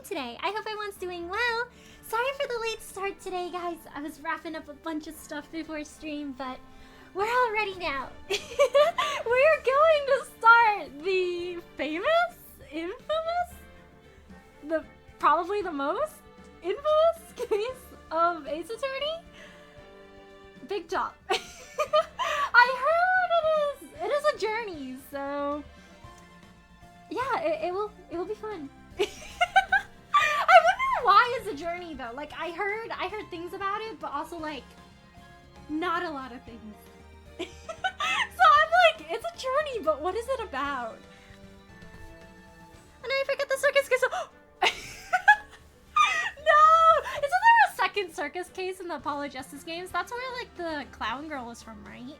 today. I hope everyone's doing well. Sorry for the late start today, guys. I was wrapping up a bunch of stuff before stream, but we're all ready now. We're going to start the famous, infamous, probably the most infamous case of Ace Attorney. Big top. I heard it is a journey, so yeah, it will be fun. I wonder why it's a journey though. Like I heard things about it, but also like not a lot of things. So I'm like, it's a journey, but What is it about? And I forget the circus case. No! Isn't there a second circus case in the Apollo Justice games? That's where, like, the clown girl is from, right?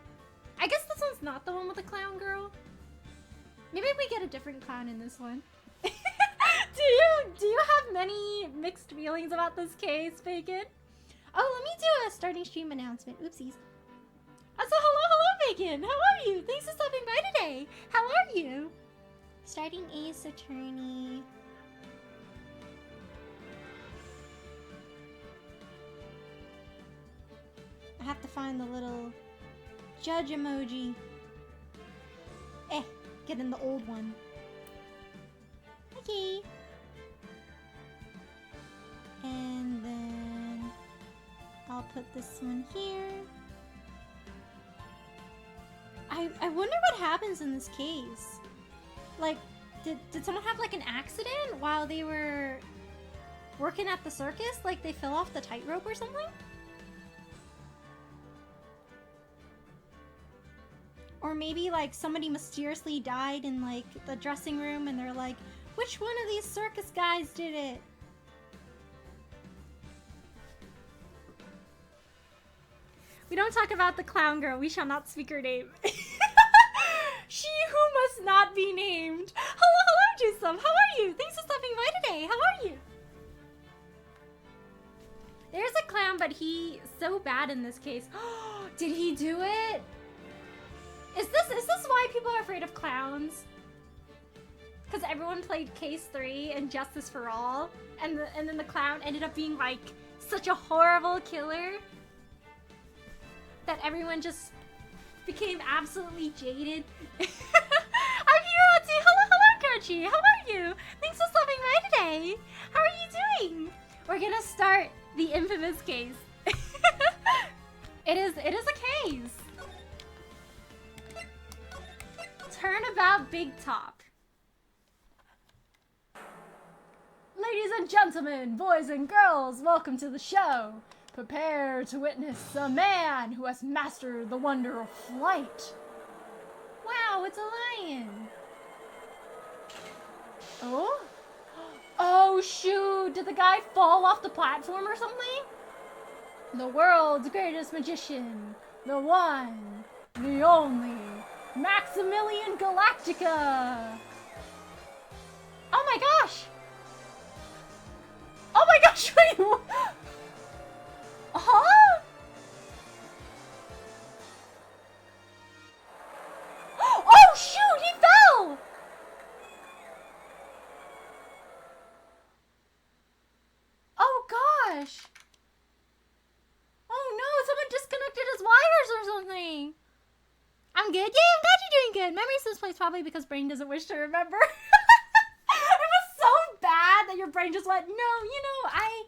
I guess this one's not the one with the clown girl. Maybe we get a different clown in this one. Do you have many mixed feelings about this case, Bacon? Oh, let me do a starting stream announcement. Oopsies. So hello, Bacon. How are you? Thanks for stopping by today. How are you? Starting Ace Attorney. I have to find the little judge emoji. Get in the old one. Okay. And then I'll put this one here. I wonder what happens in this case. Like, did someone have like an accident while they were working at the circus? Like they fell off the tightrope or something? Or maybe like somebody mysteriously died in like the dressing room and they're like, which one of these circus guys did it? We don't talk about the clown girl. We shall not speak her name. She who must not be named. Hello, Jusum. How are you? Thanks for stopping by today. How are you? There's a clown, but he's so bad in this case. Did he do it? Is this why people are afraid of clowns? Because everyone played Case 3 and Justice for All, and then the clown ended up being like such a horrible killer that everyone just became absolutely jaded. I'm Hiroti. Hello, Kochi. How are you? Thanks for stopping by today. How are you doing? We're gonna start the infamous case. It is a case. Turnabout Big Top. Ladies and gentlemen, boys and girls, welcome to the show. Prepare to witness a man who has mastered the wonder of flight. Wow, it's a lion. Oh? Oh shoot, did the guy fall off the platform or something? The world's greatest magician, the one, the only, Maximilian Galactica! Oh my gosh! Oh my gosh, wait! Huh? Oh shoot, he fell! Oh gosh! Oh no, someone disconnected his wires or something! I'm good. Yeah, I'm glad you're doing good. Memories this place probably because brain doesn't wish to remember. It was so bad that your brain just went, no, you know, I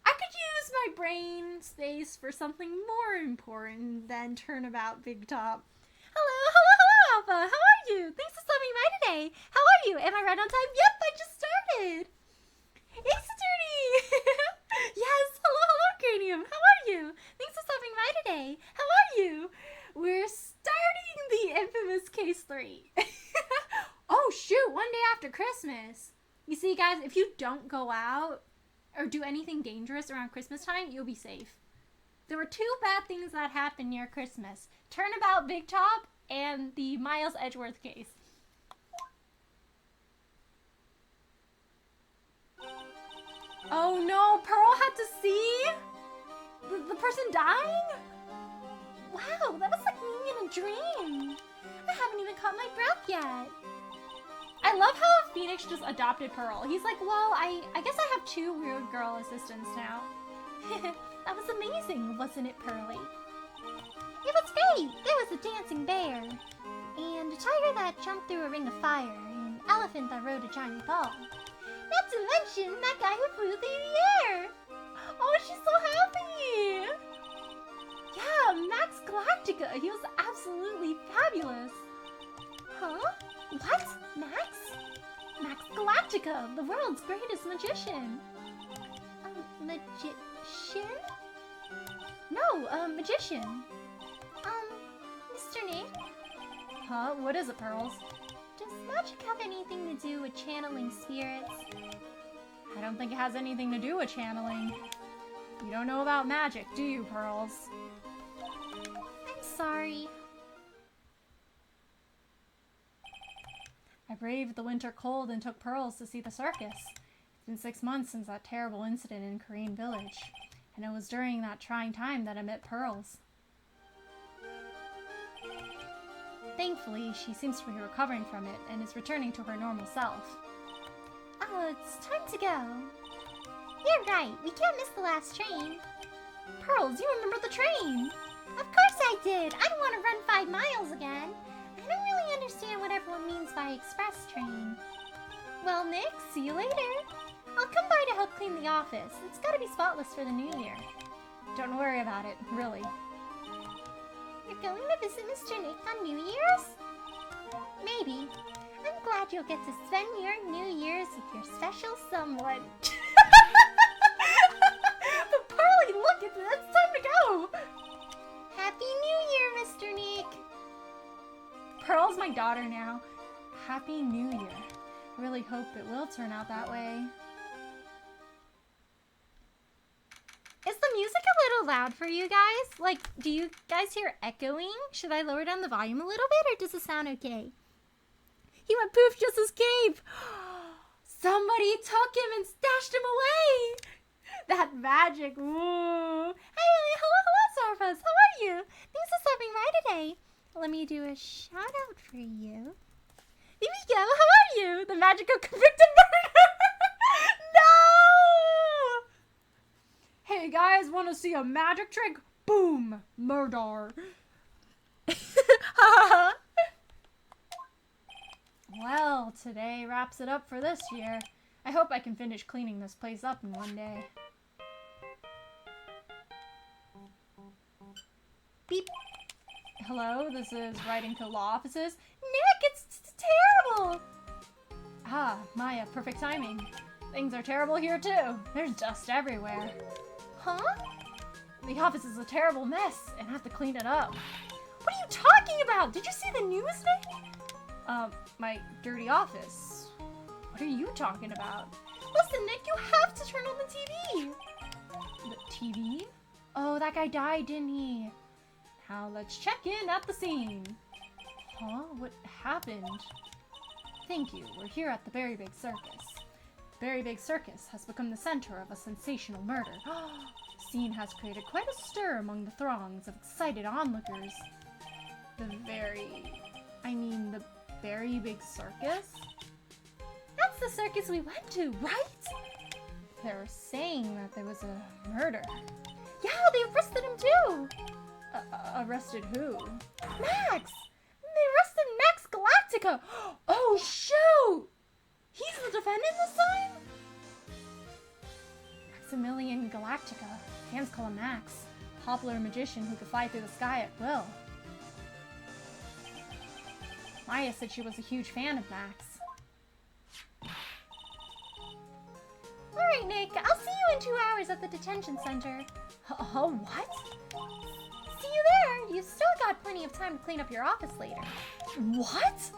could use my brain space for something more important than Turnabout Big Top. Hello, Alpha. How are you? Thanks for stopping by today. How are you? Am I right on time? Yep, I just started. Ace Attorney. Yes, hello, Cranium. How are you? Thanks for stopping by today. How are you? We're starting the infamous Case 3. Oh shoot, one day after Christmas. You see guys, if you don't go out or do anything dangerous around Christmas time, you'll be safe. There were two bad things that happened near Christmas. Turnabout Big Top and the Miles Edgeworth case. Oh no, Pearl had to see the person dying? Wow, that was like me in a dream. I haven't even caught my breath yet. I love how Phoenix just adopted Pearl. He's like, well, I guess I have two weird girl assistants now. That was amazing, wasn't it, Pearly? It was great. There was a dancing bear, and a tiger that jumped through a ring of fire, and an elephant that rode a giant ball. Not to mention that guy who flew through the air. Oh, she's so happy. Yeah, Max Galactica. He was absolutely fabulous. Huh? What? Max? Max Galactica, the world's greatest magician. Magician? No, magician. Mr. Name? Huh? What is it, Pearls? Does magic have anything to do with channeling spirits? I don't think it has anything to do with channeling. You don't know about magic, do you, Pearls? I'm sorry. I braved the winter cold and took Pearls to see the circus. It's been 6 months since that terrible incident in Korean Village, and it was during that trying time that I met Pearls. Thankfully, she seems to be recovering from it and is returning to her normal self. Oh, it's time to go. You're right, we can't miss the last train. Pearls, you remember the train! Of course I did! I don't want to run 5 miles again. I don't really understand what everyone means by express train. Well, Nick, see you later. I'll come by to help clean the office. It's gotta be spotless for the new year. Don't worry about it, really. You're going to visit Mr. Nick on New Year's? Maybe. I'm glad you'll get to spend your New Year's with your special someone. But Pearly, look, it's time to go! Happy New Year, Mr. Nick! Pearl's my daughter now. Happy New Year. I really hope it will turn out that way. Is the music a little loud for you guys? Like, do you guys hear echoing? Should I lower down the volume a little bit, or does it sound okay? He went poof just as Gabe. Somebody took him and stashed him away. That magic. Ooh. Hey, hello, Zarfas. How are you? Thanks for stopping by today. Let me do a shout out for you. Here we go. How are you? The magic of convicted murder. No! Hey guys, want to see a magic trick? Boom! Murder. Well, today wraps it up for this year. I hope I can finish cleaning this place up in one day. Beep. Hello, this is writing to law offices. Nick, it's terrible! Ah, Maya, perfect timing. Things are terrible here too. There's dust everywhere. Huh? The office is a terrible mess and I have to clean it up. What are you talking about? Did you see the news, Nick? My dirty office. What are you talking about? Listen, Nick, you have to turn on the TV. The TV? Oh, that guy died, didn't he? Now let's check in at the scene. Huh? What happened? Thank you. We're here at the Berry Big Circus. Berry Big Circus has become the center of a sensational murder. The scene has created quite a stir among the throngs of excited onlookers. The Berry Big Circus? That's the circus we went to, right? They're saying that there was a murder. Yeah, they arrested him too. Arrested who? Max! They arrested Max Galactica! Oh, shoot! He's the defendant this time? Maximilian Galactica. Fans call him Max. Popular magician who could fly through the sky at will. Maya said she was a huge fan of Max. Alright, Nick. I'll see you in 2 hours at the detention center. What? See you there. You've still got plenty of time to clean up your office later. What?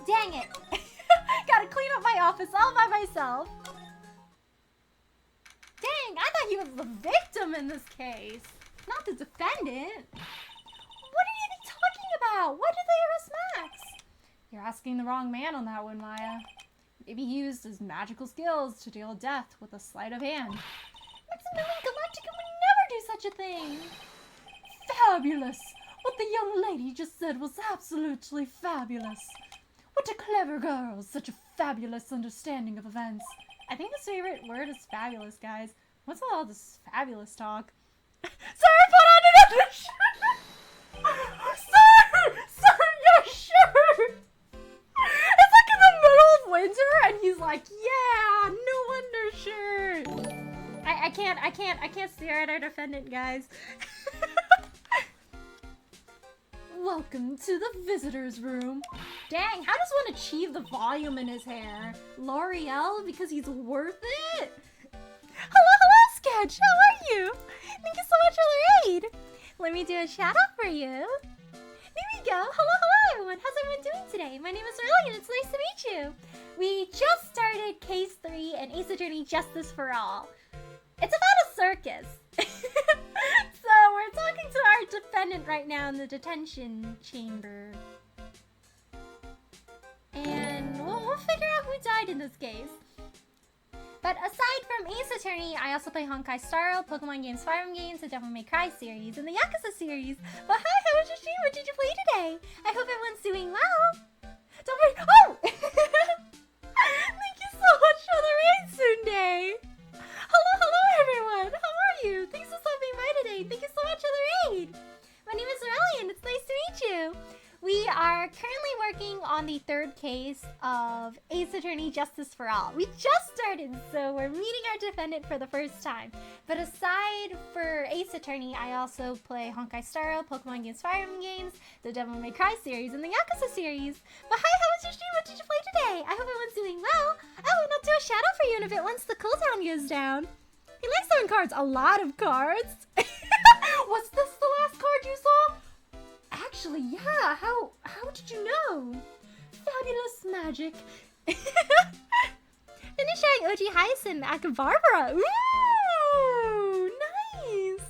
Dang it. Gotta clean up my office all by myself. Dang, I thought he was the victim in this case, not the defendant. What are you talking about? Why did they arrest Max? You're asking the wrong man on that one, Maya. Maybe he used his magical skills to deal death with a sleight of hand. Maximilian Galactica would never do such a thing. Fabulous! What the young lady just said was absolutely fabulous. What a clever girl, such a fabulous understanding of events. I think his favorite word is fabulous, guys. What's all this fabulous talk? Sir, put on another shirt! Sir, your shirt! It's like in the middle of winter, and he's like, yeah, no undershirt. I can't stare at our defendant, guys. Welcome to the visitor's room. Dang, how does one achieve the volume in his hair? L'Oreal, because he's worth it? Hello, Sketch. How are you? Thank you so much for the raid. Let me do a shout out for you. There we go. hello everyone! How's everyone doing today? My name is Riley and it's nice to meet you! We just started Case 3 and Ace Attorney Justice for All. It's about a circus. So we're talking to our defendant right now in the detention chamber. And we'll figure out who died in this case. But aside from Ace Attorney, I also play Honkai Star Rail, Pokemon games, Fire Emblem games, the Devil May Cry series, and the Yakuza series. But hi, how was your stream? What did you play today? I hope everyone's doing well. Don't worry. Oh! Thank you so much for the raid, Sunday. Hello everyone. How are you? Thanks for stopping by today. Thank you so much for the raid. My name is Aurelian. It's nice to meet you. We are currently working on the third case of Ace Attorney Justice for All. We just started, so we're meeting our defendant for the first time. But aside for Ace Attorney, I also play Honkai Star Rail, Pokemon games, Fire Emblem games, the Devil May Cry series, and the Yakuza series. But hi, how was your stream? What did you play today? I hope everyone's doing well. Oh, and I'll do a shout out for you in a bit once the cooldown goes down. He likes throwing cards. A lot of cards. Was this the last card you saw? Actually, yeah. How did you know? Fabulous magic. Finishing OG Hyacinth, Akabarbara. Ooh, nice.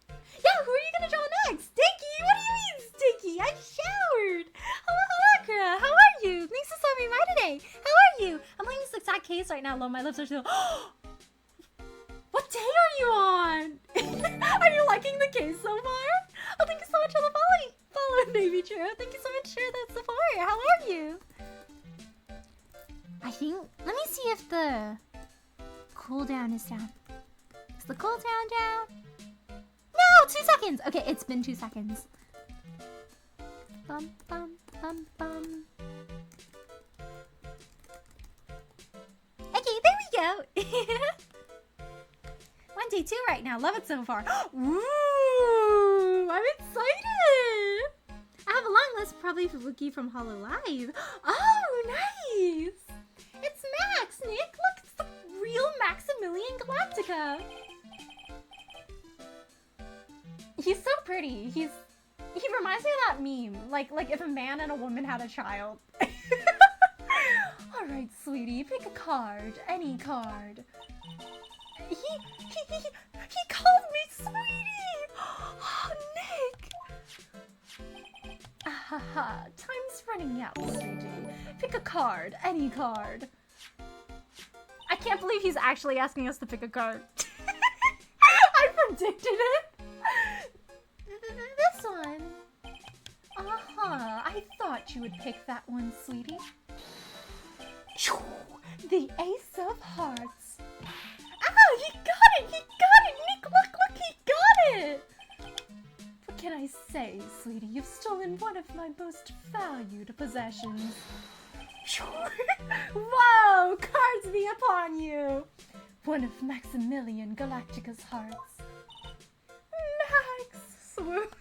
Yeah, who are you gonna draw next? Sticky? What do you mean, Sticky? I showered. Hello, Akra. How are you? Thanks for stopping by today. How are you? I'm playing this exact case right now. Lol, my lips are still. What day are you on? Are you liking the case so far? Oh, thank you so much for the follow, Navy True. Thank you so much for the support. How are you? I think, let me see if the cooldown is down. Is the cooldown down? No, 2 seconds. Okay, it's been 2 seconds. Bum, bum, bum, bum. Okay, there we go. 1 day 2 right now. Love it so far. Ooh, I'm excited. I have a long list, probably for Wookie from Hollow Live. Oh, nice. It's Max, Nick. Look, it's the real Maximilian Galactica. He's so pretty. He reminds me of that meme. Like if a man and a woman had a child. All right, sweetie, pick a card. Any card. He called me sweetie! Oh, Nick! Ahaha, time's running out, sweetie. Pick a card, any card. I can't believe he's actually asking us to pick a card. I predicted it! This one. I thought you would pick that one, sweetie. The Ace of Hearts. Oh, he got it! He got it! Nick, look, he got it! What can I say, sweetie? You've stolen one of my most valued possessions. Whoa! Cards be upon you! One of Maximilian Galactica's hearts. Max! Swoop!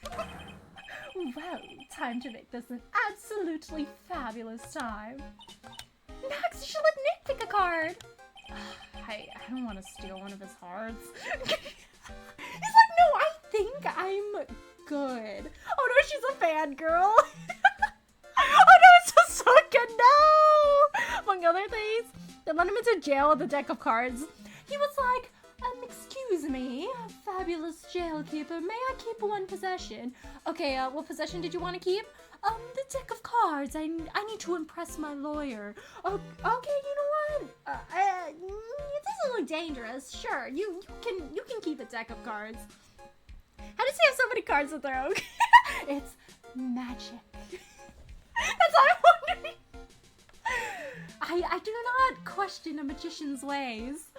Well, time to make this an absolutely fabulous time. Max, you should let Nick pick a card! I don't want to steal one of his hearts. He's like, no, I think I'm good. Oh no, she's a fangirl. Oh no, it's a sucker, no! Among other things, they let him into jail with a deck of cards. He was like, excuse me, fabulous jailkeeper, may I keep one possession? Okay, what possession did you want to keep? The deck of cards. I need to impress my lawyer. Oh, okay, you know what? It doesn't look dangerous. Sure, you can keep a deck of cards. How does he have so many cards to throw? It's magic. That's what I'm wondering. I do not question a magician's ways.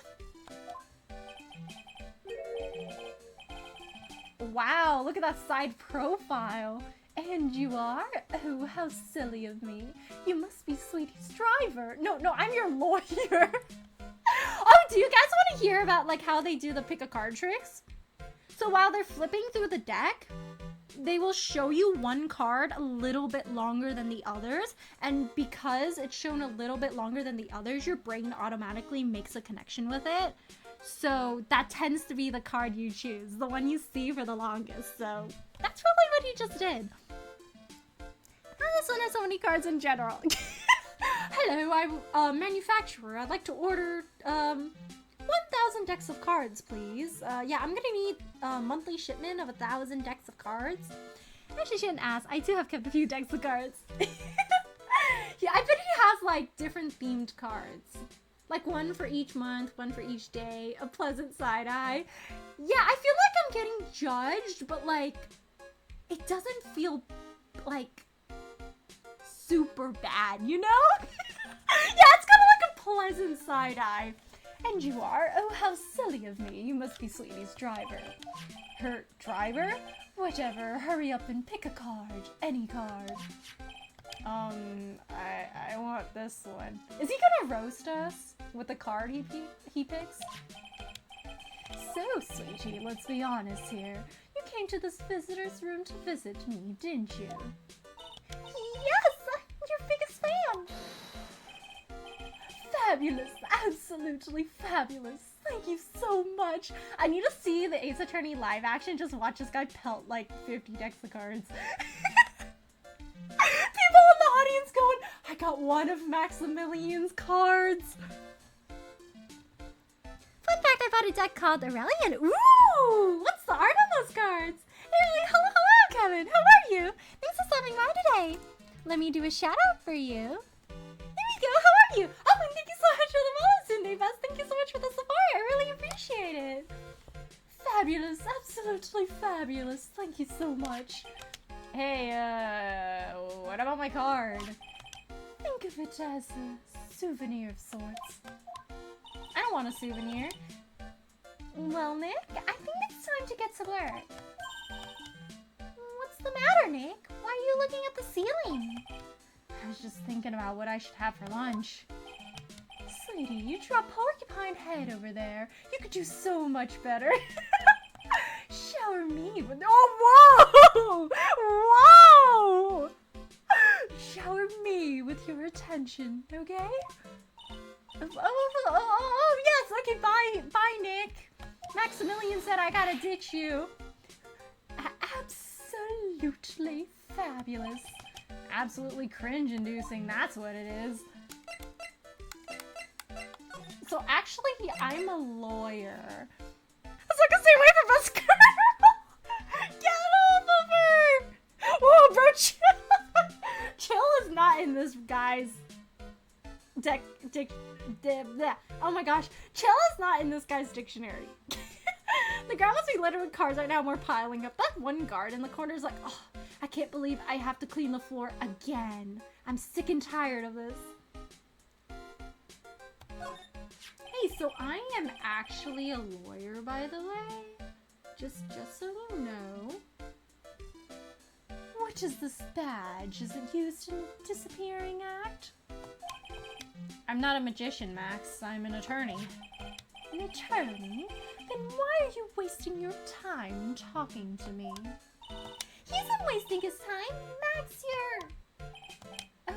Wow, look at that side profile. And you are? Oh, how silly of me. You must be Sweetie's driver. No, I'm your lawyer. Oh, do you guys want to hear about like how they do the pick a card tricks? So while they're flipping through the deck, they will show you one card a little bit longer than the others. And because it's shown a little bit longer than the others, your brain automatically makes a connection with it. So that tends to be the card you choose, the one you see for the longest. So that's probably what he just did. just want so many cards in general. Hello, I'm manufacturer. I'd like to order 1,000 decks of cards, please. Yeah, I'm gonna need a monthly shipment of 1,000 decks of cards. Actually, shouldn't ask. I do have kept a few decks of cards. Yeah, I bet he has like different themed cards. Like one for each month, one for each day, a pleasant side eye. Yeah, I feel like I'm getting judged, but like, it doesn't feel like super bad, you know? Yeah, it's kind of like a pleasant side eye. And you are? Oh, how silly of me. You must be Sweetie's driver. Her driver? Whatever, hurry up and pick a card. Any card. I want this one. Is he gonna roast us with the card he picks? So, Sweetie, let's be honest here. You came to this visitor's room to visit me, didn't you? Yes! I'm your biggest fan! Fabulous! Absolutely fabulous! Thank you so much! I need to see the Ace Attorney live action, just watch this guy pelt like 50 decks of cards. People in the audience going, I got one of Maximilian's cards! Fun fact, I bought a deck called Aurelian. Ooh! What's the art on those cards? Hey, hello, Kevin. How are you? Thanks for stopping by today. Let me do a shout out for you. There we go. How are you? Oh, and thank you so much for the follow, Sunday Best. Thank you so much for the safari. I really appreciate it. Fabulous, absolutely fabulous. Thank you so much. Hey, what about my card? Think of it as a souvenir of sorts. I don't want a souvenir. Well, Nick, I think it's time to get to work. What's the matter, Nick? Why are you looking at the ceiling? I was just thinking about what I should have for lunch. Sweetie, you draw porcupine head over there. You could do so much better. Shower me with... Oh, whoa! Whoa! Shower me with your attention, okay? Oh, yes, okay, bye, Nick. Maximilian said I gotta ditch you. Absolutely fabulous. Absolutely cringe-inducing, that's what it is. So actually, I'm a lawyer. I was like, stay away from us, girl! Get off of her! Whoa, bro, chill! Chill is not in this guy's oh my gosh, chill is not in this guy's dictionary. The ground must be littered with cards right now and we're piling up. That one guard in the corner is like, oh, I can't believe I have to clean the floor again. I'm sick and tired of this. Hey, so I am actually a lawyer, by the way. Just so you know. What is this badge? Is it used in a disappearing act? I'm not a magician, Max. I'm an attorney. An attorney? Then why are you wasting your time talking to me? He isn't wasting his time. Max, you're...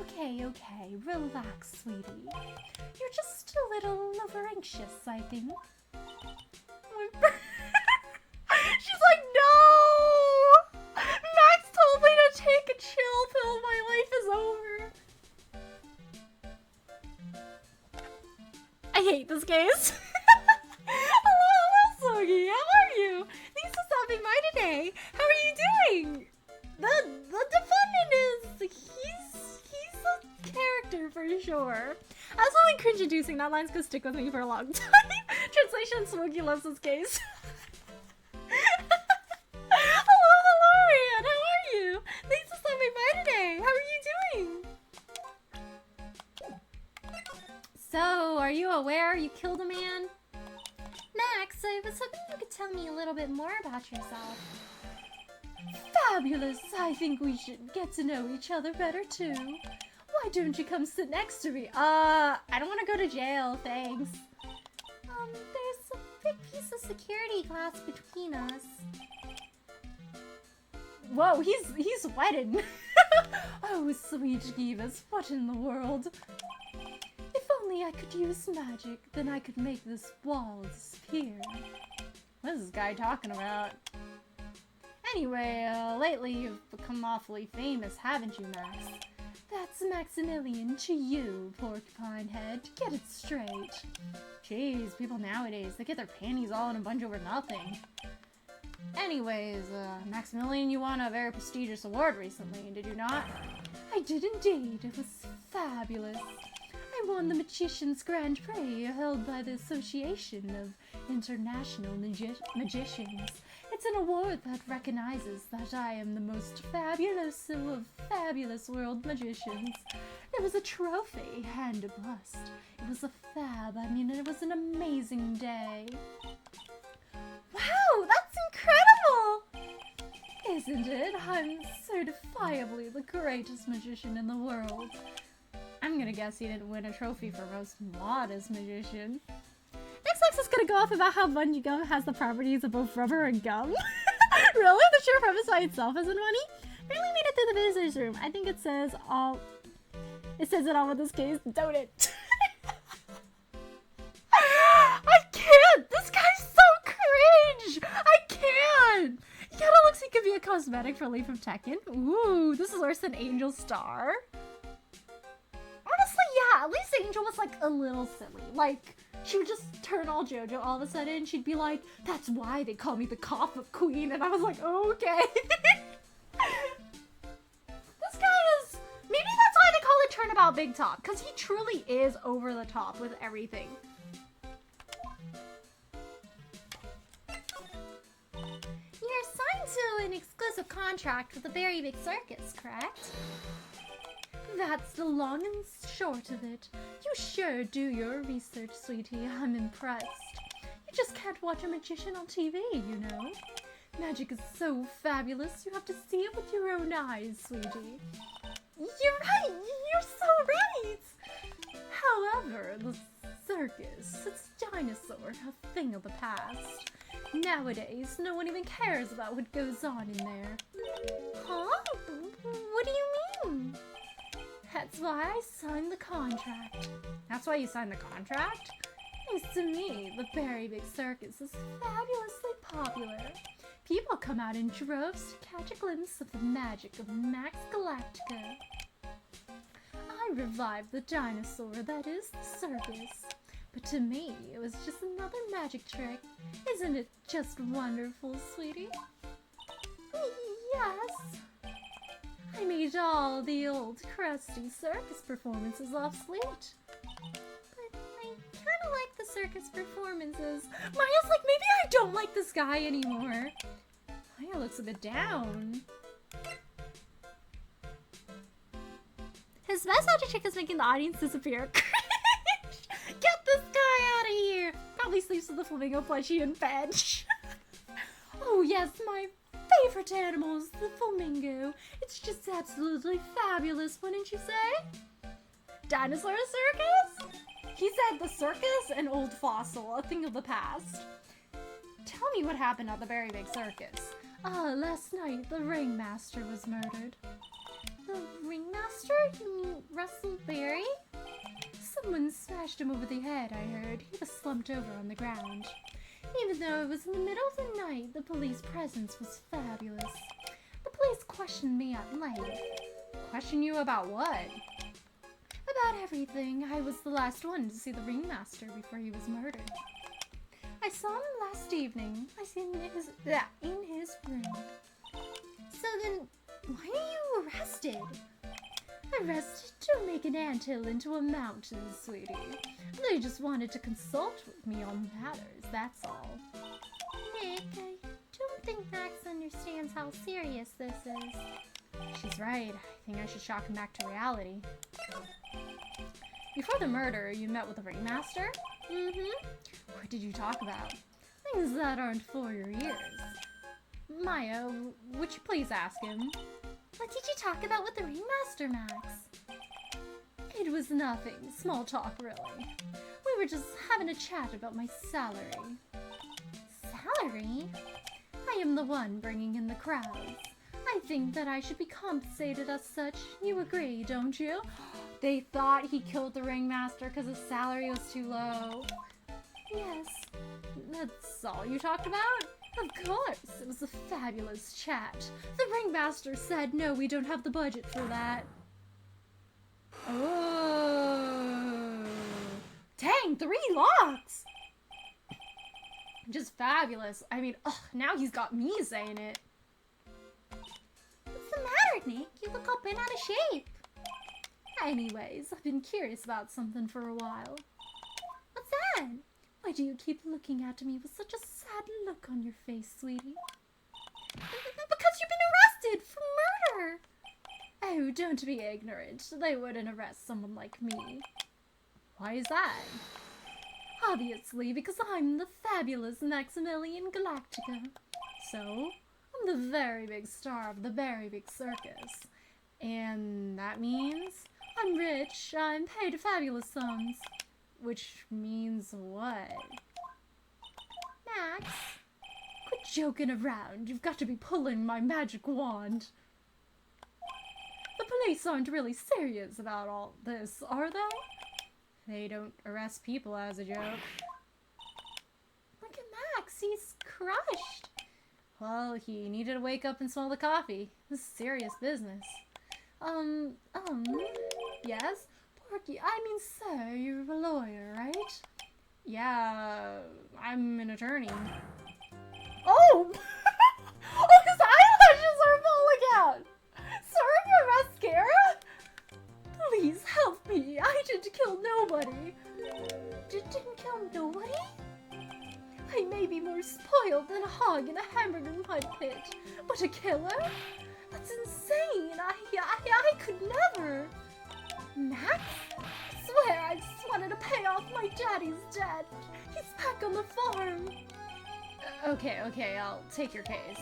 Okay. Relax, sweetie. You're just a little over anxious, I think. She's like, no! Max told me to take a chill pill. My life is over. I hate this case. Hello, Sogi. How are you? Thanks for stopping by today. How are you doing? The defendant is he's a character for sure. I was feeling cringe-inducing. That line's gonna stick with me for a long time. Translation: Smokey loves this case. Hello, Ryan. How are you? Thanks for stopping by today. How are you doing? So, are you aware you killed a man? Max, I was hoping you could tell me a little bit more about yourself. Fabulous! I think we should get to know each other better too. Why don't you come sit next to me? I don't want to go to jail, thanks. There's a big piece of security glass between us. Whoa, he's wedded. Oh, sweet Givas, what in the world? If only I could use magic, then I could make this wall disappear. What is this guy talking about? Anyway, lately you've become awfully famous, haven't you, Max? That's Maximilian to you, Porcupine Head. Get it straight. Jeez, people nowadays, they get their panties all in a bunch over nothing. Anyways, Maximilian, you won a very prestigious award recently, did you not? I did indeed. It was fabulous. I won the Magician's Grand Prix held by the Association of International Magicians. It's an award that recognizes that I am the most fabulous of fabulous world magicians. There was a trophy and a bust. It was it was an amazing day. Wow, that's incredible! Isn't it? I'm certifiably the greatest magician in the world. I'm gonna guess he didn't win a trophy for most modest magician. Next is gonna go off about how bungee gum has the properties of both rubber and gum. Really? The sheer premise by itself isn't funny? Barely made it through the visitor's room. I think it says all. It says it all in this case, don't it? I can't! This guy's so cringe! I can't! He kinda looks like he could be a cosmetic for Leaf of Tekken. Ooh, this is worse than Angel Star. Honestly, yeah, at least Angel was like a little silly. Like, she would just turn all JoJo all of a sudden and she'd be like, that's why they call me the Cough-Up Queen. And I was like, oh, okay. This guy is, maybe that's why they call it Turnabout Big Top, because he truly is over the top with everything. You're assigned to an exclusive contract with the Very Big Circus, correct? That's the long and short of it. You sure do your research, sweetie. I'm impressed. You just can't watch a magician on TV, you know. Magic is so fabulous, you have to see it with your own eyes, sweetie. You're right! You're so right! However, the circus, it's dinosaur, a thing of the past. Nowadays, no one even cares about what goes on in there. Huh? What do you mean? That's why I signed the contract. That's why you signed the contract? Thanks to me, the Very Big Circus is fabulously popular. People come out in droves to catch a glimpse of the magic of Max Galactica. I revived the dinosaur that is the circus. But to me, it was just another magic trick. Isn't it just wonderful, sweetie? Yes. I made all the old crusty circus performances obsolete. But I kind of like the circus performances. Maya's like, maybe I don't like this guy anymore. Maya looks a bit down. His best magic trick is making the audience disappear. Get this guy out of here! Probably sleeps with the flamingo plushie in bed. Oh yes, my favorite animal is the flamingo. It's just absolutely fabulous, wouldn't you say? Dinosaur circus? He said the circus and old fossil, a thing of the past. Tell me what happened at the Very Big Circus. Last night the ringmaster was murdered. The ringmaster? You mean Russell Berry? Someone smashed him over the head, I heard. He was slumped over on the ground. Even though it was in the middle of the night, the police presence was fabulous. The police questioned me at length. Question you about what? About everything. I was the last one to see the ringmaster before he was murdered. I saw him last evening. I seen in his room. So then, why are you arrested? Arrested to make an anthill into a mountain, sweetie. They just wanted to consult with me on matters, that's all. Nick, I don't think Max understands how serious this is. She's right. I think I should shock him back to reality. Before the murder, you met with the ringmaster? Mm-hmm. What did you talk about? Things that aren't for your ears. Maya, would you please ask him? What did you talk about with the ringmaster, Max? It was nothing. Small talk, really. We were just having a chat about my salary. Salary? I am the one bringing in the crowds. I think that I should be compensated as such. You agree, don't you? They thought he killed the ringmaster because his salary was too low. Yes. That's all you talked about? Of course, it was a fabulous chat. The ringmaster said no, we don't have the budget for that. Oh. Dang, 3 locks! Just fabulous. I mean, ugh, now he's got me saying it. What's the matter, Nick? You look all bent out of shape. Anyways, I've been curious about something for a while. What's that? Why do you keep looking at me with such a sad look on your face, sweetie? Because you've been arrested for murder. Oh, don't be ignorant. They wouldn't arrest someone like me. Why is that? Obviously, because I'm the fabulous Maximilian Galactica. So, I'm the very big star of the very big circus. And that means I'm rich, I'm paid fabulous sums. Which means what? Max? Quit joking around. You've got to be pulling my magic wand. The police aren't really serious about all this, are they? They don't arrest people as a joke. Look at Max, he's crushed. Well, he needed to wake up and smell the coffee. This is serious business. Yes? Porky, I mean, sir, you're a lawyer, right? Yeah, I'm an attorney. Oh! Oh, his eyelashes are falling out! Sir, your mascara? Please help me. I didn't kill nobody. Didn't kill nobody? I may be more spoiled than a hog in a hamburger mud pit, but a killer? That's insane. I could never. Max? I swear, I just wanted to pay off my daddy's debt. He's back on the farm. Okay, I'll take your case.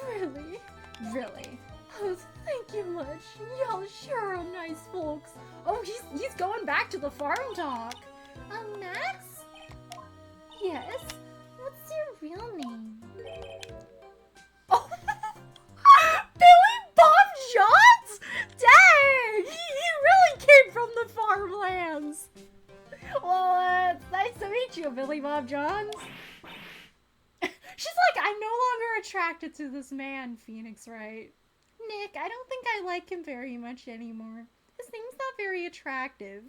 Really? Really? Oh, thank you much. Y'all sure are nice folks. Oh, he's going back to the farm talk. Max? Yes? What's your real name? Oh, Billy Bob Johns? Dang! He really came from the farmlands. Well, it's nice to meet you, Billy Bob Johns. She's like, I'm no longer attracted to this man, Phoenix, right? Nick, I don't think I like him very much anymore. His name's not very attractive.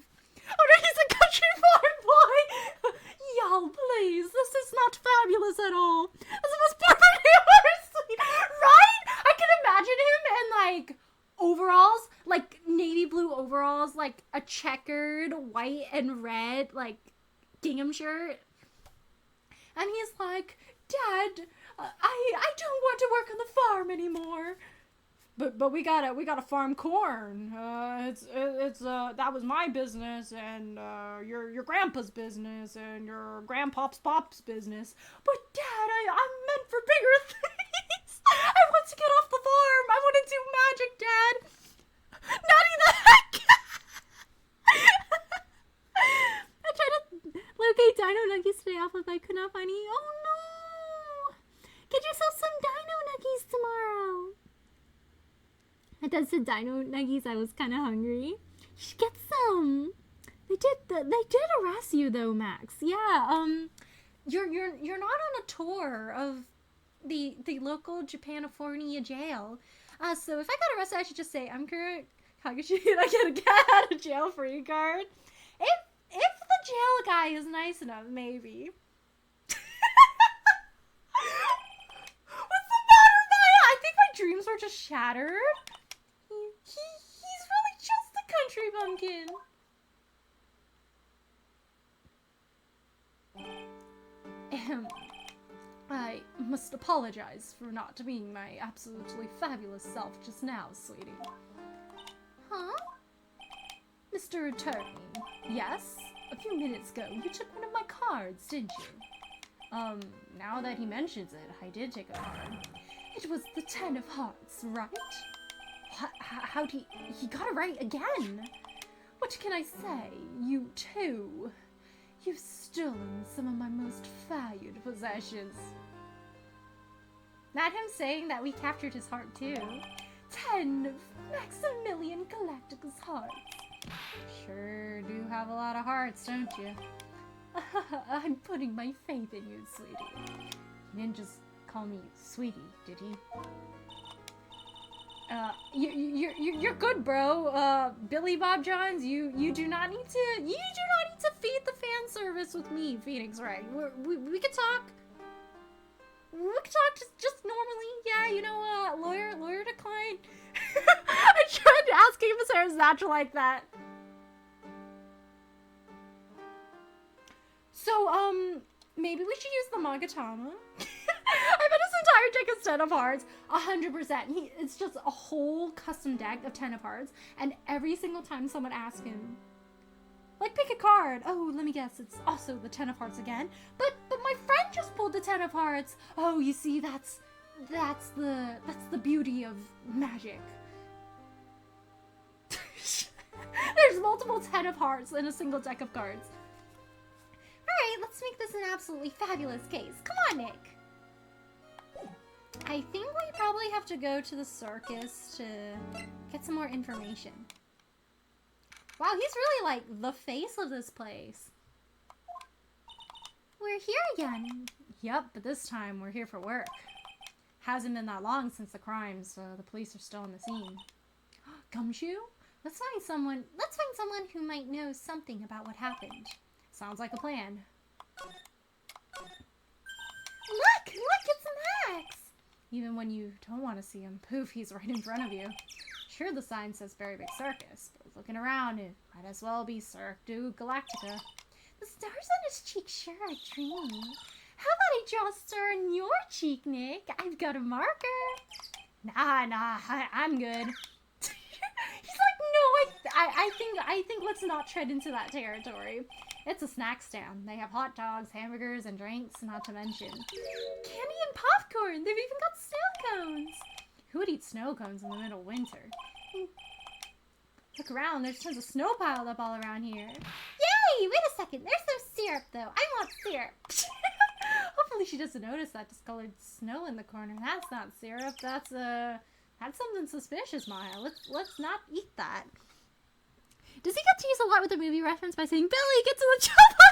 Oh no, he's a country farm boy! Y'all, please, this is not fabulous at all. This is perfectly honestly, right? I can imagine him in, like, overalls, like, navy blue overalls, like, a checkered white and red, like, gingham shirt. And he's like, Dad, I don't want to work on the farm anymore. But we gotta farm corn. It's that was my business, and your grandpa's business, and your grandpop's business. But Dad, I'm meant for bigger things. I want to get off the farm. I want to do magic, Dad. Naughty the heck! I tried to locate dino nuggies today off of I could not find any. Oh no! Get yourself some dino nuggies tomorrow. I did some dino nuggies. I was kind of hungry. You should get some. They did arrest you though, Max. Yeah. You're not on a tour of the local Japanifornia jail. So if I got arrested, I should just say I'm Kurt Kagashi and I get a get out of jail free card. If the jail guy is nice enough, maybe. What's the matter with I think my dreams were just shattered. He's really just a country bumpkin. I must apologize for not being my absolutely fabulous self just now, sweetie. Huh? Mr. Attorney, yes? A few minutes ago, you took one of my cards, didn't you? Now that he mentions it, I did take a card. It was the 10 of hearts, right? How'd he got it right again? What can I say? You too. You've stolen some of my most valued possessions. Not him saying that we captured his heart too. 10 of Maximilian Galactica's hearts. Sure do have a lot of hearts, don't you? I'm putting my faith in you, sweetie. You didn't just call me sweetie, did he? You're good, bro. Billy Bob Johns, you do not need to feed the fan service with me, Phoenix Wright. We can talk. We can talk just normally. Yeah, you know, lawyer declined. I tried asking if his hair is natural like that. So, maybe we should use the Magatama. I bet his entire deck is 10 of hearts. 100%. It's just a whole custom deck of 10 of hearts. And every single time someone asks him, like, pick a card. Oh, let me guess. It's also the 10 of hearts again. But my friend just pulled the 10 of hearts. Oh, you see, that's the beauty of magic. There's multiple 10 of hearts in a single deck of cards. Alright, let's make this an absolutely fabulous case. Come on, Nick. I think we probably have to go to the circus to get some more information. Wow, he's really like the face of this place. We're here again. Yep, but this time we're here for work. Hasn't been that long since the crime, so the police are still on the scene. Gumshoe? Let's find someone who might know something about what happened. Sounds like a plan. Look, it's Max! Even when you don't want to see him, poof, he's right in front of you. Sure, the sign says Very Big Circus, but looking around, it might as well be Cirque du Galactica. The stars on his cheek sure are dreamy. How about I draw a star on your cheek, Nick? I've got a marker. Nah, I'm good. He's like, no, I think let's not tread into that territory. It's a snack stand. They have hot dogs, hamburgers, and drinks, not to mention candy and popcorn. They've even got snow cones. Who would eat snow cones in the middle of winter? Look around, there's tons of snow piled up all around here. Yay! Wait a second, there's some syrup though. I want syrup. Hopefully she doesn't notice that discolored snow in the corner. That's not syrup, that's something suspicious, Maya. Let's not eat that. Does he get to use a lot with the movie reference by saying, Billy, get to the chopper?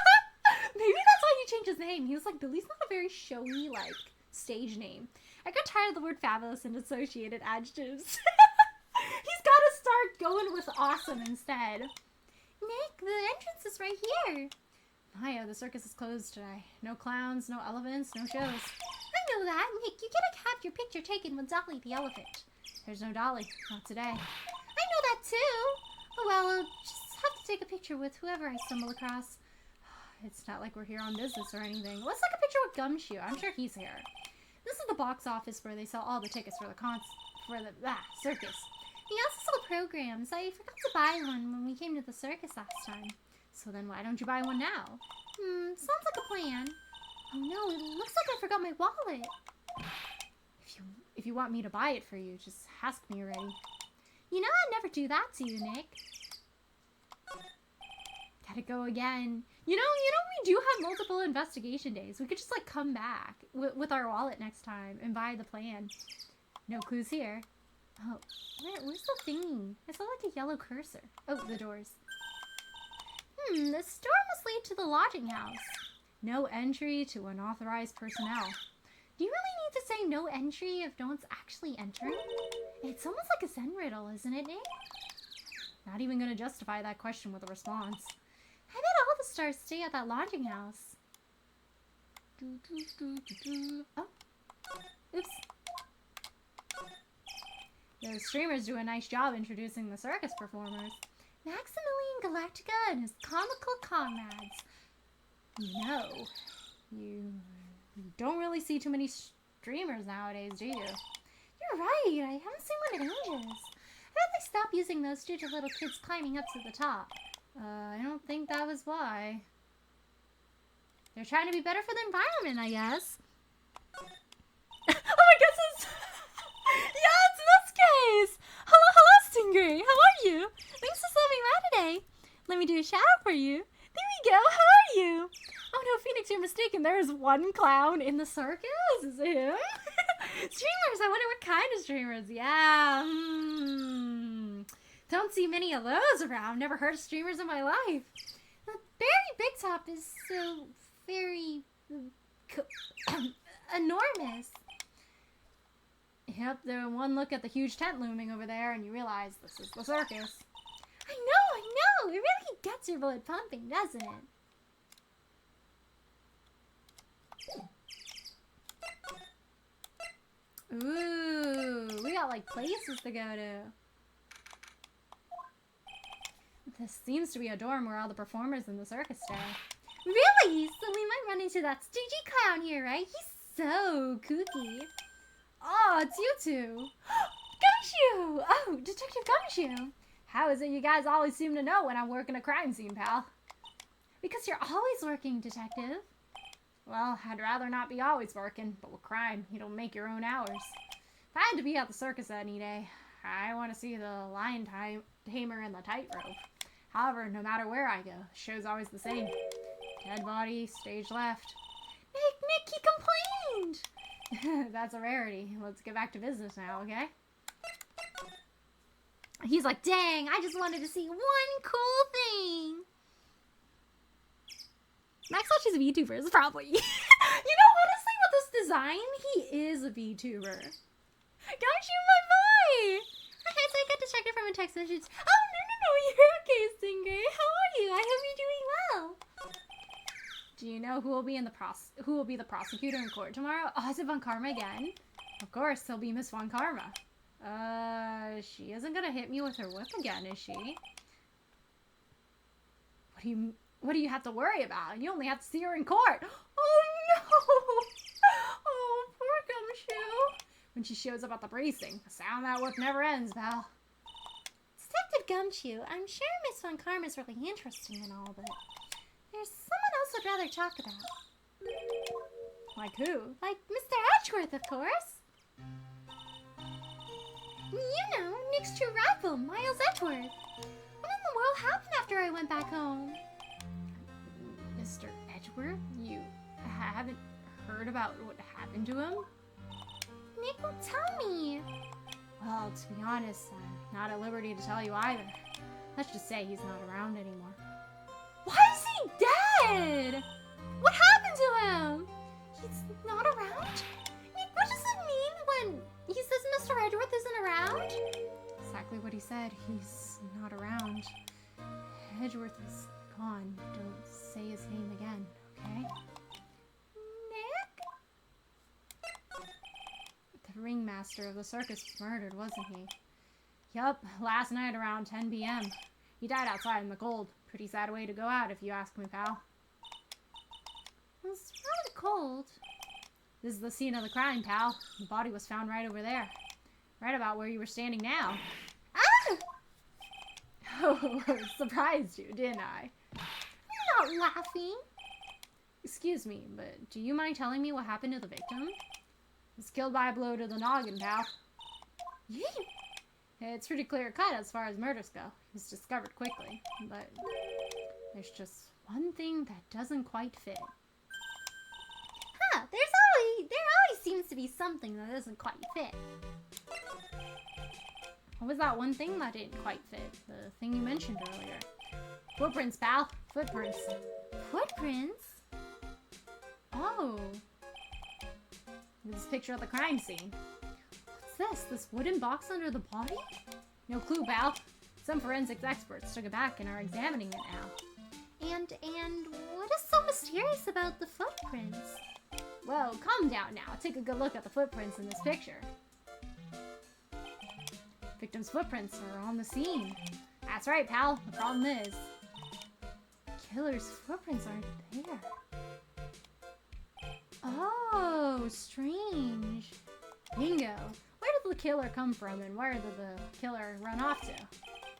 Maybe that's why you changed his name. He was like, Billy's not a very showy, like, stage name. I got tired of the word fabulous and associated adjectives. He's got to start going with awesome instead. Nick, the entrance is right here. Maya, the circus is closed today. No clowns, no elephants, no shows. I know that. Nick, you gotta have your picture taken with Dolly the elephant. There's no Dolly. Not today. I know that too. Oh, well, I'll just have to take a picture with whoever I stumble across. It's not like we're here on business or anything. Let's take a picture with Gumshoe. I'm sure he's here. This is the box office where they sell all the tickets for the circus. He also sold programs. I forgot to buy one when we came to the circus last time. So then why don't you buy one now? Sounds like a plan. Oh no, it looks like I forgot my wallet. If you want me to buy it for you, just ask me already. You know I'd never do that to you, Nick. Gotta go again. You know, we do have multiple investigation days. We could just, like, come back with our wallet next time and buy the plan. No clues here. Oh, where's the thingy? I saw, like, a yellow cursor. Oh, the doors. The store must lead to the lodging house. No entry to unauthorized personnel. Do you really need to say no entry if no one's actually entering? It's almost like a Zen riddle, isn't it, Nick? Not even gonna justify that question with a response. I bet all the stars stay at that lodging house. Oh. Oops. The streamers do a nice job introducing the circus performers. Maximilian Galactica and his comical comrades. You don't really see too many streamers nowadays, do you? You're right, I haven't seen one in ages. I bet they stopped using those due to little kids climbing up to the top. I don't think that was why. They're trying to be better for the environment, I guess. Oh, I guess it's... yeah, it's this case! Hello, Stingray! How are you? Thanks for stopping by today. Let me do a shout out for you. There we go, how are you? Oh no, Phoenix, you're mistaken. There is one clown in the circus. Is it him? Streamers, I wonder what kind of streamers. Yeah, Don't see many of those around. Never heard of streamers in my life. The Berry Big Top is so very... enormous. Yep, the one look at the huge tent looming over there and you realize this is the circus. I know! It really gets your blood pumping, doesn't it? Ooh, we got like places to go to. This seems to be a dorm where all the performers in the circus stay. Really? So we might run into that stoogy clown here, right? He's so kooky. Oh, it's you two. Gumshoe! Oh, Detective Gumshoe. How is it you guys always seem to know when I'm working a crime scene, pal? Because you're always working, Detective. Well, I'd rather not be always working, but with crime, you don't make your own hours. If I had to be at the circus any day, I want to see the lion tamer and the tightrope. However, no matter where I go, the show's always the same. Dead body, stage left. Nick, he complained! That's a rarity. Let's get back to business now, okay? He's like, dang, I just wanted to see one cool thing. Max thought she's a VTuber, probably. You know, honestly, with this design, he is a VTuber. Gumshoe, my boy! Okay, so I got distracted from a text message. Oh, no, you're okay, Stingray. How are you? I hope you're doing well. Do you know who will be the prosecutor in court tomorrow? Oh, is it Von Karma again? Of course, he'll be Miss Von Karma. She isn't gonna hit me with her whip again, is she? What do you have to worry about? You only have to see her in court. Oh no! Oh, poor Gumshoe. When she shows up at the precinct, the sound of that whip never ends, pal. Detective Gumshoe, I'm sure Miss Von Karma's really interesting and all, but there's someone else I'd rather talk about. Like who? Like Mr. Edgeworth, of course. You know, Nick's true rival, Miles Edgeworth. What in the world happened after I went back home? Mr. Edgeworth? You haven't heard about what happened to him? Nick won't tell me. Well, to be honest, I'm not at liberty to tell you either. Let's just say he's not around anymore. Why is he dead? What happened to him? He's not around? Nick, what does it mean when he says Mr. Edgeworth isn't around? Exactly what he said. He's not around. Edgeworth is gone. Don't say his name again, okay? Nick? The ringmaster of the circus was murdered, wasn't he? Yup, last night around 10 p.m. He died outside in the cold. Pretty sad way to go out, if you ask me, pal. It was rather cold. This is the scene of the crime, pal. The body was found right over there. Right about where you were standing now. Ah! Oh, surprised you, didn't I? I'm not laughing. Excuse me, but do you mind telling me what happened to the victim? He was killed by a blow to the noggin, pal. Yee. It's pretty clear cut as far as murders go. He was discovered quickly, but there's just one thing that doesn't quite fit. Huh, there always seems to be something that doesn't quite fit. What was that one thing that didn't quite fit? The thing you mentioned earlier. Footprints, pal. Footprints. Footprints? Oh. This picture of the crime scene. What's this? This wooden box under the body? No clue, pal. Some forensics experts took it back and are examining it now. And what is so mysterious about the footprints? Well, calm down now. Take a good look at the footprints in this picture. Victim's footprints are on the scene. That's right, pal. The problem is, killer's footprints aren't there. Oh, strange. Bingo. Where did the killer come from and where did the killer run off to?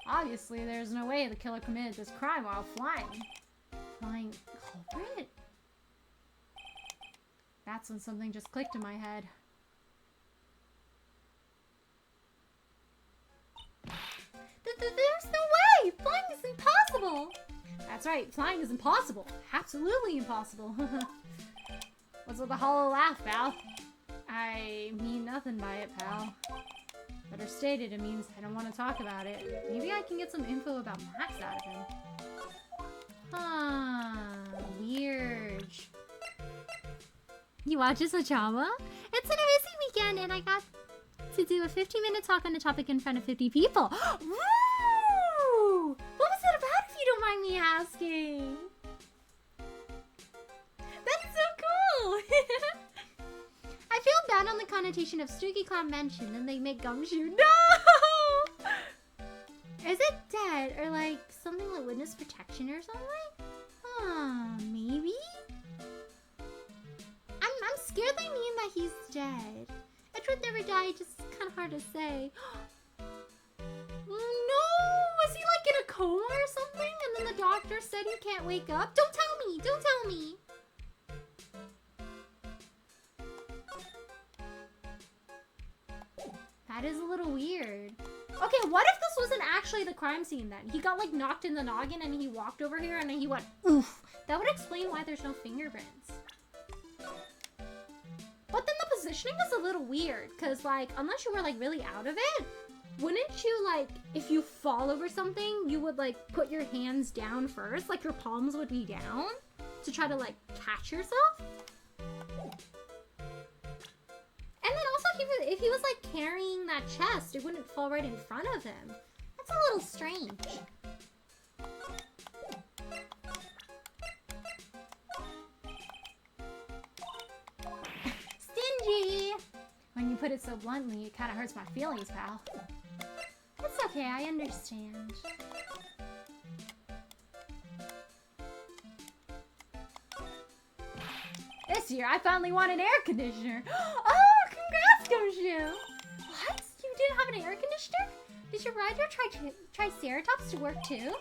Obviously, there's no way the killer committed this crime while flying. Flying culprit? That's when something just clicked in my head. There's no way! Flying is impossible! That's right, flying is impossible. Absolutely impossible. What's with the hollow laugh, pal? I mean nothing by it, pal. Better stated, it means I don't want to talk about it. Maybe I can get some info about Max out of him. Huh, weird. You watch this drama? It's an busy weekend and I got to do a 15-minute talk on a topic in front of 50 people. Woo! What was it about, if you don't mind me asking? That's so cool! I feel bad on the connotation of Streaky Clown Mansion, and they make Gumshoe. No! Is it dead, or like something like witness protection or something? Maybe? I'm scared they mean that he's dead. A truth never died, just kind of hard to say. No! Is he like in a coma or something? And then the doctor said he can't wake up? Don't tell me! Don't tell me! That is a little weird. Okay, what if this wasn't actually the crime scene then? He got like knocked in the noggin and he walked over here and then he went, oof. That would explain why there's no fingerprints. But then the positioning is a little weird, because like, unless you were like really out of it, wouldn't you like, if you fall over something, you would like put your hands down first, like your palms would be down to try to like catch yourself? And then also, if he was like carrying that chest, it wouldn't fall right in front of him. That's a little strange. Stingy! When you put it so bluntly, it kind of hurts my feelings, pal. It's okay, I understand. This year, I finally won an air conditioner. Oh, congrats, Gumshoe! What? You didn't have an air conditioner? Did you ride your Triceratops to work too?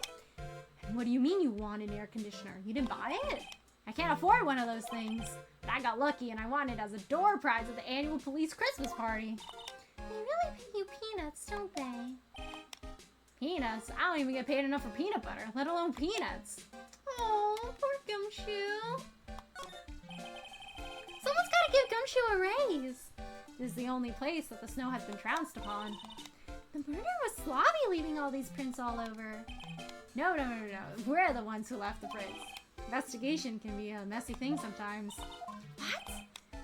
What do you mean you want an air conditioner? You didn't buy it? I can't afford one of those things. But I got lucky and I won it as a door prize at the annual police Christmas party. They really pay you peanuts, don't they? Peanuts? I don't even get paid enough for peanut butter, let alone peanuts. Oh, poor Gumshoe. Someone's gotta give Gumshoe a raise. This is the only place that the snow has been trounced upon. The murderer was slobby, leaving all these prints all over. No. We're the ones who left the prints. Investigation can be a messy thing sometimes. What?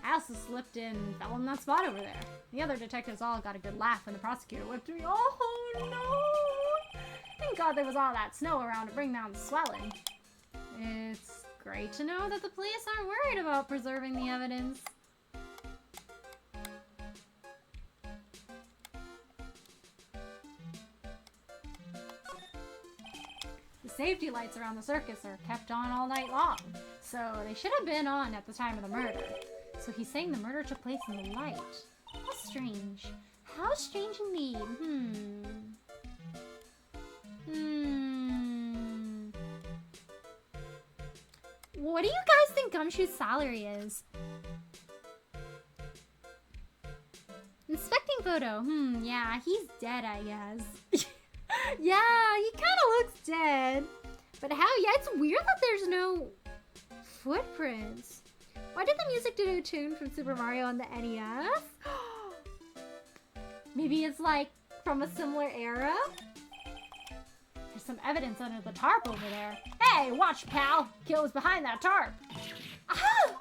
I also slipped in and fell in that spot over there. The other detectives all got a good laugh when the prosecutor whipped me. Oh no! Thank God there was all that snow around to bring down the swelling. It's great to know that the police aren't worried about preserving the evidence. The safety lights around the circus are kept on all night long, so they should have been on at the time of the murder. So he's saying the murder took place in the light. How strange. How strange indeed. What do you guys think Gumshoe's salary is? Inspecting photo. Yeah, he's dead, I guess. Yeah, he kind of looks dead. But how? Yeah, it's weird that there's no footprints. Why did the music do a tune from Super Mario on the NES? Maybe it's like from a similar era? There's some evidence under the tarp over there. Hey, watch, pal. Kill was behind that tarp. Ah!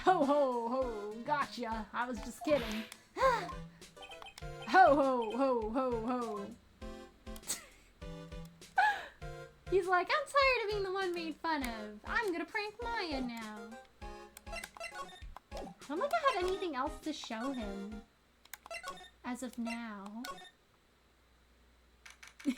Ho, ho, ho. Gotcha. I was just kidding. Ho, ho, ho, ho, ho. He's like, I'm tired of being the one made fun of. I'm gonna prank Maya now. I don't think I have anything else to show him. As of now. Santa!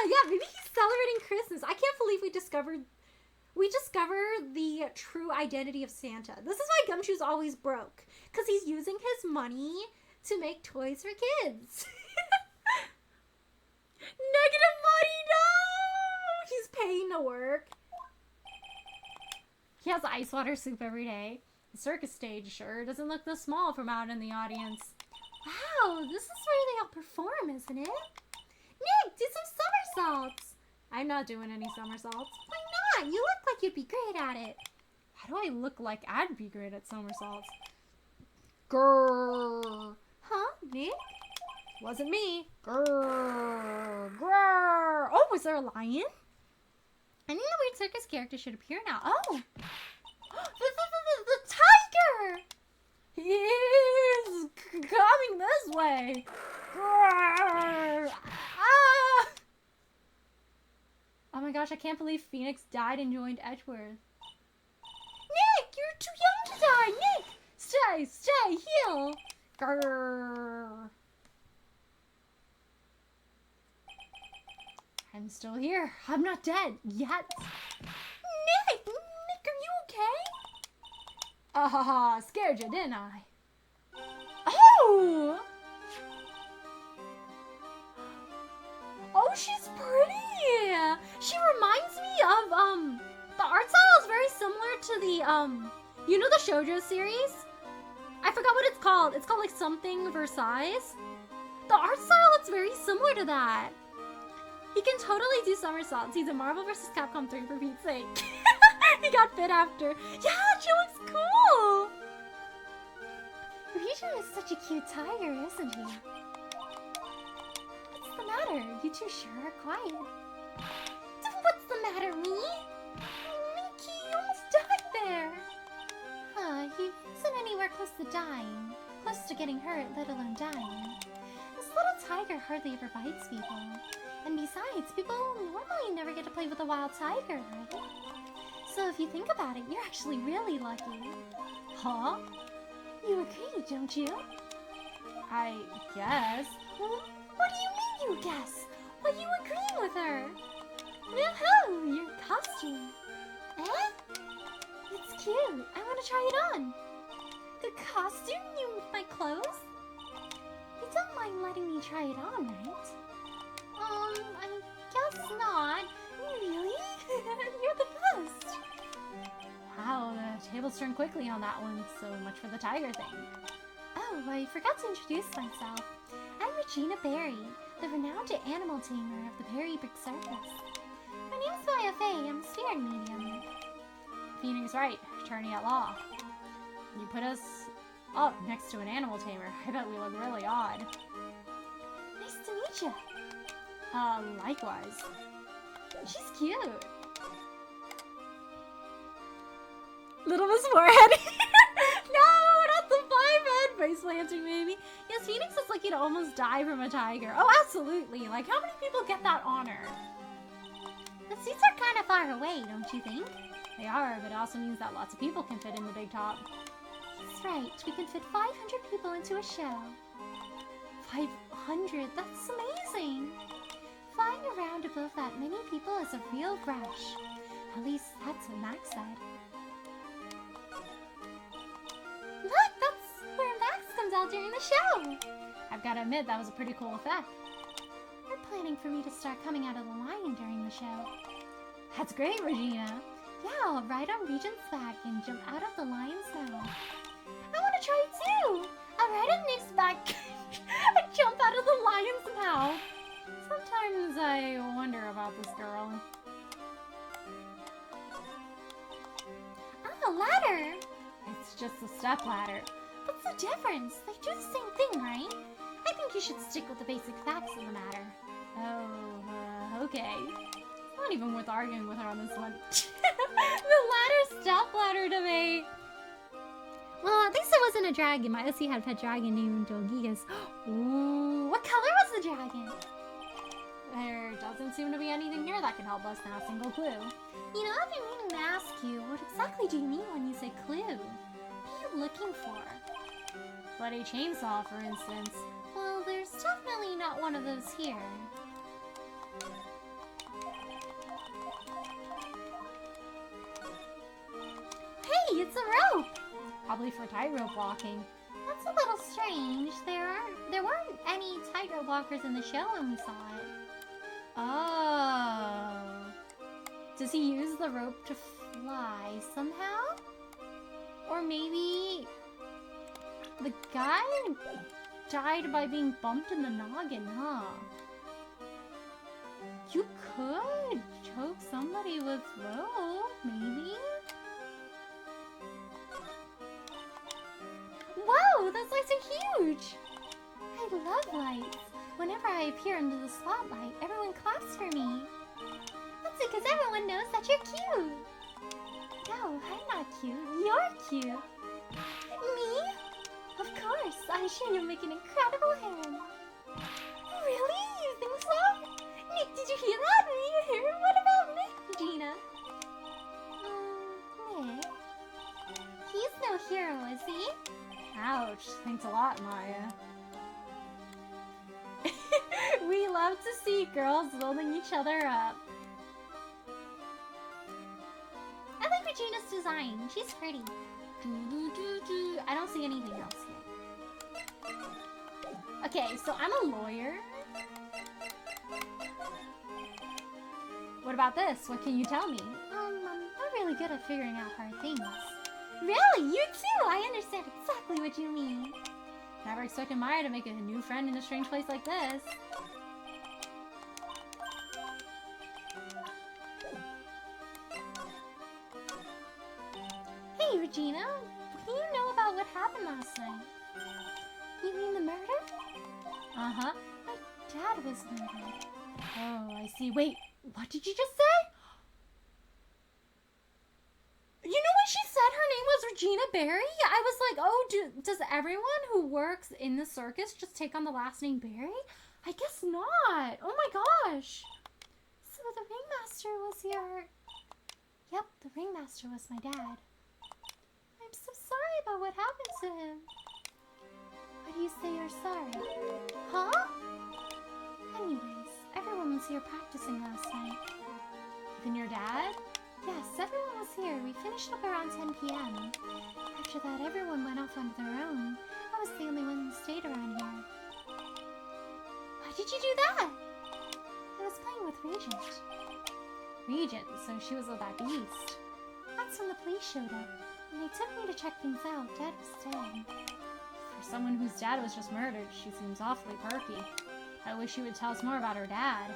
Yeah, maybe he's celebrating Christmas. I can't believe we discovered the true identity of Santa. This is why Gumshoe's always broke. Because he's using his money to make toys for kids. Negative money, no! He's paying to work. He has ice water soup every day. The circus stage sure doesn't look this small from out in the audience. Wow, this is where they all perform, isn't it? Nick, do some somersaults. I'm not doing any somersaults. Why not? You look like you'd be great at it. How do I look like I'd be great at somersaults? Grrr. Huh, Nick? Wasn't me. Grrr. Grrr. Oh, was there a lion? I think the weird circus character should appear now. Oh! The tiger! He is coming this way. Ah! Oh my gosh, I can't believe Phoenix died and joined Edgeworth. Nick, you're too young to die. Nick, stay, heal. Grrr. I'm still here. I'm not dead yet. Nick, are you okay? Ah ha ha, scared you, didn't I? Oh! Oh, she's pretty! She reminds me of, the art style is very similar to the, you know the shoujo series? I forgot what it's called. It's called, like, something Versailles. The art style looks very similar to that. He can totally do somersaults. He's in Marvel vs. Capcom 3 for Pete's sake. He got fit after. Yeah, she looks cool! Ryujin is such a cute tiger, isn't he? What's the matter? You two sure are quiet. What's the matter, me? Mickey, you almost died there. Huh, he wasn't anywhere close to dying. Close to getting hurt, let alone dying. This little tiger hardly ever bites people. And besides, people normally never get to play with a wild tiger, right? So if you think about it, you're actually really lucky. Huh? You agree, don't you? I guess. Well, what do you mean you guess? Why you agreeing with her? Woohoo! Your costume. Eh? It's cute. I want to try it on. The costume? You mean my clothes? You don't mind letting me try it on, right? I guess not. Really? You're the best. Wow, the tables turned quickly on that one. So much for the tiger thing. Oh, I forgot to introduce myself. I'm Regina Berry, the renowned animal tamer of the Berry Brick Circus. My name's Maya Fey. I'm a spirit medium. Phoenix right, attorney at law. You put us up next to an animal tamer. I bet we look really odd. Nice to meet you. Likewise. She's cute. Little Miss Forehead. No, not the five-head face planting, maybe. Yes, Phoenix is lucky to almost die from a tiger. Oh, absolutely. Like, how many people get that honor? The seats are kind of far away, don't you think? They are, but it also means that lots of people can fit in the big top. That's right. We can fit 500 people into a show. 500? That's amazing. Flying around above that many people is a real rush. At least that's what Max said. Look, that's where Max comes out during the show. I've got to admit, that was a pretty cool effect. They're planning for me to start coming out of the line during the show. That's great, Regina. Yeah, I'll ride on Regent's back and jump out of the lion's mouth. I want to try too. I'll ride on Nick's back and jump out of the lion's mouth. Sometimes I wonder about this girl. Ah, a ladder. It's just a step ladder. What's the difference? They do the same thing, right? I think you should stick with the basic facts of the matter. Oh, okay. Not even worth arguing with her on this one. The step ladder debate. Well, at least it wasn't a dragon. My OC had a pet dragon named Dolgigas. Ooh, what color was the dragon? There doesn't seem to be anything here that can help us, not a single clue. You know, I've been meaning to ask you, what exactly do you mean when you say clue? What are you looking for? Bloody chainsaw, for instance. Well, there's definitely not one of those here. Hey, it's a rope! Probably for tightrope walking. That's a little strange. There weren't any tightrope walkers in the show when we saw it. Oh. Does he use the rope to fly somehow? Or maybe the guy died by being bumped in the noggin, huh? You could choke somebody with rope, maybe? Whoa, those lights are huge! I love lights. Whenever I appear into the spotlight, everyone claps for me. That's because everyone knows that you're cute. No, I'm not cute. You're cute. Me? Of course, I'm sure you'll make an incredible harem. Really? You think so? Nick, did you hear that? Did you hear? What about Nick, Regina? Nick? He's no hero, is he? Ouch. Thanks a lot, Maya. We love to see girls building each other up. I like Regina's design. She's pretty. I don't see anything else here. Okay, so I'm a lawyer. What about this? What can you tell me? I'm not really good at figuring out hard things. Really? You too? I understand exactly what you mean. Never expected Maya to make a new friend in a strange place like this. Hey, Regina. What do you know about what happened last night? You mean the murder? Uh-huh. My dad was murdered. Oh, I see. Wait, what did you just say? You know when she said her name was Regina Berry? I was like, oh, does everyone who works in the circus just take on the last name Berry? I guess not. Oh my gosh. So the ringmaster was your... Yep, the ringmaster was my dad. I'm so sorry about what happened to him. Why do you say you're sorry? Huh? Anyways, everyone was here practicing last night. Even your dad? Yes, everyone was here. We finished up around 10 p.m. After that, everyone went off on their own. I was the only one who stayed around here. Why did you do that? I was playing with Regent. Regent, so she was with that beast. That's when the police showed up. When they took me to check things out, Dad was dead. For someone whose dad was just murdered, she seems awfully perky. I wish she would tell us more about her dad.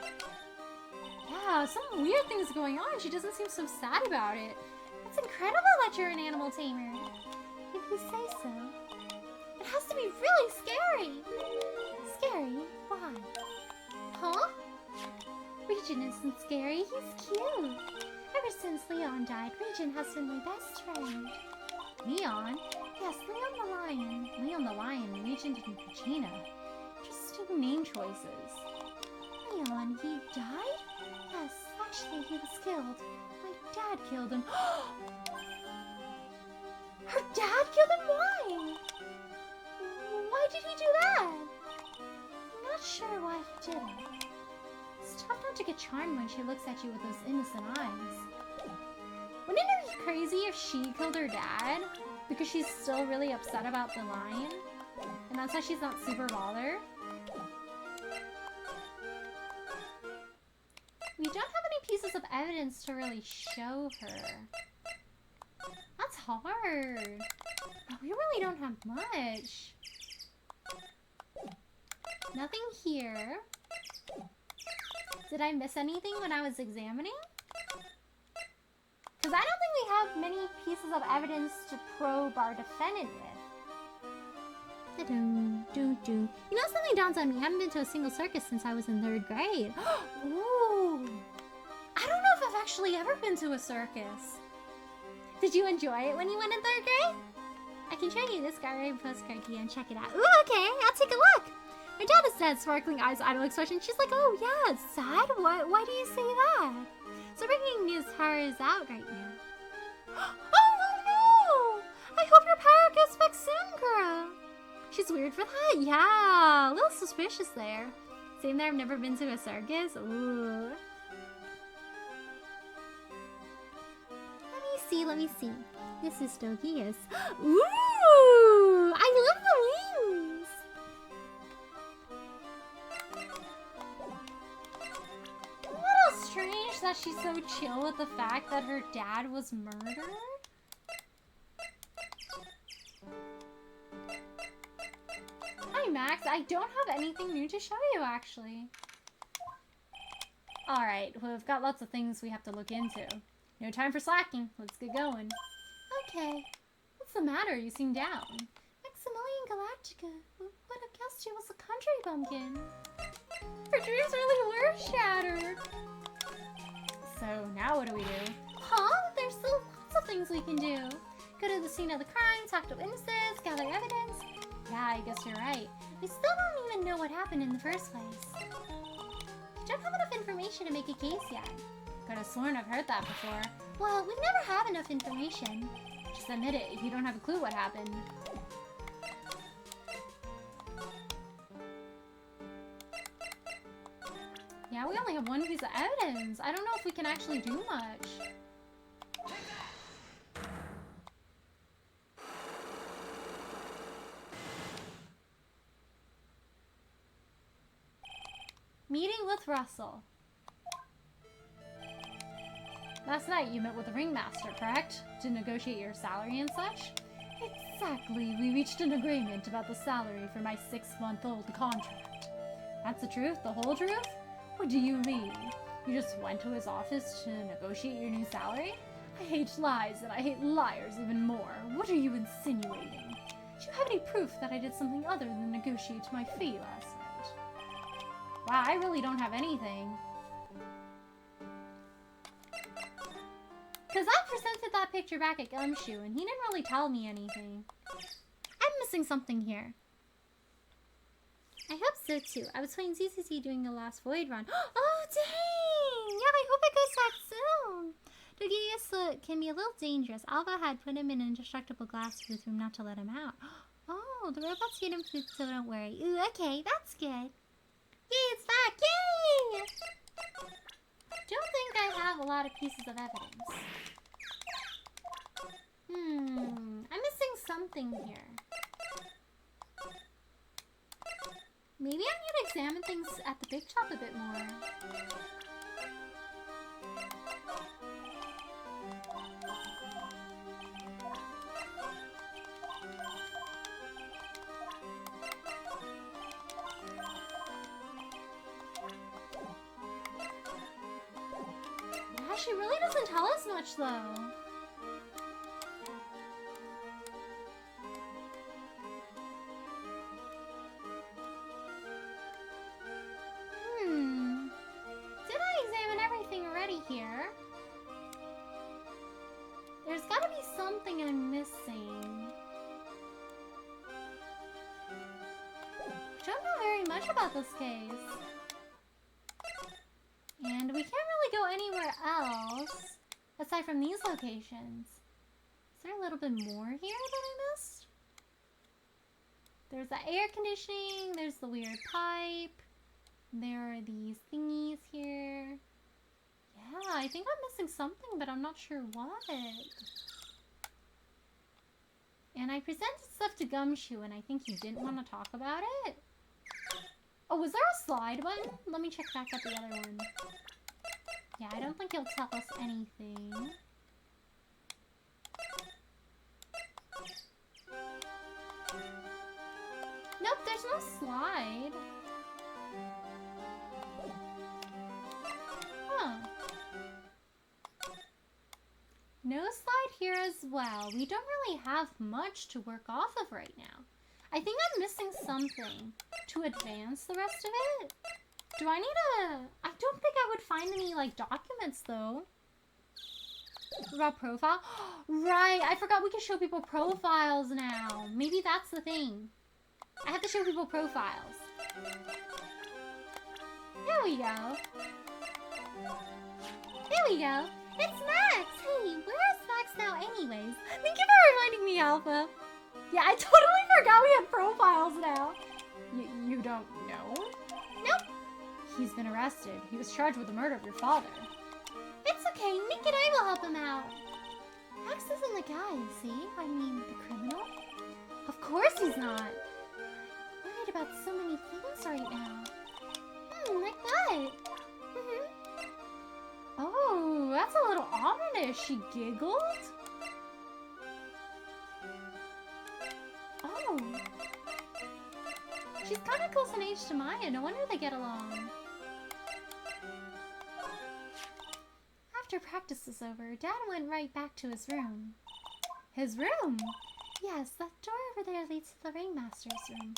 Yeah, some weird things going on. She doesn't seem so sad about it. It's incredible that you're an animal tamer. If you say so. It has to be really scary. Scary? Why? Huh? Regent isn't scary. He's cute. Ever since Leon died, Regent has been my best friend. Leon? Yes, Leon the Lion. Leon the Lion, Regent and Regina. Interesting name choices. Leon, he died? Yes, actually he was killed. My dad killed him. Her dad killed him? Why? Why did he do that? I'm not sure why he did it. It's tough not to get charmed when she looks at you with those innocent eyes. Wouldn't it be Crazy if she killed her dad because she's still really upset about the lion, and that's why she's not super bothered. We don't have any pieces of evidence to really show her. That's hard. We really don't have much. Nothing here. Did I miss anything when I was examining? Because I don't think we have many pieces of evidence to probe our defendant with. You know, something dawns on me. I haven't been to a single circus since I was in 3rd grade. Ooh. I don't know if I've actually ever been to a circus. Did you enjoy it when you went in 3rd grade? I can show you this Garden postcard here and check it out. Ooh, okay, I'll take a look. My dad is dead, sparkling eyes, idle expression. She's like, oh yeah, it's sad? Why do you say that? So bringing his heart is out right now. Oh no! I hope your power goes back soon, girl. She's weird for that? Yeah, a little suspicious there. Same there, I've never been to a circus. Ooh. Let me see. This is Dogius. Ooh! I love the wings! A little strange that she's so chill with the fact that her dad was murdered. Hi, Max. I don't have anything new to show you, actually. Alright, we've got lots of things we have to look into. No time for slacking. Let's get going. Okay. What's the matter? You seem down. Maximilian Galactica. Who would have guessed she was a country bumpkin? Her dreams really were shattered. So, now what do we do? Huh? There's still lots of things we can do. Go to the scene of the crime, talk to witnesses, gather evidence. Yeah, I guess you're right. We still don't even know what happened in the first place. We don't have enough information to make a case yet. Could have sworn I've heard that before. Well, we never have enough information. Just admit it if you don't have a clue what happened. Yeah, we only have one piece of evidence. I don't know if we can actually do much. Meeting with Russell. Last night you met with the ringmaster, correct? To negotiate your salary and such? Exactly. We reached an agreement about the salary for my 6-month-old contract. That's the truth? The whole truth? What do you mean? You just went to his office to negotiate your new salary? I hate lies and I hate liars even more. What are you insinuating? Do you have any proof that I did something other than negotiate my fee last night? Wow, I really don't have anything. Because I presented that picture back at Gumshoe and he didn't really tell me anything. I'm missing something here. I hope so too. I was playing ZZZ doing the Lost Void run. Oh, dang! Yeah, I hope it goes back soon. Dogeus can be a little dangerous. Alva had put him in an indestructible glass booth room not to let him out. Oh, the robots get him food, so don't worry. Ooh, okay, that's good. Yay, it's back! Yay! Don't think I have a lot of pieces of evidence. I'm missing something here. Maybe I need to examine things at the big shop a bit more. Yeah, she really doesn't tell us much though. Did I examine everything already here? There's gotta be something I'm missing. I don't know very much about this case. And we can't really go anywhere else aside from these locations. Is there a little bit more here that I missed? There's the air conditioning, there's the weird pipe. There are these thingies here. Yeah, I think I'm missing something, but I'm not sure what. And I presented stuff to Gumshoe, and I think he didn't want to talk about it. Oh, was there a slide button? Let me check back at the other one. Yeah, I don't think he'll tell us anything. Nope, there's no slide. Huh. No slide here as well. We don't really have much to work off of right now. I think I'm missing something to advance the rest of it. Do I need a... I don't think I would find any, like, documents, though. About profile? Right, I forgot we can show people profiles now. Maybe that's the thing. I have to show people profiles. There we go. There we go. It's Max! Hey, where is Max now anyways? Thank you for reminding me, Alpha. Yeah, I totally forgot we had profiles now. You don't know? Nope. He's been arrested. He was charged with the murder of your father. It's okay. Nick and I will help him out. Max isn't the guy, see? I mean, the criminal? Of course he's not. I'm worried about so many things right now. Like what? Oh, that's a little ominous. She giggled? Oh. She's kind of close in age to Maya. No wonder they get along. After practice was over, Dad went right back to his room. His room? Yes, that door over there leads to the ringmaster's room.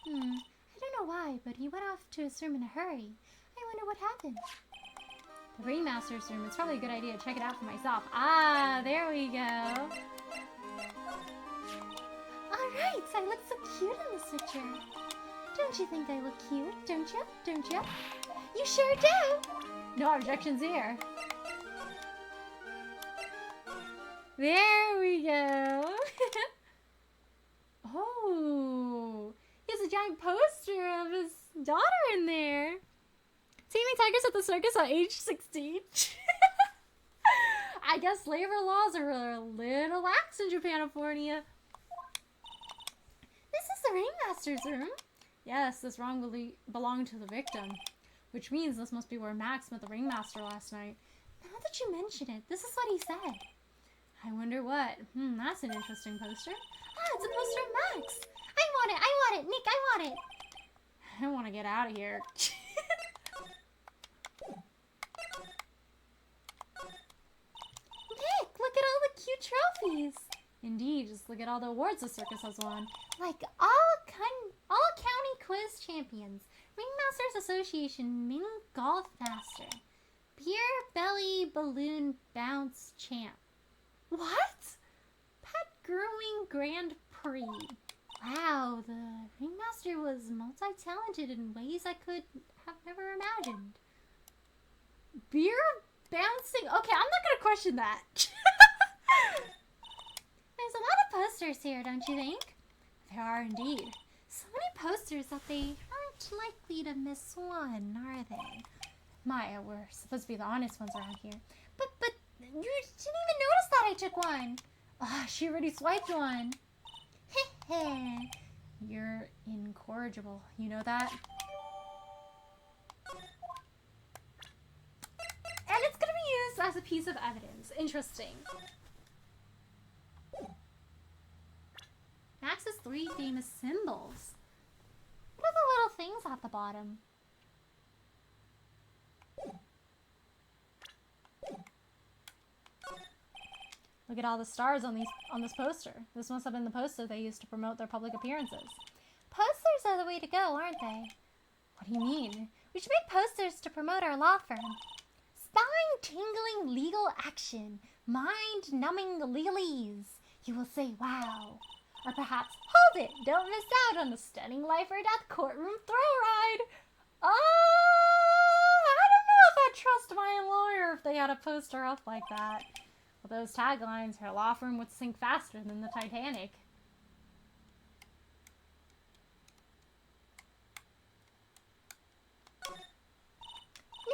I don't know why, but he went off to his room in a hurry. I wonder what happened. The ringmaster's room. It's probably a good idea to check it out for myself. Ah, there we go. Alright, right, I look so cute in this picture. Don't you think I look cute? Don't you? Don't you? You sure do! No objections here. There we go. Oh, he has a giant poster of his daughter in there. Taming tigers at the circus at age 16. I guess labor laws are a little lax in Japanifornia. This is the ringmaster's room. Yes, this wrongly belonged to the victim, which means this must be where Max met the ringmaster last night. Now that you mention it, this is what he said. I wonder what. That's an interesting poster. Ah, it's a poster of Max. I want it, Nick, I want it. I want to get out of here. Nick, look at all the cute trophies. Indeed, just look at all the awards the circus has won. Like all county quiz champions, Ringmasters Association mini golf master, beer belly balloon bounce champ. What? Pet grooming Grand Prix. Wow, the ringmaster was multi-talented in ways I could have never imagined. Beer bouncing? Okay, I'm not gonna question that. There's a lot of posters here, don't you think? There are indeed. So many posters that they aren't likely to miss one, are they? Maya, we're supposed to be the honest ones around here. But you didn't even notice that I took one. She already swiped one. Heh. You're incorrigible. You know that? And it's gonna be used as a piece of evidence. Interesting. Max's 3 famous symbols. What are the little things at the bottom? Look at all the stars on this poster. This must have been the poster they used to promote their public appearances. Posters are the way to go, aren't they? What do you mean? We should make posters to promote our law firm. Spine-tingling legal action. Mind-numbing legalese. You will say, wow. Or perhaps, hold it! Don't miss out on the stunning life or death courtroom thrill ride! I don't know if I'd trust my lawyer if they had a poster up like that. With those taglines, her law firm would sink faster than the Titanic.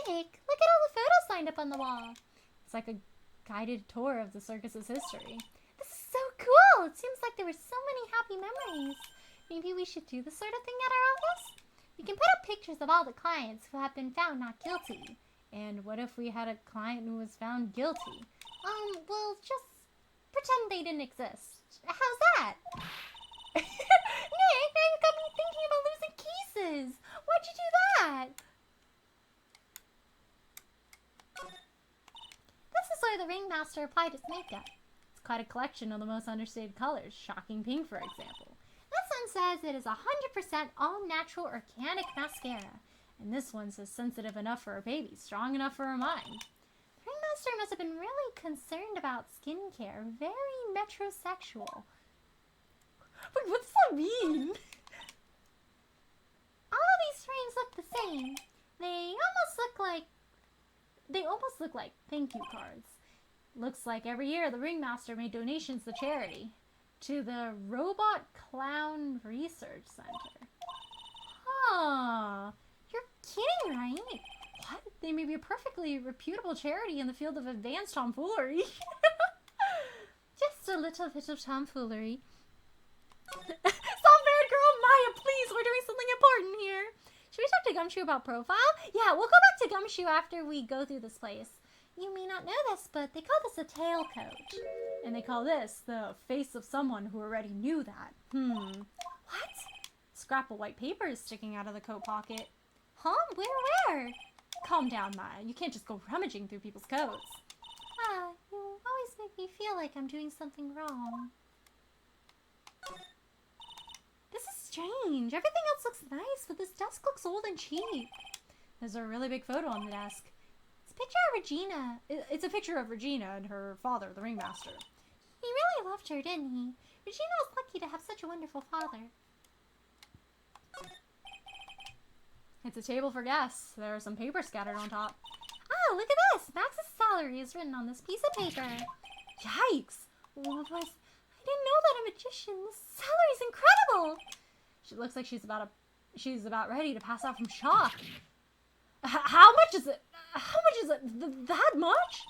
Nick, look at all the photos lined up on the wall. It's like a guided tour of the circus's history. This is so cool! It seems like there were so many happy memories. Maybe we should do this sort of thing at our office? We can put up pictures of all the clients who have been found not guilty. And what if we had a client who was found guilty? Well, just pretend they didn't exist. How's that? Nick, now you got me thinking about losing cases. Why'd you do that? This is where the ringmaster applied his makeup. It's quite a collection of the most understated colors. Shocking pink, for example. This one says it is 100% all-natural organic mascara. And this one says sensitive enough for a baby, strong enough for a mind. The ringmaster must have been really concerned about skincare. Very metrosexual. Wait, what does that mean? All of these frames look the same. They almost look like thank you cards. Looks like every year the ringmaster made donations to charity. To the Robot Clown Research Center. Huh. You're kidding, right? What? They may be a perfectly reputable charity in the field of advanced tomfoolery. Just a little bit of tomfoolery. Stop bad girl! Maya, please! We're doing something important here. Should we talk to Gumshoe about profile? Yeah, we'll go back to Gumshoe after we go through this place. You may not know this, but they call this a tail coach. And they call this the face of someone who already knew that. What? Scrap of white paper is sticking out of the coat pocket. Huh? Where? Calm down, Maya. You can't just go rummaging through people's coats. You always make me feel like I'm doing something wrong. This is strange. Everything else looks nice, but this desk looks old and cheap. There's a really big photo on the desk. It's a picture of Regina. It's a picture of Regina and her father, the ringmaster. He really loved her, didn't he? Regina was lucky to have such a wonderful father. It's a table for guests. There are some papers scattered on top. Oh, look at this! Max's salary is written on this piece of paper. Yikes! I didn't know that a magician's salary's incredible! She looks like she's about ready to pass out from shock. How much is it? How much is it? That much?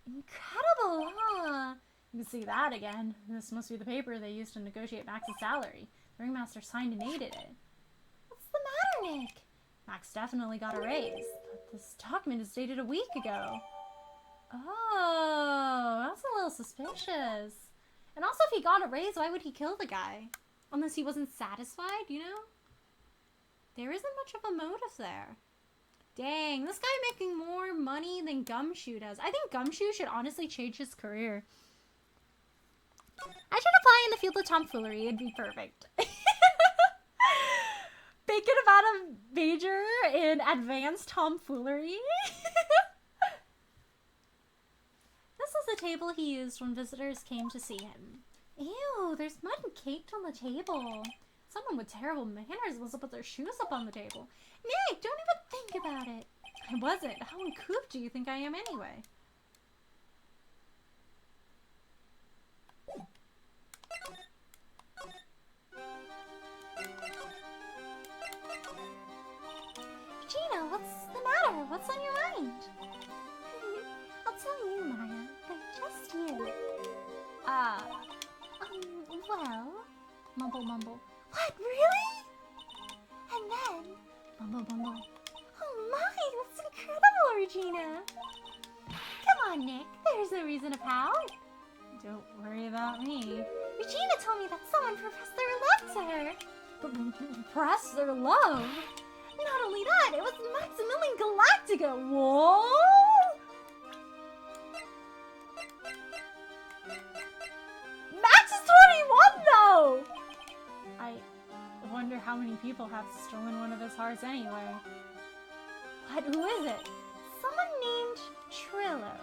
Incredible, huh? You can see that again. This must be the paper they used to negotiate Max's salary. The ringmaster signed and dated it. What's the matter, Nick? Max definitely got a raise, but this document is dated a week ago. Oh, that's a little suspicious. And also, if he got a raise, why would he kill the guy? Unless he wasn't satisfied, you know? There isn't much of a motive there. Dang, this guy making more money than Gumshoe does. I think Gumshoe should honestly change his career. I should apply in the field of tomfoolery. It'd be perfect. Bacon about a major in advanced tomfoolery. This is the table he used when visitors came to see him. Ew, there's mud caked on the table. Someone with terrible manners must have put their shoes up on the table. Nick, don't even think about it. I wasn't. How uncouth do you think I am anyway? Gina, what's the matter? What's on your mind? I'll tell you, Maya, but just you. Well, mumble, mumble. What, really? And then, Bumble, bumble. oh my, that's incredible, Regina. Come on, Nick, there's no reason to pout. Don't worry about me. Regina told me that someone professed their love to her. Press their love? Not only that, it was Maximilian Galactica. Whoa! Max is 21 though! I wonder how many people have stolen one of his hearts anyway. What? Who is it? Someone named Trillo.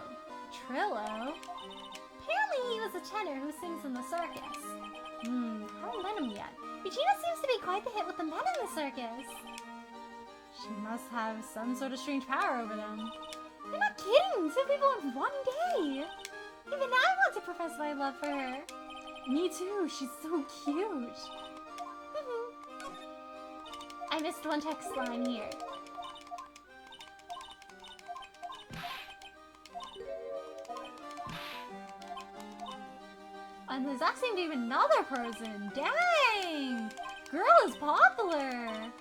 Trillo? Apparently he was a tenor who sings in the circus. Haven't met him yet. Regina seems to be quite the hit with the men in the circus. She must have some sort of strange power over them. You're not kidding! 2 people in one day! Even I want to profess my love for her. Me too, she's so cute. I missed one text line here. And there's actually even another person. Dang! Girl is popular.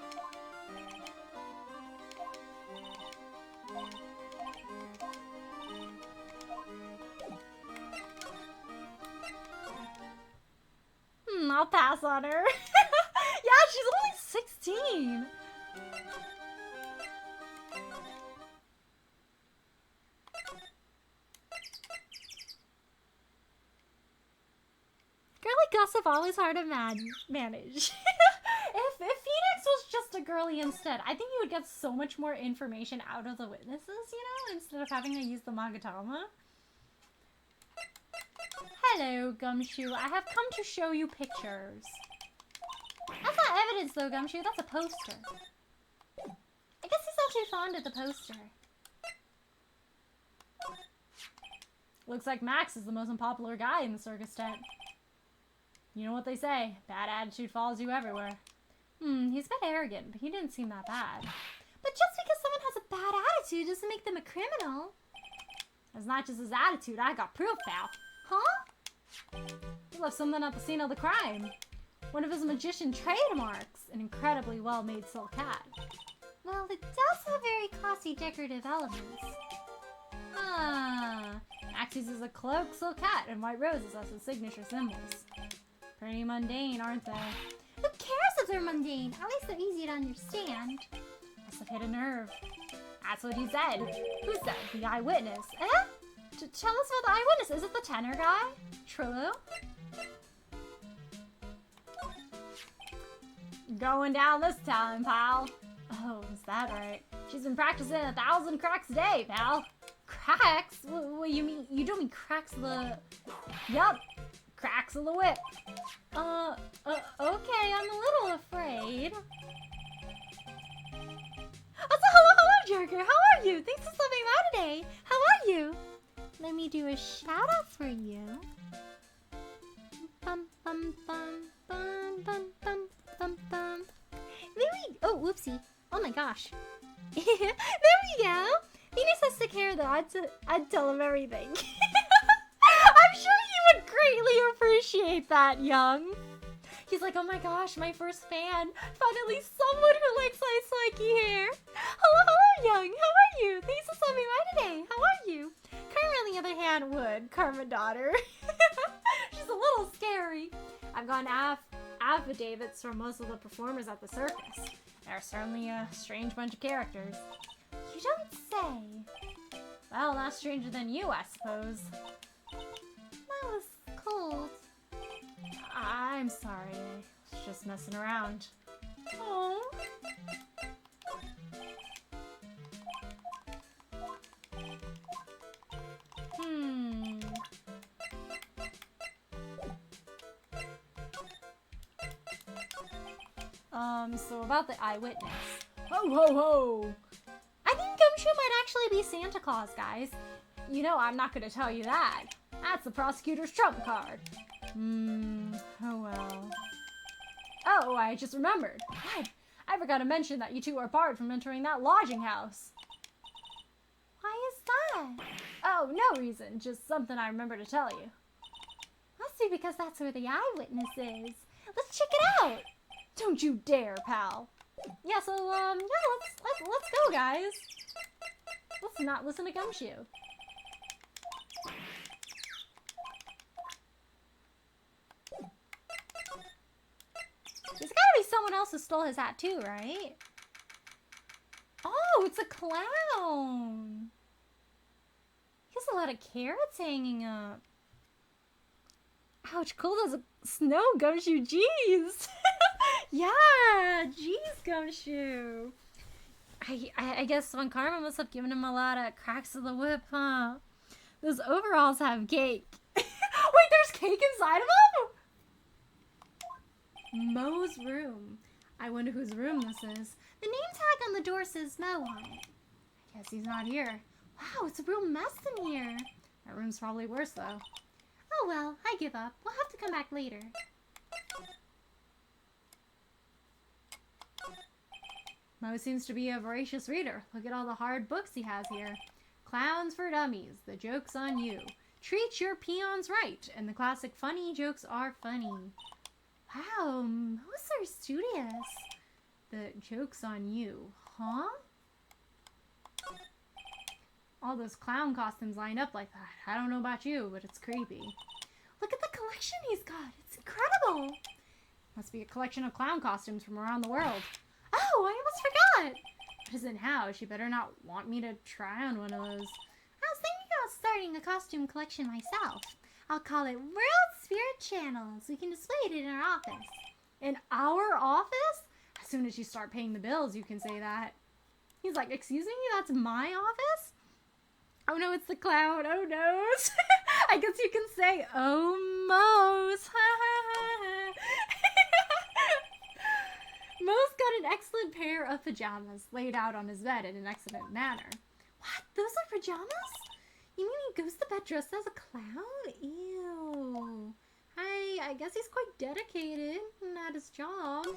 I'll pass on her. Yeah, she's only 16. Girly gossip always hard to manage. If Phoenix was just a girly instead, I think you would get so much more information out of the witnesses, you know, instead of having to use the Magatama. Hello, Gumshoe. I have come to show you pictures. That's not evidence, though, Gumshoe. That's a poster. I guess he's actually fond of the poster. Looks like Max is the most unpopular guy in the circus tent. You know what they say, bad attitude follows you everywhere. He's a bit arrogant, but he didn't seem that bad. But just because someone has a bad attitude doesn't make them a criminal. It's not just his attitude, I got proof, pal. Huh? He left something at the scene of the crime. One of his magician trademarks, an incredibly well-made silk hat. Well, it does have very classy decorative elements. Max uses a cloak, silk hat, and white roses as his signature symbols. Pretty mundane, aren't they? Who cares if they're mundane? At least they're easy to understand. Must have hit a nerve. That's what he said. Who said? The eyewitness. Eh? Tell us about the eyewitness. Is it the tenor guy? Trillo? Going down this time, pal. Oh, is that right? She's been practicing 1,000 cracks a day, pal. Cracks? What you mean? You don't mean cracks of the... Yup, cracks of the whip. Okay, I'm a little afraid. Oh, so hello, Jerker. How are you? Thanks for stopping by today. How are you? Let me do a shout out for you. Bum, bum, bum, bum, bum, bum, bum, bum. There we... Oh, whoopsie. Oh my gosh. There we go. Venus has to care though. I'd tell him everything. I'm sure he would greatly appreciate that, Young. He's like, oh my gosh, my first fan. Finally someone who likes my spiky hair. Hello, Young. How are you? Thanks for stopping by today. How are you? Karma, on the other hand, would. Karma daughter. She's a little scary. I've gotten affidavits from most of the performers at the circus. They're certainly a strange bunch of characters. You don't say. Well, not stranger than you, I suppose. That was cold. I'm sorry. I was just messing around. Oh. So about the eyewitness. Ho, ho, ho! I think Gumshoe might actually be Santa Claus, guys. You know I'm not gonna tell you that. That's the prosecutor's trump card. Oh well. Oh, I just remembered. I forgot to mention that you two are barred from entering that lodging house. Why is that? Oh, no reason. Just something I remember to tell you. Must be because that's where the eyewitness is. Let's check it out. Don't you dare, pal. Yeah, so, yeah, let's go, guys. Let's not listen to Gumshoe. There's gotta be someone else who stole his hat too, right? Oh, it's a clown. He has a lot of carrots hanging up. Ouch, cold as a snow, Gumshoe, jeez. Yeah, jeez, Gumshoe. I guess when Karma must have given him a lot of cracks of the whip, huh? Those overalls have cake. Wait, there's cake inside of them? Mo's room. I wonder whose room this is. The name tag on the door says Mo on it. I guess he's not here. Wow, it's a real mess in here. That room's probably worse, though. Oh well, I give up. We'll have to come back later. Mo seems to be a voracious reader. Look at all the hard books he has here. Clowns for Dummies, The Joke's on You. Treat Your Peons Right, and the classic Funny Jokes Are Funny. Wow, Mo's so studious. The Joke's on You, huh? All those clown costumes lined up like that. I don't know about you, but it's creepy. Look at the collection he's got. It's incredible. Must be a collection of clown costumes from around the world. Oh, I almost forgot. But isn't how? She better not want me to try on one of those. I was thinking about starting a costume collection myself. I'll call it World Spirit Channels. We can display it in our office. In our office? As soon as you start paying the bills, you can say that. He's like, excuse me? That's my office? Oh no, it's the clown. Oh no. I guess you can say, oh, Mo's. Mo's got an excellent pair of pajamas laid out on his bed in an excellent manner. What? Those are pajamas? You mean he goes to bed dressed as a clown? Ew. I guess he's quite dedicated at his job.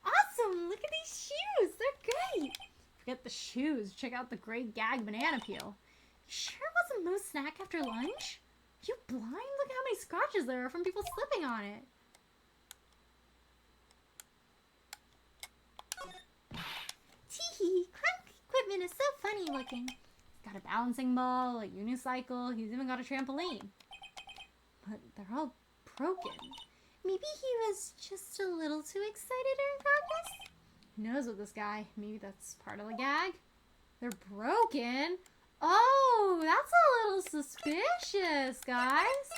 Awesome! Look at these shoes! They're great! Forget the shoes. Check out the great gag banana peel. You sure it wasn't Mo's snack after lunch? Are you blind? Look how many scratches there are from people slipping on it. Teehee, clown equipment is so funny looking. He's got a balancing ball, a unicycle, he's even got a trampoline. But they're all broken. Maybe he was just a little too excited during practice? Who knows with this guy? Maybe that's part of the gag? They're broken? Oh, that's a little suspicious, guys.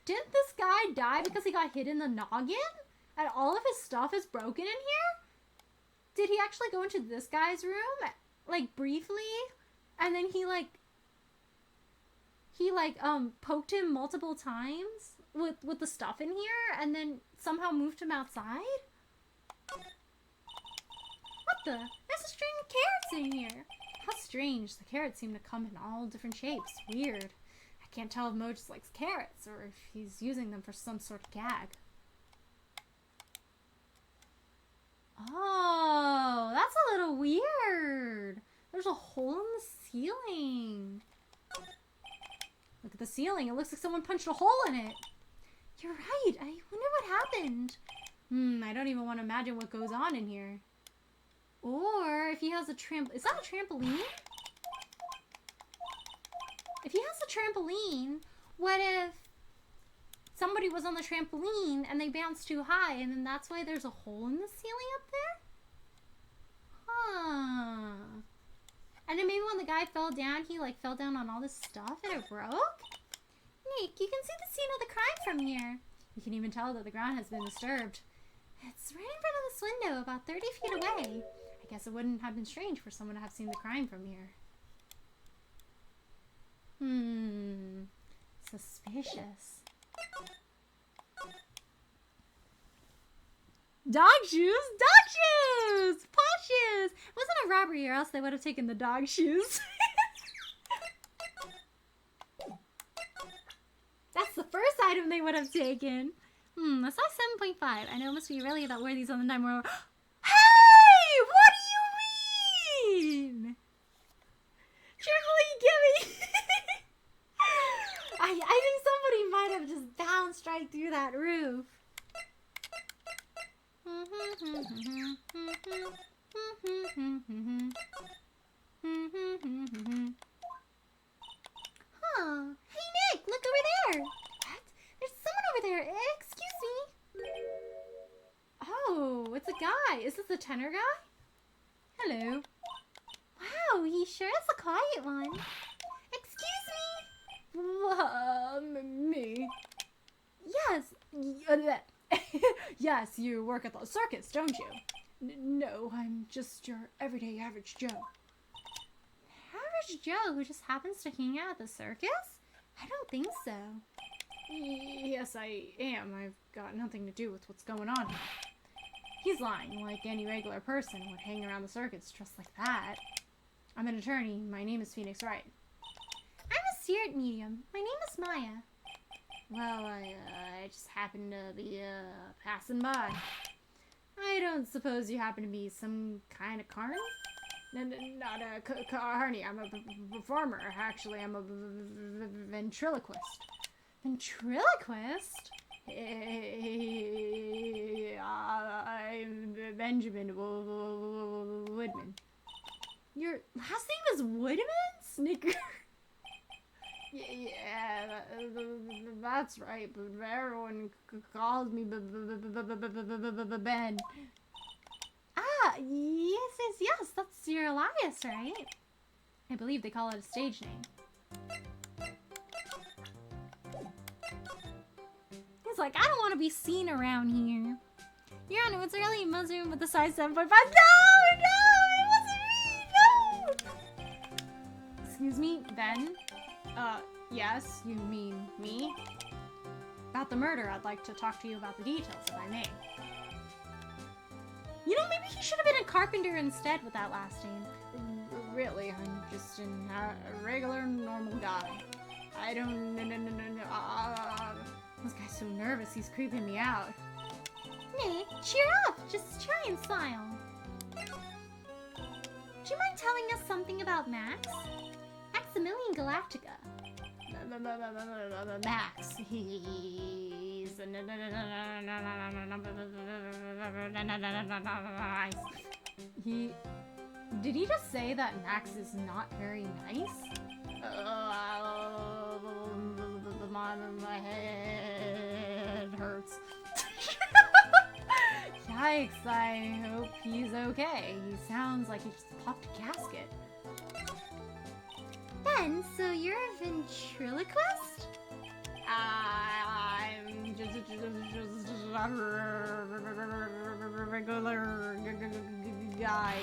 Didn't this guy die because he got hit in the noggin? And all of his stuff is broken in here? Did he actually go into this guy's room, like, briefly? And then he, like, he like poked him multiple times with the stuff in here and then somehow moved him outside? What the? There's a string of carrots in here. How strange. The carrots seem to come in all different shapes. Weird. I can't tell if Mo just likes carrots or if he's using them for some sort of gag. Oh, that's a little weird. There's a hole in the ceiling. Look at the ceiling. It looks like someone punched a hole in it. You're right. I wonder what happened. I don't even want to imagine what goes on in here. Or if he has a is that a trampoline? If he has a trampoline, what if somebody was on the trampoline and they bounced too high and then that's why there's a hole in the ceiling up there? Huh. And then maybe when the guy fell down, he like fell down on all this stuff and it broke? Nick, you can see the scene of the crime from here. You can even tell that the ground has been disturbed. It's right in front of this window, about 30 feet away. I guess it wouldn't have been strange for someone to have seen the crime from here. Suspicious. Dog shoes? Dog shoes! Paw shoes! It wasn't a robbery or else they would have taken the dog shoes. That's the first item they would have taken. A size 7.5. I know it must be really that wear these on the time where... Hey! What do you mean? Truthfully, Gibby! I think somebody might have just bounced right through that roof. Huh. Hey, Nick, look over there. What? There's someone over there. Excuse me. Oh, it's a guy. Is this the tenor guy? Hello. Wow, he sure is a quiet one. Excuse me. Me? Yes. Yes, you work at the circus, don't you? No, I'm just your everyday average Joe. Average Joe who just happens to hang out at the circus? I don't think so. Yes, I am. I've got nothing to do with what's going on here. He's lying, like any regular person would hang around the circus just like that. I'm an attorney. My name is Phoenix Wright. I'm a spirit medium. My name is Maya. Well, I just happened to be, passing by. I don't suppose you happen to be some kind of carny? Not a carny. I'm a performer. Actually, I'm a ventriloquist. Ventriloquist? I'm Benjamin Woodman. Your last name is Woodman? Snicker. Yeah, that's right, but everyone calls me Ben. Ah, yes, that's your alias, right? I believe they call it a stage name. He's like, I don't want to be seen around here. Your Honor, it's early Muslim with the size 7.5. No, it wasn't me, no! Excuse me, Ben? Yes, you mean me? About the murder, I'd like to talk to you about the details, if I may. You know, maybe he should have been a carpenter instead with that last name. Really, I'm just a regular, normal guy. I don't... This guy's so nervous, he's creeping me out. Nick, cheer up! Just try and smile. Do you mind telling us something about Max? Maximilian Galactica. Max. He's... Did he just say that Max is not very nice? My head hurts. Yikes, I hope he's okay. He sounds like he just popped a casket. Ben, so you're a ventriloquist? I'm just a regular guy.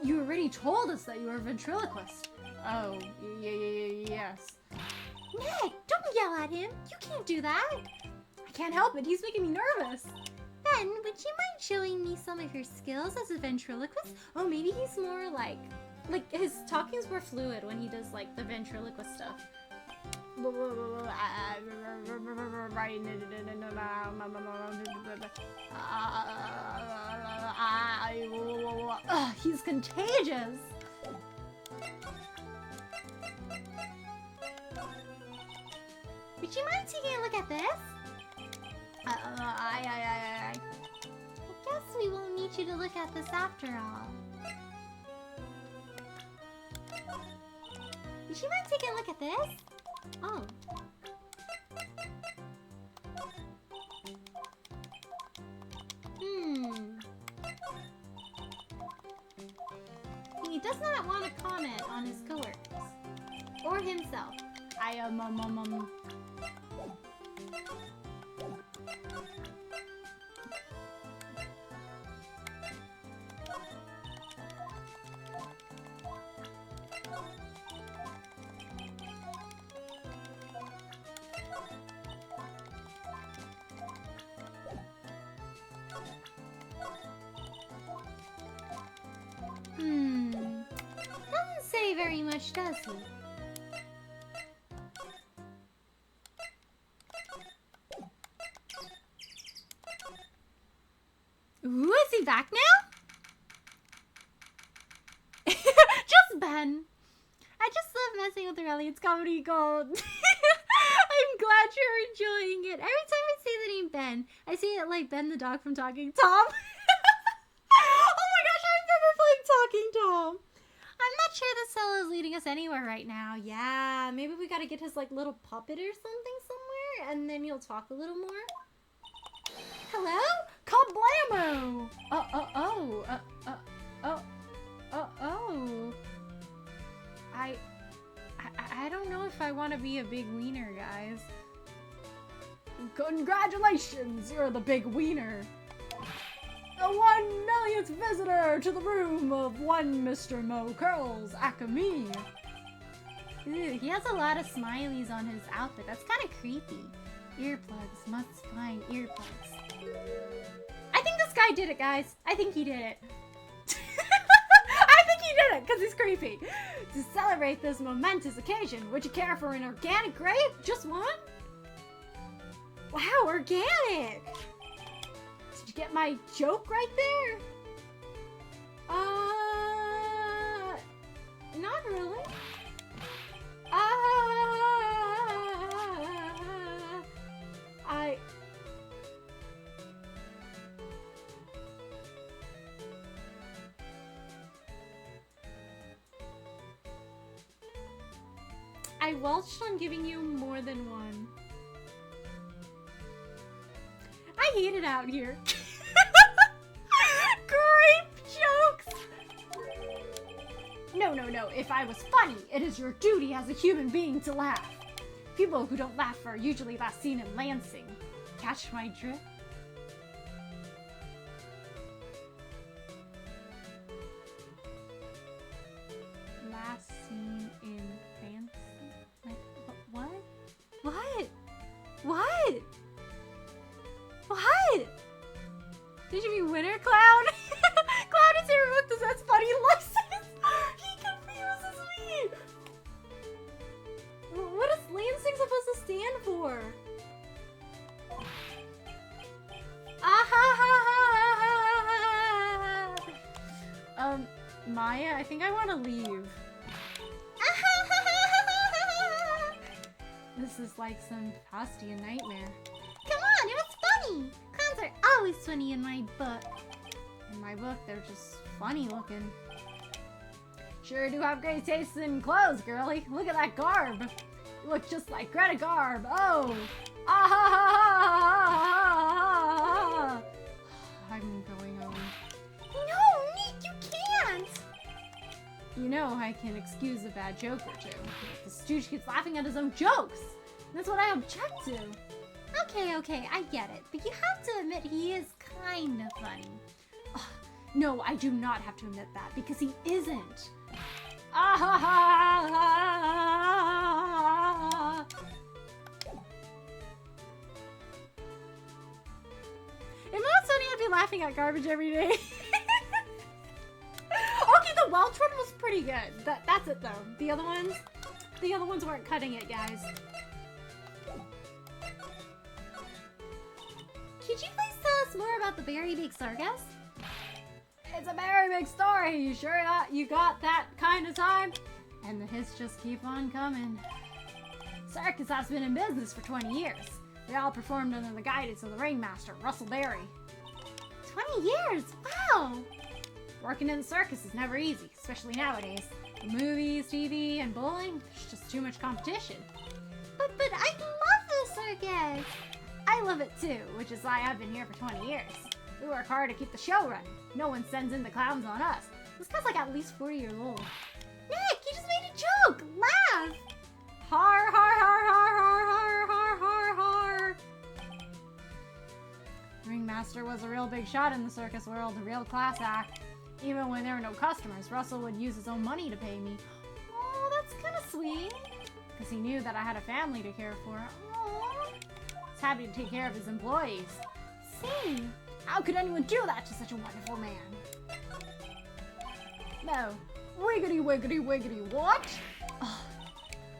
You already told us that you were a ventriloquist. Oh, yes. Nick, don't yell at him. You can't do that. I can't help it. He's making me nervous. Ben, would you mind showing me some of your skills as a ventriloquist? Oh, maybe he's more like his talking's more fluid when he does like the ventriloquist stuff. He's contagious. Would you mind taking a look at this? I I guess we won't need you to look at this after all. Would you mind taking a look at this? Oh. He does not want to comment on his coworkers. Or himself. Doesn't say very much, does he? Ooh, is he back now? Just Ben. I just love messing with Aurelian's comedy gold. I'm glad you're enjoying it. Every time I say the name Ben, I say it like Ben the dog from Talking Tom. Oh my gosh, I remember playing Talking Tom. I'm not sure this fellow's leading us anywhere right now. Yeah, maybe we gotta get his like little puppet or something somewhere, and then he'll talk a little more. Hello? Kablamo! I don't know if I want to be a big wiener, guys. Congratulations, you're the big wiener. The 1 millionth visitor to the room of one Mr. Mo Curls Acme. Ew, he has a lot of smileys on his outfit. That's kind of creepy. Earplugs. Must find earplugs. I think this guy did it, guys. I think he did it. I think he did it because he's creepy. To celebrate this momentous occasion, would you care for an organic grape? Just one? Wow, organic. Did you get my joke right there? Not really. I welched on giving you more than one. I hate it out here. Grape jokes! No. If I was funny, it is your duty as a human being to laugh. People who don't laugh are usually last seen in Lansing. Catch my drift? Last seen in Lansing? Like, what? What? Did you mean Winter Cloud? Cloud is here hooked us. That's funny. License. He confuses me. What is Lansing supposed to stand for? Maya, I think I want to leave. This is like some Faustian nightmare. Come on, it was funny. Clowns are always funny in my book. In my book, they're just funny looking. Sure do have great taste in clothes, girlie. Look at that garb. You look just like Greta Garb. Oh. I'm going home. No, Nick, you can't. You know I can excuse a bad joke or two. The stooge keeps laughing at his own jokes. That's what I object to. Okay, I get it. But you have to admit he is kind of funny. No, I do not have to admit that, because he isn't. laughing at garbage every day. Okay, the Welch one was pretty good. That's it though. The other ones weren't cutting it, guys. Could you please tell us more about the very big circus? It's a very big story. You sure you got that kind of time? And the hits just keep on coming. Circus has been in business for 20 years. They all performed under the guidance of the ringmaster, Russell Berry. 20 years? Wow! Working in the circus is never easy, especially nowadays. The movies, TV, and bowling, there's just too much competition. But I love the circus! I love it too, which is why I've been here for 20 years. We work hard to keep the show running. No one sends in the clowns on us. This guy's like at least 40 years old. Nick, you just made a joke! Laugh! Har har har har har har har har har. Ringmaster was a real big shot in the circus world, a real class act. Even when there were no customers, Russell would use his own money to pay me. Oh, that's kind of sweet. Because he knew that I had a family to care for. Aww. He's happy to take care of his employees. See? How could anyone do that to such a wonderful man? No. Wiggity wiggity wiggity what? Oh.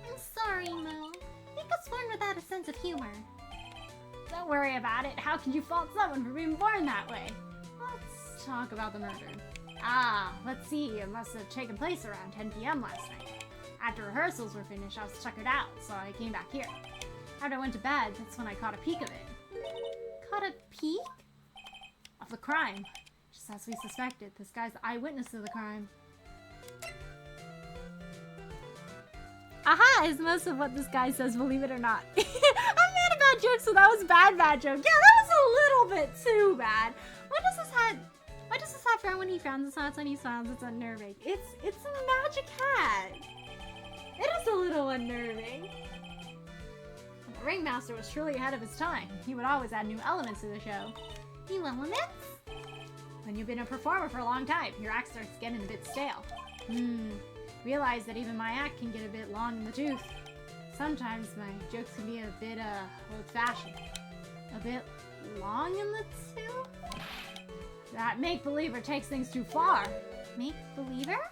I'm sorry, Mo. Nick was born without a sense of humor. Don't worry about it. How could you fault someone for being born that way? Let's talk about the murder. Let's see. It must have taken place around 10 p.m. last night. After rehearsals were finished, I was tuckered out, so I came back here. After I went to bed, that's when I caught a peek of it. Caught a peek? Of the crime. Just as we suspected, this guy's the eyewitness to the crime. Aha is most of what this guy says, believe it or not. I'm mad about jokes, so that was bad joke. Yeah, that was a little bit too bad. Why does this hat frown when he frowns? It's not when he smiles, it's unnerving. It's a magic hat. It is a little unnerving. The ringmaster was truly ahead of his time. He would always add new elements to the show. New elements? When you've been a performer for a long time, your act starts getting a bit stale. Realize that even my act can get a bit long in the tooth. Sometimes my jokes can be a bit, old-fashioned. A bit long in the tooth? That make-believer takes things too far. Make-believer?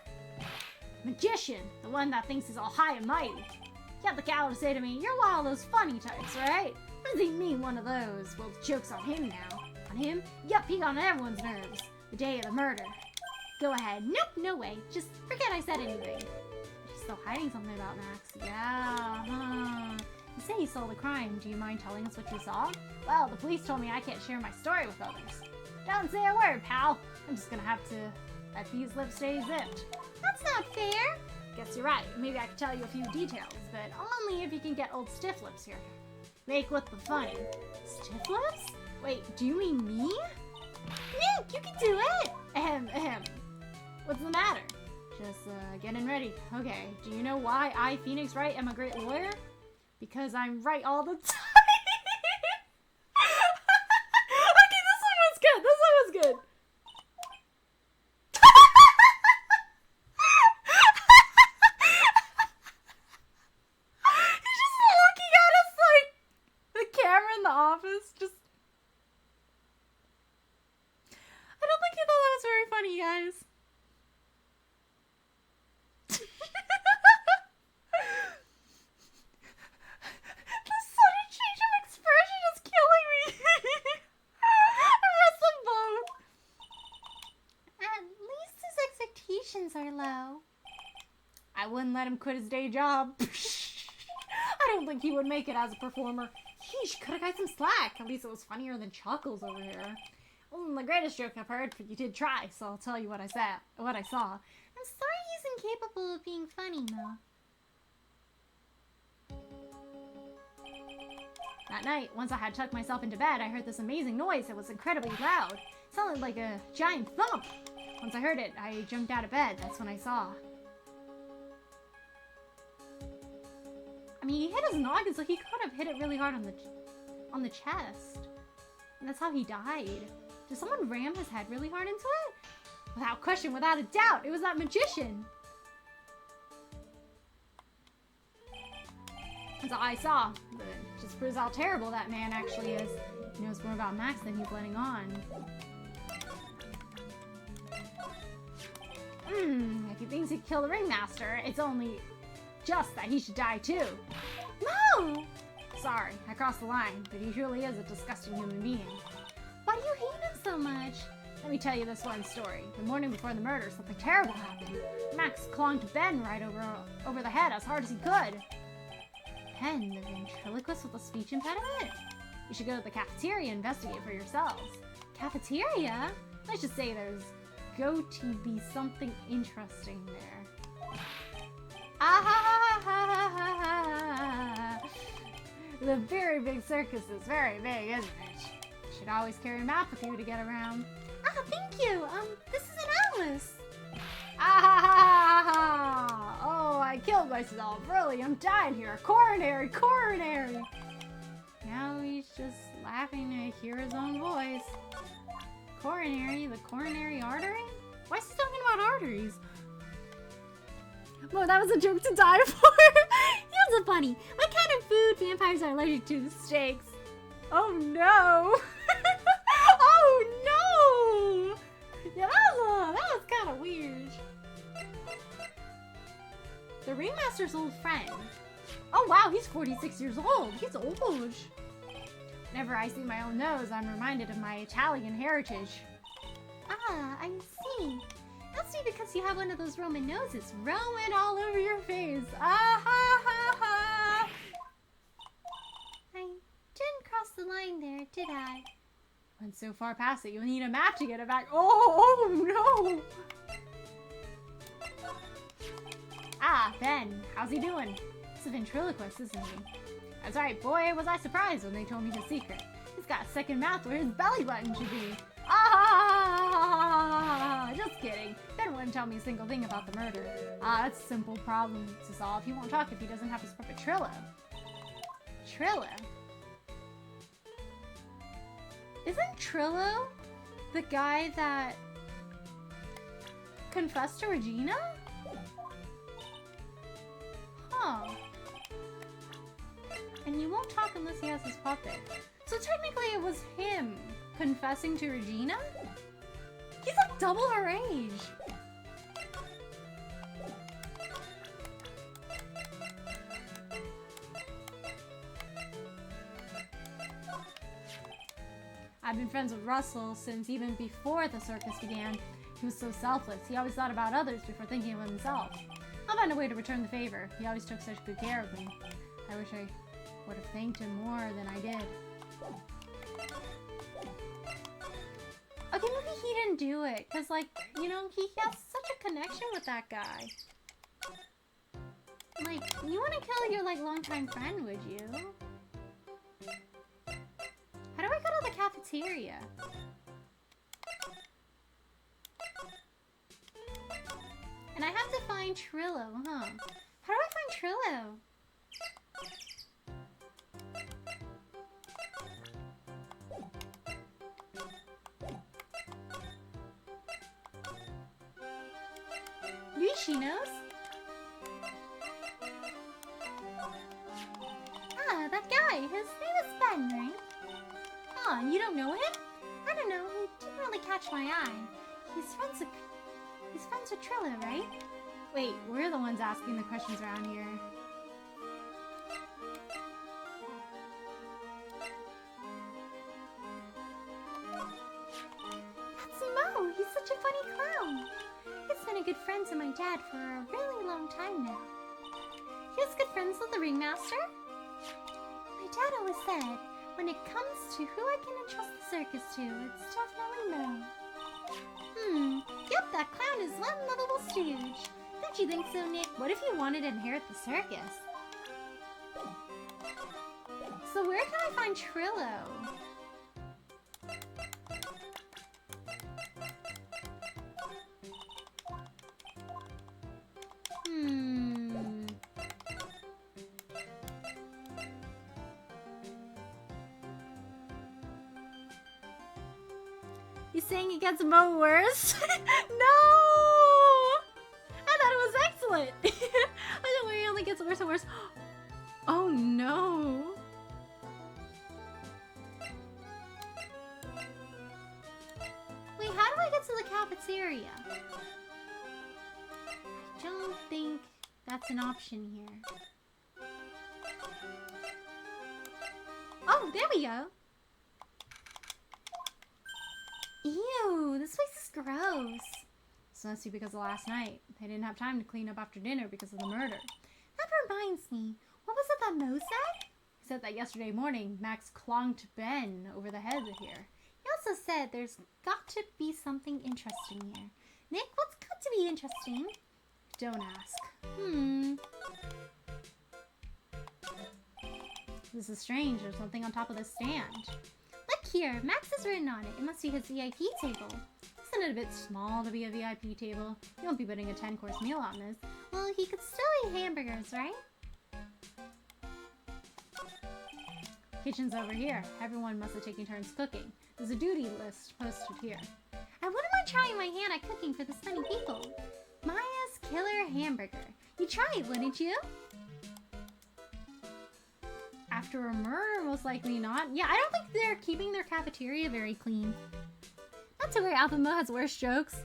Magician, the one that thinks he's all high and mighty. You have the gall to say to me, you're one of those funny types, right? What does he mean, one of those? Well, the joke's on him now. On him? Yup, he got on everyone's nerves. The day of the murder. Go ahead. Nope, no way. Just forget I said anything. She's still hiding something about Max. Yeah, You say you saw the crime. Do you mind telling us what you saw? Well, the police told me I can't share my story with others. Don't say a word, pal. I'm just gonna have to let these lips stay zipped. That's not fair. Guess you're right. Maybe I could tell you a few details, but only if you can get old stiff lips here. Make with the funny. Stiff lips? Wait, do you mean me? Nick, you can do it! Ahem. What's the matter? Just, getting ready. Okay, do you know why I, Phoenix Wright, am a great lawyer? Because I'm right all the time. Okay, this one was good. He's just looking at us like the camera in the office. Just. I don't think he thought that was very funny, guys. The sudden change of expression is killing me. I miss them both. At least his expectations are low. I wouldn't let him quit his day job. I don't think he would make it as a performer. He could have got some slack. At least it was funnier than Chuckles over here. The greatest joke I've heard, but you did try, so I'll tell you what I saw. I'm sorry he's incapable of being funny, Mo. That night, once I had tucked myself into bed, I heard this amazing noise that was incredibly loud. It sounded like a giant thump. Once I heard it, I jumped out of bed. That's when I saw. I mean, he hit his noggin, so he could have hit it really hard on the chest. And that's how he died. Did someone ram his head really hard into it? Without question, without a doubt, it was that magician. That's all I saw. But it just proves how terrible that man actually is. He knows more about Max than he's letting on. If he thinks he killed the ringmaster, it's only just that he should die too. No! Sorry, I crossed the line, but he truly is a disgusting human being. Why do you hate him so much? Let me tell you this one story. The morning before the murder, something terrible happened. Max clonked Ben right over the head as hard as he could. Ben, the ventriloquist with a speech impediment? You should go to the cafeteria and investigate for yourselves. Cafeteria? Let's just say there's going to be something interesting there. The very big circus is very big, isn't it? You should always carry a map with you to get around. Ah, thank you. This is an atlas. Oh, I killed myself. Really, I'm dying here. Coronary. Now he's just laughing to hear his own voice. Coronary, the coronary artery? Why is he talking about arteries? Well, that was a joke to die for. Here's a funny. What kind of food vampires are allergic to? Steaks. Oh no. Oh no. Yeah, that was kind of weird. The ringmaster's old friend. Oh wow, he's 46 years old. He's old. Whenever I see my own nose, I'm reminded of my Italian heritage. Ah, I see. Must be because you have one of those Roman noses. Roman all over your face. I didn't cross the line there, did I? Went so far past it, you'll need a map to get it back. Oh no! Ah, Ben, how's he doing? He's a ventriloquist, isn't he? That's right, boy, was I surprised when they told me his secret. He's got a second mouth where his belly button should be. Just kidding. Ben wouldn't tell me a single thing about the murder. That's a simple problem to solve. He won't talk if he doesn't have his puppet Trillo. Trillo? Isn't Trillo the guy that confessed to Regina? Huh. And you won't talk unless he has his puppet. So technically it was him confessing to Regina? He's like double her age. I've been friends with Russell since even before the circus began. He was so selfless. He always thought about others before thinking of himself. I'll find a way to return the favor. He always took such good care of me. I wish I would have thanked him more than I did. Okay, maybe he didn't do it, because, like, you know, he has such a connection with that guy. Like, you wouldn't kill your, like, longtime friend, would you? How do I go to the cafeteria? And I have to find Trillo, huh? How do I find Trillo? Maybe she knows? Ah, that guy. His name is Ben, right? Oh, you don't know him? I don't know. He didn't really catch my eye. He's friends with Trillo, right? Wait, we're the ones asking the questions around here. That's Mo! He's such a funny clown! He's been a good friend to my dad for a really long time now. He was good friends with the ringmaster? My dad always said, when it comes to who I can entrust the circus to, it's definitely Mo. Yep, that clown is one lovable stooge. Don't you think so, Nick? What if you wanted to inherit the circus? So where can I find Trillo? You saying it gets Mo worse? No! I thought it was excellent! I thought it only gets worse and worse. Oh no! Wait, how do I get to the cafeteria? don't think that's an option here. Oh, there we go. Ew, this place is gross. So must be because of last night. They didn't have time to clean up after dinner because of the murder. That reminds me. What was it that Mo said? He said that yesterday morning, Max clonked Ben over the head here. He also said there's got to be something interesting here. Nick, what's got to be interesting? Don't ask. This is strange. There's something on top of the stand. Look here. Max has written on it. It must be his VIP table. Isn't it a bit small to be a VIP table? You won't be putting a 10-course meal on this. Well, he could still eat hamburgers, right? Kitchen's over here. Everyone must have taken turns cooking. There's a duty list posted here. I wouldn't mind trying my hand at cooking for this many people. Maya's Killer Hamburger. You'd try it, wouldn't you? After a murder, most likely not. Yeah, I don't think they're keeping their cafeteria very clean. Not to worry, Alpha Mo has worse jokes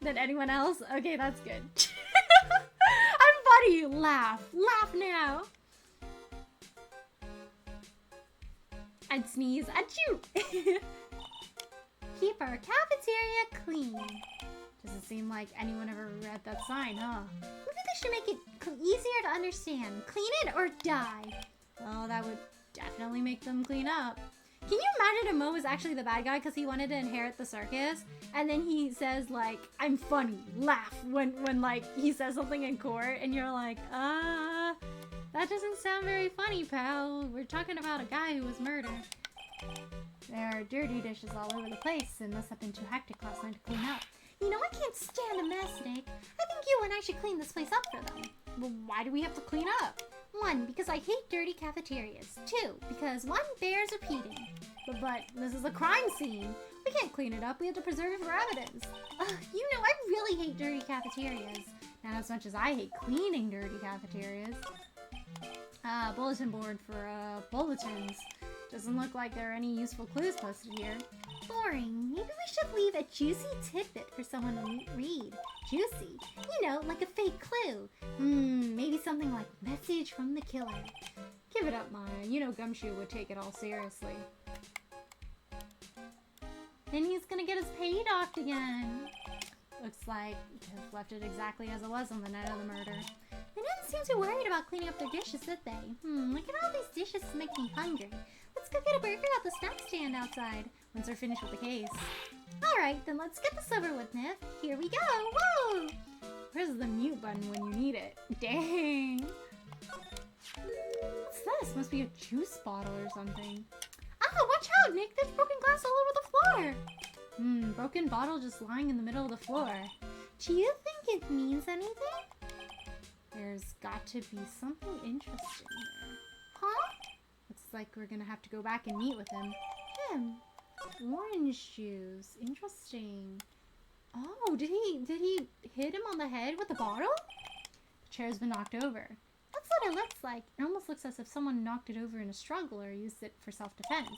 than anyone else. Okay, that's good. I'm funny. Laugh. Laugh now. I'd sneeze. Achoo! Keep our cafeteria clean. Doesn't seem like anyone ever read that sign, huh? Maybe they should make it easier to understand. Clean it or die. Well, that would definitely make them clean up. Can you imagine if Mo was actually the bad guy because he wanted to inherit the circus? And then he says, like, I'm funny, laugh, when like, he says something in court, and you're like, that doesn't sound very funny, pal. We're talking about a guy who was murdered. There are dirty dishes all over the place, and must have been too hectic last night to clean up. You know, I can't stand a mess, Nick. I think you and I should clean this place up for them. Well, why do we have to clean up? 1, because I hate dirty cafeterias. 2, because 1, bears repeating. But this is a crime scene. We can't clean it up. We have to preserve it for evidence. You know, I really hate dirty cafeterias. Not as much as I hate cleaning dirty cafeterias. Bulletin board for bulletins. Doesn't look like there are any useful clues posted here. Boring. Maybe we should leave a juicy tidbit for someone to read. Juicy? You know, like a fake clue. Maybe something like message from the killer. Give it up, Maya. You know Gumshoe would take it all seriously. Then he's gonna get his pay docked again. Looks like he just left it exactly as it was on the night of the murder. They didn't seem too worried about cleaning up their dishes, did they? Look at all these dishes to make me hungry. Let's go get a burger at the snack stand outside, once we're finished with the case. Alright, then let's get this over with, Nif. Here we go! Whoa! Where's the mute button when you need it? Dang! What's this? Must be a juice bottle or something. Ah, watch out, Nick! There's broken glass all over the floor! Broken bottle just lying in the middle of the floor. Do you think it means anything? There's got to be something interesting here. Huh? Looks like we're gonna have to go back and meet with him. Orange juice. Interesting. Oh, did he hit him on the head with a bottle? The chair's been knocked over. That's what it looks like. It almost looks as if someone knocked it over in a struggle or used it for self-defense.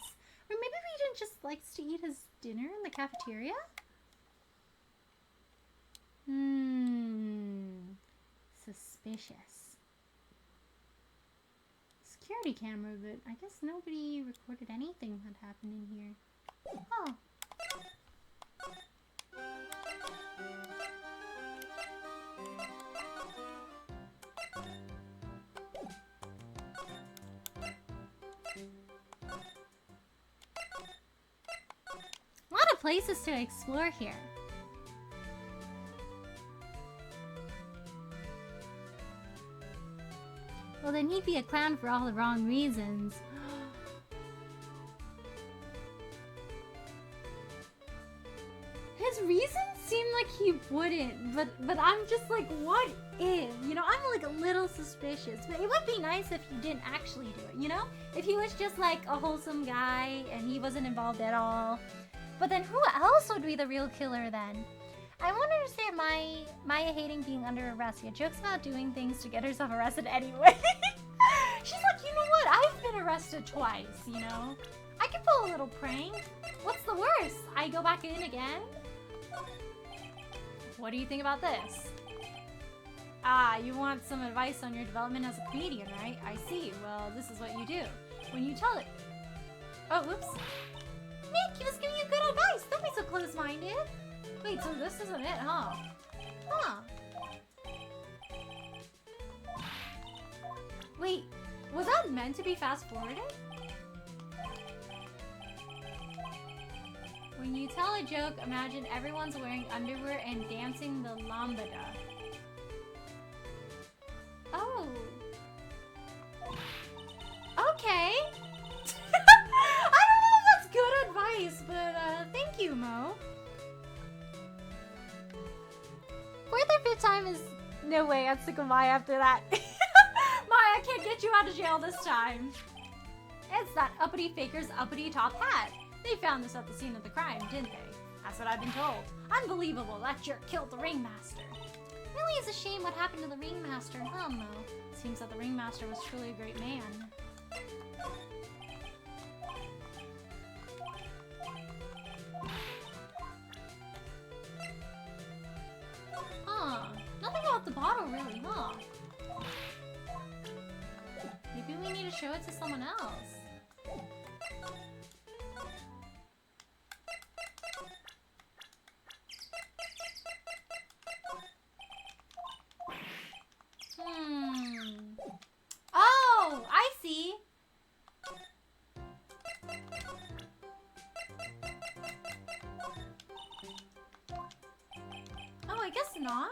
Or maybe Regent just likes to eat his dinner in the cafeteria? Suspicious. Security camera, but I guess nobody recorded anything that happened in here. Oh. A lot of places to explore here. Well, then he'd be a clown for all the wrong reasons. His reasons seem like he wouldn't, but I'm just like, what if? You know, I'm like a little suspicious. But it would be nice if he didn't actually do it, you know? If he was just like a wholesome guy and he wasn't involved at all. But then who else would be the real killer then? I won't understand Maya hating being under arrest. Yet jokes about doing things to get herself arrested anyway. She's like, you know what? I've been arrested twice, you know? I could pull a little prank. What's the worst? I go back in again? What do you think about this? Ah, you want some advice on your development as a comedian, right? I see. Well, this is what you do. When you tell it... Oh, whoops. Nick, he was giving you good advice. Don't be so close-minded. Wait, so this isn't it, huh? Huh. Wait, was that meant to be fast-forwarded? When you tell a joke, imagine everyone's wearing underwear and dancing the lambada. Oh. Okay. I don't know if that's good advice, but thank you, Mo. Fourth or fifth time is... No way, that's the goodbye after that. Maya, I can't get you out of jail this time. It's that uppity faker's uppity top hat. They found this at the scene of the crime, didn't they? That's what I've been told. Unbelievable, that jerk killed the ringmaster. Really is a shame what happened to the ringmaster, huh, Mo? Seems that the ringmaster was truly a great man. Huh. Nothing about the bottle really, huh? Maybe we need to show it to someone else. Oh, I see. Oh, I guess not.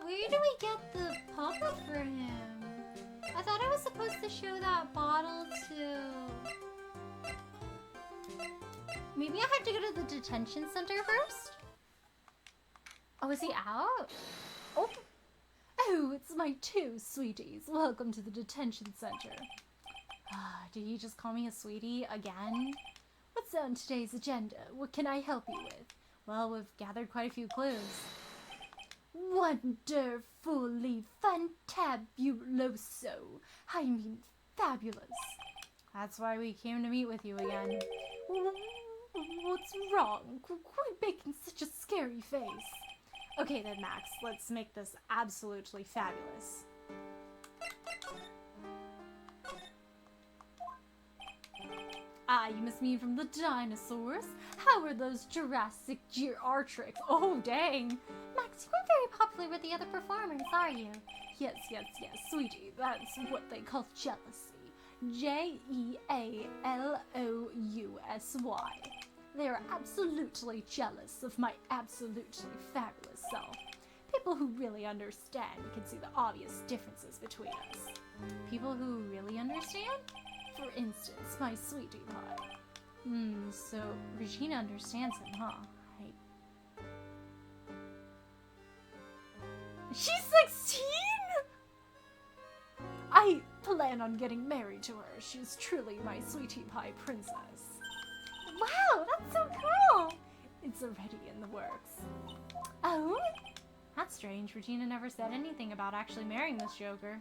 Where do we get the pop-up for him? I thought I was supposed to show that bottle to... Maybe I have to go to the detention center first? Oh, is he out? Oh. Oh, it's my two sweeties. Welcome to the detention center. Did he just call me a sweetie again? What's on today's agenda? What can I help you with? Well, we've gathered quite a few clues. Wonderfully fantabuloso. I mean, fabulous. That's why we came to meet with you again. What's wrong? Quit making such a scary face. Okay then, Max, let's make this absolutely fabulous. Ah, you must mean from the dinosaurs? How are those Jurassic geriatrics? Oh, dang. Max, you aren't very popular with the other performers, are you? Yes, sweetie, that's what they call jealousy. Jealousy. They are absolutely jealous of my absolutely fabulous self. People who really understand can see the obvious differences between us. People who really understand? For instance, my sweetie pie. So Regina understands him, huh? Right. She's 16?! I plan on getting married to her. She's truly my sweetie pie princess. Wow, that's so cool! It's already in the works. Oh? That's strange. Regina never said anything about actually marrying this joker.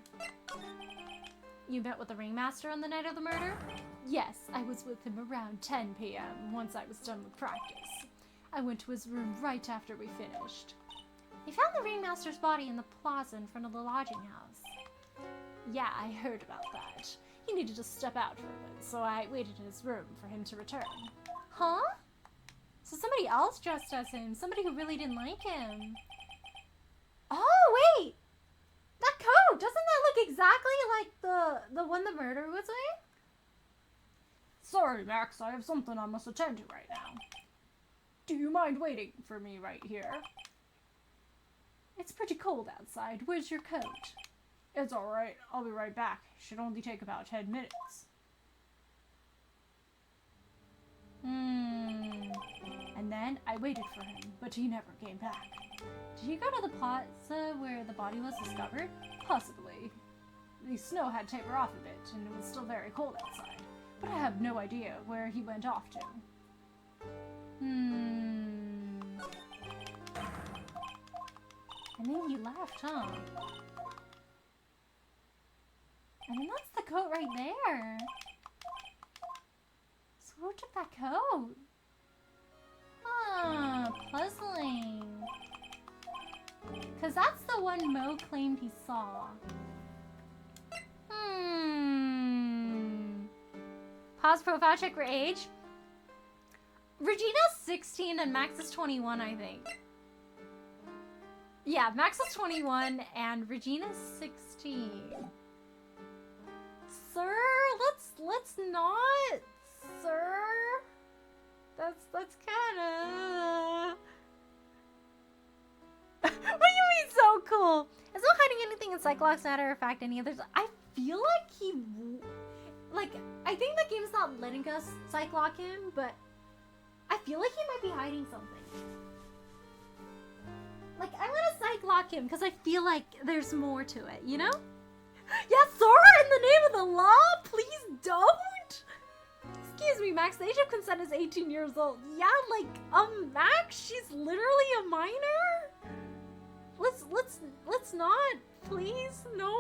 You met with the ringmaster on the night of the murder? Yes, I was with him around 10 p.m. once I was done with practice. I went to his room right after we finished. They found the ringmaster's body in the plaza in front of the lodging house. Yeah, I heard about that. He needed to step out for a bit, so I waited in his room for him to return. Huh? So somebody else dressed as him, somebody who really didn't like him. Oh, wait! That coat! Doesn't that look exactly like the one the murderer was wearing? Sorry, Max, I have something I must attend to right now. Do you mind waiting for me right here? It's pretty cold outside. Where's your coat? It's alright. I'll be right back. Should only take about 10 minutes. And then I waited for him, but he never came back. Did he go to the plaza where the body was discovered? Possibly. The snow had tapered off a bit, and it was still very cold outside. But I have no idea where he went off to. And then he left, huh? And then that's the coat right there. So who took that coat? Huh, puzzling. Because that's the one Mo claimed he saw. Pause profile check for age. Regina's 16 and Max is 21, I think. Yeah, Max is 21 and Regina's 16. Sir, let's not, sir. That's kinda... What do you mean so cool? It's not hiding anything in Cyclops, matter of fact, any others. I feel like he... Like, I think the game's not letting us Cyclock him, but I feel like he might be hiding something. Like, I want to Cyclock him because I feel like there's more to it, you know? Yes, Sora, in the name of the law, please don't! Excuse me, Max, the age of consent is 18 years old. Yeah, like, Max, she's literally a minor? Let's not, please, no?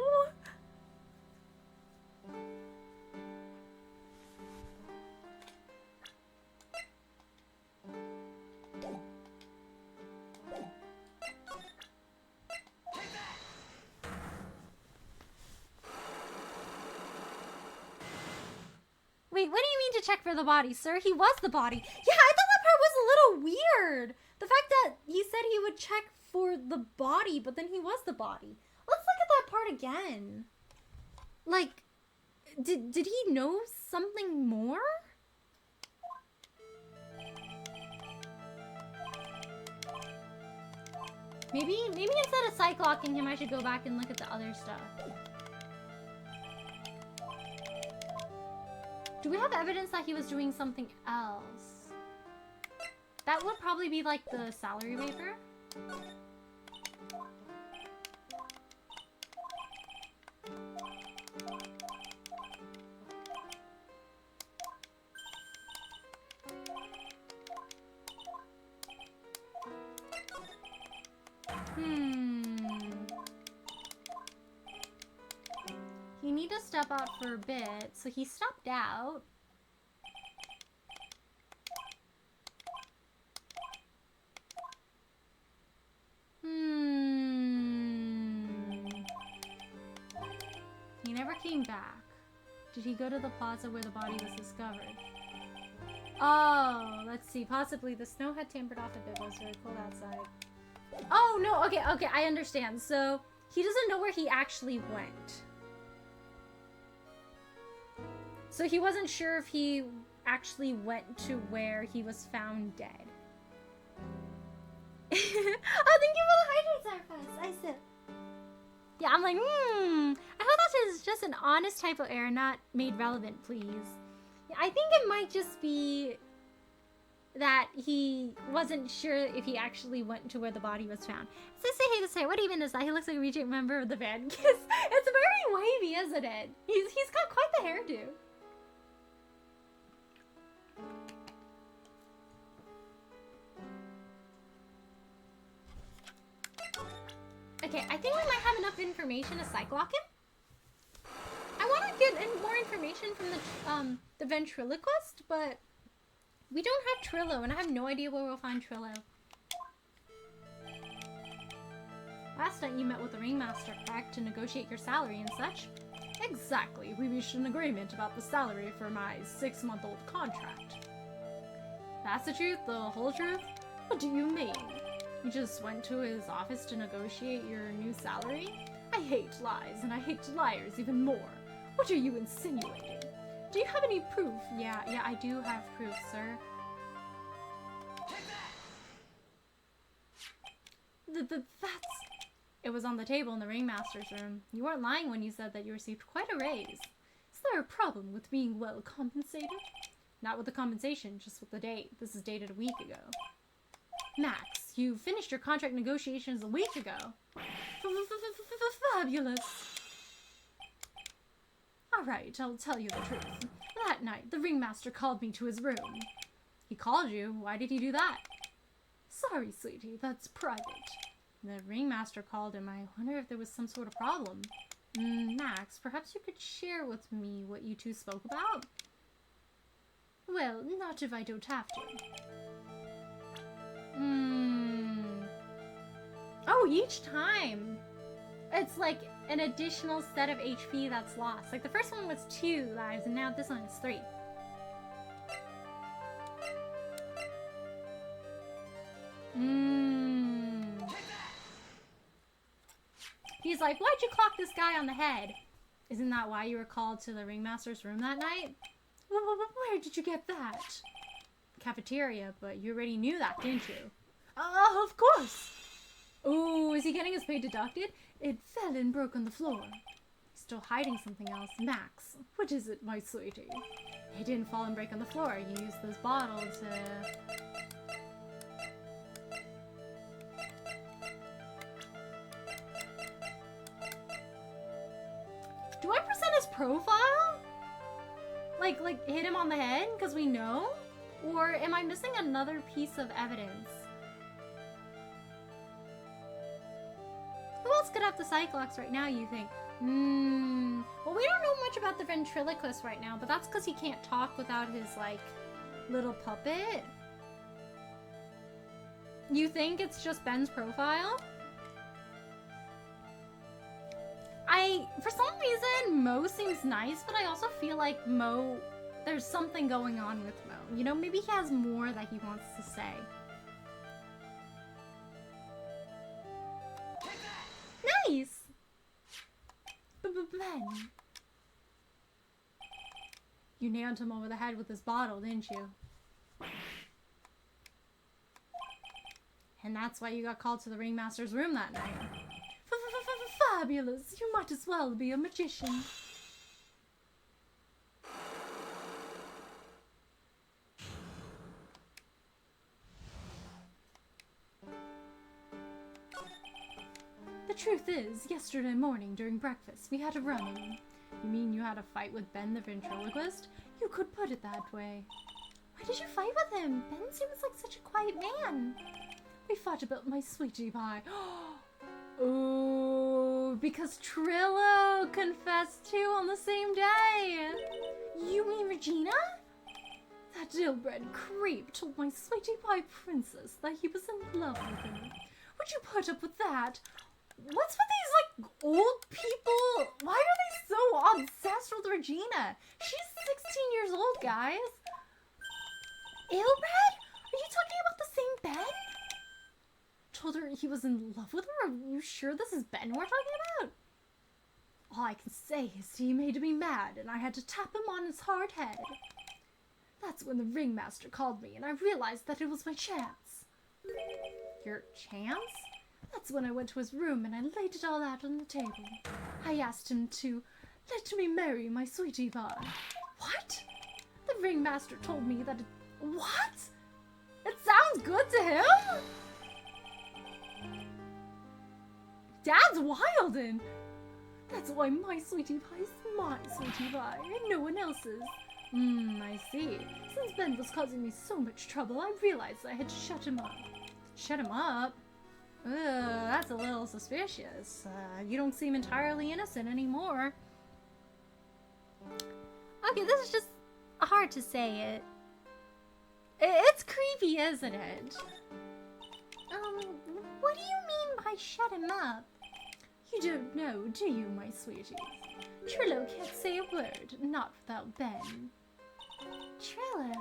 Wait, what do you mean to check for the body, sir? He was the body. Yeah, I thought that part was a little weird. The fact that he said he would check for the body, but then he was the body. Let's look at that part again. Like, did he know something more? Maybe instead of Cyclocking him, I should go back and look at the other stuff. Do we have evidence that he was doing something else? That would probably be like the salary waiver. He need to step out for a bit, so he stepped out. He never came back. Did he go to the plaza where the body was discovered? Oh, let's see. Possibly the snow had tampered off a bit. It was very cold outside. Oh, no. Okay, I understand. So, he doesn't know where he actually went. So he wasn't sure if he actually went to where he was found dead. Oh, thank you for the hydrate, Zarfus. I said. Yeah, I'm like, I hope that is just an honest typo error, not made relevant, please. Yeah, I think it might just be that he wasn't sure if he actually went to where the body was found. So say hey to say, what even is that? He looks like a reject member of the band. It's very wavy, isn't it? He's got quite the hairdo. Okay, I think we might have enough information to Cyclock him. I want to get more information from the ventriloquist, but we don't have Trillo, and I have no idea where we'll find Trillo. Last night you met with the Ringmaster, correct, to negotiate your salary and such? Exactly. We reached an agreement about the salary for my 6-month-old contract. That's the truth? The whole truth? What do you mean? You just went to his office to negotiate your new salary? I hate lies, and I hate liars even more. What are you insinuating? Do you have any proof? Yeah, I do have proof, sir. That's... It was on the table in the Ringmaster's room. You weren't lying when you said that you received quite a raise. Is there a problem with being well compensated? Not with the compensation, just with the date. This is dated a week ago. Max, you finished your contract negotiations a week ago. Fabulous. Alright, I'll tell you the truth. That night, the Ringmaster called me to his room. He called you? Why did he do that? Sorry, sweetie, that's private. The Ringmaster called him. I wonder if there was some sort of problem. Max, perhaps you could share with me what you two spoke about? Well, not if I don't have to. Oh, each time. It's like an additional set of HP that's lost. Like the first one was 2 lives, and now this one is 3. He's like, why'd you clock this guy on the head? Isn't that why you were called to the ringmaster's room that night? Where did you get that? Cafeteria, but you already knew that, didn't you? Of course. Oh, is he getting his pay deducted? It fell and broke on the floor. He's still hiding something else. Max, what is it, my sweetie? It didn't fall and break on the floor. You used those bottles to... Do I present his profile? Like hit him on the head because we know? Or am I missing another piece of evidence? Who else could have the Cyclops right now, you think? Well, we don't know much about the ventriloquist right now, but that's because he can't talk without his, like, little puppet. You think it's just Ben's profile? For some reason, Mo seems nice, but I also feel like Mo, there's something going on with Mo. You know, maybe he has more that he wants to say. Nice! Ben. You nailed him over the head with this bottle, didn't you? And that's why you got called to the ringmaster's room that night. Fabulous! You might as well be a magician. The truth is, yesterday morning during breakfast, we had a run-in. You mean you had a fight with Ben the ventriloquist? You could put it that way. Why did you fight with him? Ben seems like such a quiet man. We fought about my sweetie pie. Oh, because Trillo confessed too on the same day. You mean Regina? That ill-bred creep told my sweetie pie princess that he was in love with her. Would you put up with that? What's with these, like, old people? Why are they so obsessed with Regina? She's 16 years old, guys. Ill-bred? Are you talking about the same Ben? Told her he was in love with her? Are you sure this is Ben we're talking about? All I can say is he made me mad, and I had to tap him on his hard head. That's when the ringmaster called me, and I realized that it was my chance. Your chance? That's when I went to his room, and I laid it all out on the table. I asked him to let me marry my sweetie pie. What? The ringmaster told me that it... What? It sounds good to him? Dad's wildin'! That's why my sweetie pie is my sweetie pie, and no one else's. I see. Since Ben was causing me so much trouble, I realized I had to shut him up. Shut him up? Ugh, that's a little suspicious. You don't seem entirely innocent anymore. Okay, this is just hard to say it. It's creepy, isn't it? What do you mean by shut him up? You don't know, do you, my sweetie? Trillo can't say a word, not without Ben. Trillo?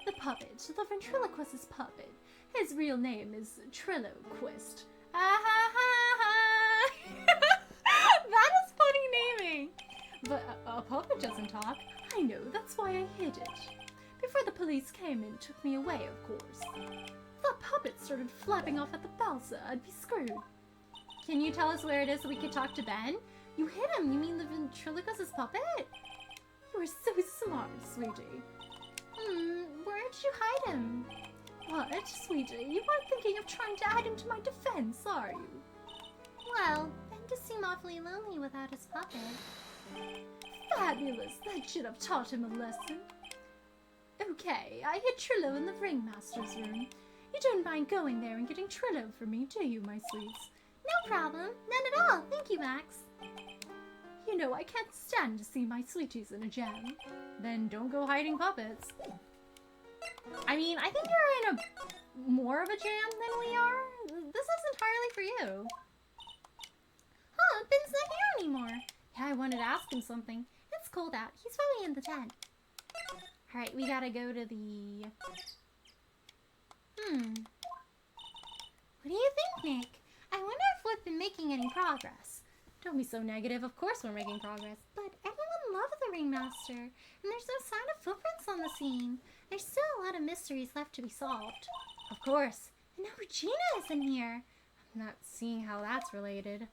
The puppet, the ventriloquist's puppet. His real name is Trilloquist. Ah ha ha ha! That is funny naming! But a puppet doesn't talk. I know, that's why I hid it. Before the police came and took me away, of course. If that puppet started flapping off at the balsa, I'd be screwed. Can you tell us where it is so we can talk to Ben? You hid him, you mean the ventriloquist's puppet? You are so smart, sweetie. Where did you hide him? What, sweetie? You aren't thinking of trying to add him to my defense, are you? Well, Ben does seem awfully lonely without his puppet. Fabulous! That should have taught him a lesson. Okay, I hid Trillo in the ringmaster's room. You don't mind going there and getting Trillo for me, do you, my sweets? No problem. None at all. Thank you, Max. You know, I can't stand to see my sweeties in a jam. Then don't go hiding puppets. I mean, I think you're in a more of a jam than we are. this is entirely for you. Huh, Ben's not here anymore. Yeah, I wanted to ask him something. It's cold out. He's probably in the tent. Alright, we gotta go to the... What do you think, Nick? I wonder if we've been making any progress. Don't be so negative. Of course we're making progress. But everyone loves the Ringmaster, and there's no sign of footprints on the scene. There's still a lot of mysteries left to be solved. Of course. And now Regina is in here. I'm not seeing how that's related.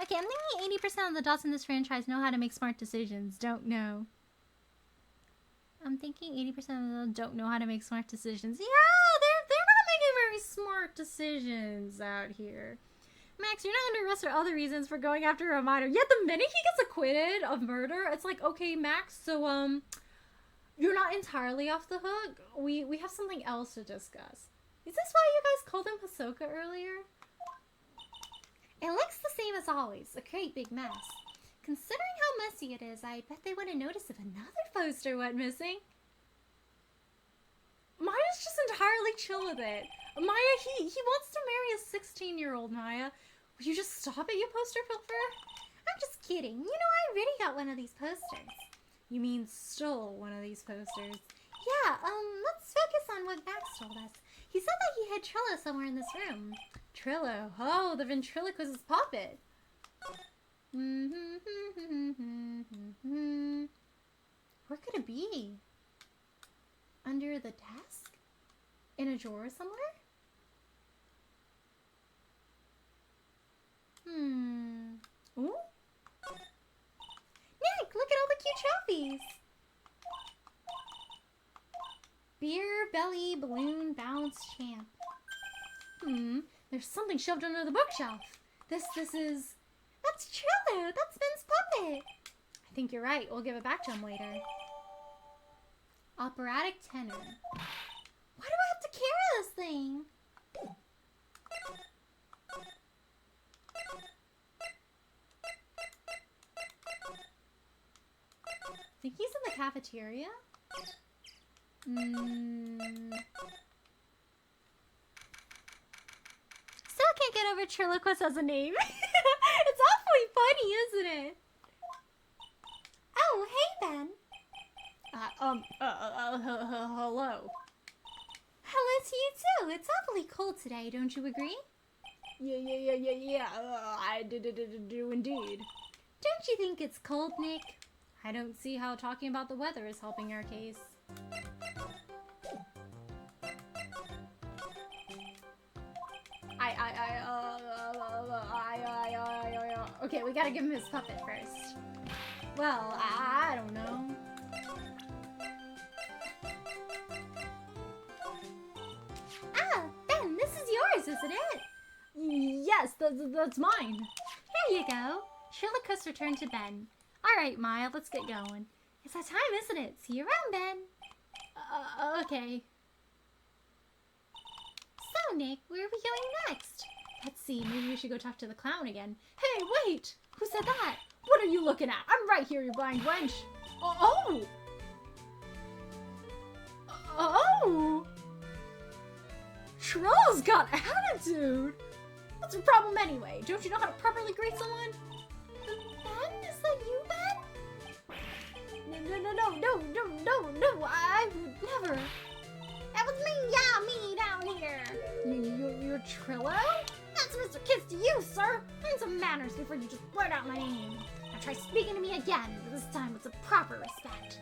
Okay, I'm thinking 80% of the dots in this franchise know how to make smart decisions. Don't know. I'm thinking 80% of them don't know how to make smart decisions. Yeah, they're not making very smart decisions out here. Max, you're not under arrest for other reasons for going after a minor. Yet the minute he gets acquitted of murder, it's like, okay, Max, so you're not entirely off the hook. We have something else to discuss. Is this why you guys called him Hisoka earlier? It looks the same as always, a great big mess. Considering how messy it is, I bet they wouldn't notice if another poster went missing. Maya's just entirely chill with it. Maya, he wants to marry a 16-year-old, Maya. Will you just stop it, you poster pilfer? I'm just kidding. You know, I already got one of these posters. You mean stole one of these posters? Yeah, let's focus on what Max told us. He said that he hid Trillo somewhere in this room. Trillo? Oh, the ventriloquist's puppet. Where could it be? Under the desk? In a drawer somewhere? Ooh? Nick, look at all the cute trophies! Beer, belly, balloon, bounce, champ. There's something shoved under the bookshelf. This is... That's Trillo! That's Ben's puppet! I think you're right. We'll give it back to him later. Operatic tenor. Why do I have to carry this thing? I think he's in the cafeteria? Still can't get over Triloquist as a name. It's awfully funny, isn't it? Oh, hey, Ben. Hello. Hello to you, too. It's awfully cold today, don't you agree? Yeah. I do indeed. Don't you think it's cold, Nick? I don't see how talking about the weather is helping our case. Okay, we gotta give him his puppet first. Well, I don't know. Ah, Ben, this is yours, isn't it? Yes, that's mine. Here you go. Triloquist returned to Ben. Alright, Maya, let's get going. It's that time, isn't it? See you around, Ben. Okay. So, Nick, where are we going next? Let's see, maybe we should go talk to the clown again. Hey, wait! Who said that? What are you looking at? I'm right here, you blind wench! Oh! Trill's got attitude! What's your problem anyway? Don't you know how to properly greet someone? Ben? Is that you, Ben? No, I would never. That was me, yeah, me down here. You're Trillo? That's Mr. Kiss to you, sir. Learn some manners before you just blurt out my name. Now try speaking to me again, but this time with a proper respect.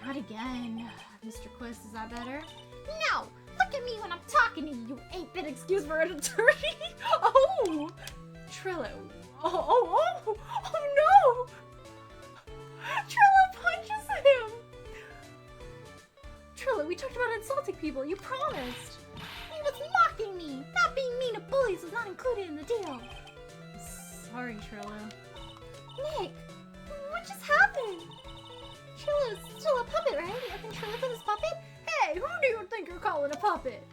Not again. Mr. Quiz, is that better? No! Look at me when I'm talking to you, you 8-bit excuse for an attorney! Oh! Trillo. Oh no! Trillo punches him! Trillo, we talked about insulting people. You promised. He was mocking me. Not being mean to bullies was not included in the deal. Sorry, Trillo. Nick, what just happened? Trillo's still a puppet, right? You think Trillo's his puppet? Hey, who do you think you're calling a puppet?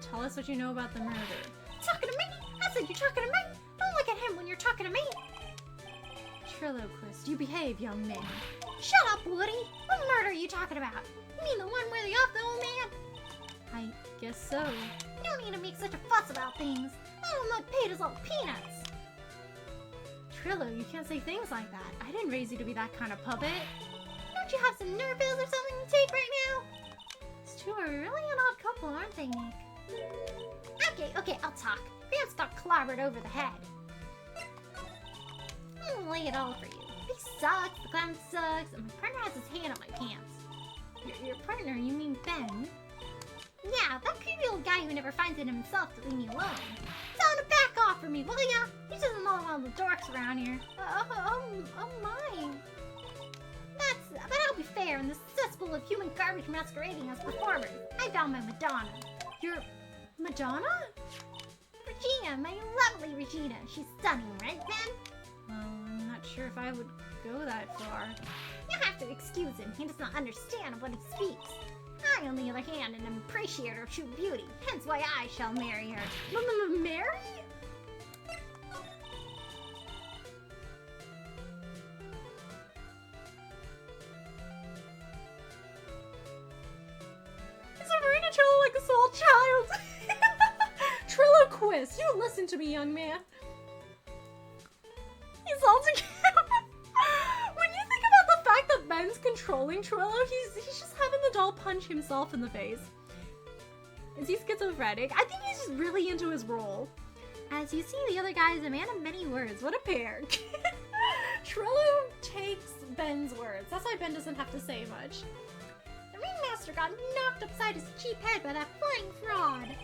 Tell us what you know about the murder. Talking to me? I said you're talking to me. Don't look at him him when you're talking to me. Triloquist, you behave, young man. Shut up, Woody. What murder are you talking about? You mean the one where they off the old man? I guess so. You don't need to make such a fuss about things. I don't like paid as all peanuts. Trillo, you can't say things like that. I didn't raise you to be that kind of puppet. Don't you have some nerve pills or something to take right now? These two are really an odd couple, aren't they, Nick? Okay, I'll talk. Gramps got clobbered over the head. I'll lay it all for you. He sucks, the clown sucks, and my partner has his hand on my pants. Your partner, you mean Ben? Yeah, that creepy old guy who never finds it in himself to leave me alone. Tell him to back off from me, will ya? He's just another one of the dorks around here. Oh my. But I'll be fair, in this cesspool of human garbage masquerading as performers, I found my Madonna. Your Madonna? Regina, my lovely Regina. She's stunning, right, Ben? Well, I'm not sure if I would go that far. You have to excuse him. He does not understand what he speaks. I, on the other hand, am an appreciator of true beauty, hence why I shall marry her. Mary? Is Arena Trillo like a small child? Triloquist, you listen to me, young man. He's all together. When you think about the fact that Ben's controlling Trillo, he's just having the doll punch himself in the face. Is he schizophrenic? I think he's just really into his role. As you see, the other guy is a man of many words. What a pair. Trillo takes Ben's words. That's why Ben doesn't have to say much. The ringmaster got knocked upside his cheap head by that flying fraud.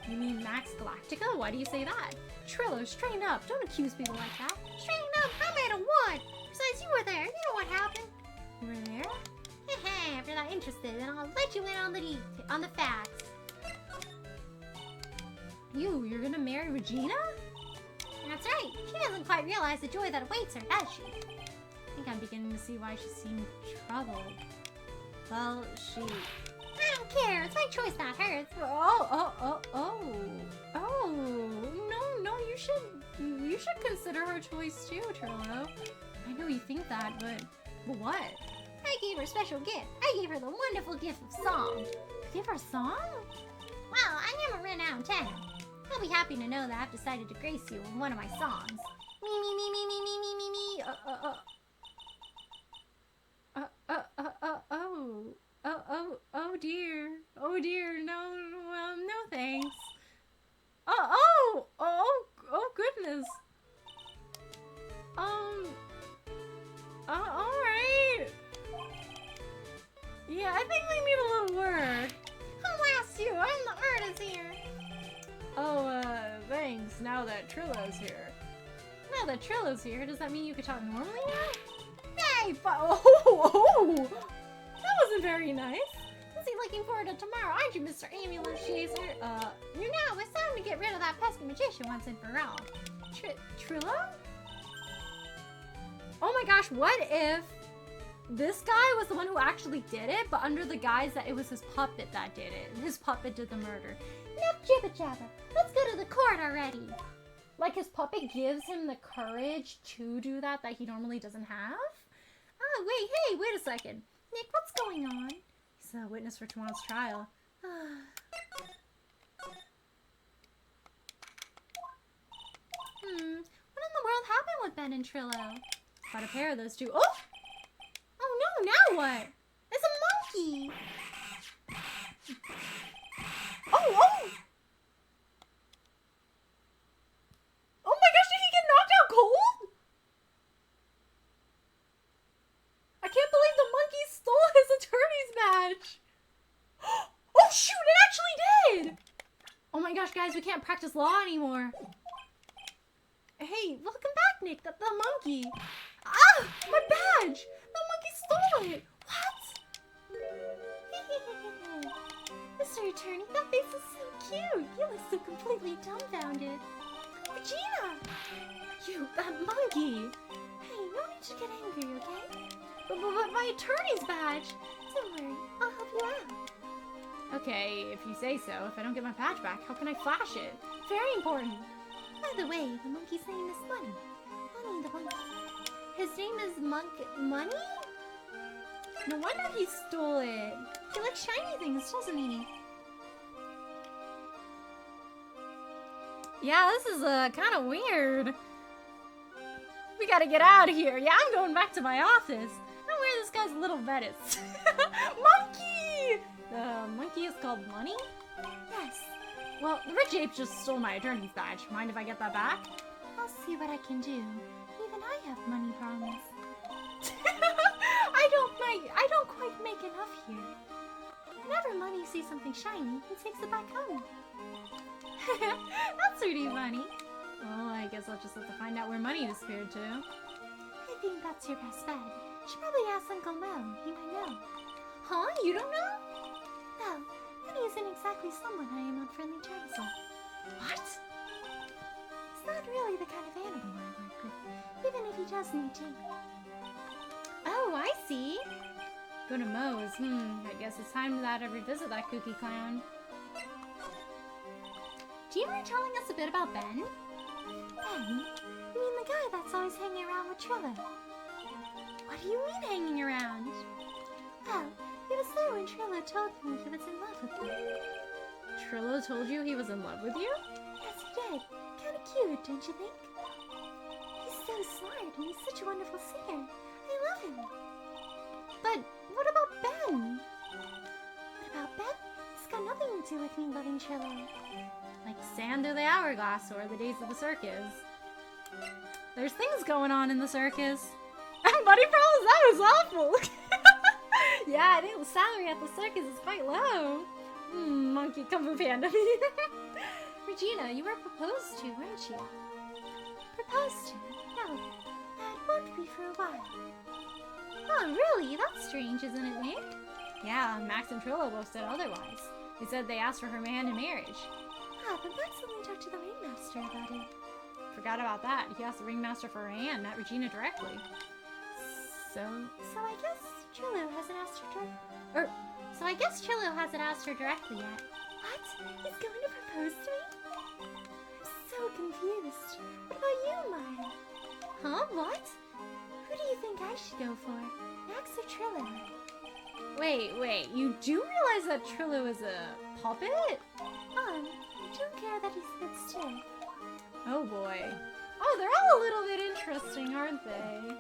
You mean Max Galactica? Why do you say that? Trillo, straighten up. Don't accuse people like that. Straighten up, I made a what? Besides, you were there. You know what happened. You were there? Heh, if you're not interested, then I'll let you in on the facts. You're gonna marry Regina? That's right. She doesn't quite realize the joy that awaits her, does she? I think I'm beginning to see why she seemed troubled. Well, I don't care. It's my choice, not hers. No, you should consider her choice too, Trillo. I know you think that, but what? I gave her a special gift. I gave her the wonderful gift of song. You gave her a song? Well, I am a renowned tenor. You'll be happy to know that I've decided to grace you with one of my songs. Me. Oh dear, no, well, no thanks. Oh goodness. Alright. Yeah, I think we need a little work. Who asked you? I'm the artist here. Oh, thanks, now that Trillo's here. Now that Trillo's here, does that mean you could talk normally now? Hey, That wasn't very nice. Is he looking forward to tomorrow? Aren't you, Mr. Ambulance Chaser? You know, it's time to get rid of that pesky magician once and for all. Trillo? Oh my gosh, what if this guy was the one who actually did it, but under the guise that it was his puppet that did it? His puppet did the murder. Enough jibber jabber. Let's go to the court already. Like his puppet gives him the courage to do that he normally doesn't have? Oh, wait a second. Nick, what's going on? He's a witness for tomorrow's trial. What in the world happened with Ben and Trillo? Got a pair of those two. Oh no, now what? It's a monkey! Oh! Oh my gosh, did he get knocked out cold? I can't believe the monkey stole his attorney's badge. Oh shoot, it actually did! Oh my gosh, guys, we can't practice law anymore. Hey, welcome back, Nick, the monkey. Ah, my badge! The monkey stole it! What? Mr. Attorney, that face is so cute. You look so completely dumbfounded. Regina! You, that monkey! Hey, no need to get angry, okay? But my attorney's badge! Don't worry, I'll help you out. Okay, if you say so. If I don't get my badge back, how can I flash it? Very important. By the way, the monkey's name is Money. Money the monkey. His name is Money? No wonder he stole it. He likes shiny things, doesn't he? Yeah, this is kind of weird. We gotta get out of here. Yeah, I'm going back to my office. I don't know where this guy's little vet is. Monkey! The monkey is called Money? Yes. Well, the rich ape just stole my attorney's badge. Mind if I get that back? I'll see what I can do. Even I have money problems. I don't quite make enough here. Whenever Money sees something shiny, he takes it back home. That's pretty funny. Well, I guess I'll just have to find out where Money disappeared to. I think that's your best bet. You should probably ask Uncle Mo. He might know. Huh? You don't know? No, Money isn't exactly someone I am on friendly terms with. What? He's not really the kind of animal I work with, even if he does need to. Oh, I see. Go to Moe's. I guess it's time that I revisit that kooky clown. Do you mind telling us a bit about Ben? Ben? You mean the guy that's always hanging around with Trillo? What do you mean hanging around? Well, he was there when Trillo told me he was in love with me. Trillo told you he was in love with you? Yes, he did. Kinda cute, don't you think? He's so smart and he's such a wonderful singer. I love him. But what about Ben? What about Ben? It's got nothing to do with me loving Trillo. Like sand through the hourglass or the days of the circus. There's things going on in the circus. Money problems? That was awful. Yeah, I think the salary at the circus is quite low. Monkey Kung Fu Panda. Regina, you were proposed to, weren't you? Proposed to? No, that won't be for a while. Oh, really? That's strange, isn't it, Nick? Yeah, Max and Trillo both said otherwise. They said they asked for her hand in marriage. Ah, but Max only talked to the ringmaster about it. Forgot about that. He asked the ringmaster for her hand, not Regina directly. So I guess Trillo hasn't asked her So I guess Trillo hasn't asked her directly yet. What? He's going to propose to me? I'm so confused. What about you, Maya? Huh? What? Who do you think I should go for? Max or Trillo? Wait, you do realize that Trillo is a puppet? I don't care that he's a bit stiff. Oh boy. Oh, they're all a little bit interesting, aren't they?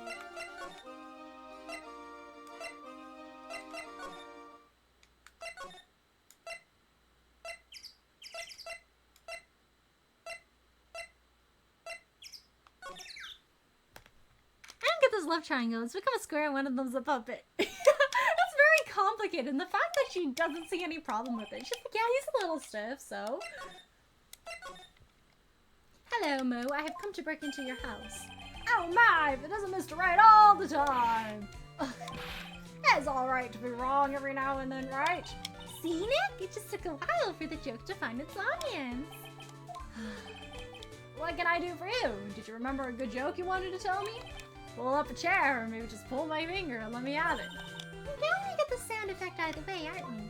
Love triangle. It's become a square and one of them's a puppet. It's very complicated, and the fact that she doesn't see any problem with it. She's like, yeah, he's a little stiff, so. Hello, Mo. I have come to break into your house. Oh my, if it doesn't Mr. Right all the time. It's alright to be wrong every now and then, right? See, Nick? It just took a while for the joke to find its audience. What can I do for you? Did you remember a good joke you wanted to tell me? Pull up a chair, or maybe just pull my finger and let me have it. Now we get the sound effect either way, aren't we?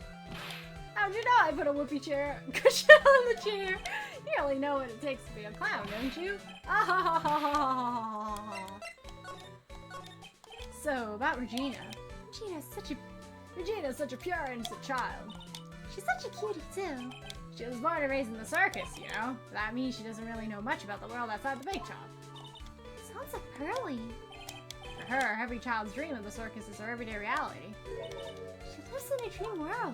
How'd you know I put a whoopee chair cushion on the chair? You really know what it takes to be a clown, don't you? So, about Regina. Regina's such a pure, innocent child. She's such a cutie, too. She was born and raised in the circus, you know? That means she doesn't really know much about the world outside the bake shop. Sounds so pearly. For her, every child's dream of the circus is her everyday reality. She lives in a dream world.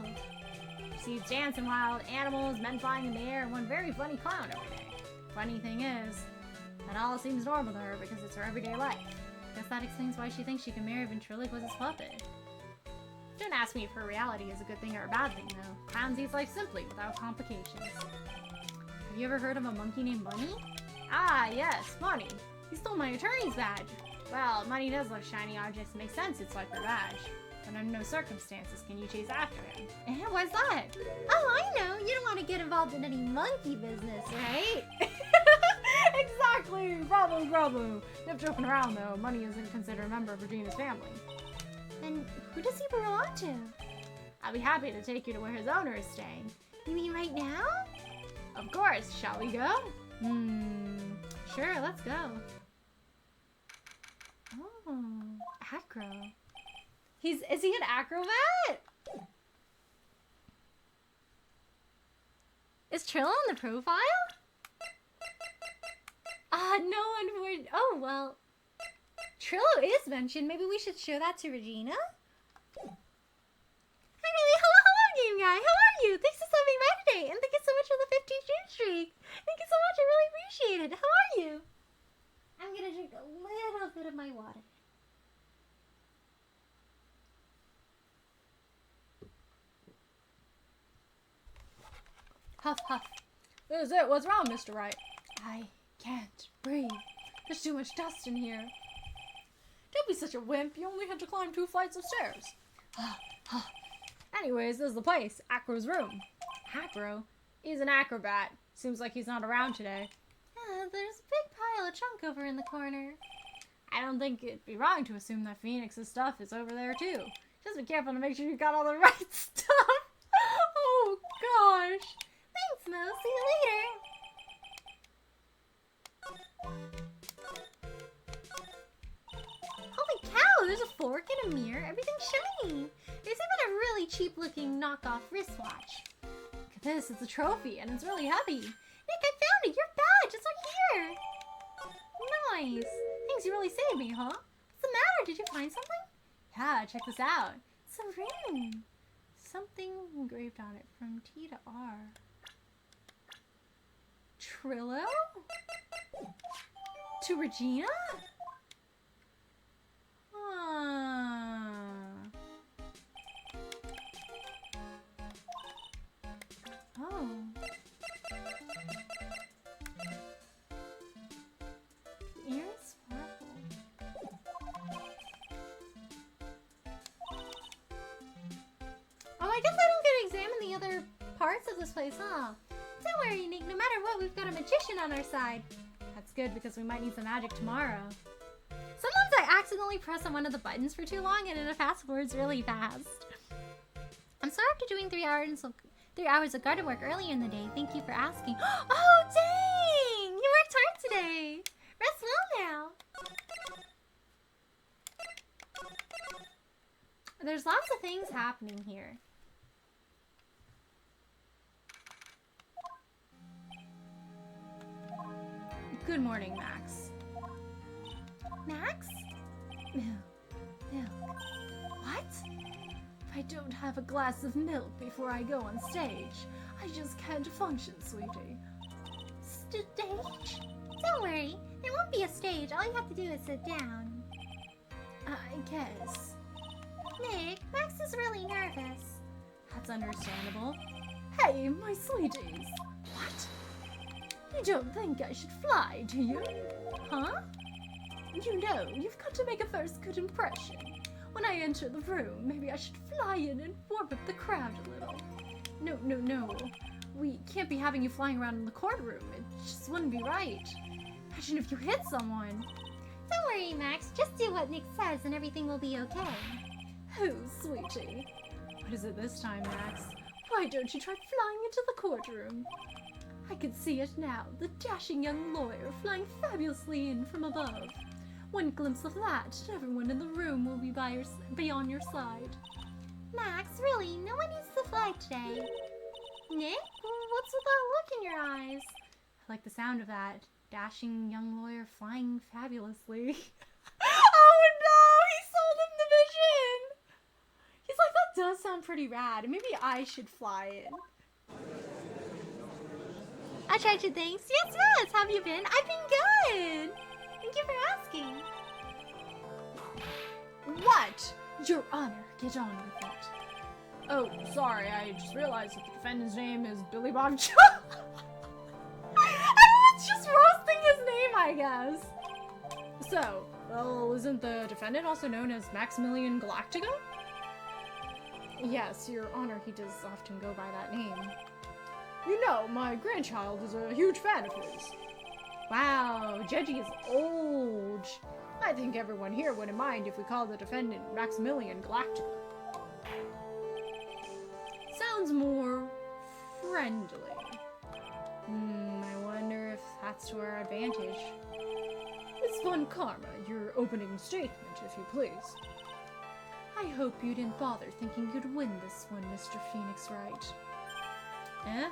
She sees dancing wild animals, men flying in the air, and one very funny clown every day. Funny thing is, that all seems normal to her because it's her everyday life. Guess that explains why she thinks she can marry Ventriloquist's puppet. Don't ask me if her reality is a good thing or a bad thing, though. Clown sees life simply, without complications. Have you ever heard of a monkey named Bunny? Ah, yes, Bunny. He stole my attorney's badge. Well, Money does love shiny objects. It makes sense it's like her badge. But under no circumstances can you chase after him. And why's that? Oh, I know. You don't want to get involved in any monkey business, right? Exactly! Bravo! If joking around, though, Money isn't considered a member of Regina's family. And who does he belong to? I'll be happy to take you to where his owner is staying. You mean right now? Of course. Shall we go? Sure, let's go. Oh, acro. Is he an acrobat? Is Trillo on the profile? No one would. Oh, well. Trillo is mentioned. Maybe we should show that to Regina? Hi, Riley. Hello, game guy. How are you? Thanks for stopping by today. And thank you so much for the 15 June streak. Thank you so much. I really appreciate it. How are you? I'm gonna drink a little bit of my water. Huff, huff. This is it. What's wrong, Mr. Wright? I can't breathe. There's too much dust in here. Don't be such a wimp. You only had to climb 2 flights of stairs. Anyways, this is the place. Acro's room. Acro? He's an acrobat. Seems like he's not around today. There's a big pile of junk over in the corner. I don't think it'd be wrong to assume that Phoenix's stuff is over there, too. Just be careful to make sure you got all the right stuff. Oh, gosh. Thanks, Mo. See you later. Holy cow, there's a fork and a mirror. Everything's shiny. There's even a really cheap-looking knockoff wristwatch. Look at this. It's a trophy, and it's really heavy. Nick, I found it. Your badge. It's right here. Nice. Thanks, you really saved me, huh? What's the matter? Did you find something? Yeah, check this out. It's a ring. Something engraved on it from T to R. Trillo? To Regina? Oh. Ears sparkle. Oh, I guess I don't get to examine the other parts of this place, huh? Don't worry, Nick. No matter what, we've got a magician on our side. That's good because we might need some magic tomorrow. Sometimes I accidentally press on one of the buttons for too long and it fast forwards really fast. I'm sorry after doing 3 hours of garden work earlier in the day. Thank you for asking. Oh, dang! You worked hard today. Rest well now. There's lots of things happening here. Good morning, Max. Max? Milk. What? If I don't have a glass of milk before I go on stage, I just can't function, sweetie. Stage? Don't worry. There won't be a stage. All you have to do is sit down. I guess. Nick, Max is really nervous. That's understandable. Hey, my sweeties. What? You don't think I should fly, do you? Huh? You know, you've got to make a first good impression. When I enter the room, maybe I should fly in and warm up the crowd a little. No. We can't be having you flying around in the courtroom. It just wouldn't be right. Imagine if you hit someone. Don't worry, Max. Just do what Nick says and everything will be okay. Oh, sweetie. What is it this time, Max? Why don't you try flying into the courtroom? I can see it now, the dashing young lawyer flying fabulously in from above. One glimpse of that, and everyone in the room will be on your side. Max, really, no one needs to fly today. Nick, what's with that look in your eyes? I like the sound of that. Dashing young lawyer flying fabulously. Oh no! He sold him the vision! He's like, that does sound pretty rad. Maybe I should fly in. I tried to thanks. Yes, how have you been? I've been good. Thank you for asking. What? Your Honor, get on with it. Oh, sorry, I just realized that the defendant's name is Billy Bob Jones. Everyone's just roasting his name, I guess. So, well, isn't the defendant also known as Maximilian Galactica? Yes, Your Honor, he does often go by that name. You know, my grandchild is a huge fan of his. Wow, Jeji is old. I think everyone here wouldn't mind if we called the defendant Maximilian Galactica. Sounds more friendly. I wonder if that's odds to our advantage. Miss Von Karma, your opening statement, if you please. I hope you didn't bother thinking you'd win this one, Mr. Phoenix Wright. Eh?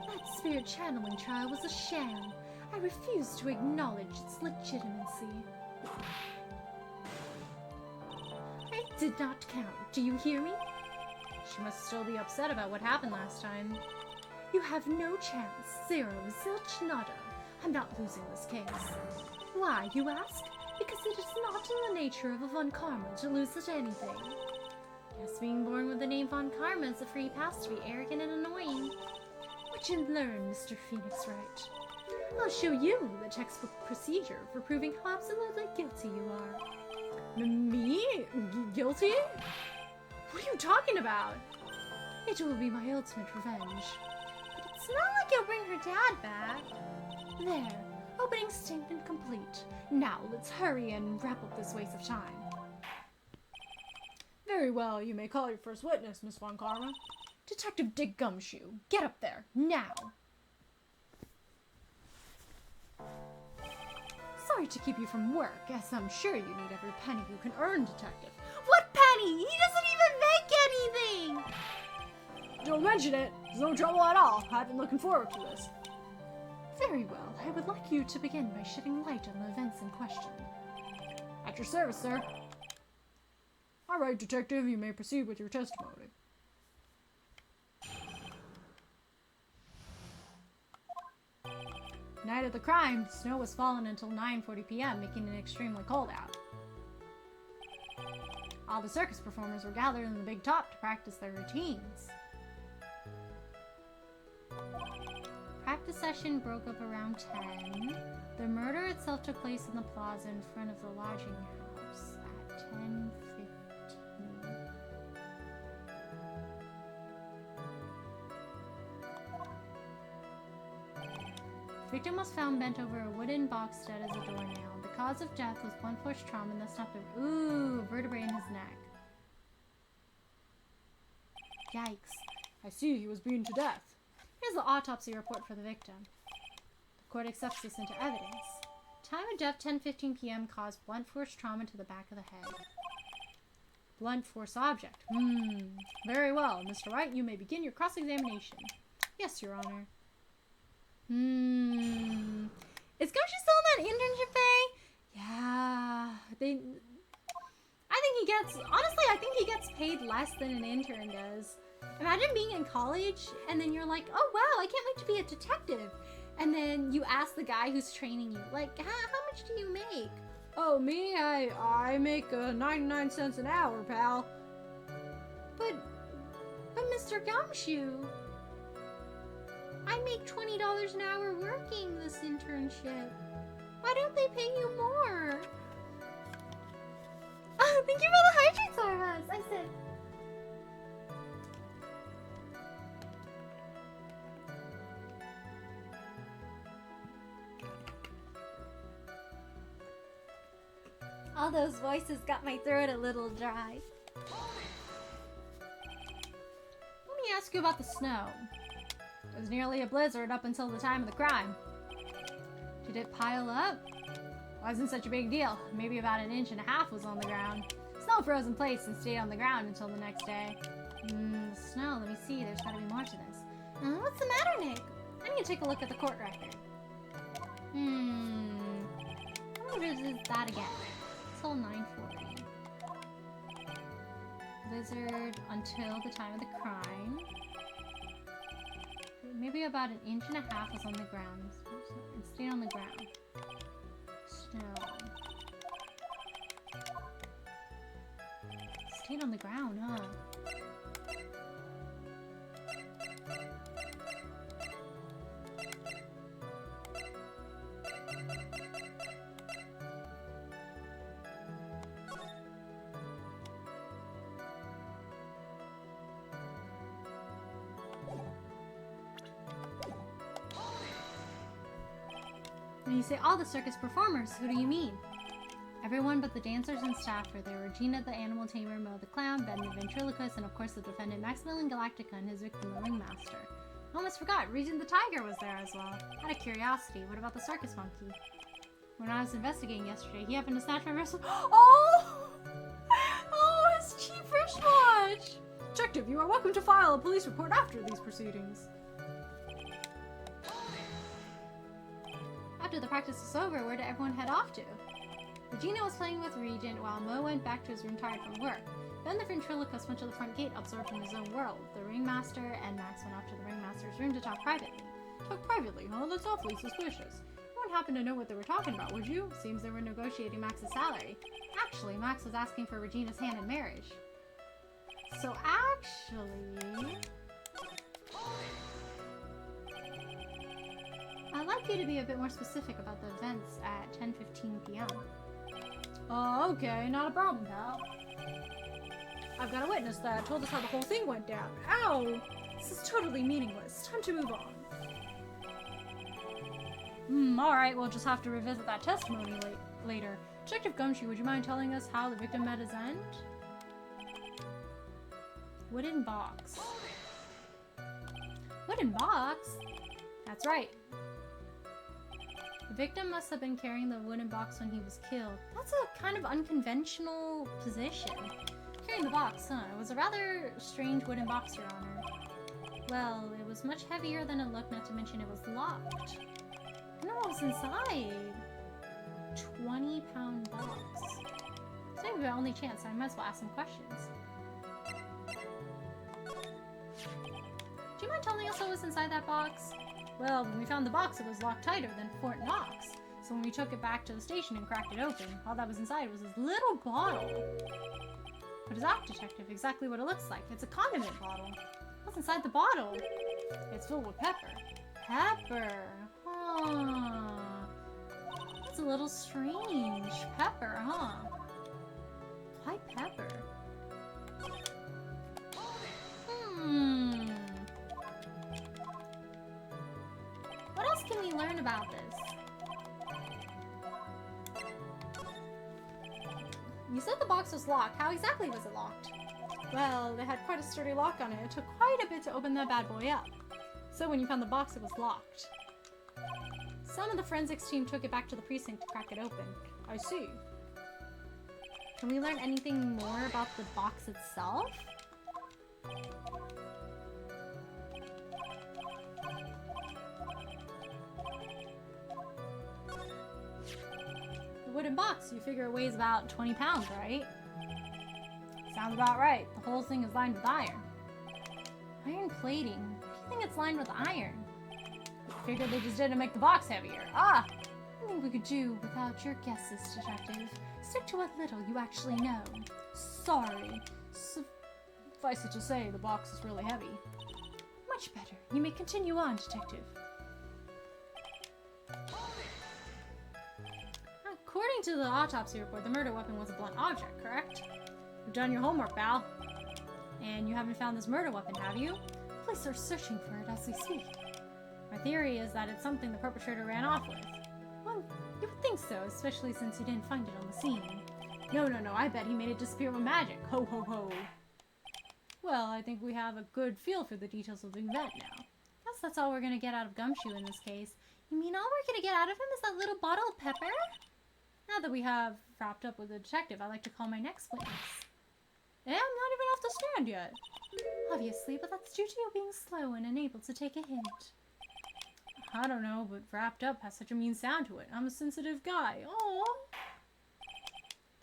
That spirit channeling trial was a sham. I refuse to acknowledge its legitimacy. I did not count. Do you hear me? She must still be upset about what happened last time. You have no chance. Zero, zilch, nada. I'm not losing this case. Why, you ask? Because it is not in the nature of a Von Karma to lose at anything. Guess being born with the name Von Karma is a free pass to be arrogant and annoying. Watch and learn, Mr. Phoenix Wright. I'll show you the textbook procedure for proving how absolutely guilty you are. Me? Guilty? What are you talking about? It will be my ultimate revenge. But it's not like you'll bring her dad back. There. Opening statement complete. Now let's hurry and wrap up this waste of time. Very well, you may call your first witness, Miss Von Karma. Detective Dick Gumshoe, get up there, now! Sorry to keep you from work, as I'm sure you need every penny you can earn, Detective. What penny? He doesn't even make anything! Don't mention it. There's no trouble at all. I've been looking forward to this. Very well. I would like you to begin by shedding light on the events in question. At your service, sir. All right, Detective, you may proceed with your testimony. Night of the crime, snow was falling until 9:40 p.m., making it extremely cold out. All the circus performers were gathered in the big top to practice their routines. Practice session broke up around 10. The murder itself took place in the plaza in front of the lodging house at 10:15. The victim was found bent over a wooden box dead as a doornail. The cause of death was blunt force trauma and thus not the vertebrae in his neck. Yikes. I see he was beaten to death. Here's the autopsy report for the victim. The court accepts this into evidence. Time of death 10:15 p.m. caused blunt force trauma to the back of the head. Blunt force object. Very well. Mr. Wright, you may begin your cross-examination. Yes, Your Honor. Is Gumshoe still in that internship thing? Yeah. I think he gets paid less than an intern does. Imagine being in college and then you're like, oh wow, I can't wait to be a detective. And then you ask the guy who's training you, like, how much do you make? Oh, me? I make 99 cents an hour, pal. But Mr. Gumshoe, I make $20 an hour working this internship. Why don't they pay you more? Oh, thank you for the hydrate, Sarvas. I said... All those voices got my throat a little dry. Let me ask you about the snow. It was nearly a blizzard up until the time of the crime. Did it pile up? Wasn't such a big deal. Maybe about 1.5 inches was on the ground. Snow froze in place and stayed on the ground until the next day. The snow, let me see, there's gotta be more to this. What's the matter, Nick? I need to take a look at the court record. What is that again? Till 9:40. Blizzard until the time of the crime. Maybe about 1.5 inches was on the ground. It stayed on the ground. Snow. Stayed on the ground, huh? When you say all the circus performers, who do you mean? Everyone but the dancers and staff were there. Regina the animal tamer, Mo the clown, Ben the ventriloquist, and of course the defendant Maximilian Galactica and his victim the ringmaster. Almost forgot, Regent the Tiger was there as well. Out of curiosity, what about the circus monkey? When I was investigating yesterday, he happened to snatch my wrist. Oh! Oh, his cheap wristwatch! Detective, you are welcome to file a police report after these proceedings. After the practice was over, where did everyone head off to? Regina was playing with Regent while Mo went back to his room tired from work. Then the ventriloquist went to the front gate, absorbed in his own world. The ringmaster and Max went off to the ringmaster's room to talk privately. Talk privately, huh? That's awfully suspicious. You wouldn't happen to know what they were talking about, would you? Seems they were negotiating Max's salary. Actually, Max was asking for Regina's hand in marriage. So actually... I'd like you to be a bit more specific about the events at 10:15 p.m. Okay, not a problem, pal. I've got a witness that told us how the whole thing went down. Ow! This is totally meaningless. Time to move on. Alright, we'll just have to revisit that testimony later. Detective Gumshoe, would you mind telling us how the victim met his end? Wooden box. Wooden box? That's right. The victim must have been carrying the wooden box when he was killed. That's a kind of unconventional position. Carrying the box, huh? It was a rather strange wooden box, Your Honor. Well, it was much heavier than it looked, not to mention it was locked. I don't know what was inside. 20-pound box. It's maybe my only chance, so I might as well ask some questions. Do you mind telling us what was inside that box? Well, when we found the box, it was locked tighter than Fort Knox. So when we took it back to the station and cracked it open, all that was inside was this little bottle. What is that, Detective? Exactly what it looks like. It's a condiment bottle. What's inside the bottle? It's filled with pepper. Pepper. Huh. That's a little strange. Pepper, huh? Why pepper? What else can we learn about this? You said the box was locked. How exactly was it locked? Well, it had quite a sturdy lock on it. It took quite a bit to open that bad boy up. So when you found the box, it was locked. Some of the forensics team took it back to the precinct to crack it open. I see. Can we learn anything more about the box itself? The wooden box, you figure it weighs about 20 pounds, right? Sounds about right. The whole thing is lined with iron. Iron plating? What do you think it's lined with iron? Figured they just did to make the box heavier. Ah! I think we could do without your guesses, Detective. Stick to what little you actually know. Sorry. Suffice it to say, the box is really heavy. Much better. You may continue on, Detective. According to the autopsy report, the murder weapon was a blunt object, correct? You've done your homework, pal. And you haven't found this murder weapon, have you? Police are searching for it as we speak. My theory is that it's something the perpetrator ran off with. Well, you would think so, especially since you didn't find it on the scene. No, I bet he made it disappear with magic. Ho, ho, ho. Well, I think we have a good feel for the details of the event now. Guess that's all we're gonna get out of Gumshoe in this case. You mean all we're gonna get out of him is that little bottle of pepper? Now that we have wrapped up with the detective, I'd like to call my next witness. And I'm not even off the stand yet. Obviously, but that's due to you being slow and unable to take a hint. I don't know, but wrapped up has such a mean sound to it. I'm a sensitive guy. Aww.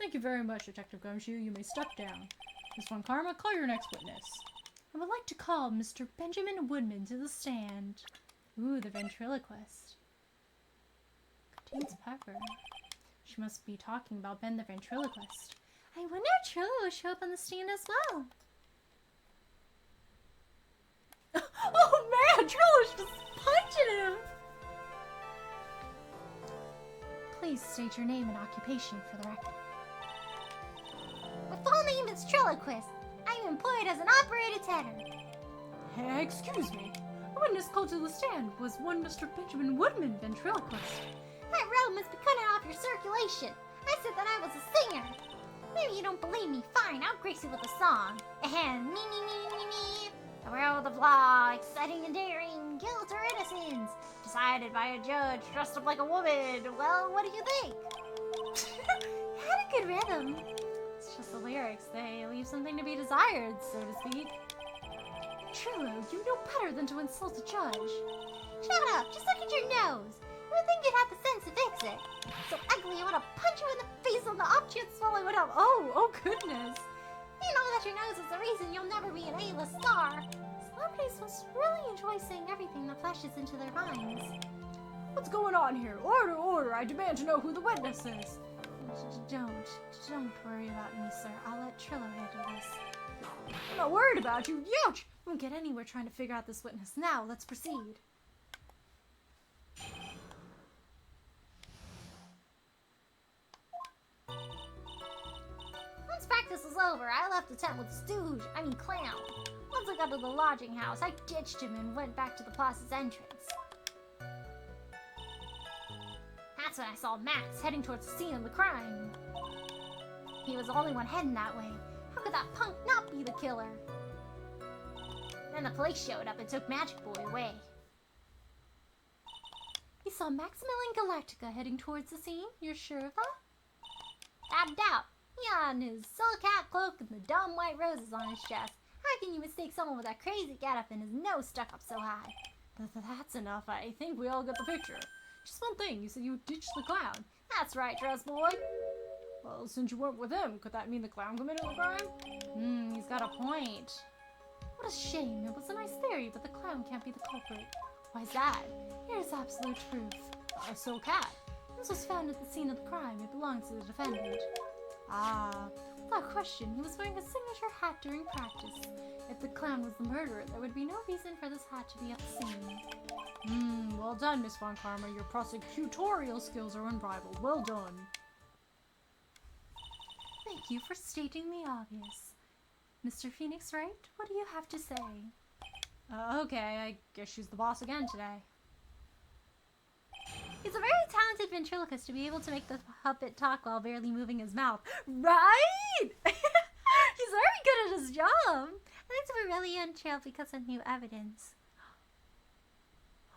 Thank you very much, Detective Gumshoe. You may step down. Miss Von Karma, call your next witness. I would like to call Mr. Benjamin Woodman to the stand. Ooh, the ventriloquist. Contains pepper. She must be talking about Ben the ventriloquist. I wonder if Trillo will show up on the stand as well. Oh man, Trillo's just punching him! Please state your name and occupation for the record. My full name is Trilloquist. I am employed as an operator tenor. Hey, excuse me. The witness called to the stand was one Mr. Benjamin Woodman, ventriloquist. That robe must be cutting off your circulation. I said that I was a singer. Maybe you don't believe me. Fine, I'll grace you with a song. Ahem, me. The world of law, exciting and daring, guilt or innocence, decided by a judge dressed up like a woman. Well, what do you think? Had a good rhythm. It's just the lyrics. They leave something to be desired, so to speak. Trillo, you know better than to insult a judge. Shut up! Just look at your nose. You would think you'd have the sense to fix it. So ugly, I want to punch you in the face on the off chance while I would have. Oh goodness. You know that your nose is the reason you'll never be an A-list star. Celebrities must really enjoy saying everything that flashes into their minds. What's going on here? Order, order! I demand to know who the witness is. Don't worry about me, sir. I'll let Trillo handle this. I'm not worried about you. Youch! We won't get anywhere trying to figure out this witness. Now, let's proceed. Once practice was over, I left the tent with Clown. Once I got to the lodging house, I ditched him and went back to the plaza's entrance. That's when I saw Max heading towards the scene of the crime. He was the only one heading that way. How could that punk not be the killer? Then the police showed up and took Magic Boy away. You saw Maximilian Galactica heading towards the scene? You're sure of that? Without a doubt. He on his silk hat cloak and the dumb white roses on his chest. How can you mistake someone with that crazy getup and his nose stuck up so high? That's enough. I think we all get the picture. Just one thing. You said you ditched the clown. That's right, Dress Boy. Well, since you weren't with him, could that mean the clown committed the crime? He's got a point. What a shame. It was a nice theory, but the clown can't be the culprit. Why's that? Here's absolute proof. A silk hat. This was found at the scene of the crime. It belongs to the defendant. Ah, without question, he was wearing a signature hat during practice. If the clown was the murderer, there would be no reason for this hat to be at the scene. Well done, Miss Von Karma. Your prosecutorial skills are unrivaled. Well done. Thank you for stating the obvious. Mr. Phoenix Wright, what do you have to say? Okay, I guess she's the boss again today. He's a very talented ventriloquist to be able to make the puppet talk while barely moving his mouth. Right? He's very good at his job. Things were really on trail because of new evidence.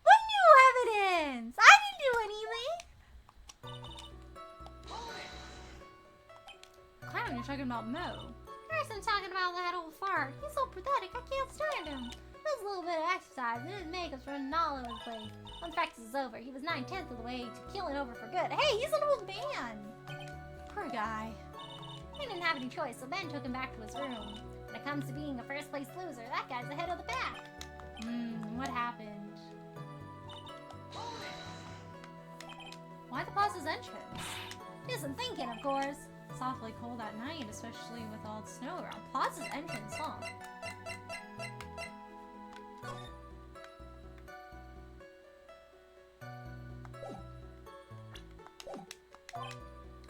What new evidence? I didn't do anything. Clown, you're talking about Mo. First, I'm talking about that old fart. He's so pathetic, I can't stand him. There's a little bit of exercise, and his makeup's running all over the place. Once practice is over, he was 9/10 of the way to killing over for good. Hey, he's an old man! Poor guy. He didn't have any choice, so Ben took him back to his room. When it comes to being a first-place loser, that guy's the head of the pack. What happened? Why the plaza's entrance? Just some thinking, of course. It's awfully cold at night, especially with all the snow around. Plaza's entrance, huh?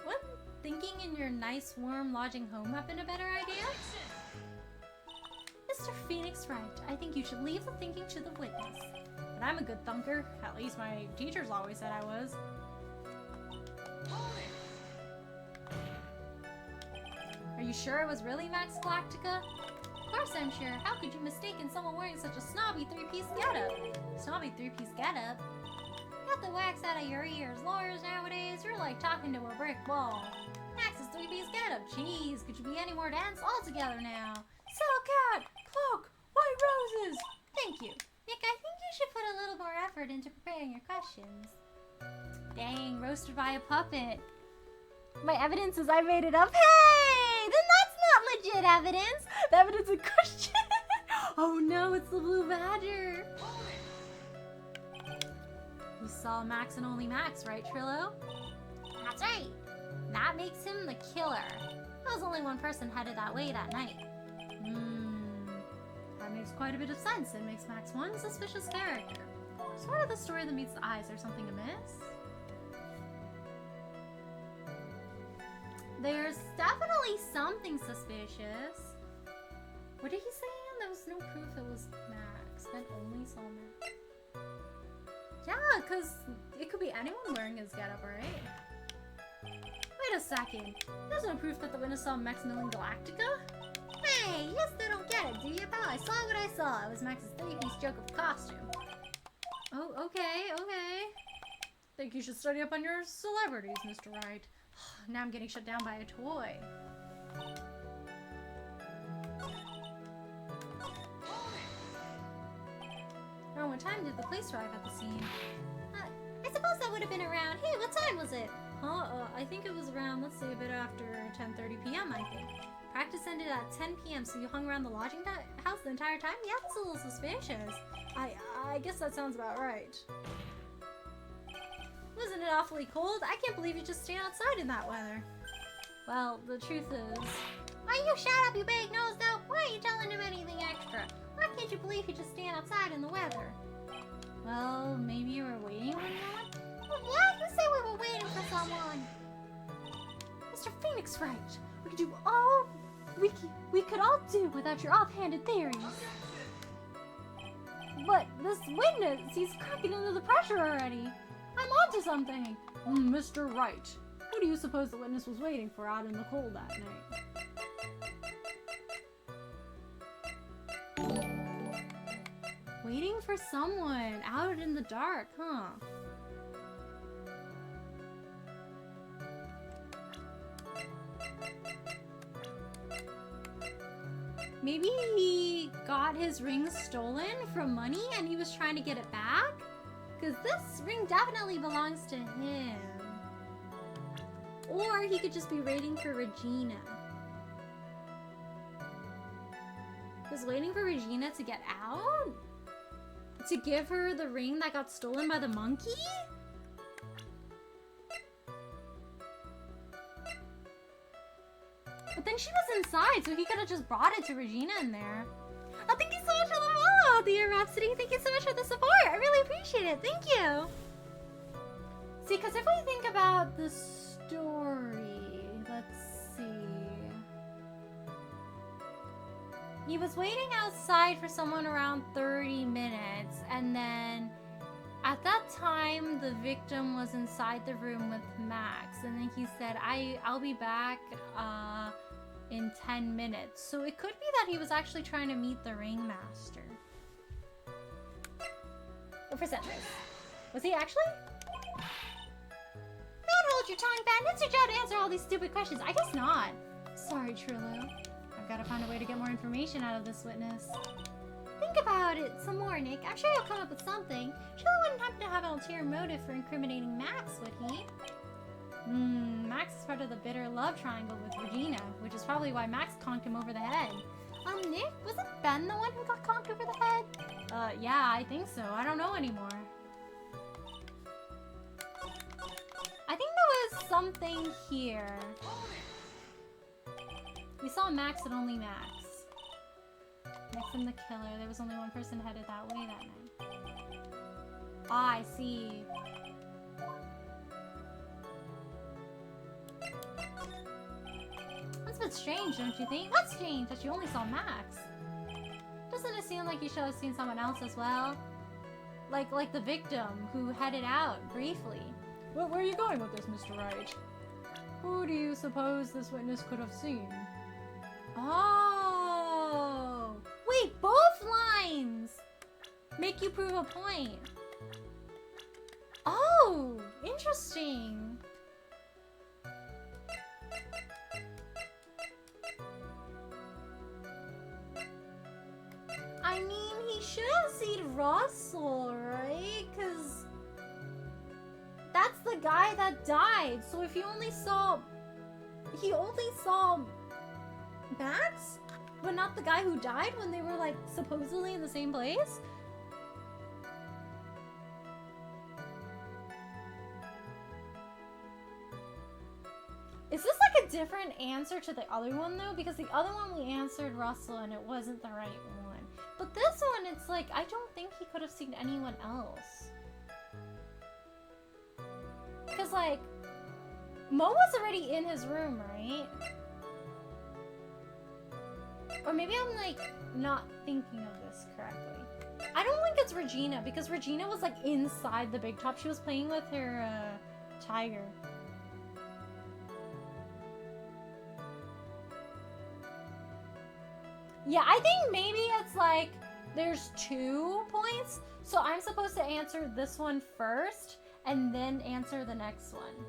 Wouldn't thinking in your nice, warm lodging home have been a better idea? Mr. Phoenix Wright, I think you should leave the thinking to the witness. But I'm a good thunker. At least my teachers always said I was. Are you sure it was really Max Galactica? Of course I'm sure. How could you mistaken someone wearing such a snobby three-piece getup? Snobby three-piece getup? Got the wax out of your ears. Lawyers nowadays, you're like talking to a brick wall. Max's three-piece getup. Jeez, could you be any more dense? All together now. Silk hat, cloak, white roses. Thank you. Nick, I think you should put a little more effort into preparing your questions. Dang, roasted by a puppet. My evidence is I made it up. Hey! Then that's not legit evidence. The evidence in question. Oh no, it's the Blue Badger. You saw Max and only Max, right, Trillo? That's right. That makes him the killer. There was only one person headed that way that night. That makes quite a bit of sense. It makes Max one suspicious character. Sort of the story that meets the eyes. There's something amiss? There's definitely something suspicious. What did he say? There was no proof it was Max. Ben only saw Max. Yeah, because it could be anyone wearing his getup, right? Wait a second. There's no proof that the witness saw Maximilian Galactica? Hey, you still don't get it, do you? idea, pal? I saw what I saw. It was Max's three-piece joke of costume. Oh, okay. Think you should study up on your celebrities, Mr. Wright. Now I'm getting shut down by a toy. Around what time did the police arrive at the scene? I suppose that would have been around. Hey, what time was it? I think it was around, let's say, a bit after 10:30 p.m., I think. Practice ended at 10 p.m., so you hung around the lodging house the entire time? Yeah, that's a little suspicious. I guess that sounds about right. Wasn't it awfully cold? I can't believe you just stayed outside in that weather. Well, the truth is... Why you shut up, you big nose dope? Why are you telling him anything extra? Why can't you believe he just stand outside in the weather? Well, maybe you were waiting on that? What? Who said we were waiting for someone? Mr. Phoenix Wright, we could do all we could all do without your offhanded theories. But this witness, he's cracking under the pressure already. I'm onto something. Mr. Wright, who do you suppose the witness was waiting for out in the cold that night? Waiting for someone out in the dark, huh? Maybe he got his ring stolen from money and he was trying to get it back? Because this ring definitely belongs to him. Or he could just be waiting for Regina. He was waiting for Regina to get out? To give her the ring that got stolen by the monkey? But then she was inside, so he could have just brought it to Regina in there. Oh, thank you so much for the follow, dear Rhapsody. Thank you so much for the support. I really appreciate it. Thank you. See, because if we think about the story, let's see. He was waiting outside for someone around 30 minutes, and then at that time, the victim was inside the room with Max, and then he said, I'll be back in 10 minutes. So it could be that he was actually trying to meet the ringmaster. What percent is? Was he actually? Don't hold your tongue, Ben. It's your job to answer all these stupid questions. I guess not. Sorry, Trillo. I've got to find a way to get more information out of this witness. Think about it some more, Nick. I'm sure you'll come up with something. Surely wouldn't happen to have an ulterior motive for incriminating Max, would he? Max is part of the bitter love triangle with Regina, which is probably why Max conked him over the head. Nick, wasn't Ben the one who got conked over the head? Yeah, I think so. I don't know anymore. I think there was something here. We saw Max and only Max. Max and the killer. There was only one person headed that way that night. Ah, I see. That's a bit strange, don't you think? What's strange? That you only saw Max. Doesn't it seem like you should have seen someone else as well? Like the victim who headed out briefly. Well, where are you going with this, Mr. Wright? Who do you suppose this witness could have seen? Oh! Wait, both lines make you prove a point. Oh, interesting. I mean, he should have seen Russell, right? Because that's the guy that died. So if he only saw Max, but not the guy who died when they were like supposedly in the same place. Is this like a different answer to the other one though? Because the other one we answered Russell and it wasn't the right one. But this one, it's like, I don't think he could have seen anyone else. Because like, Mo was already in his room, right? Or maybe I'm like not thinking of this correctly. I don't think it's Regina because Regina was like inside the big top. She was playing with her tiger. Yeah, I think maybe it's like there's 2 points, so I'm supposed to answer this one first and then answer the next one.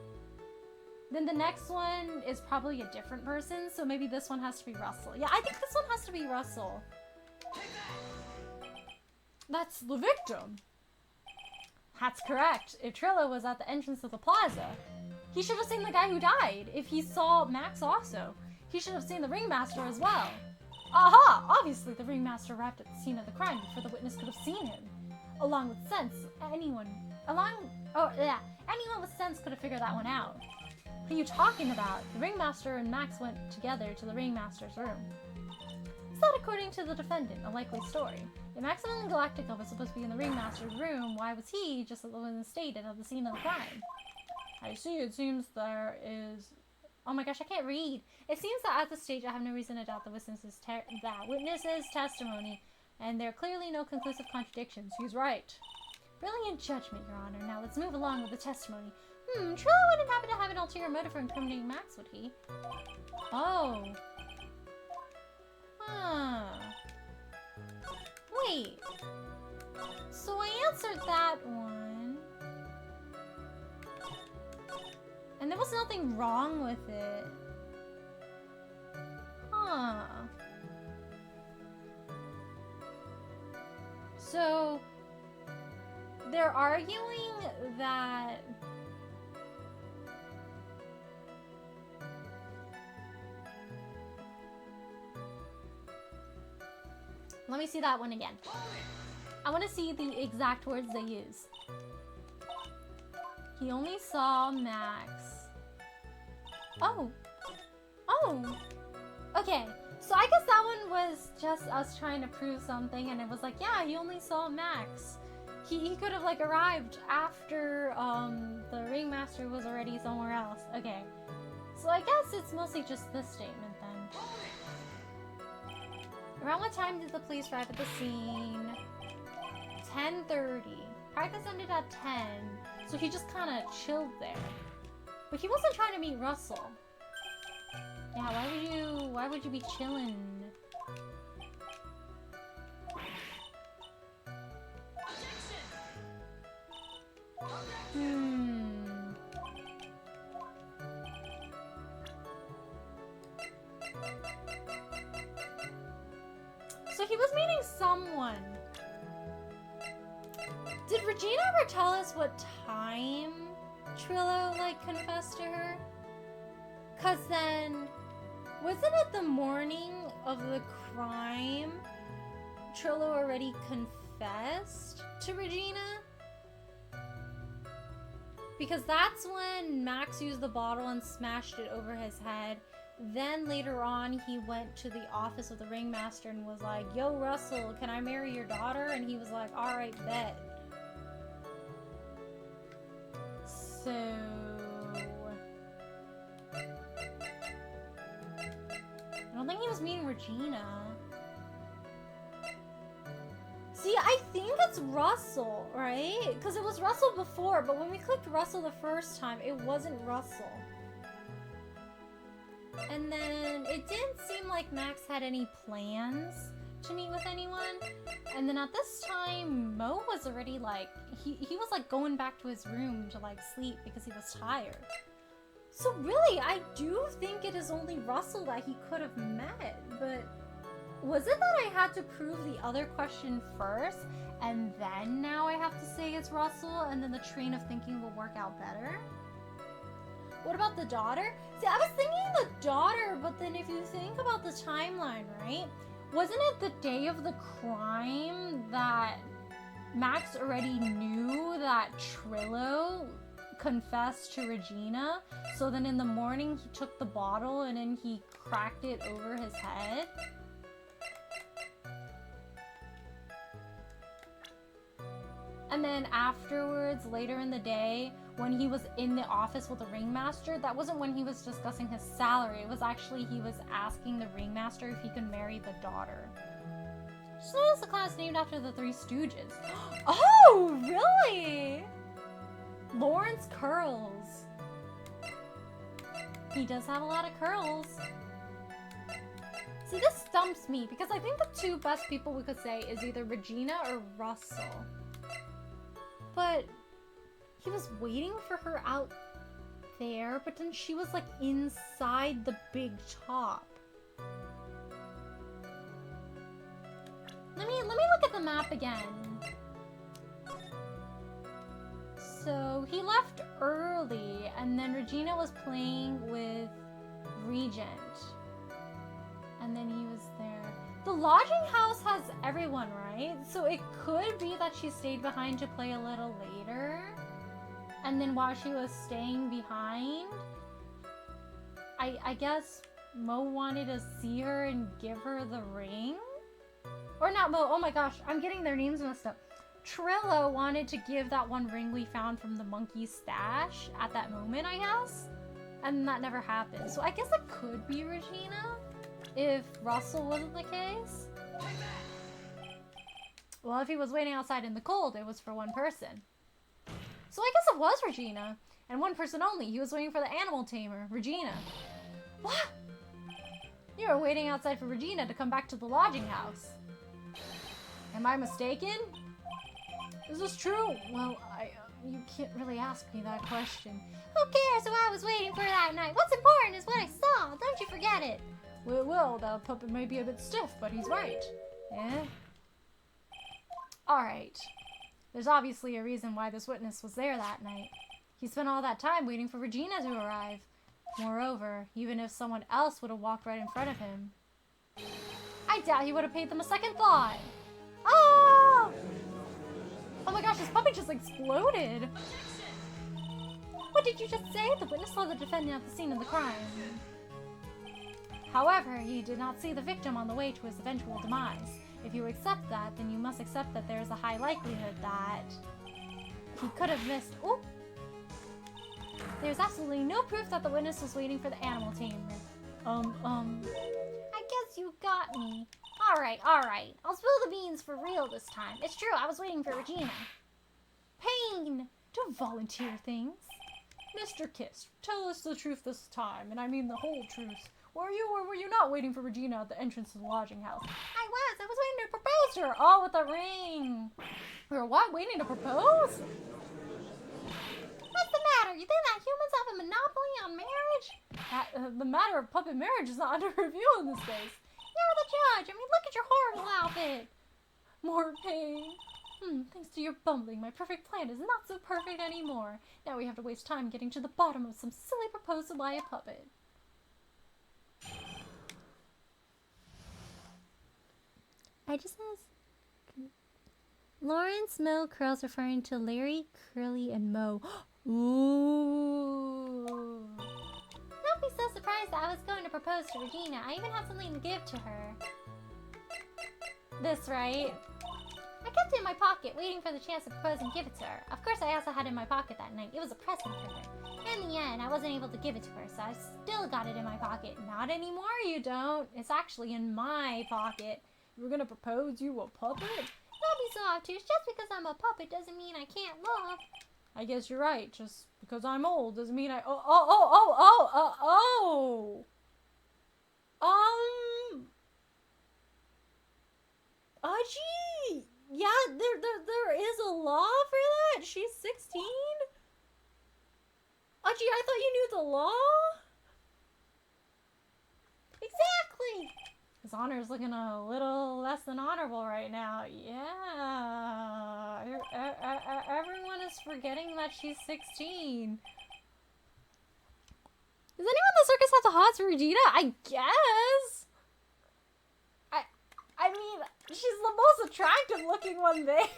Then the next one is probably a different person, so maybe this one has to be Russell. Yeah, I think this one has to be Russell. That's the victim. That's correct. If Trillo was at the entrance of the plaza, he should have seen the guy who died. If he saw Max also, he should have seen the ringmaster as well. Aha! Obviously, the ringmaster arrived at the scene of the crime before the witness could have seen him. Along with sense, anyone with sense could have figured that one out. What are you talking about? The ringmaster and Max went together to the ringmaster's room. Is that according to the defendant a likely story? If Maximum Galactica was supposed to be in the ringmaster's room, why was he just at the state and at the scene of the crime? I see, it seems there is... Oh my gosh, I can't read. It seems that at this stage I have no reason to doubt the witness's testimony, and there are clearly no conclusive contradictions. He's right. Brilliant judgment, Your Honor. Now let's move along with the testimony. Trillo wouldn't happen to have an ulterior motive for incriminating Max, would he? Oh. Huh. Wait. So I answered that one. And there was nothing wrong with it. Huh. So they're arguing that let me see that one again. I want to see the exact words they use. He only saw Max. Oh. Okay. So I guess that one was just us trying to prove something, and it was like, yeah, he only saw Max. He could have like arrived after the ringmaster was already somewhere else. Okay. So I guess it's mostly just this statement then. Around what time did the police arrive at the scene? 10:30. Practice ended at 10, so he just kind of chilled there. But he wasn't trying to meet Russell. Yeah, why would you be chilling? So he was meeting someone. Did Regina ever tell us what time Trillo, like, confessed to her? 'Cause then, wasn't it the morning of the crime Trillo already confessed to Regina? Because that's when Max used the bottle and smashed it over his head. Then later on, he went to the office of the ringmaster and was like, yo, Russell, can I marry your daughter? And he was like, alright, bet. So... I don't think he was meeting Regina. See, I think it's Russell, right? Because it was Russell before, but when we clicked Russell the first time, it wasn't Russell. And then it didn't seem like Max had any plans to meet with anyone. And then at this time, Mo was already like, he was like going back to his room to like sleep because he was tired. So really, I do think it is only Russell that he could have met, but was it that I had to prove the other question first, and then now I have to say it's Russell, and then the train of thinking will work out better? What about the daughter? See, I was thinking the daughter, but then if you think about the timeline, right? Wasn't it the day of the crime that Max already knew that Trillo confessed to Regina? So then in the morning he took the bottle and then he cracked it over his head? And then afterwards, later in the day, when he was in the office with the ringmaster, that wasn't when he was discussing his salary. It was actually he was asking the ringmaster if he could marry the daughter. Just noticed the class named after the Three Stooges. Oh, really? Lawrence Curls. He does have a lot of curls. See, this stumps me because I think the two best people we could say is either Regina or Russell. But he was waiting for her out there, but then she was like inside the big top. Let me look at the map again. So he left early, and then Regina was playing with Regent. And then he was there. The lodging house has everyone, right? So it could be that she stayed behind to play a little later. And then while she was staying behind, I guess Mo wanted to see her and give her the ring? Or not Mo, oh my gosh, I'm getting their names messed up. Trillo wanted to give that one ring we found from the monkey stash at that moment, I guess. And that never happened. So I guess it could be Regina if Russell wasn't the case. Well, if he was waiting outside in the cold, it was for one person. So I guess it was Regina. And one person only. He was waiting for the animal tamer, Regina. What? You were waiting outside for Regina to come back to the lodging house. Am I mistaken? Is this true? Well, you can't really ask me that question. Who cares who I was waiting for that night? What's important is what I saw. Don't you forget it. Well, the puppet may be a bit stiff, but he's right. Eh? Alright. There's obviously a reason why this witness was there that night. He spent all that time waiting for Regina to arrive. Moreover, even if someone else would have walked right in front of him, I doubt he would have paid them a second thought. Oh! Oh my gosh, this puppet just exploded. What did you just say? The witness saw the defendant at the scene of the crime. However, he did not see the victim on the way to his eventual demise. If you accept that, then you must accept that there is a high likelihood that he could have missed. Oh! There's absolutely no proof that the witness was waiting for the animal tamer. I guess you got me. Alright. I'll spill the beans for real this time. It's true, I was waiting for Regina. Pain! Don't volunteer things. Mr. Kiss, tell us the truth this time, and I mean the whole truth. Were you or were you not waiting for Regina at the entrance to the lodging house? I was waiting to propose to her. Oh, with the ring. Or what? Waiting to propose? What's the matter? You think that humans have a monopoly on marriage? The matter of puppet marriage is not under review in this case. You're the judge. I mean, look at your horrible outfit. More pain. Thanks to your bumbling, my perfect plan is not so perfect anymore. Now we have to waste time getting to the bottom of some silly proposal by a puppet. I just asked Lawrence, Mo, Curls referring to Larry, Curly, and Mo. Ooh. Don't be so surprised that I was going to propose to Regina. I even have something to give to her. This, right? I kept it in my pocket, waiting for the chance to propose and give it to her. Of course, I also had it in my pocket that night. It was a present for her. In the end, I wasn't able to give it to her, so I still got it in my pocket. Not anymore, you don't. It's actually in my pocket. You were gonna propose you a puppet? Don't be so obtuse. Just because I'm a puppet doesn't mean I can't love. I guess you're right. Just because I'm old doesn't mean I... Aji! Yeah, there is a law for that? She's 16? Aji, I thought you knew the law? Exactly! His honor is looking a little less than honorable right now. Yeah. Everyone is forgetting that she's 16. Does anyone in the circus have the hots for Regina? I guess. I mean, she's the most attractive looking one there. Judge,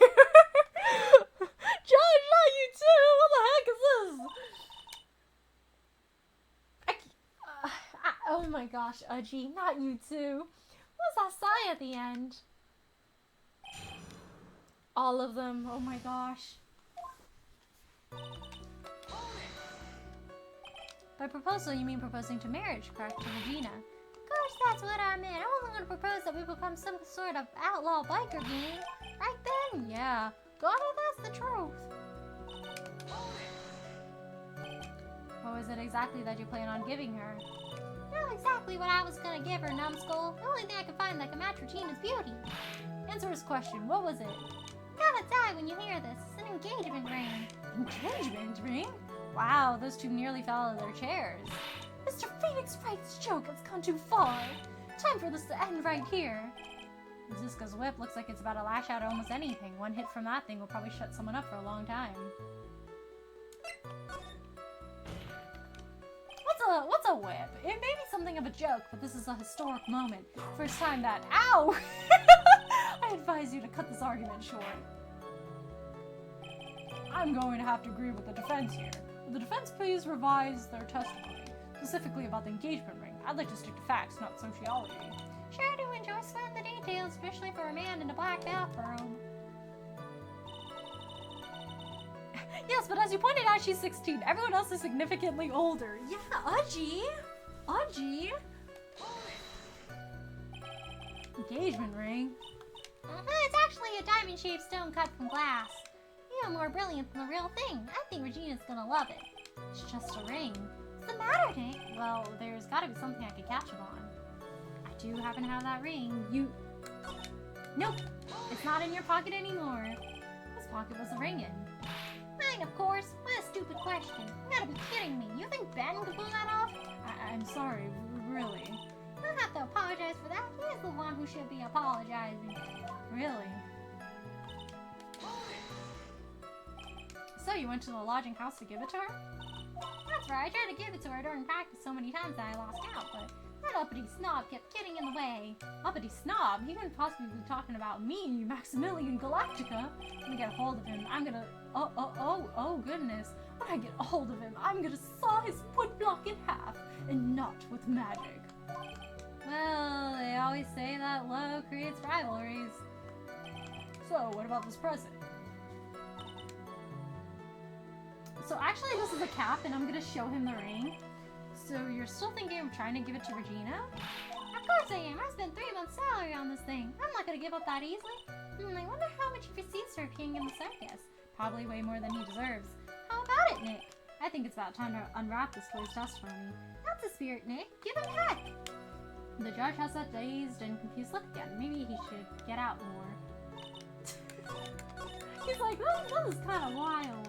not you too. What the heck is this? Oh my gosh, Aji, not you too. What's that sign at the end? All of them. Oh my gosh. By proposal, you mean proposing to marriage, correct, to Regina? Gosh, that's what I meant. I wasn't going to propose that we become some sort of outlaw biker gang. Right then? Yeah. God, that's the truth. What was it exactly that you plan on giving her? No, Not exactly what I was gonna give her, numbskull. The only thing I could find that can match Regina's beauty. Answer his question. What was it? Gotta die when you hear this. It's an engagement ring. Engagement ring? Wow, those two nearly fell out of their chairs. Mr. Phoenix Wright's joke has gone too far. Time for this to end right here. Ziska's whip looks like it's about to lash out at almost anything. One hit from that thing will probably shut someone up for a long time. What's a whip? It may be something of a joke, but this is a historic moment. First time that— Ow! I advise you to cut this argument short. I'm going to have to agree with the defense here. Will the defense please revise their testimony, specifically about the engagement ring? I'd like to stick to facts, not sociology. Sure do enjoy sweating the details, especially for a man in a black bathrobe. Yes, but as you pointed out, she's 16. Everyone else is significantly older. Yeah, Udgy. Engagement ring. It's actually a diamond-shaped stone cut from glass. Even more brilliant than the real thing. I think Regina's gonna love it. It's just a ring. What's the matter, Nick? Well, there's gotta be something I could catch him on. I do happen to have that ring. Nope. It's not in your pocket anymore. Whose pocket was the ring in? Mine, of course. What a stupid question. You gotta be kidding me. You think Ben could pull that off? I'm sorry, really. You don't have to apologize for that. He's the one who should be apologizing. Really? So you went to the lodging house to give it to her? That's right. I tried to give it to her during practice so many times that I lost count, but that uppity snob kept getting in the way. Uppity snob? He couldn't possibly be talking about me, Maximilian Galactica. Let me get a hold of him. I'm gonna— Oh goodness. When I get a hold of him, I'm gonna saw his wood block in half, and not with magic. Well, they always say that love creates rivalries. So, what about this present? So actually this is a cap, and I'm gonna show him the ring. So you're still thinking of trying to give it to Regina? Of course I am. I spent 3 months' salary on this thing. I'm not gonna give up that easily. I wonder how much he receives for appearing in the circus. Probably way more than he deserves. How about it, Nick? I think it's about time to unwrap this toy's testimony. That's the spirit, Nick. Give him heck. The judge has that dazed and confused look again. Maybe he should get out more. He's like, this is kind of wild.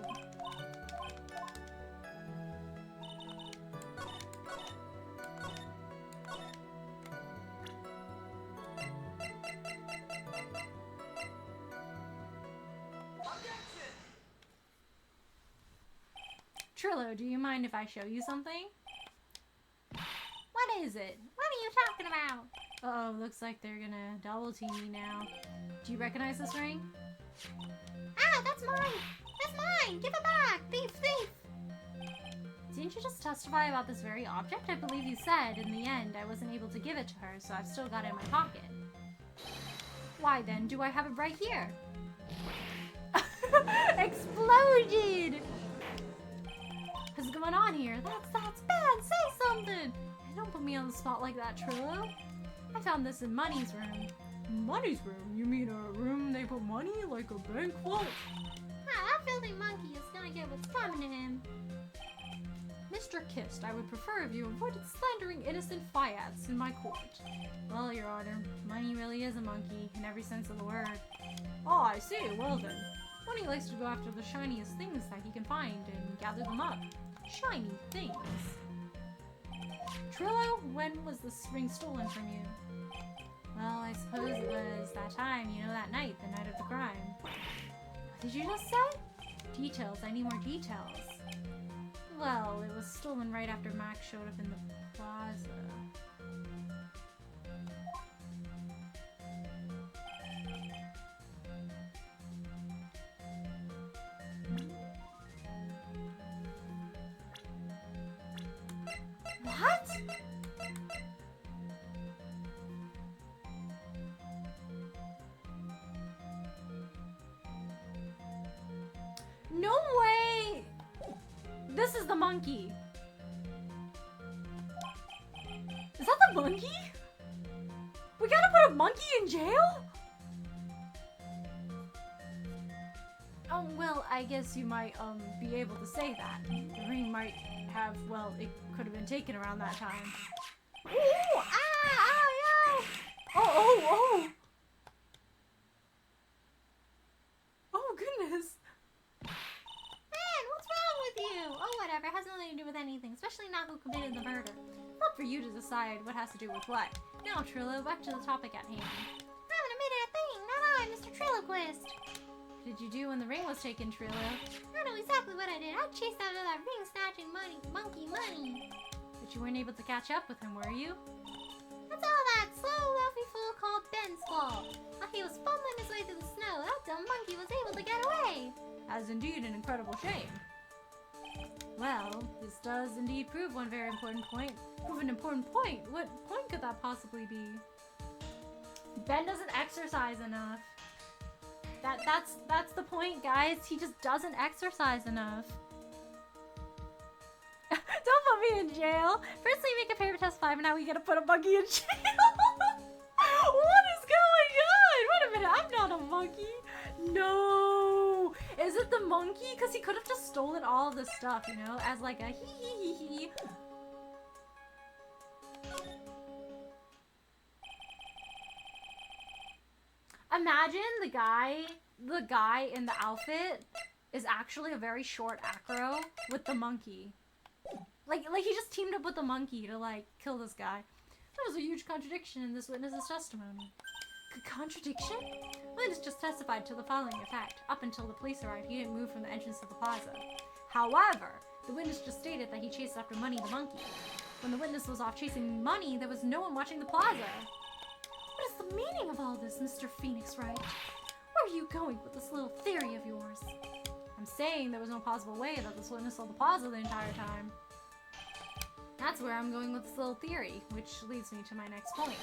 Trillo, do you mind if I show you something? What is it? What are you talking about? Uh-oh, looks like they're gonna double team me now. Do you recognize this ring? Ah, that's mine! That's mine! Give it back! Thief, thief! Didn't you just testify about this very object? I believe you said, in the end, I wasn't able to give it to her, so I've still got it in my pocket. Why then do I have it right here? Exploded! What's going on here? That's bad! Say something! Don't put me on the spot like that, Trillo. I found this in Money's room. Money's room? You mean a room they put money? Like a bank vault? Ah, that filthy monkey is gonna get what's coming to him. Mr. Kist, I would prefer if you avoided slandering innocent fiats in my court. Well, Your Honor, Money really is a monkey, in every sense of the word. Oh, I see. Well then. Money likes to go after the shiniest things that he can find and gather them up. Shiny things. Trillo, when was this ring stolen from you? Well, I suppose it was that time, that night, the night of the crime. What did you just say? Details, I need more details. Well, it was stolen right after Max showed up in the plaza. What? No way! This is the monkey. Is that the monkey? We gotta put a monkey in jail? Well, I guess you might, be able to say that. The ring might have, well, it could have been taken around that time. Ooh! Ah! Ow! Oh! Oh, goodness. Man, what's wrong with you? Oh, whatever. It has nothing to do with anything, especially not who committed the murder. Not for you to decide what has to do with what. Now, Trillo, back to the topic at hand. I haven't admitted a thing. Not I, Mr. Trilloquist. What did you do when the ring was taken, Trillo? I know exactly what I did. I chased after that ring-snatching monkey money. But you weren't able to catch up with him, were you? That's all that slow, loafy fool called Ben's fault. While he was fumbling his way through the snow, that dumb monkey was able to get away. As indeed an incredible shame. Well, this does indeed prove one very important point. Prove an important point? What point could that possibly be? Ben doesn't exercise enough. That's the point, guys. He just doesn't exercise enough. Don't put me in jail. First we make a paper test 5 and now we gotta put a monkey in jail. What is going on? Wait a minute, I'm not a monkey. No. Is it the monkey? Because he could have just stolen all of this stuff, you know, as like a hee. Imagine the guy in the outfit is actually a very short acro with the monkey. Like he just teamed up with the monkey to like kill this guy. There was a huge contradiction in this witness's testimony. Contradiction? Witness just testified to the following effect. Up until the police arrived, he didn't move from the entrance of the plaza. However, the witness just stated that he chased after Money the monkey. When the witness was off chasing Money, there was no one watching the plaza. What is the meaning of all this, Mr. Phoenix Wright? Where are you going with this little theory of yours? I'm saying there was no possible way that this witness saw the plaza the entire time. That's where I'm going with this little theory, which leads me to my next point.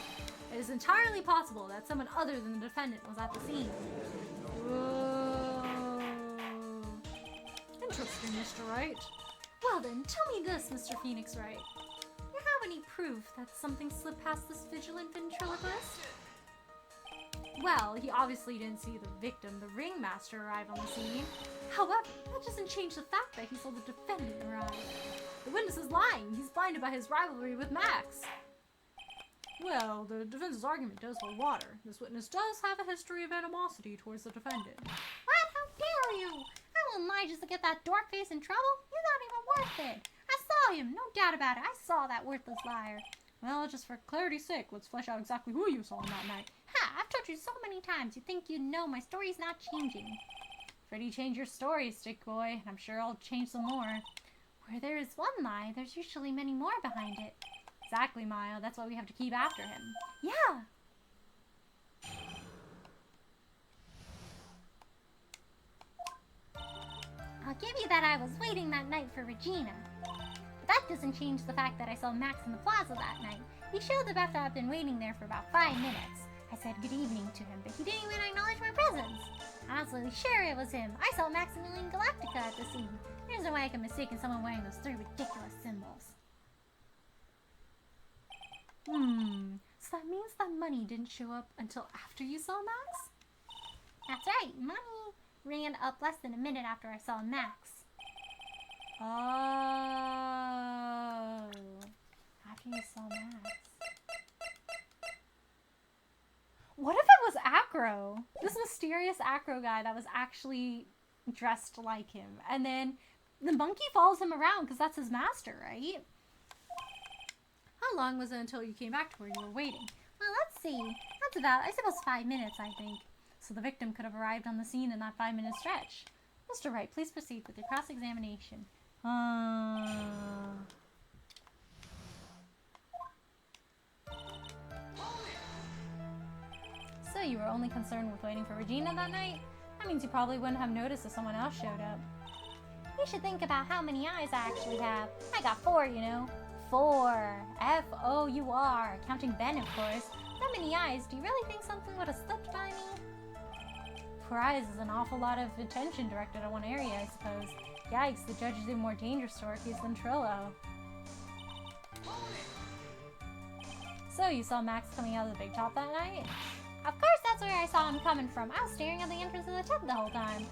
It is entirely possible that someone other than the defendant was at the scene. Whoa. Interesting, Mr. Wright. Well then, tell me this, Mr. Phoenix Wright. Do you have any proof that something slipped past this vigilant ventriloquist? Well, he obviously didn't see the victim, the ringmaster, arrive on the scene. However, that doesn't change the fact that he saw the defendant arrive. The witness is lying. He's blinded by his rivalry with Max. Well, the defense's argument does hold water. This witness does have a history of animosity towards the defendant. What? How dare you? I won't lie just to get that dork face in trouble. You're not even worth it. I saw him, no doubt about it. I saw that worthless liar. Well, just for clarity's sake, let's flesh out exactly who you saw on that night. Ha! I've told you so many times. You think you know my story's not changing. Freddie, change your story, Stick Boy, and I'm sure I'll change some more. Where there is one lie, there's usually many more behind it. Exactly, Maya. That's why we have to keep after him. Yeah. I'll give you that I was waiting that night for Regina. But that doesn't change the fact that I saw Max in the plaza that night. He showed up after I'd been waiting there for about 5 minutes. I said good evening to him, but he didn't even acknowledge my presence. I'm absolutely sure it was him. I saw Maximilian Galactica at the scene. There's no way I can mistake someone wearing those 3 ridiculous symbols. So that means that Money didn't show up until after you saw Max? That's right. Money ran up less than a minute after I saw Max. Oh. After you saw Max. What if it was Acro? This mysterious Acro guy that was actually dressed like him. And then the monkey follows him around because that's his master, right? How long was it until you came back to where you were waiting? Well, let's see. That's about, I suppose, 5 minutes, I think. So the victim could have arrived on the scene in that 5-minute stretch. Mr. Wright, please proceed with your cross-examination. So you were only concerned with waiting for Regina that night? That means you probably wouldn't have noticed if someone else showed up. You should think about how many eyes I actually have. I got 4, you know. 4. F-O-U-R. Counting Ben, of course. That many eyes, do you really think something would have slipped by me? 4 eyes is an awful lot of attention directed at one area, I suppose. Yikes, the judge is even more dangerous to our case than Trillo. So, you saw Max coming out of the big top that night? Of course that's where I saw him coming from. I was staring at the entrance of the tub the whole time.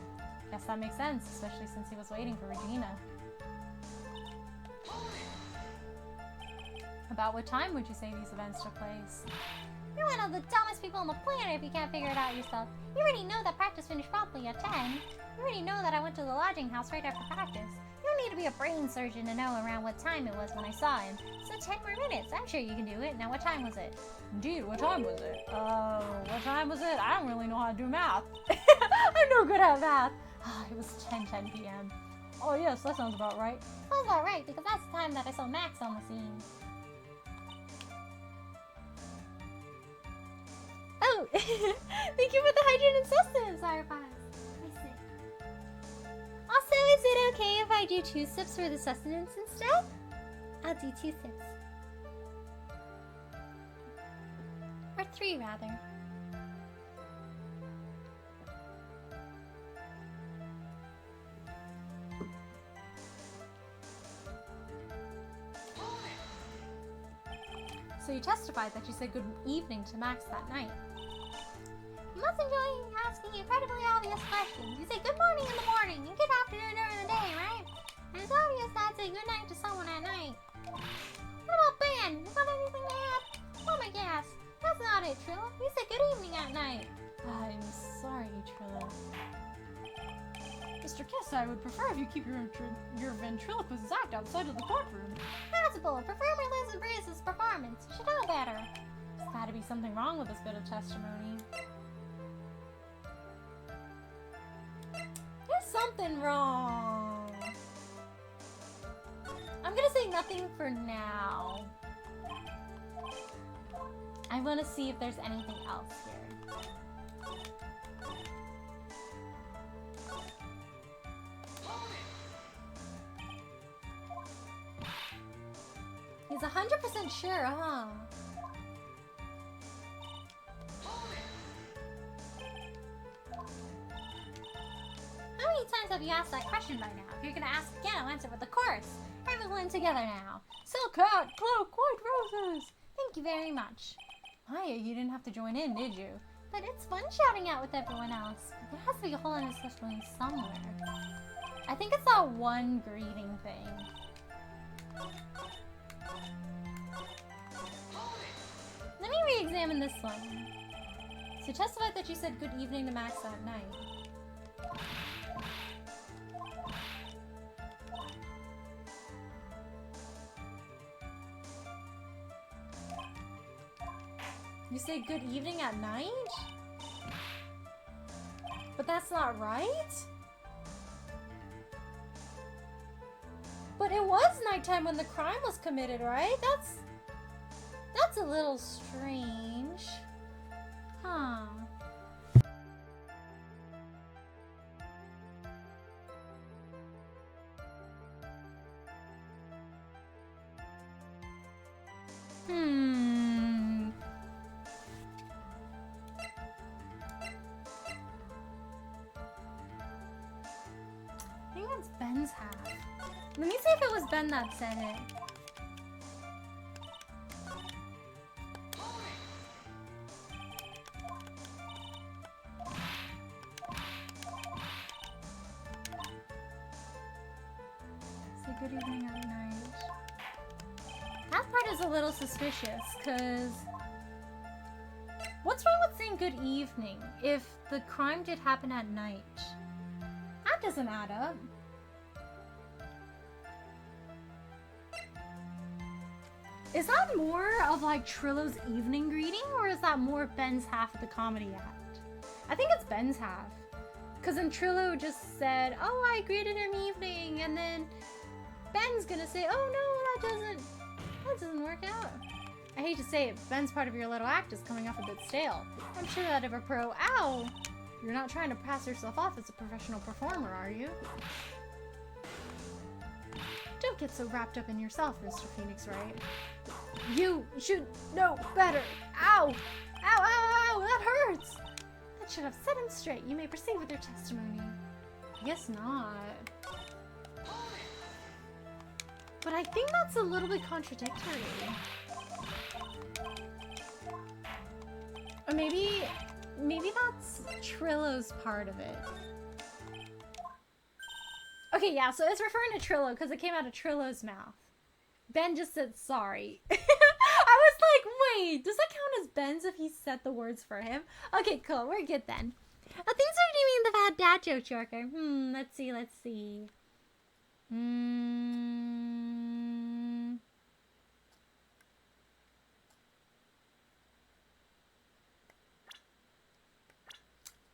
Guess that makes sense, especially since he was waiting for Regina. About what time would you say these events took place? You're one of the dumbest people on the planet if you can't figure it out yourself. You already know that practice finished promptly at 10. You already know that I went to the lodging house right after practice. You don't need to be a brain surgeon to know around what time it was when I saw him. So 10 more minutes. I'm sure you can do it. Now, what time was it? Indeed, what time was it? What time was it? I don't really know how to do math. I'm no good at math. It was 10:10 p.m. Oh yes, that sounds about right. Sounds about right, because that's the time that I saw Max on the scene. Oh, thank you for the hydrant and sustenance, Arpass. I see. Also, is it okay if I do 2 sips for the sustenance instead? I'll do 2 sips. Or 3, rather. So you testified that you said good evening to Max that night. You must enjoy asking incredibly obvious questions. You say good morning in the morning and good afternoon during the day, right? And it's obvious that I'd say good night to someone at night. What about Ben? You got anything to add? Oh my gosh, that's not it, Trilla. You said good evening at night. I'm sorry, Trilla. Mr. Kiss, I would prefer if you keep your ventriloquist act outside of the courtroom. Possible. Performer lives and breathes his performance. You should know better. There's got to be something wrong with this bit of testimony. There's something wrong. I'm gonna say nothing for now. I want to see if there's anything else here. He's 100% sure, huh? How many times have you asked that question by now? If you're gonna ask again, I'll answer with the chorus. Everyone together now. Silk hat, cloak, white roses. Thank you very much. Maya, you didn't have to join in, did you? But it's fun shouting out with everyone else. But there has to be a whole other testimony somewhere. I think it's that one greeting thing. Let me re-examine this one. So testify that you said good evening to Max that night. You say good evening at night? But that's not right? But it was nighttime when the crime was committed, right? That's a little strange. Huh. I think that's Ben's hat. Let me see if it was Ben that said it. Say good evening at night. That part is a little suspicious, because what's wrong with saying good evening if the crime did happen at night? That doesn't add up. Is that more of like Trillo's evening greeting, or is that more Ben's half of the comedy act? I think it's Ben's half. Because then Trillo just said, oh, I greeted him evening, and then Ben's gonna say, oh no, that doesn't work out. I hate to say it, Ben's part of your little act is coming off a bit stale. I'm sure that if a pro, ow, you're not trying to pass yourself off as a professional performer, are you? Don't get so wrapped up in yourself, Mr. Phoenix Wright. You should know better. Ow! Ow, ow, ow, that hurts! That should have set him straight. You may proceed with your testimony. I guess not. But I think that's a little bit contradictory. Or maybe that's Trillo's part of it. Okay, yeah, so it's referring to Trillo because it came out of Trillo's mouth. Ben just said sorry. Wait, does that count as Ben's if he said the words for him? Okay, cool. We're good then. Thanks for doing the bad dad joke, Jorker. Let's see.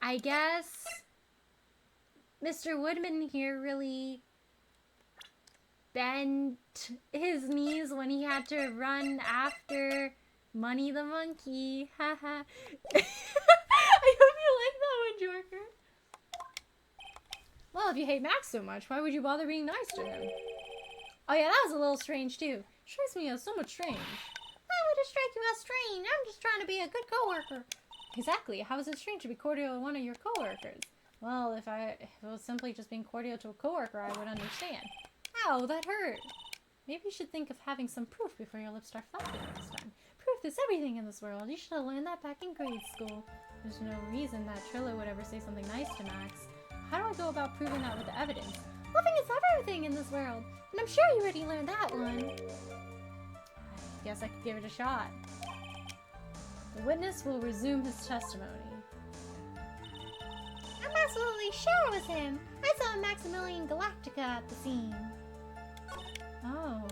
I guess Mr. Woodman here really bent his knees when he had to run after Money the Monkey. Haha. I hope you like that one, Jorker. Well, if you hate Max so much, why would you bother being nice to him? Oh yeah, that was a little strange too. Strikes me as somewhat strange. Why would it strike you as strange? I'm just trying to be a good coworker. Exactly. How is it strange to be cordial to one of your coworkers? Well, if it was simply just being cordial to a coworker, I would understand. Ow, that hurt. Maybe you should think of having some proof before your lips start flapping next time. Proof is everything in this world. You should have learned that back in grade school. There's no reason that Trillo would ever say something nice to Max. How do I go about proving that with evidence? Loving is everything in this world, and I'm sure you already learned that one. I guess I could give it a shot. The witness will resume his testimony. I'm absolutely sure it was him. I saw Maximilian Galactica at the scene. Oh.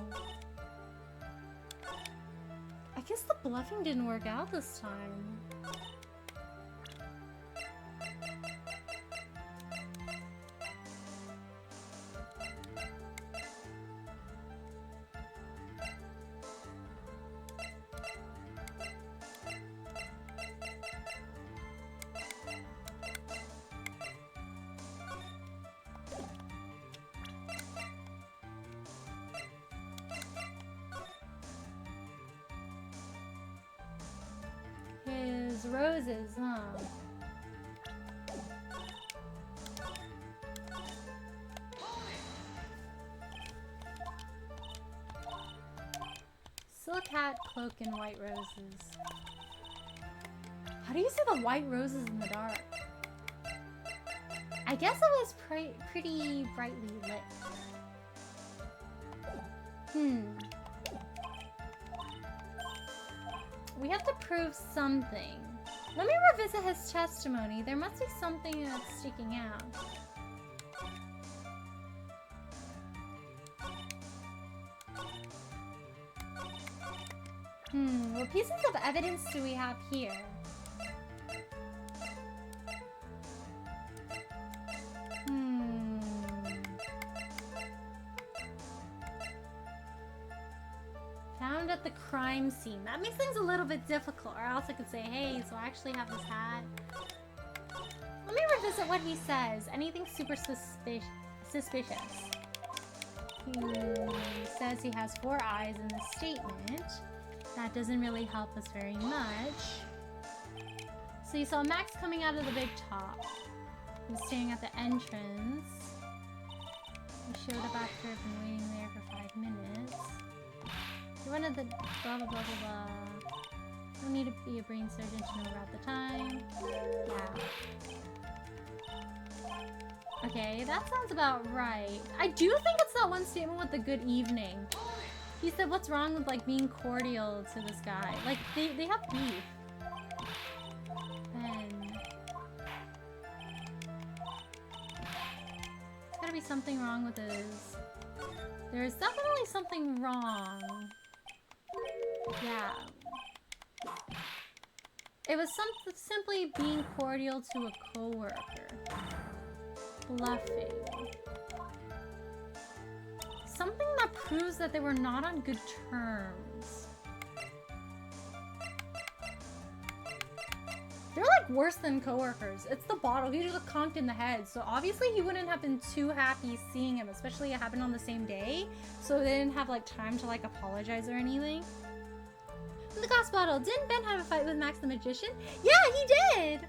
I guess the bluffing didn't work out this time. His roses, huh? Silk hat, cloak, and white roses. How do you see the white roses in the dark? I guess it was pretty brightly lit. We have to prove something. Let me revisit his testimony. There must be something that's sticking out. What pieces of evidence do we have here? Found at the crime scene. That makes things a little bit difficult, or else I could say, hey, so I actually have this hat. Let me revisit what he says. Anything super suspicious. He says he has 4 eyes in the statement. That doesn't really help us very much. So you saw Max coming out of the big top. He was staying at the entrance. He showed up after been waiting there for 5 minutes. He wanted the blah blah blah blah blah. Don't need to be a brain surgeon to know about the time. Yeah. Okay, that sounds about right. I do think it's that one statement with the good evening. He said, what's wrong with, like, being cordial to this guy? Like, they have beef. And... there's gotta be something wrong with his... There's definitely something wrong. Yeah. It was simply being cordial to a coworker. Bluffing. Something that proves that they were not on good terms. They're like worse than coworkers. It's the bottle. He just conked in the head. So obviously he wouldn't have been too happy seeing him, especially it happened on the same day. So they didn't have like time to like apologize or anything. The glass bottle. Didn't Ben have a fight with Max the Magician? Yeah, he did.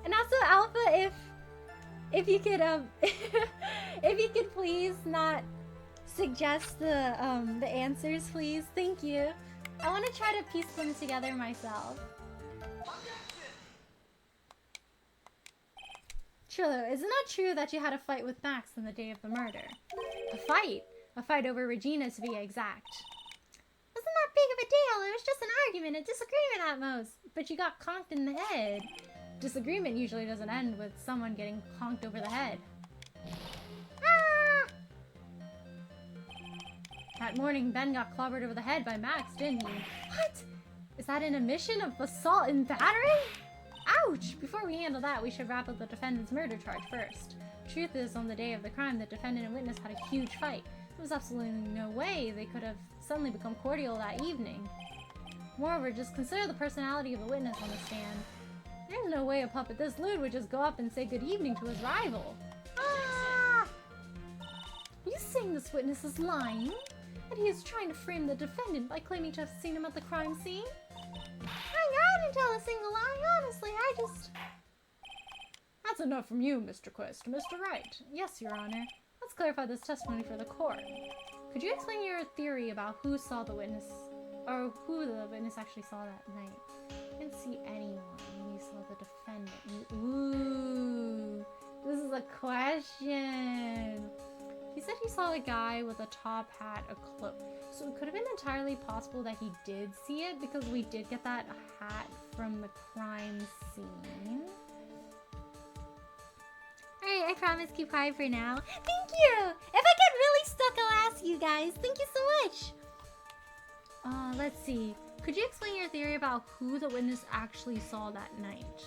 And also Alpha, if you could if you could please not suggest the answers, please. Thank you. I want to try to piece them together myself. Trillo, is it not true that you had a fight with Max on the day of the murder? A fight? A fight over Regina, to be exact. Wasn't that big of a deal. It was just an argument, a disagreement at most. But you got conked in the head. Disagreement usually doesn't end with someone getting conked over the head. Ah! That morning, Ben got clobbered over the head by Max, didn't he? What? Is that an admission of assault and battery? Ouch! Before we handle that, we should wrap up the defendant's murder charge first. Truth is, on the day of the crime, the defendant and witness had a huge fight. There was absolutely no way they could have suddenly become cordial that evening. Moreover, just consider the personality of the witness on the stand. There's no way a puppet this lewd would just go up and say good evening to his rival. Ah! You saying this witness is lying? That he is trying to frame the defendant by claiming to have seen him at the crime scene? I didn't tell a single lie, honestly, I just... That's enough from you, Mr. Quest. Mr. Wright. Yes, Your Honor. Let's clarify this testimony for the court. Could you explain your theory about who saw the witness, or who the witness actually saw that night? I didn't see anyone when you saw the defendant. Ooh, this is a question. He said he saw a guy with a top hat, a cloak. So it could have been entirely possible that he did see it because we did get that hat from the crime scene. Alright, I promise keep quiet for now. Thank you! If I get really stuck, I'll ask you guys. Thank you so much! Let's see. Could you explain your theory about who the witness actually saw that night?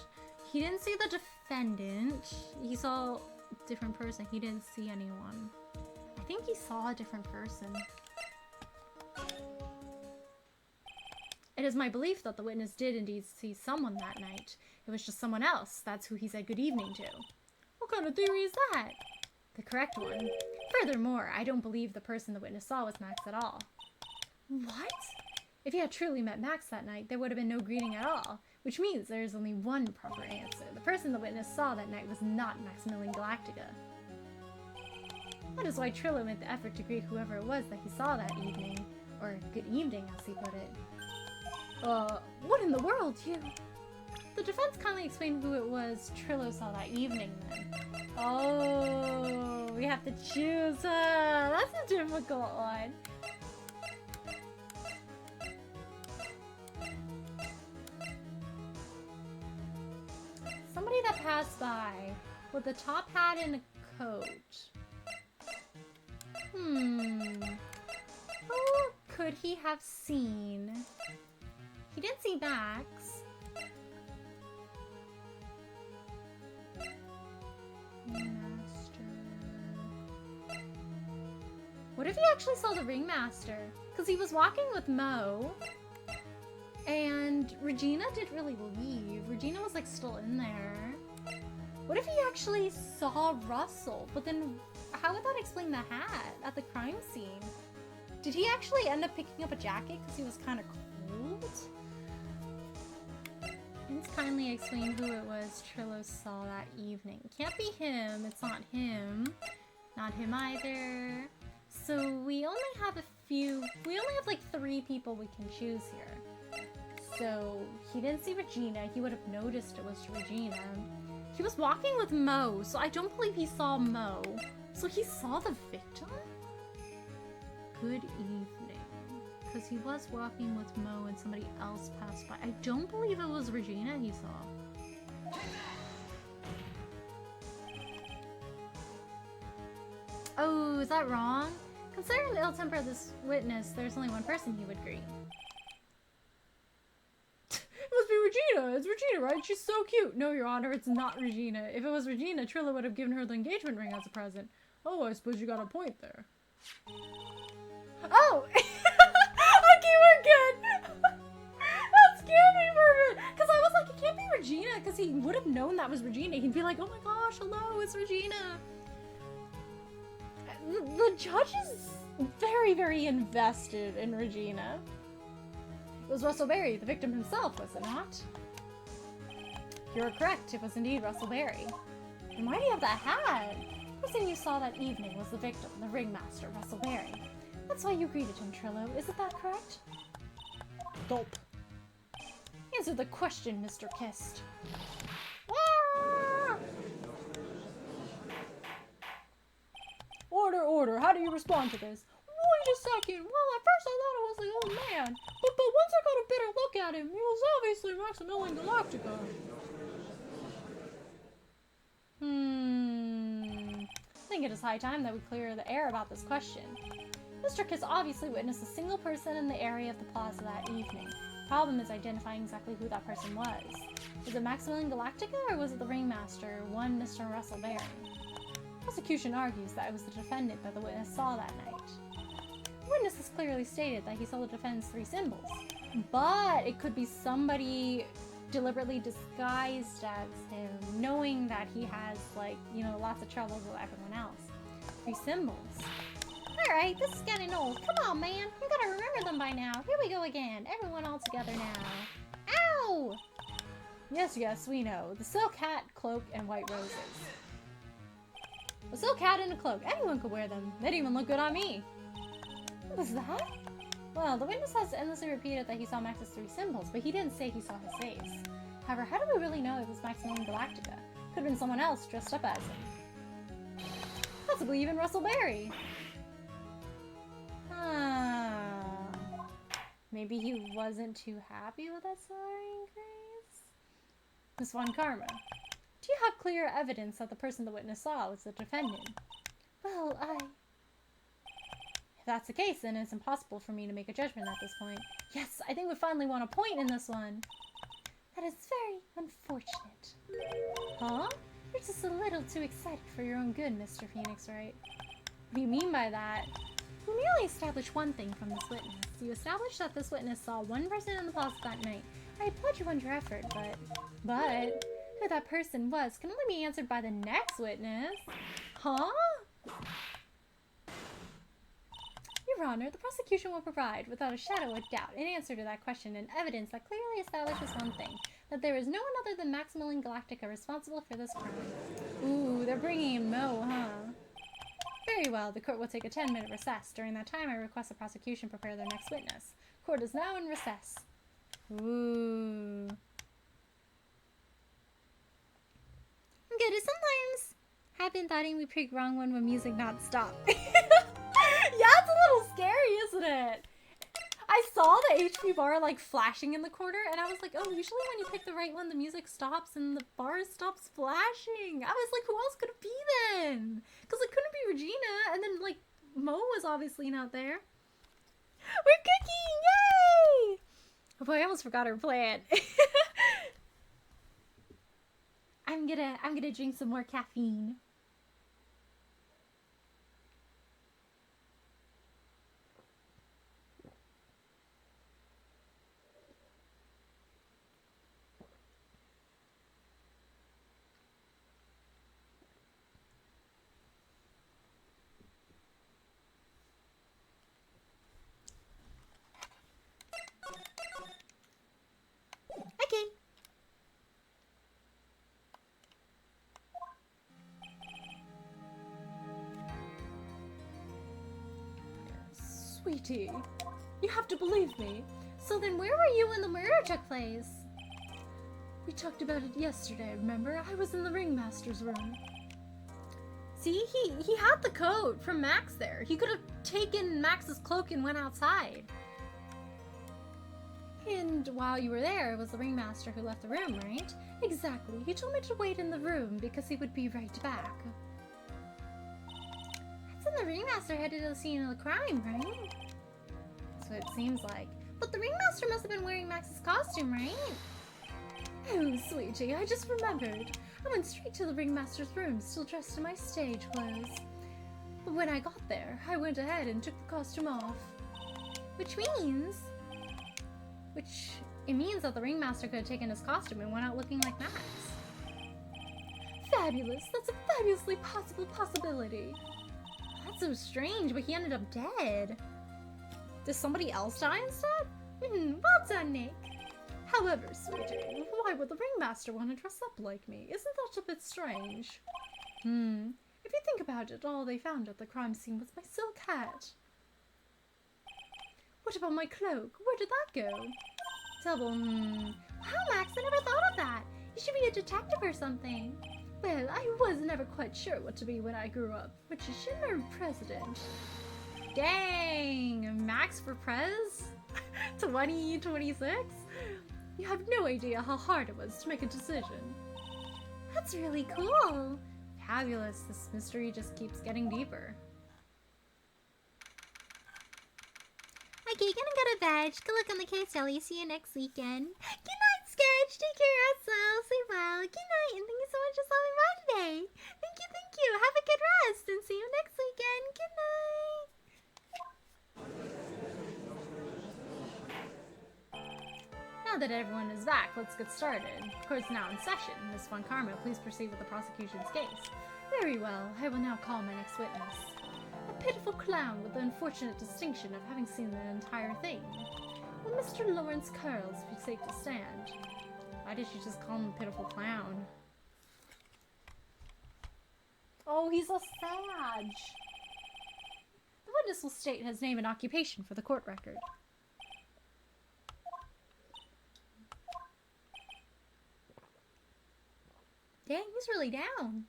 He didn't see the defendant. He saw a different person. He didn't see anyone. I think he saw a different person. It is my belief that the witness did indeed see someone that night. It was just someone else. That's who he said good evening to. What kind of theory is that? The correct one. Furthermore, I don't believe the person the witness saw was Max at all. What? If he had truly met Max that night, there would have been no greeting at all, which means there is only one proper answer. The person the witness saw that night was not Maximilian Galactica. That is why Trillo made the effort to greet whoever it was that he saw that evening. Or good evening, as he put it. What in the world, you? The defense kindly explained who it was Trillo saw that evening then. Oh, we have to choose. That's a difficult one. Somebody that passed by with a top hat and a coat. Who could he have seen? He didn't see Max. Master. What if he actually saw the ringmaster? Because he was walking with Mo. And Regina didn't really leave. Regina was like still in there. What if he actually saw Russell? But then how would that explain the hat at the crime scene? Did he actually end up picking up a jacket because he was kind of cold? Let's kindly explain who it was Trillo saw that evening. Can't be him. It's not him. Not him either. So we only have like 3 people we can choose here. So he didn't see Regina. He would have noticed it was Regina. He was walking with Mo, so I don't believe he saw Mo. So he saw the victim? Good evening. Because he was walking with Mo and somebody else passed by. I don't believe it was Regina he saw. Oh, is that wrong? Considering the ill temper of this witness, there's only one person he would greet. It must be Regina. It's Regina, right? She's so cute. No, Your Honor, it's not Regina. If it was Regina, Trillo would have given her the engagement ring as a present. Oh, I suppose you got a point there. Oh! Okay, we're good! That scared me for a minute! Because I was like, it can't be Regina, because he would have known that was Regina. He'd be like, oh my gosh, hello, it's Regina. The judge is very, very invested in Regina. It was Russell Berry, the victim himself, was it not? You're correct, it was indeed Russell Berry. And why do you have that hat? The person you saw that evening was the victim, the ringmaster, Russell Berry. That's why you greeted him, Trillo. Isn't that correct? Gulp. Answer the question, Mr. Kist. Order, order. How do you respond to this? Wait a second. Well, at first I thought it was the old man. But once I got a better look at him, he was obviously Maximilian Galactica. I think it is high time that we clear the air about this question. Mr. Kiss obviously witnessed a single person in the area of the plaza that evening. The problem is identifying exactly who that person was. Was it Maximilian Galactica or was it the ringmaster, one Mr. Russell Berry? The prosecution argues that it was the defendant that the witness saw that night. The witness has clearly stated that he saw the defendant's 3 symbols, but it could be somebody deliberately disguised as him, knowing that he has, like, you know, lots of troubles with everyone else. 3 symbols. Alright, this is getting old. Come on, man. You gotta remember them by now. Here we go again. Everyone all together now. Ow! Yes, we know. The silk hat, cloak, and white roses. A silk hat and a cloak. Anyone could wear them. They'd even look good on me. What was that? Well, the witness has endlessly repeated that he saw Max's 3 symbols, but he didn't say he saw his face. However, how do we really know it was Maximilian Galactica? Could have been someone else dressed up as him. Possibly even Russell Berry. Maybe he wasn't too happy with that salary increase? Miss Von Karma, do you have clear evidence that the person the witness saw was the defendant? Well, If that's the case, then it's impossible for me to make a judgment at this point. Yes, I think we finally won a point in this one. That is very unfortunate. Huh? You're just a little too excited for your own good, Mr. Phoenix, right? What do you mean by that? We merely established one thing from this witness. You established that this witness saw one person in the plaza that night. I applaud you on your effort, but who that person was can only be answered by the next witness. Huh? Your Honor, the prosecution will provide, without a shadow of doubt, an answer to that question and evidence that clearly establishes one thing, that there is no one other than Maximilian Galactica responsible for this crime. Ooh, they're bringing in Mo, huh? Very well, the court will take a 10-minute recess. During that time, I request the prosecution prepare their next witness. Court is now in recess. Ooh. Good as sometimes. I've been thoughting we picked wrong one when music not stop. Yeah, it's a little scary, isn't it? I saw the HP bar like flashing in the corner and I was like, oh, usually when you pick the right one, the music stops and the bar stops flashing. I was like, who else could it be then? Because it couldn't be Regina, and then like Mo was obviously not there. We're cooking! Yay! Oh boy, I almost forgot her plan. I'm gonna drink some more caffeine. Okay. Sweetie, you have to believe me. So then where were you when the murder took place? We talked about it yesterday, remember? I was in the ringmaster's room. See, he had the code from Max there. He could have taken Max's cloak and went outside. And while you were there, it was the ringmaster who left the room, right? Exactly. He told me to wait in the room because he would be right back. That's when the ringmaster headed to the scene of the crime, right? That's what it seems like. But the ringmaster must have been wearing Max's costume, right? Oh, sweetie, I just remembered. I went straight to the ringmaster's room, still dressed in my stage clothes. But when I got there, I went ahead and took the costume off. Which means It means that the ringmaster could have taken his costume and went out looking like Max. Fabulous! That's a fabulously possible possibility. That's so strange, but he ended up dead. Does somebody else die instead? Well done, Nick. However, sweetie, why would the ringmaster want to dress up like me? Isn't that a bit strange? If you think about it, all they found at the crime scene was my silk hat. What about my cloak? Where did that go? Double, Wow, Max, I never thought of that. You should be a detective or something. Well, I was never quite sure what to be when I grew up, but you should learn president. Dang, Max for prez? 2026? You have no idea how hard it was to make a decision. That's really cool. Fabulous. This mystery just keeps getting deeper. Okay, gonna go to bed. Good luck on the case, Ellie. See you next weekend. Good night, Sketch. Take care of yourself. Sleep well. Good night, and thank you so much for stopping by today. Thank you. Have a good rest, and see you next weekend. Good night. Now that everyone is back, let's get started. Court's now in session. Miss Von Karma, please proceed with the prosecution's case. Very well. I will now call my next witness. A pitiful clown with the unfortunate distinction of having seen the entire thing. Will Mr. Lawrence Curls be safe to stand? Why did you just call him a pitiful clown? Oh, he's a sage. The witness will state his name and occupation for the court record. Dang, he's really down.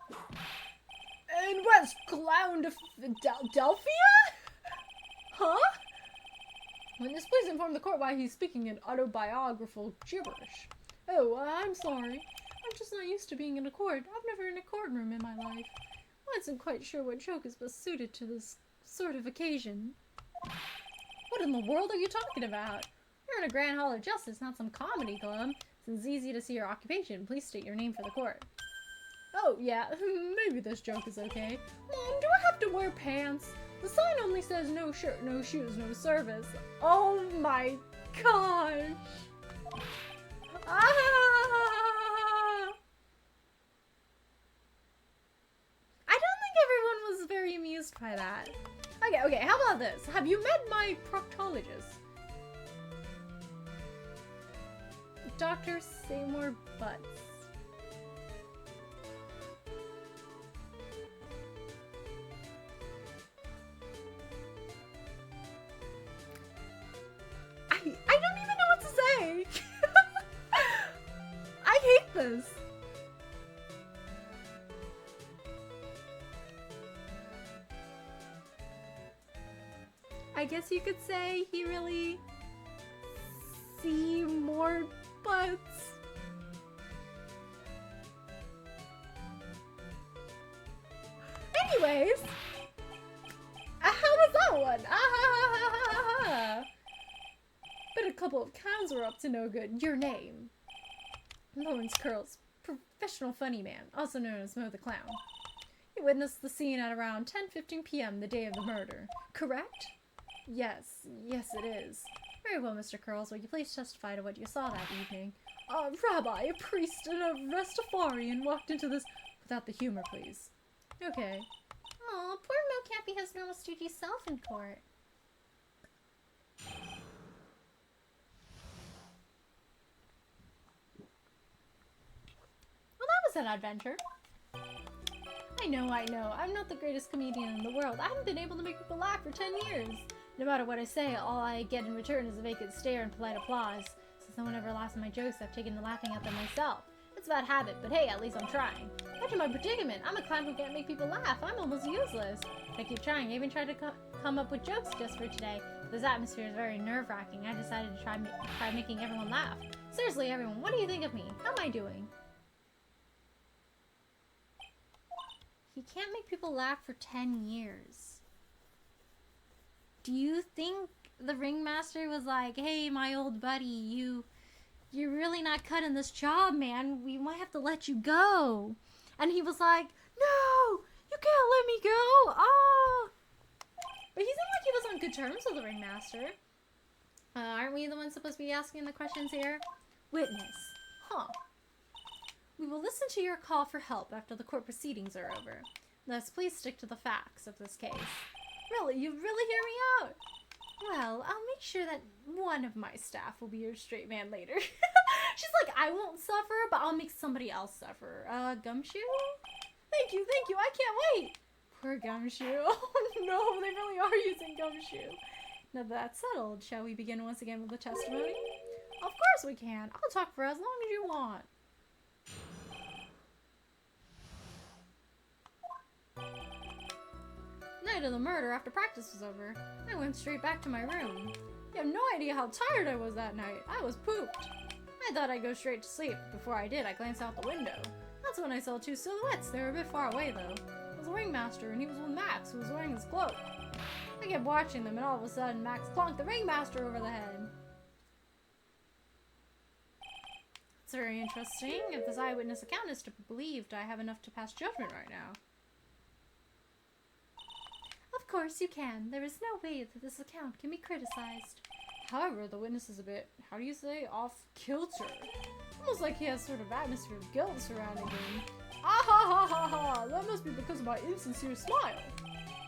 And West Clown to Philadelphia? Huh? Witness, please inform the court why he's speaking in autobiographical gibberish. Oh, I'm sorry. I'm just not used to being in a court. I've never in a courtroom in my life. I wasn't quite sure what joke is best suited to this sort of occasion. What in the world are you talking about? You're in a grand hall of justice, not some comedy club. Since it's easy to see your occupation, please state your name for the court. Oh, yeah, maybe this joke is okay. Mom, do I have to wear pants? The sign only says no shirt, no shoes, no service. Oh my gosh! Ah! I don't think everyone was very amused by that. Okay, how about this? Have you met my proctologist? Dr. Seymour Butts. I don't even know what to say. I hate this. I guess you could say he really see more butts. Anyways, how was that one? But a couple of cows were up to no good. Your name? Lawrence Curls, professional funny man, also known as Mo the Clown. You witnessed the scene at around 10:15 p.m. the day of the murder, correct? Yes it is. Very well, Mr. Curls, will you please testify to what you saw that evening? Rabbi, a priest and a Rastafarian walked into this... Without the humor, please. Okay. Aw, poor Mo can't be his normal stoogy self in court. Well, that was an adventure. I know. I'm not the greatest comedian in the world. I haven't been able to make people laugh for 10 years. No matter what I say, all I get in return is a vacant stare and polite applause. Since no one ever laughs at my jokes, I've taken to laughing at them myself. It's a bad habit, but hey, at least I'm trying. Back to my predicament. I'm a clown who can't make people laugh. I'm almost useless. But I keep trying. I even tried to come up with jokes just for today. This atmosphere is very nerve-wracking. I decided to try making everyone laugh. Seriously, everyone, what do you think of me? How am I doing? He can't make people laugh for 10 years. Do you think the ringmaster was like, hey, my old buddy, you're really not cutting this job, man. We might have to let you go. And he was like, no, you can't let me go. Ah. But he seemed like he was on good terms with the ringmaster. Aren't we the ones supposed to be asking the questions here? Witness. Huh. We will listen to your call for help after the court proceedings are over. Thus, please stick to the facts of this case. Really? You really hear me out? Well, I'll make sure that one of my staff will be your straight man later. She's like, I won't suffer, but I'll make somebody else suffer. Gumshoe? Thank you, I can't wait! Poor Gumshoe. Oh no, they really are using Gumshoe. Now that that's settled, shall we begin once again with the testimony? Of course we can. I'll talk for as long as you want. Night of the murder, after practice was over, I went straight back to my room. You have no idea how tired I was that night. I was pooped. I thought I'd go straight to sleep. Before I did, I glanced out the window. That's when I saw two silhouettes. They were a bit far away, though. It was the ringmaster, and he was with Max, who was wearing his cloak. I kept watching them, and all of a sudden, Max clonked the ringmaster over the head. It's very interesting. If this eyewitness account is to be believed, I have enough to pass judgment right now. Of course you can. There is no way that this account can be criticized. However, the witness is a bit, how do you say, off-kilter. Almost like he has sort of atmosphere of guilt surrounding him. Ah ha ha ha ha! That must be because of my insincere smile.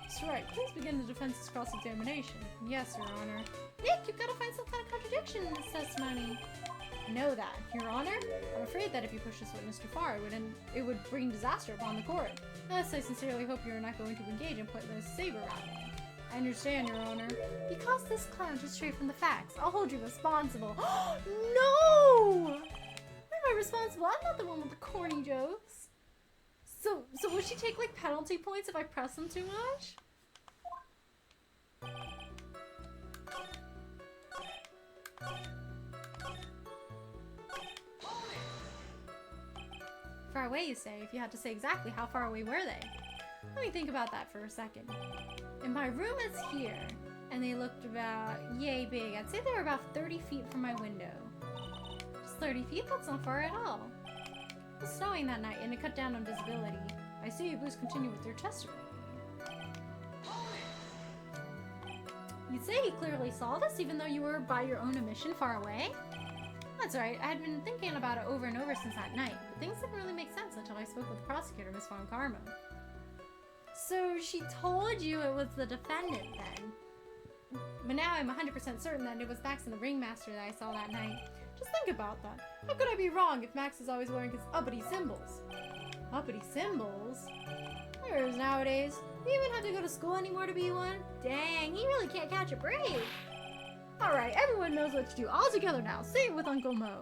That's right. Please begin the defense's cross-examination. Yes, Your Honor. Nick, you've got to find some kind of contradiction in this testimony. I know that, Your Honor. I'm afraid that if you push this witness too far, it would bring disaster upon the court. Thus, I sincerely hope you are not going to engage in pointless saber-rattling. I understand, Your Honor. Because this clown is straight from the facts, I'll hold you responsible. No! Why am I responsible? I'm not the one with the corny jokes. So would she take, like, penalty points if I press them too much? Far away, you say? If you had to say exactly how far away were they? Let me think about that for a second. If my room is here, and they looked about yay big, I'd say they were about 30 feet from my window. Just 30 feet? That's not far at all. It was snowing that night, and it cut down on visibility. I see you please continue with your testimony. You'd say you clearly saw this, even though you were, by your own admission, far away? That's right. I had been thinking about it over and over since that night, but things didn't really make sense until I spoke with the prosecutor, Miss Von Karmo. So she told you it was the defendant then? But now I'm 100% certain that it was Max and the ringmaster that I saw that night. Just think about that. How could I be wrong if Max is always wearing his uppity symbols? Uppity symbols? Whereas nowadays, do you even have to go to school anymore to be one? Dang, he really can't catch a break. Alright, everyone knows what to do. All together now. Say it with Uncle Mo.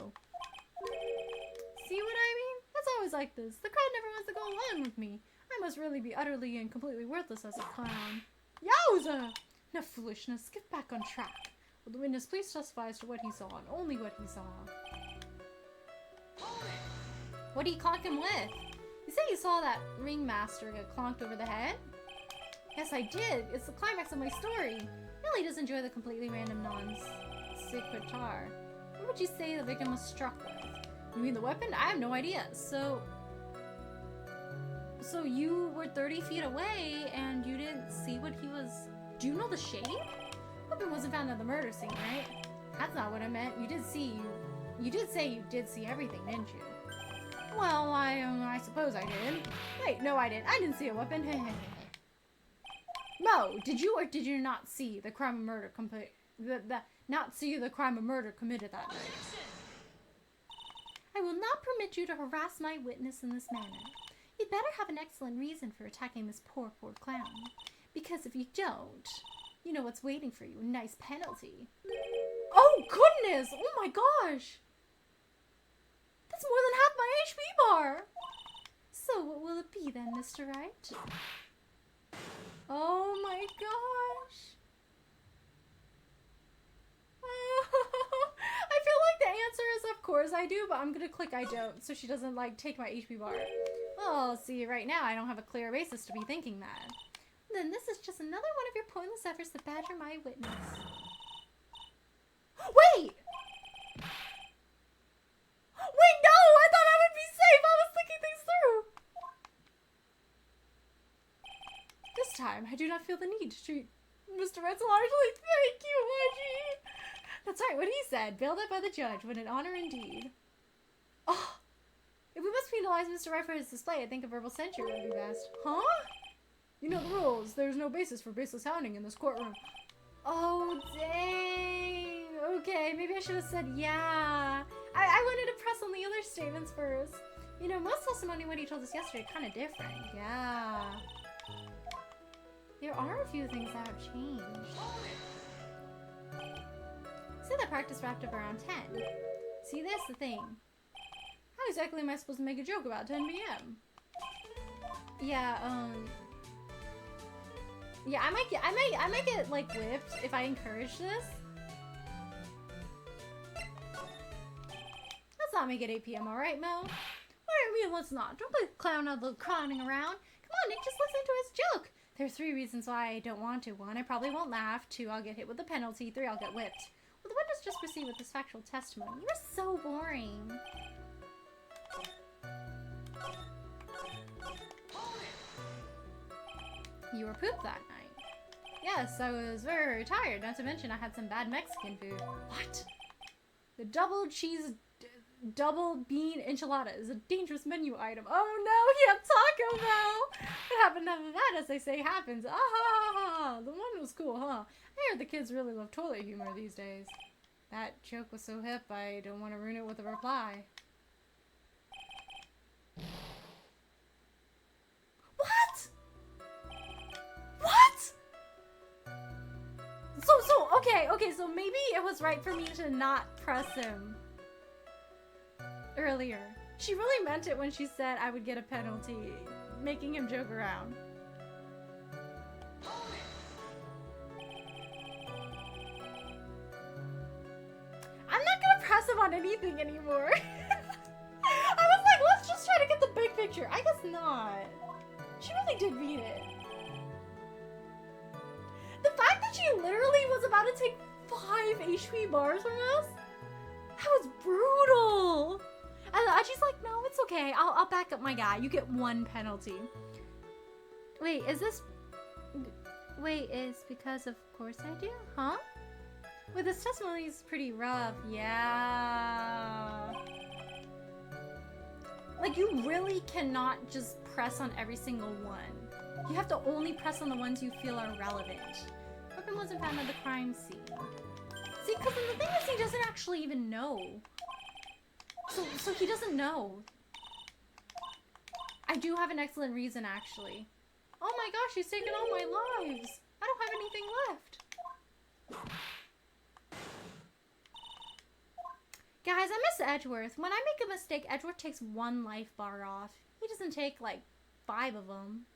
See what I mean? It's always like this. The crowd never wants to go along with me. I must really be utterly and completely worthless as a clown. Yowza! Enough foolishness. Get back on track. Will the witness please testify as to what he saw and only what he saw? What did he clonk him with? You say you saw that ringmaster get clonked over the head? Yes, I did. It's the climax of my story. Really does enjoy the completely random non-sequitur. What would you say the victim was struck with? You mean the weapon? I have no idea. So you were 30 feet away and you didn't see what he was... Do you know the shape? Weapon wasn't found at the murder scene, right? That's not what I meant. You did say you did see everything, didn't you? Well, I suppose I did. Wait, no I didn't. I didn't see a weapon. Mo, did you or did you not see the crime of murder the crime of murder committed that night? I will not permit you to harass my witness in this manner. You'd better have an excellent reason for attacking this poor clown. Because if you don't, you know what's waiting for you, a nice penalty. Oh goodness! Oh my gosh! That's more than half my HP bar! So what will it be then, Mr. Wright? Oh my gosh! I feel like the answer is of course I do, but I'm gonna click I don't, so she doesn't like take my HP bar. Well, see, right now I don't have a clear basis to be thinking that. Then this is just another one of your pointless efforts to badger my witness. Wait! Wait, no! I thought I would be safe! I was thinking things through! This time, I do not feel the need to treat Mr. Wright so harshly. Thank you, Archie! That's right, what he said. Bailed out by the judge. What an honor indeed. Oh! If we must penalize Mr. Wright for his display, I think a verbal censure would be best. Huh? You know the rules. There's no basis for baseless hounding in this courtroom. Oh, dang. Okay, maybe I should have said yeah. I wanted to press on the other statements first. You know, most testimony what he told us yesterday kind of different. Yeah. There are a few things that have changed. Say that practice wrapped up around 10. See, that's the thing. How exactly am I supposed to make a joke about 10 p.m.? Yeah, yeah, I might get like whipped if I encourage this. not make it 8 p.m., alright, Mo? What do you mean, let's not? Don't play clown out the clowning around. Come on, Nick, just listen to his joke. There's 3 reasons why I don't want to. 1, I probably won't laugh. 2, I'll get hit with a penalty. 3, I'll get whipped. Will the witness just proceed with this factual testimony? You're so boring. You were pooped that night. Yes, I was very, very tired. Not to mention I had some bad Mexican food. What? The double cheese, double bean enchilada is a dangerous menu item. Oh no, he had Taco Bell! What happened after that, as they say, happens. Ah ha ha ha! The one was cool, huh? I heard the kids really love toilet humor these days. That joke was so hip, I don't want to ruin it with a reply. What? What? Okay, so maybe it was right for me to not press him earlier. She really meant it when she said I would get a penalty, making him joke around. I'm not gonna press him on anything anymore. I was like, let's just try to get the big picture. I guess not. She really did beat it. The fact that she literally was about to take 5 HP bars from us? That was brutal. And she's like, no, it's okay. I'll back up my guy. You get 1 penalty. Wait, is this... Wait, is because of course I do? Huh? Well, this testimony is pretty rough. Yeah. Like, you really cannot just press on every single one. You have to only press on the ones you feel are relevant. Weapon wasn't found at the crime scene. See, because the thing is, he doesn't actually even know. So he doesn't know. I do have an excellent reason, actually. Oh my gosh, he's taken all my lives. I don't have anything left. Guys, I miss Edgeworth. When I make a mistake, Edgeworth takes 1 life bar off. He doesn't take, like, 5 of them.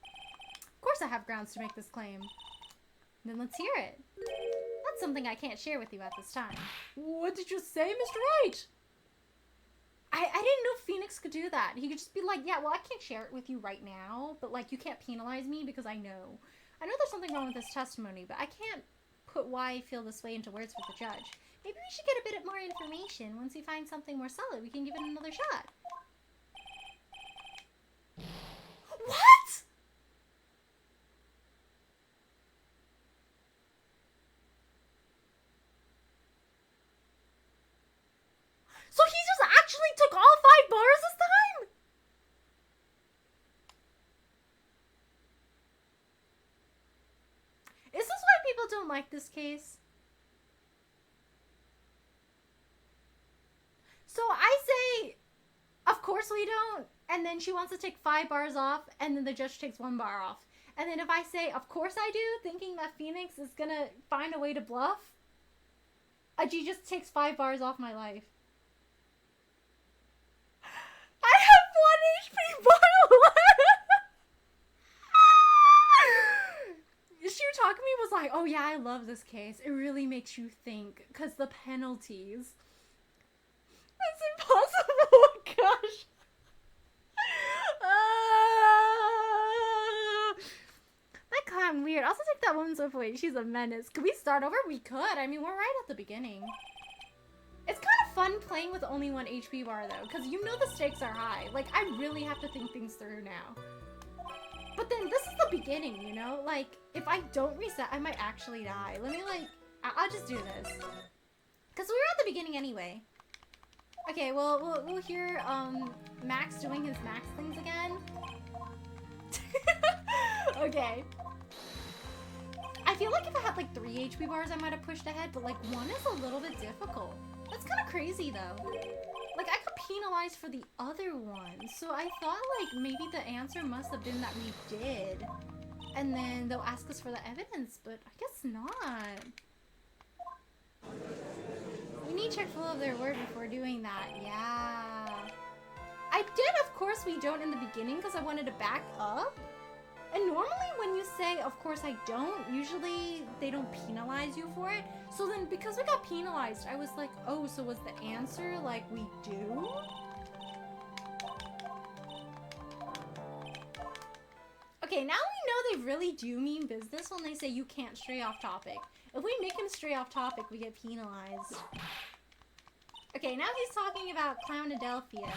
Of course I have grounds to make this claim. Then let's hear it. That's something I can't share with you at this time. What did you say, Mr. Wright? I didn't know Phoenix could do that. He could just be like, yeah, well, I can't share it with you right now, but, like, you can't penalize me because I know. I know there's something wrong with this testimony, but I can't put why I feel this way into words with the judge. Maybe we should get a bit more information. Once we find something more solid, we can give it another shot. What? So he just actually took all 5 bars this time? Is this why people don't like this case? So I say, of course we don't, and then she wants to take 5 bars off, and then the judge takes 1 bar off. And then if I say, of course I do, thinking that Phoenix is gonna find a way to bluff, Aji just takes 5 bars off my life. I have 1 HP bar left! Shiutakumi was like, oh yeah, I love this case. It really makes you think, because the penalties. It's impossible, oh gosh. That clown weird. Also take that woman's life away. She's a menace. Could we start over? We could. I mean, we're right at the beginning. It's kind of fun playing with only 1 HP bar though, because you know the stakes are high. Like, I really have to think things through now. But then this is the beginning, you know? Like, if I don't reset, I might actually die. Let me, like, I'll just do this. Because we were at the beginning anyway. Okay, well, we'll hear, Max doing his Max things again. Okay. I feel like if I had, like, 3 HP bars, I might have pushed ahead, but, like, 1 is a little bit difficult. That's kind of crazy, though. Like, I could penalize for the other one, so I thought, like, maybe the answer must have been that we did. And then they'll ask us for the evidence, but I guess not. We need to check full of their word before doing that. Yeah. I did, of course we don't in the beginning because I wanted to back up. And normally when you say, of course I don't, usually they don't penalize you for it. So then because we got penalized, I was like, oh, so was the answer like we do? Okay, now we know they really do mean business when they say you can't stray off topic. If we make him stray off topic, we get penalized. Okay, now he's talking about Clownadelphia.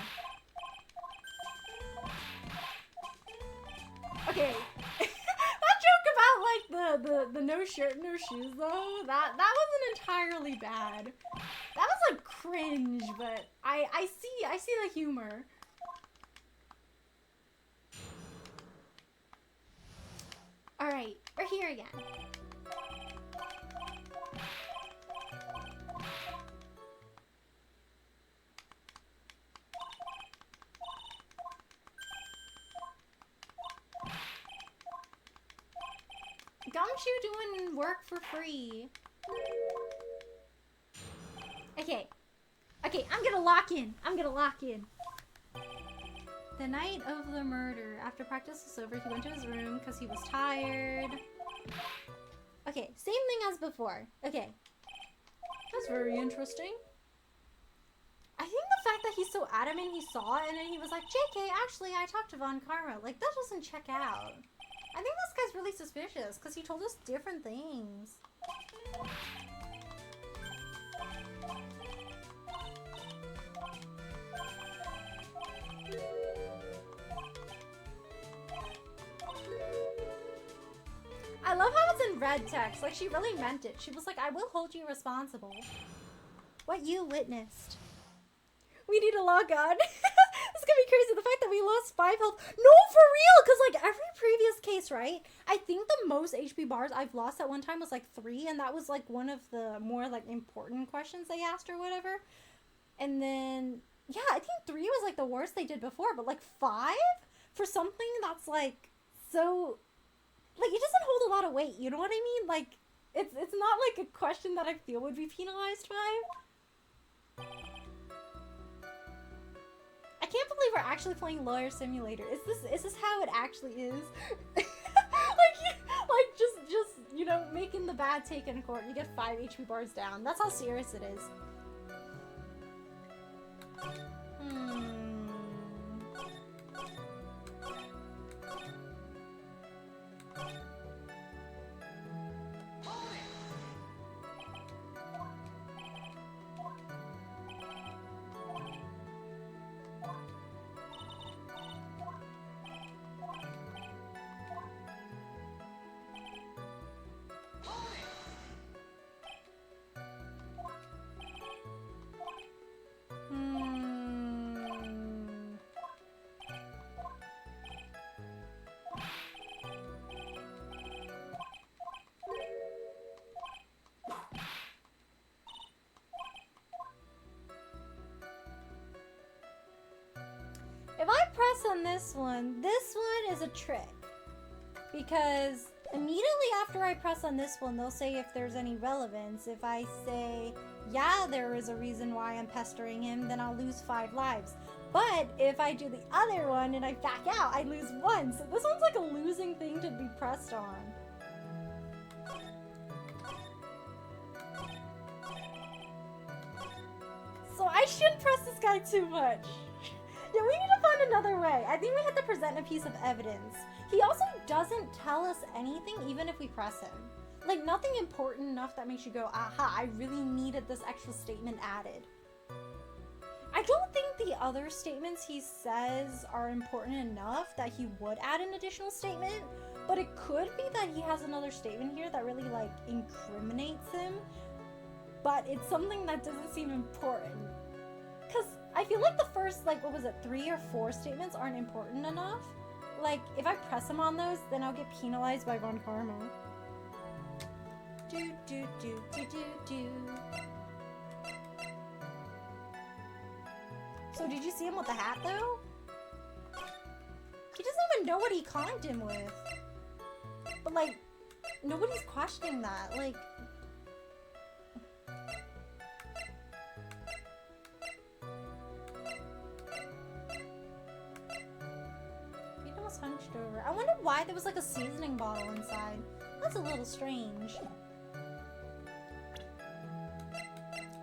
Okay. That joke about like the no shirt, no shoes though, that wasn't entirely bad. That was like cringe, but I see the humor. Alright, we're here again. Gumshoe doing work for free. Okay. Okay, I'm gonna lock in. The night of the murder, after practice was over, he went to his room because he was tired. Okay, same thing as before. Okay. That's very interesting. I think the fact that he's so adamant he saw it and then he was like, JK, actually, I talked to Von Karma. Like, that doesn't check out. I think this guy's really suspicious because he told us different things. I love how it's in red text. Like, she really meant it. She was like, I will hold you responsible. What you witnessed. We need to log on. This is gonna be crazy. The fact that we lost 5 health. No, for real! Because, like, every previous case, right? I think the most HP bars I've lost at one time was, like, 3. And that was, like, one of the more, like, important questions they asked or whatever. And then, yeah, I think 3 was, like, the worst they did before. But, like, 5? For something that's, like, so... Like, it doesn't hold a lot of weight. You know what I mean? Like, it's not, like, a question that I feel would be penalized by. I can't believe we're actually playing Lawyer Simulator. Is this how it actually is? like just you know, making the bad take in court, you get 5 HP bars down. That's how serious it is. If I press on this one is a trick. Because immediately after I press on this one, they'll say if there's any relevance. If I say, yeah, there is a reason why I'm pestering him, then I'll lose 5 lives. But if I do the other one and I back out, I lose 1. So this one's like a losing thing to be pressed on. So I shouldn't press this guy too much. Yeah, we need to find another way. I think we have to present a piece of evidence. He also doesn't tell us anything even if we press him. Like, nothing important enough that makes you go, aha, I really needed this extra statement added. I don't think the other statements he says are important enough that he would add an additional statement, but it could be that he has another statement here that really, like, incriminates him, but it's something that doesn't seem important. Because I feel like the first, like, what was it, 3 or 4 statements aren't important enough. Like, if I press him on those, then I'll get penalized by Von Karma. Do, do, do, do, do, do. So did you see him with the hat, though? He doesn't even know what he conned him with. But, like, nobody's questioning that. Like... hunched over. I wonder why why there was like a seasoning bottle inside. That's a little strange.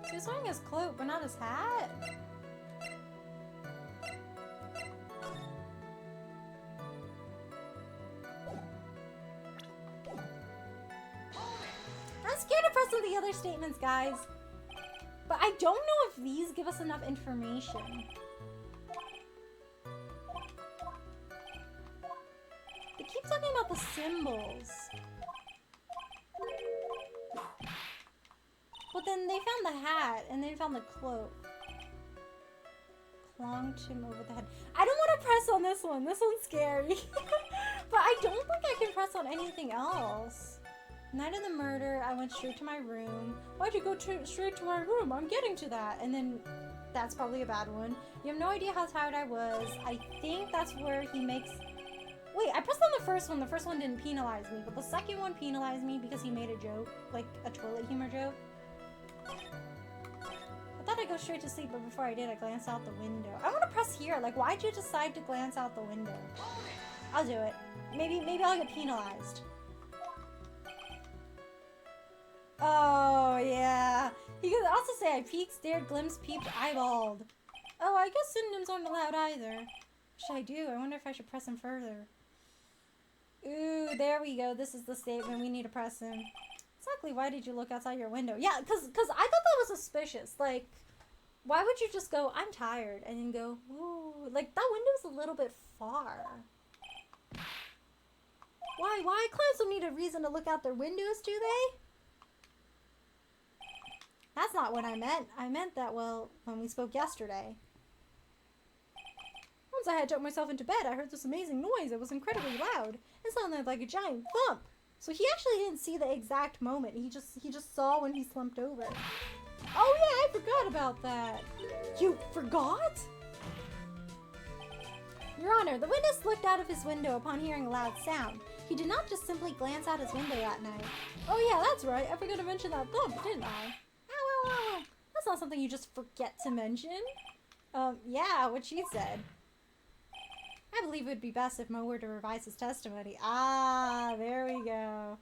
So he's wearing his cloak, but not his hat? I'm scared to press on the other statements, guys. But I don't know if these give us enough information. They keep talking about the symbols. But then they found the hat, and they found the cloak. Clonked him over the head. I don't want to press on this one. This one's scary. But I don't think I can press on anything else. Night of the murder, I went straight to my room. Why'd you go straight to my room? I'm getting to that. And then, that's probably a bad one. You have no idea how tired I was. I think that's where he makes... Wait, I pressed on the first one. The first one didn't penalize me. But the second one penalized me because he made a joke. Like, a toilet humor joke. I thought I'd go straight to sleep, but before I did, I glanced out the window. I want to press here. Like, why'd you decide to glance out the window? I'll do it. Maybe I'll get penalized. Oh, yeah. He could also say I peeked, stared, glimpsed, peeped, eyeballed. Oh, I guess synonyms aren't allowed either. What should I do? I wonder if I should press him further. Ooh, there we go. This is the statement. We need to press him. Exactly, why did you look outside your window? Yeah, because I thought that was suspicious. Like, why would you just go, I'm tired, and then go, ooh. Like, that window's a little bit far. Why? Clients don't need a reason to look out their windows, do they? That's not what I meant. I meant that, well, when we spoke yesterday. Once I had tucked myself into bed, I heard this amazing noise. It was incredibly loud. It sounded like a giant thump. So he actually didn't see the exact moment. He just saw when he slumped over. Oh yeah, I forgot about that. You forgot? Your Honor, the witness looked out of his window upon hearing a loud sound. He did not just simply glance out his window that night. Oh yeah, that's right. I forgot to mention that thump, didn't I? Ow. That's not something you just forget to mention. Yeah, what she said. I believe it would be best if Mo were to revise his testimony. Ah, there we go.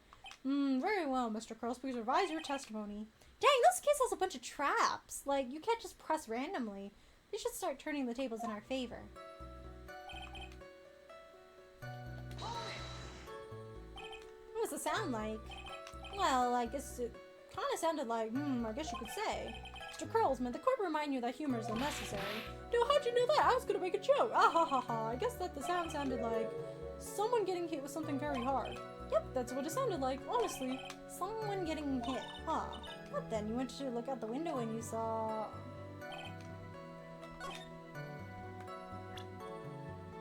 Very well, Mr. Curls. Please revise your testimony. Dang, this case has a bunch of traps. Like, you can't just press randomly. They should start turning the tables in our favor. What does it sound like? Well, I guess it kind of sounded like, I guess you could say. Mr. Curlsman, the court remind you that humor is unnecessary. No, how'd you know that? I was gonna make a joke. Ah ha ha ha. I guess that the sound sounded like someone getting hit with something very hard. Yep, that's what it sounded like, honestly. Someone getting hit, huh? What then? You went to look out the window and you saw...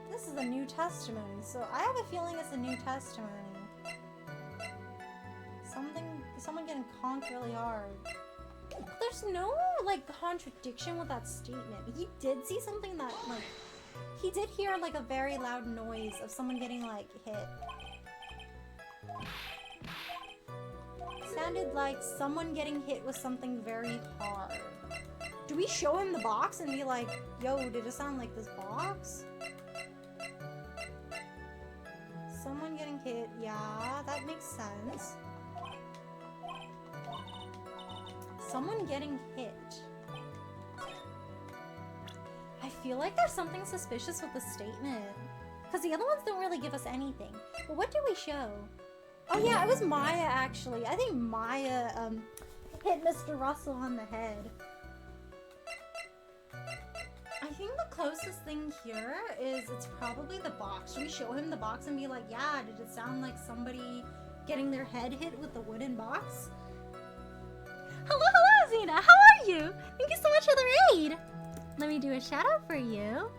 This is a new testimony, so I have a feeling it's a new testimony. Someone getting conked really hard. There's no, like, contradiction with that statement. He did see something that, like, he did hear, like, a very loud noise of someone getting, like, hit. Sounded like someone getting hit with something very hard. Do we show him the box and be like, yo, did it sound like this box? Someone getting hit, yeah, that makes sense. Someone getting hit. I feel like there's something suspicious with the statement. Because the other ones don't really give us anything. But what do we show? Oh yeah, it was Maya actually. I think Maya hit Mr. Russell on the head. I think the closest thing here is it's probably the box. Should we show him the box and be like, yeah, did it sound like somebody getting their head hit with the wooden box? Hello, Zena. How are you? Thank you so much for the raid. Let me do a shout out for you.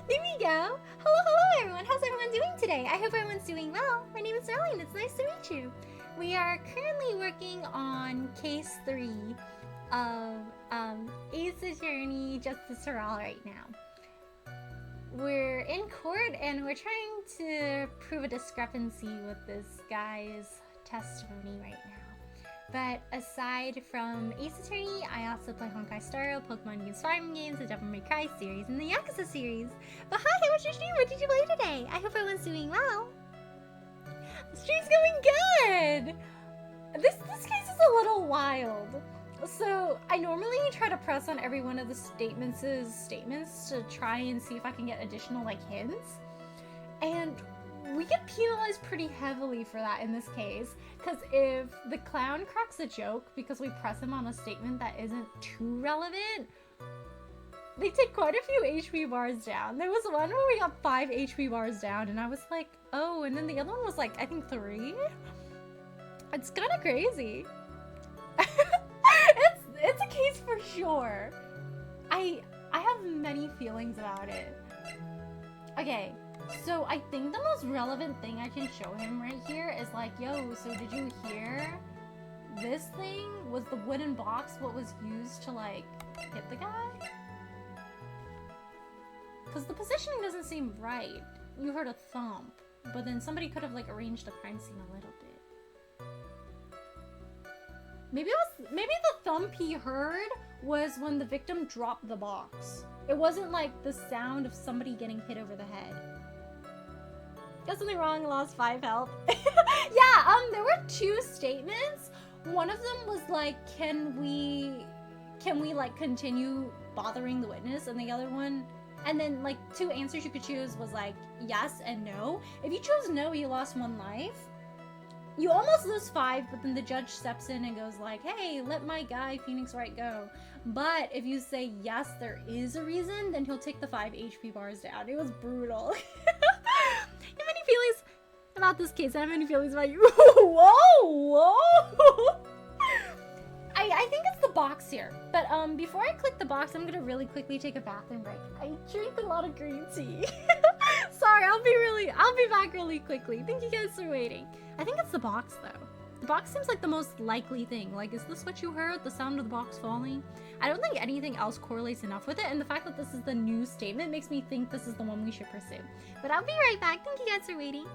There we go. Hello, everyone. How's everyone doing today? I hope everyone's doing well. My name is Darlene. It's nice to meet you. We are currently working on case 3 of Ace Attorney Justice for All right now. We're in court and we're trying to prove a discrepancy with this guy's testimony right now. But aside from Ace Attorney, I also play Honkai Star Rail, Pokemon News Fighting Games, the Devil May Cry series, and the Yakuza series. But hi, what's your stream? What did you play today? I hope everyone's doing well. The stream's going good! This case is a little wild. So I normally try to press on every one of the statements to try and see if I can get additional like hints. And we get penalized pretty heavily for that in this case, because if the clown cracks a joke because we press him on a statement that isn't too relevant, they take quite a few HP bars down. There was one where we got 5 HP bars down, and I was like, oh, and then the other one was like, I think 3? It's kind of crazy. It's a case for sure. I have many feelings about it. Okay. So I think the most relevant thing I can show him right here is like, yo, so did you hear this thing? Was the wooden box what was used to like hit the guy? Because the positioning doesn't seem right. You heard a thump, but then somebody could have like arranged the crime scene a little bit. Maybe the thump he heard was when the victim dropped the box. It wasn't like the sound of somebody getting hit over the head. Got something wrong, lost 5 health. Yeah, there were 2 statements. One of them was like, can we like continue bothering the witness? And the other one, and then like 2 answers you could choose was like yes and no. If you chose no, you lost 1 life. You almost lose 5, but then the judge steps in and goes like, hey, let my guy Phoenix Wright go. But if you say yes, there is a reason, then he'll take the 5 HP bars down. It was brutal. You have any feelings about this case? I have any feelings about you. Whoa! I think it's the box here. But before I click the box, I'm gonna really quickly take a bathroom break. I drink a lot of green tea. Sorry, I'll be back really quickly. Thank you guys for waiting. I think it's the box though. The box seems like the most likely thing. Like, is this what you heard? The sound of the box falling? I don't think anything else correlates enough with it, and the fact that this is the new statement makes me think this is the one we should pursue. But I'll be right back. Thank you guys for waiting.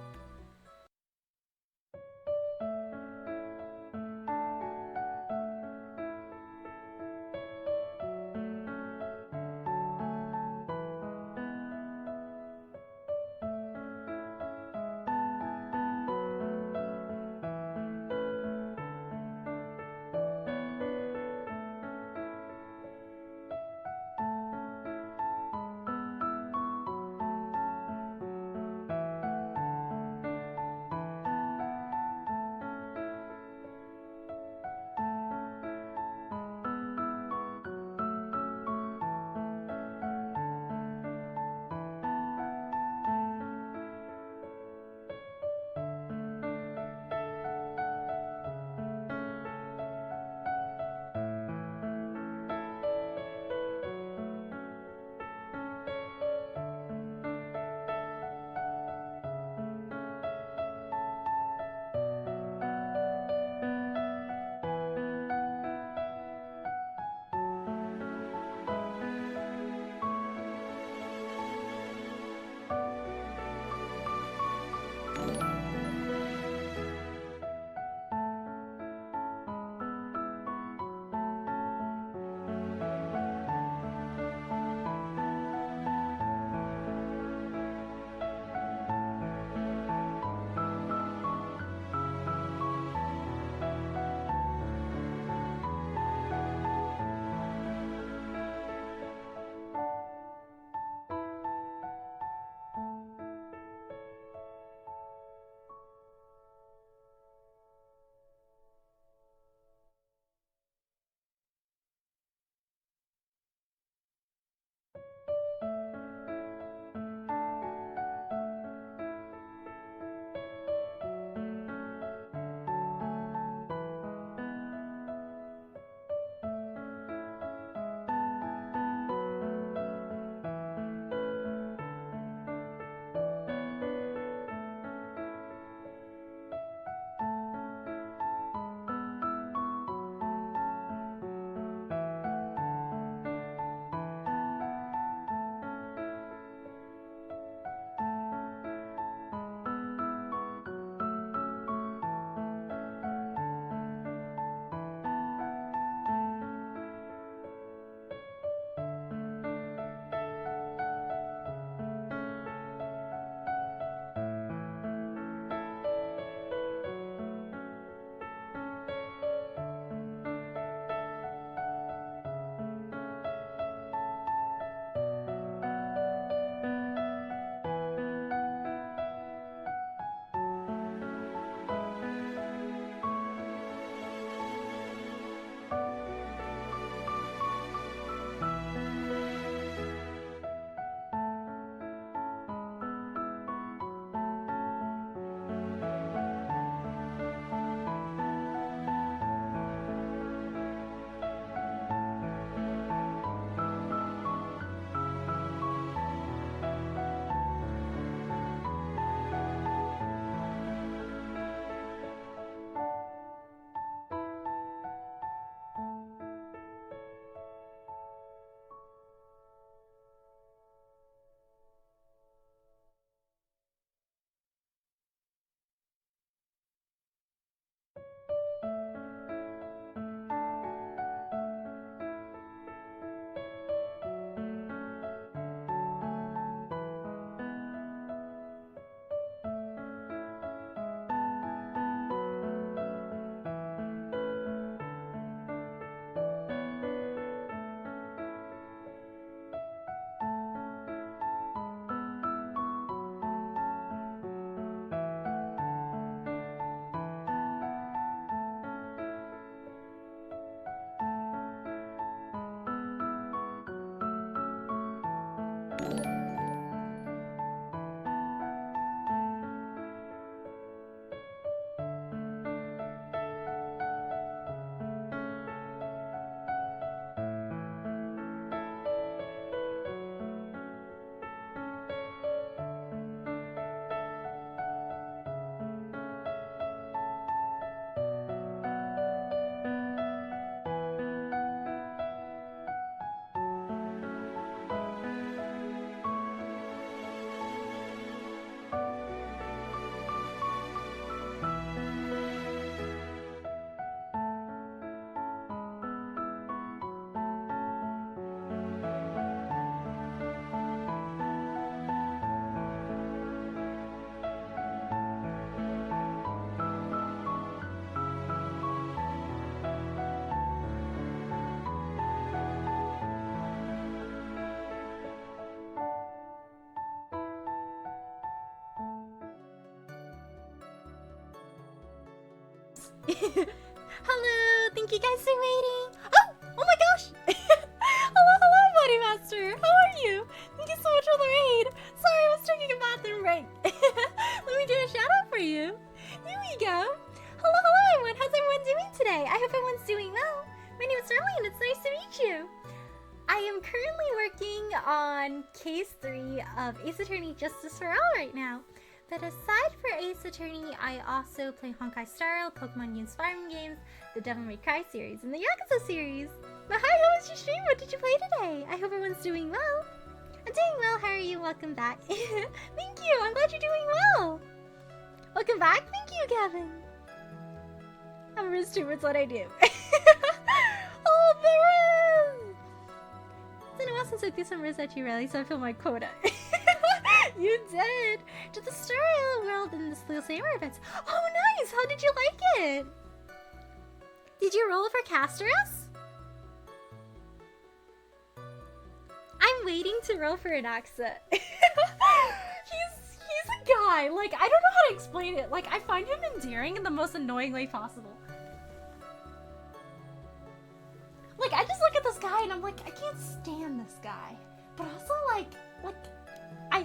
Hello, thank you guys for waiting. Oh my gosh! hello, Buddy Master. How are you? Thank you so much for the raid. Sorry, I was taking a bathroom break. Let me do a shout out for you. Here we go. Hello, everyone. How's everyone doing today? I hope everyone's doing well. My name is Riley, and it's nice to meet you. I am currently working on Case 3 of Ace Attorney Justice for All right now. But aside for Ace Attorney, I also play Honkai Star Rail, Pokemon Un's fighting games, the Devil May Cry series, and the Yakuza series. But hi, how was your stream? What did you play today? I hope everyone's doing well. I'm doing well. How are you? Welcome back. Thank you. I'm glad you're doing well. Welcome back. Thank you, Kevin. I'm a Riz tuber. It's what I do. Oh, the Riz! It's been a while since I threw some Riz at you, Riley, so I feel my quota. You did! To the Star Rail world in the Steel Samurai events. Oh, nice! How did you like it? Did you roll for Castoras? I'm waiting to roll for Anaxa. He's a guy. Like, I don't know how to explain it. Like, I find him endearing in the most annoying way possible. Like, I just look at this guy and I'm like, I can't stand this guy. But also, like,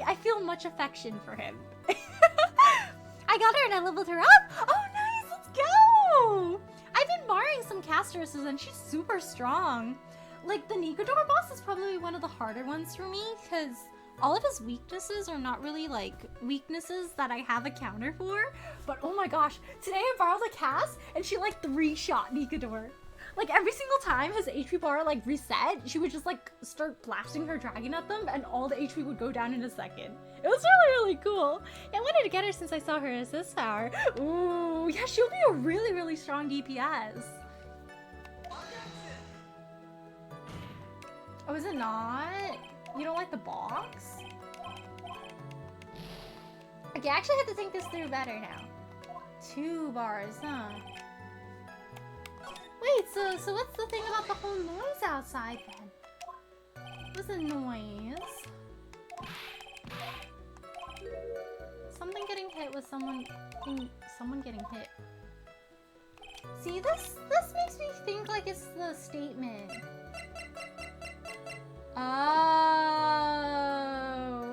I feel much affection for him. I got her and I leveled her up. Oh, nice! Let's go! I've been borrowing some Castoruses and she's super strong. Like, the Nikodor boss is probably one of the harder ones for me because all of his weaknesses are not really, like, weaknesses that I have a counter for. But, oh my gosh, today I borrowed a Cass and she, like, 3-shot Nikodor. Like, every single time his HP bar, like, reset, she would just, like, start blasting her dragon at them, and all the HP would go down in a second. It was really, really cool. I wanted to get her since I saw her assist power. Ooh, yeah, she'll be a really, really strong DPS. Oh, is it not? You don't like the box? Okay, I actually have to think this through better now. 2 bars, huh? Wait, so what's the thing about the whole noise outside then? What's the noise? Something getting hit with someone getting hit. See, this makes me think like it's the statement. Oh,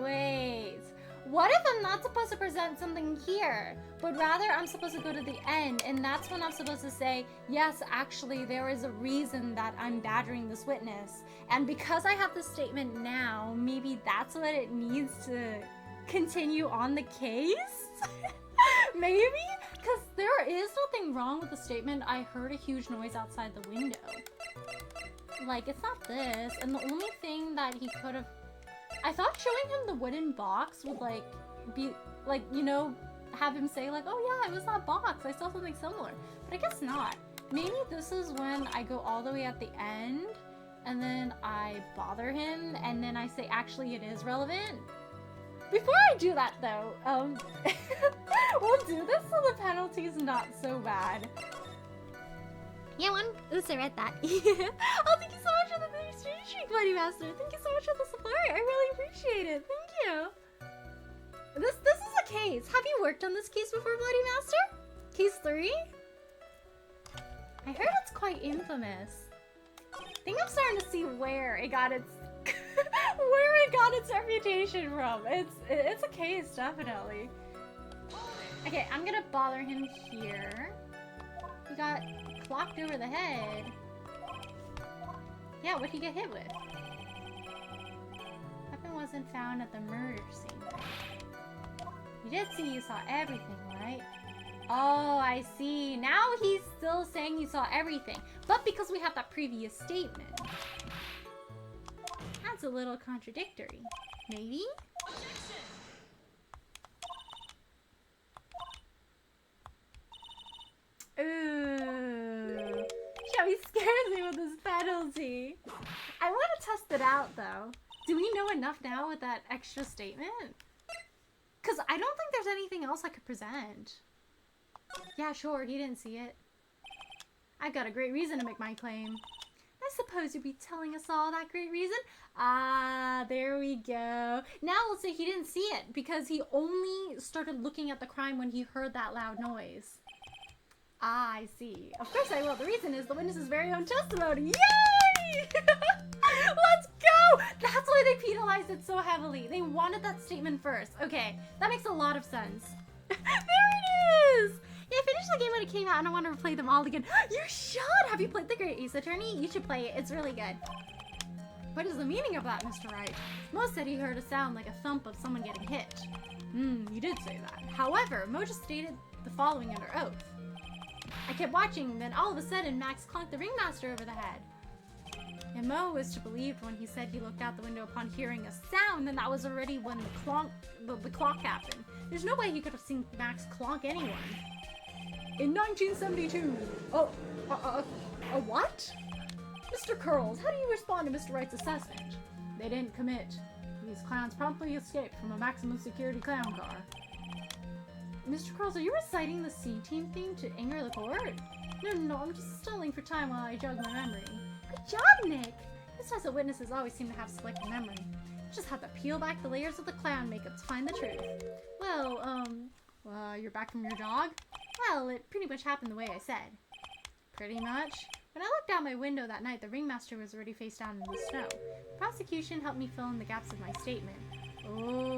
wait. What if I'm not supposed to present something here, but rather I'm supposed to go to the end, and that's when I'm supposed to say, yes, actually, there is a reason that I'm badgering this witness. And because I have this statement now, maybe that's what it needs to continue on the case? Maybe? Because there is nothing wrong with the statement, I heard a huge noise outside the window. Like, it's not this, and the only thing that he could have... I thought showing him the wooden box would, like, be, like, you know, have him say, like, oh yeah, it was that box, I saw something similar. But I guess not. Maybe this is when I go all the way at the end, and then I bother him, and then I say, actually, it is relevant. Before I do that, though, we'll do this so the penalty's not so bad. Yeah, oops, I read that. Oh, thank you so much for the stream, Buddy Master. Thank you so much for the support. I really appreciate it. Thank you. This is a case. Have you worked on this case before, Bloody Master? Case 3? I heard it's quite infamous. I think I'm starting to see where it got its where it got its reputation from. It's a case, definitely. Okay, I'm gonna bother him here. He got clocked over the head. Yeah, what'd he get hit with? Weapon wasn't found at the murder scene. You did see you saw everything, right? Oh, I see. Now he's still saying he saw everything. But because we have that previous statement. That's a little contradictory. Maybe? Ooh. Joey scares me with his penalty. I want to test it out, though. Do we know enough now with that extra statement? Because I don't think there's anything else I could present. Yeah, sure, he didn't see it. I've got a great reason to make my claim. I suppose you'd be telling us all that great reason? Ah, there we go. Now we'll say he didn't see it because he only started looking at the crime when he heard that loud noise. Ah, I see. Of course I will. The reason is the witness's very own testimony. Yay! Let's go! That's why they penalized it so heavily. They wanted that statement first. Okay, that makes a lot of sense. There it is! Yeah, I finished the game when it came out and I want to replay them all again. You should! Have you played The Great Ace Attorney? You should play it. It's really good. What is the meaning of that, Mr. Wright? Mo said he heard a sound like a thump of someone getting hit. You did say that. However, Mo just stated the following under oath. I kept watching, then all of a sudden Max clunked the ringmaster over the head. And Mo was to believe when he said he looked out the window upon hearing a sound, and that was already when the clock happened. There's no way he could have seen Max clonk anyone. In 1972. A what? Mr. Curls, how do you respond to Mr. Wright's assessment? They didn't commit. These clowns promptly escaped from a maximum security clown car. Mr. Curls, are you reciting the C-Team theme to anger the court? No, I'm just stalling for time while I jog my memory. Good job, Nick! This says that witnesses always seem to have selective memory. Just have to peel back the layers of the clown makeup to find the truth. Well, you're back from your jog? Well, it pretty much happened the way I said. Pretty much. When I looked out my window that night, the ringmaster was already face down in the snow. The prosecution helped me fill in the gaps of my statement. Oh.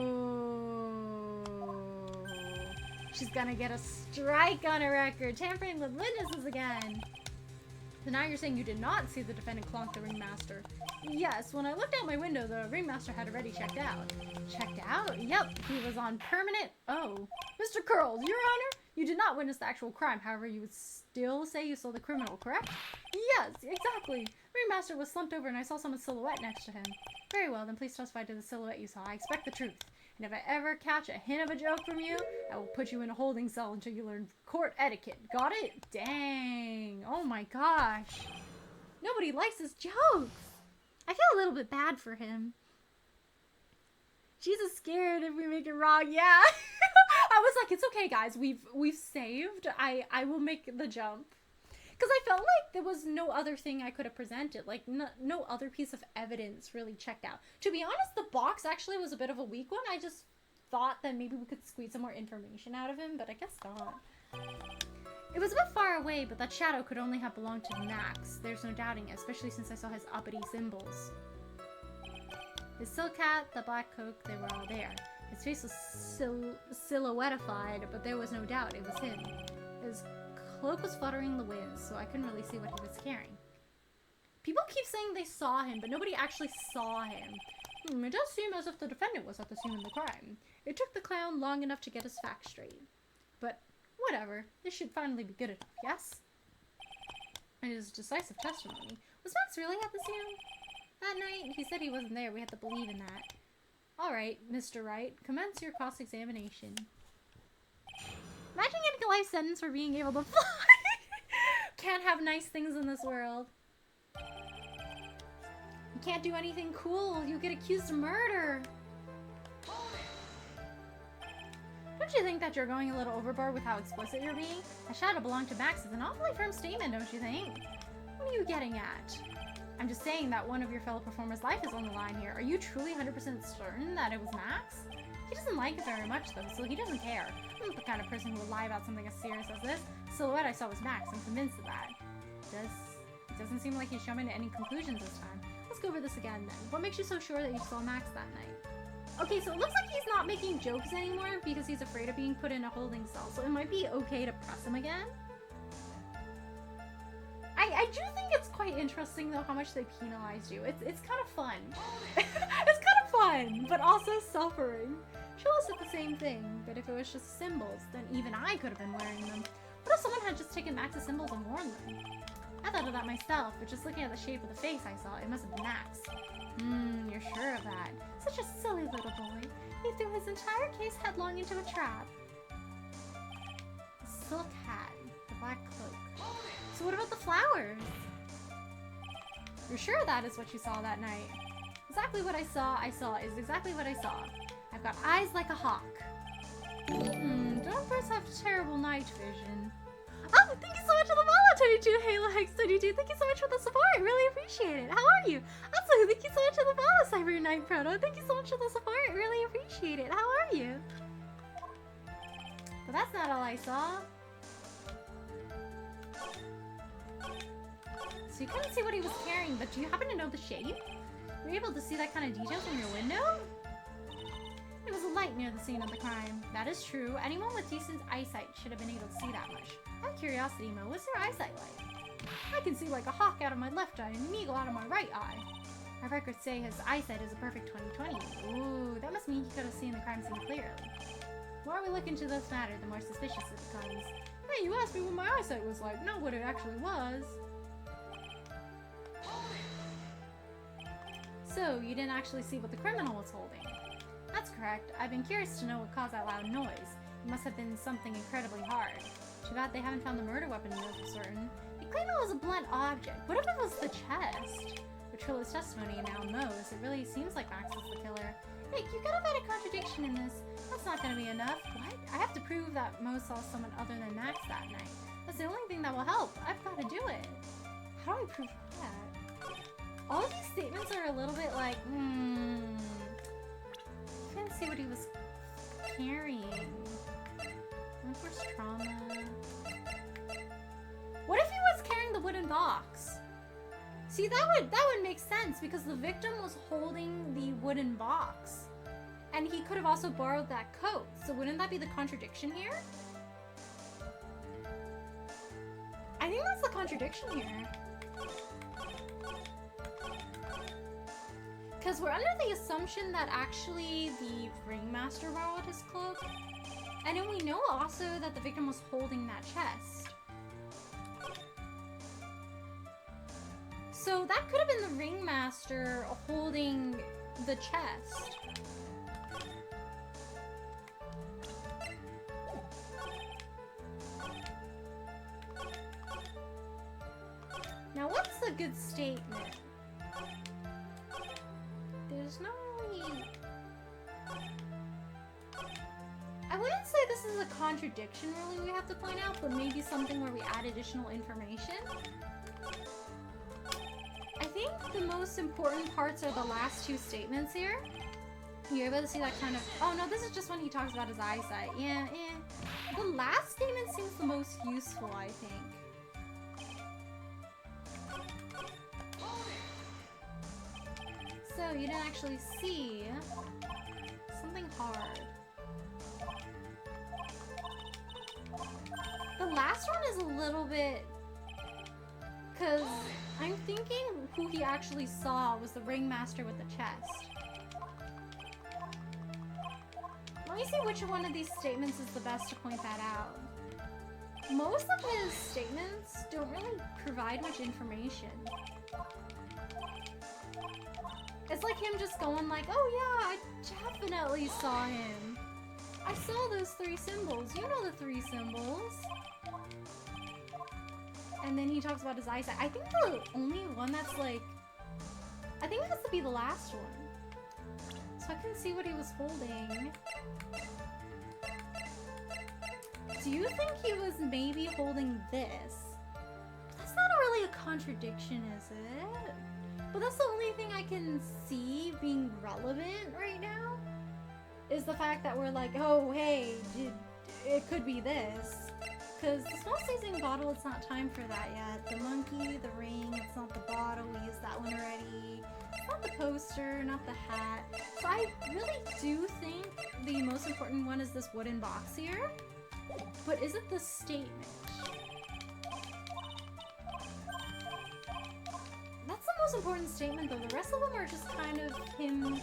She's gonna get a strike on her record, tampering with witnesses again. So now you're saying you did not see the defendant clonk the ringmaster? Yes, when I looked out my window, the ringmaster had already checked out. Checked out? Yep, he was on permanent. Oh. Mr. Curls, Your Honor, you did not witness the actual crime. However, you would still say you saw the criminal, correct? Yes, exactly. The ringmaster was slumped over and I saw someone's silhouette next to him. Very well, then please testify to the silhouette you saw. I expect the truth. And if I ever catch a hint of a joke from you, I will put you in a holding cell until you learn court etiquette. Got it? Dang. Oh my gosh. Nobody likes his jokes. I feel a little bit bad for him. Jesus scared if we make it wrong. Yeah. I was like, it's okay, guys. We've saved. I will make the jump. Because I felt like there was no other thing I could have presented. Like, no other piece of evidence really checked out. To be honest, the box actually was a bit of a weak one. I just thought that maybe we could squeeze some more information out of him, but I guess not. It was a bit far away, but that shadow could only have belonged to Max. There's no doubting it, especially since I saw his uppity symbols. His silk hat, the black coat, they were all there. His face was silhouettified, but there was no doubt it was him. His cloak was fluttering in the wind, so I couldn't really see what he was carrying. People keep saying they saw him, but nobody actually saw him. It does seem as if the defendant was at the scene of the crime. It took the clown long enough to get his facts straight. But whatever, this should finally be good enough, yes? And his decisive testimony. Was Max really at the scene? That night, he said he wasn't there. We had to believe in that. Alright, Mr. Wright, commence your cross-examination. Imagine getting a life sentence for being able to fly. Can't have nice things in this world. You can't do anything cool. You get accused of murder. Don't you think that you're going a little overboard with how explicit you're being? A shadow belonged to Max is an awfully firm statement, don't you think? What are you getting at? I'm just saying that one of your fellow performers' life is on the line here. Are you truly 100% certain that it was Max? He doesn't like it very much, though, so he doesn't care. I'm not the kind of person who would lie about something as serious as this. The silhouette I saw was Max. I'm convinced of that. It doesn't seem like he's jumping to any conclusions this time. Let's go over this again then. What makes you so sure that you saw Max that night? Okay, so it looks like he's not making jokes anymore because he's afraid of being put in a holding cell, so it might be okay to press him again. I do think it's quite interesting though how much they penalize you. It's kind of fun. It's kind of fun, but also suffering. She'll said the same thing, but if it was just symbols, then even I could have been wearing them. What if someone had just taken Max's symbols and worn them? I thought of that myself, but just looking at the shape of the face I saw, it must have been Max. You're sure of that? Such a silly little boy. He threw his entire case headlong into a trap. The silk hat, the black cloak. So what about the flowers? You're sure that is what you saw that night? Exactly what I saw is exactly what I saw. I've got eyes like a hawk. Don't birds have terrible night vision? Oh, thank you so much for the follow, 22 Halo Hex 22. Thank you so much for the support. Really appreciate it. How are you? Also, thank you so much for the follow, Cyber Night Proto. Thank you so much for the support. Really appreciate it. How are you? But that's not all I saw. So you couldn't see what he was carrying, but do you happen to know the shape? Were you able to see that kind of detail from your window? There was a light near the scene of the crime. That is true. Anyone with decent eyesight should have been able to see that much. Out of curiosity, Mo, what's your eyesight like? I can see like a hawk out of my left eye and an eagle out of my right eye. Our records say his eyesight is a perfect 20/20. Ooh, that must mean he could have seen the crime scene clearly. The more we look into this matter, the more suspicious it becomes. Hey, you asked me what my eyesight was like, not what it actually was. So, you didn't actually see what the criminal was holding? That's correct. I've been curious to know what caused that loud noise. It must have been something incredibly hard. Too bad they haven't found the murder weapon yet for certain. They claim it was a blunt object. What if it was the chest? With Trilla's testimony now Mo's, it really seems like Max is the killer. Nick, you gotta find a contradiction in this. That's not gonna be enough. What? I have to prove that Mo saw someone other than Max that night. That's the only thing that will help. I've gotta do it. How do I prove that? All of these statements are a little bit like, couldn't see what he was carrying. Reinforced trauma. What if he was carrying the wooden box? See, that would make sense because the victim was holding the wooden box. And he could have also borrowed that coat. So wouldn't that be the contradiction here? I think that's the contradiction here. Because we're under the assumption that actually the ringmaster borrowed his cloak. And then we know also that the victim was holding that chest. So that could have been the ringmaster holding the chest. Now what's a good statement? There's no really... I wouldn't say this is a contradiction really we have to point out, but maybe something where we add additional information. I think the most important parts are the last two statements here. You're able to see that kind of... Oh no, this is just when he talks about his eyesight. Yeah. The last statement seems the most useful, I think. So, you didn't actually see something hard. The last one is a little bit... Because I'm thinking who he actually saw was the ringmaster with the chest. Let me see which one of these statements is the best to point that out. Most of his statements don't really provide much information. It's like him just going like, oh yeah, I definitely saw him. I saw those 3 symbols. You know the 3 symbols. And then he talks about his eyesight. I think the only one that's like... I think it has to be the last one. So I couldn't see what he was holding. Do you think he was maybe holding this? That's not really a contradiction, is it? But that's the only thing I can see being relevant right now. Is the fact that we're like, oh hey, it could be this. Because the small seasoning bottle, it's not time for that yet. The monkey, the ring, it's not the bottle, we used that one already. It's not the poster, not the hat. So I really do think the most important one is this wooden box here. But is it the statement? That's the most important statement though. The rest of them are just kind of him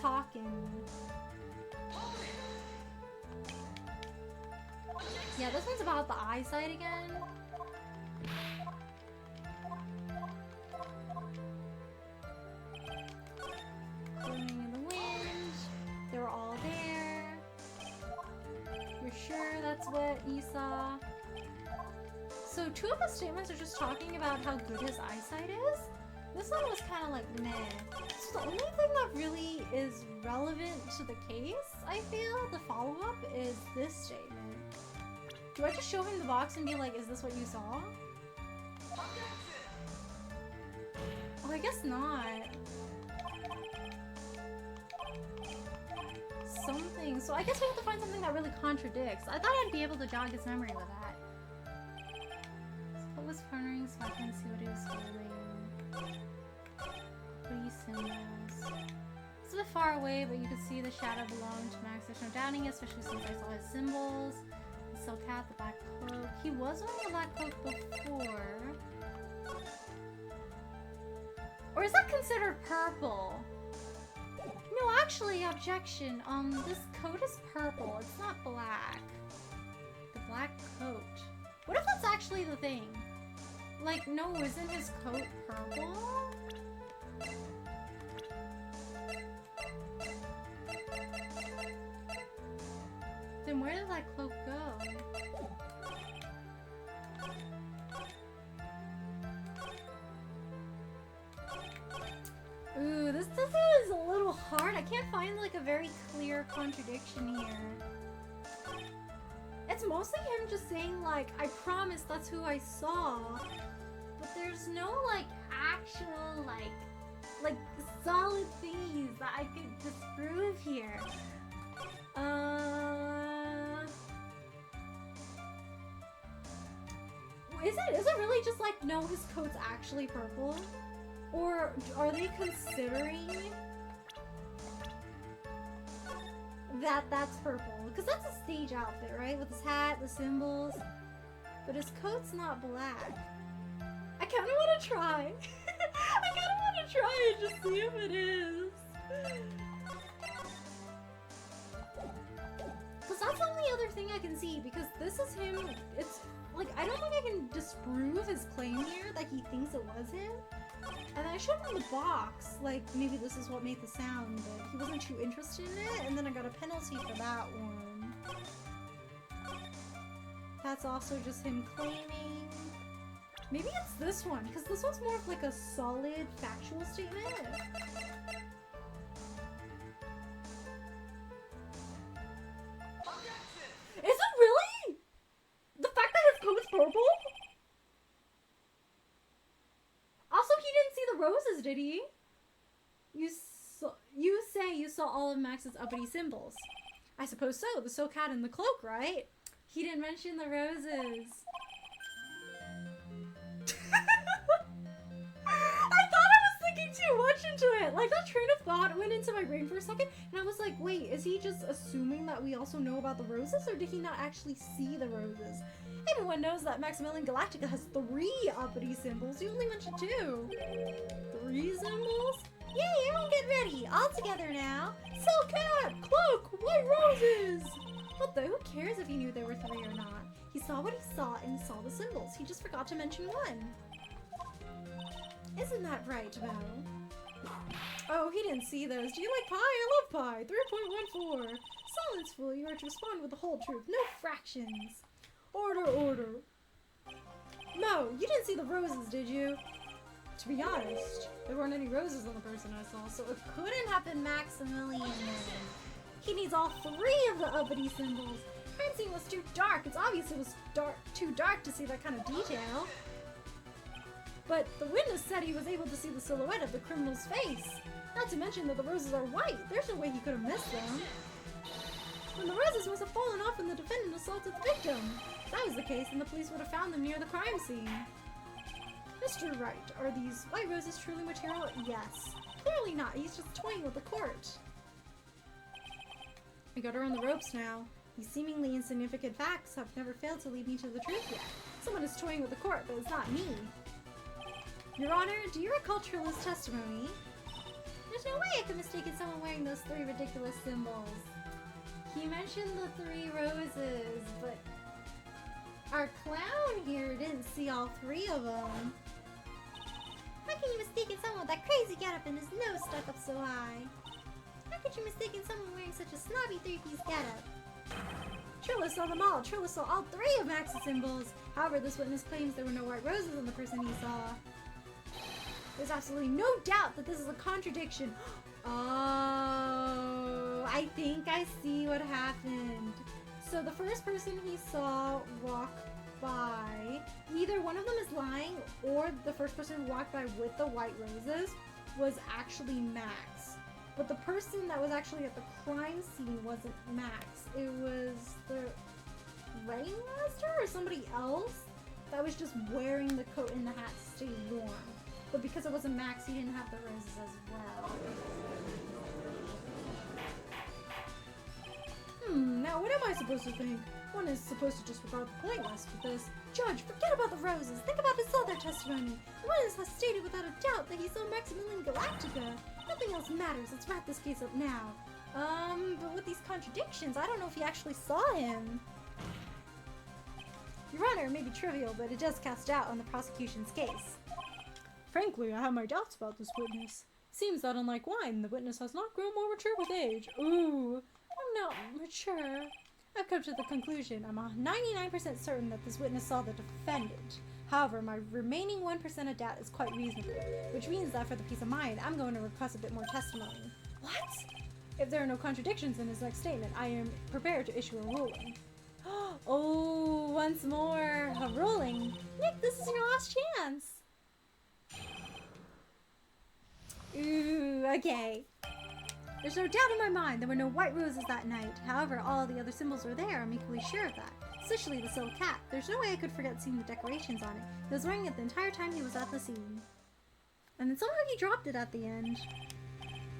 talking. Yeah, this one's about the eyesight again. Blooming in the wind. They were all there. You're sure that's what you saw? So 2 of the statements are just talking about how good his eyesight is. This one was kind of like meh. So the only thing that really is relevant to the case, I feel, the follow-up, is this statement. Do I just show him the box and be like, is this what you saw? Oh, I guess not. Something. So I guess we have to find something that really contradicts. I thought I'd be able to jog his memory with that. So what was partnering so I can see what he was holding? 3 symbols. It's a bit far away, but you could see the shadow belonged to Max. There's no doubting it, especially since I saw his symbols. The silk hat, the black cloak. He was wearing a black cloak before. Or is that considered purple? No, actually, objection. This coat is purple. It's not black. The black coat. What if that's actually the thing? Like, no, isn't his coat purple? Then where did that cloak go? Ooh, this is a little hard. I can't find like a very clear contradiction here. It's mostly him just saying like, I promise that's who I saw. But there's no like actual like solid things that I could disprove here. Is it really just like, no, his coat's actually purple? Or are they considering that that's purple? Because that's a stage outfit, right? With his hat, the symbols. But his coat's not black. I kind of want to try. I kind of want to try and just see if it is. Because that's the only other thing I can see. Because this is him. It's like, I don't think I can disprove his claim here that he thinks it was him. And I showed him the box, like maybe this is what made the sound, but he wasn't too interested in it, and then I got a penalty for that one. That's also just him claiming. Maybe it's this one, because this one's more of like a solid factual statement. Is it really? The fact that his coat's purple? Also, he didn't see the roses, did he? You say you saw all of Max's uppity symbols. I suppose so. The silk hat and the cloak, right? He didn't mention the roses. I thought I was thinking too much into it. Like, that train of thought went into my brain for a second, and I was like, wait, is he just assuming that we also know about the roses, or did he not actually see the roses? Everyone knows that Maximilian Galactica has 3 uppity symbols. You only mentioned 2. 3 symbols? Yay, everyone get ready. All together now. Silk hat, cloak, white roses. But though, who cares if he knew there were 3 or not? He saw what he saw and he saw the symbols. He just forgot to mention 1. Isn't that right, Bo? Oh, he didn't see those. Do you like pie? I love pie. 3.14. Silence, fool. You are to respond with the whole truth. No fractions. Order, order. Mo, you didn't see the roses, did you? To be honest, there weren't any roses on the person I saw, so it couldn't have been Maximilian then. He needs all 3 of the uppity symbols. Crime scene was too dark. It's obvious it was too dark to see that kind of detail. But the witness said he was able to see the silhouette of the criminal's face. Not to mention that the roses are white. There's no way he could have missed them. Then the roses must have fallen off when the defendant assaulted the victim. If that was the case, then the police would have found them near the crime scene. Mr. Wright, are these white roses truly material? Yes. Clearly not. He's just toying with the court. I got her on the ropes now. These seemingly insignificant facts have never failed to lead me to the truth yet. Someone is toying with the court, but it's not me. Your Honor, do you recall Trilla's testimony? There's no way I could have mistaken someone wearing those 3 ridiculous symbols. He mentioned the 3 roses, but our clown here didn't see all 3 of them. How can you mistake someone with that crazy getup and his nose stuck up so high? How could you mistake someone wearing such a snobby 3-piece getup? Trilla saw them all. Trilla saw all 3 of Max's symbols. However, this witness claims there were no white roses on the person he saw. There's absolutely no doubt that this is a contradiction. Oh, I think I see what happened. So the first person he saw walk by, either one of them is lying or the first person who walked by with the white roses was actually Max. But the person that was actually at the crime scene wasn't Max. It was the Rainmaster or somebody else that was just wearing the coat and the hat to stay warm. But because it wasn't Max, he didn't have the roses as well. Now what am I supposed to think? One is supposed to disregard the pointless with this. Judge, forget about the roses. Think about his other testimony. The witness has stated without a doubt that he saw Maximilian Galactica. Nothing else matters. Let's wrap this case up now. But with these contradictions, I don't know if he actually saw him. Your Honor, it may be trivial, but it does cast doubt on the prosecution's case. Frankly, I have my doubts about this witness. Seems that unlike wine, the witness has not grown more mature with age. Ooh, I'm not mature. I've come to the conclusion, I'm 99% certain that this witness saw the defendant. However, my remaining 1% of doubt is quite reasonable, which means that for the peace of mind, I'm going to request a bit more testimony. What? If there are no contradictions in his next statement, I am prepared to issue a ruling. Oh, once more, a ruling. Nick, this is your last chance. Ooh, okay. There's no doubt in my mind there were no white roses that night. However, all the other symbols were there. I'm equally sure of that. Especially the silk hat. There's no way I could forget seeing the decorations on it. He was wearing it the entire time he was at the scene. And then somehow he dropped it at the end.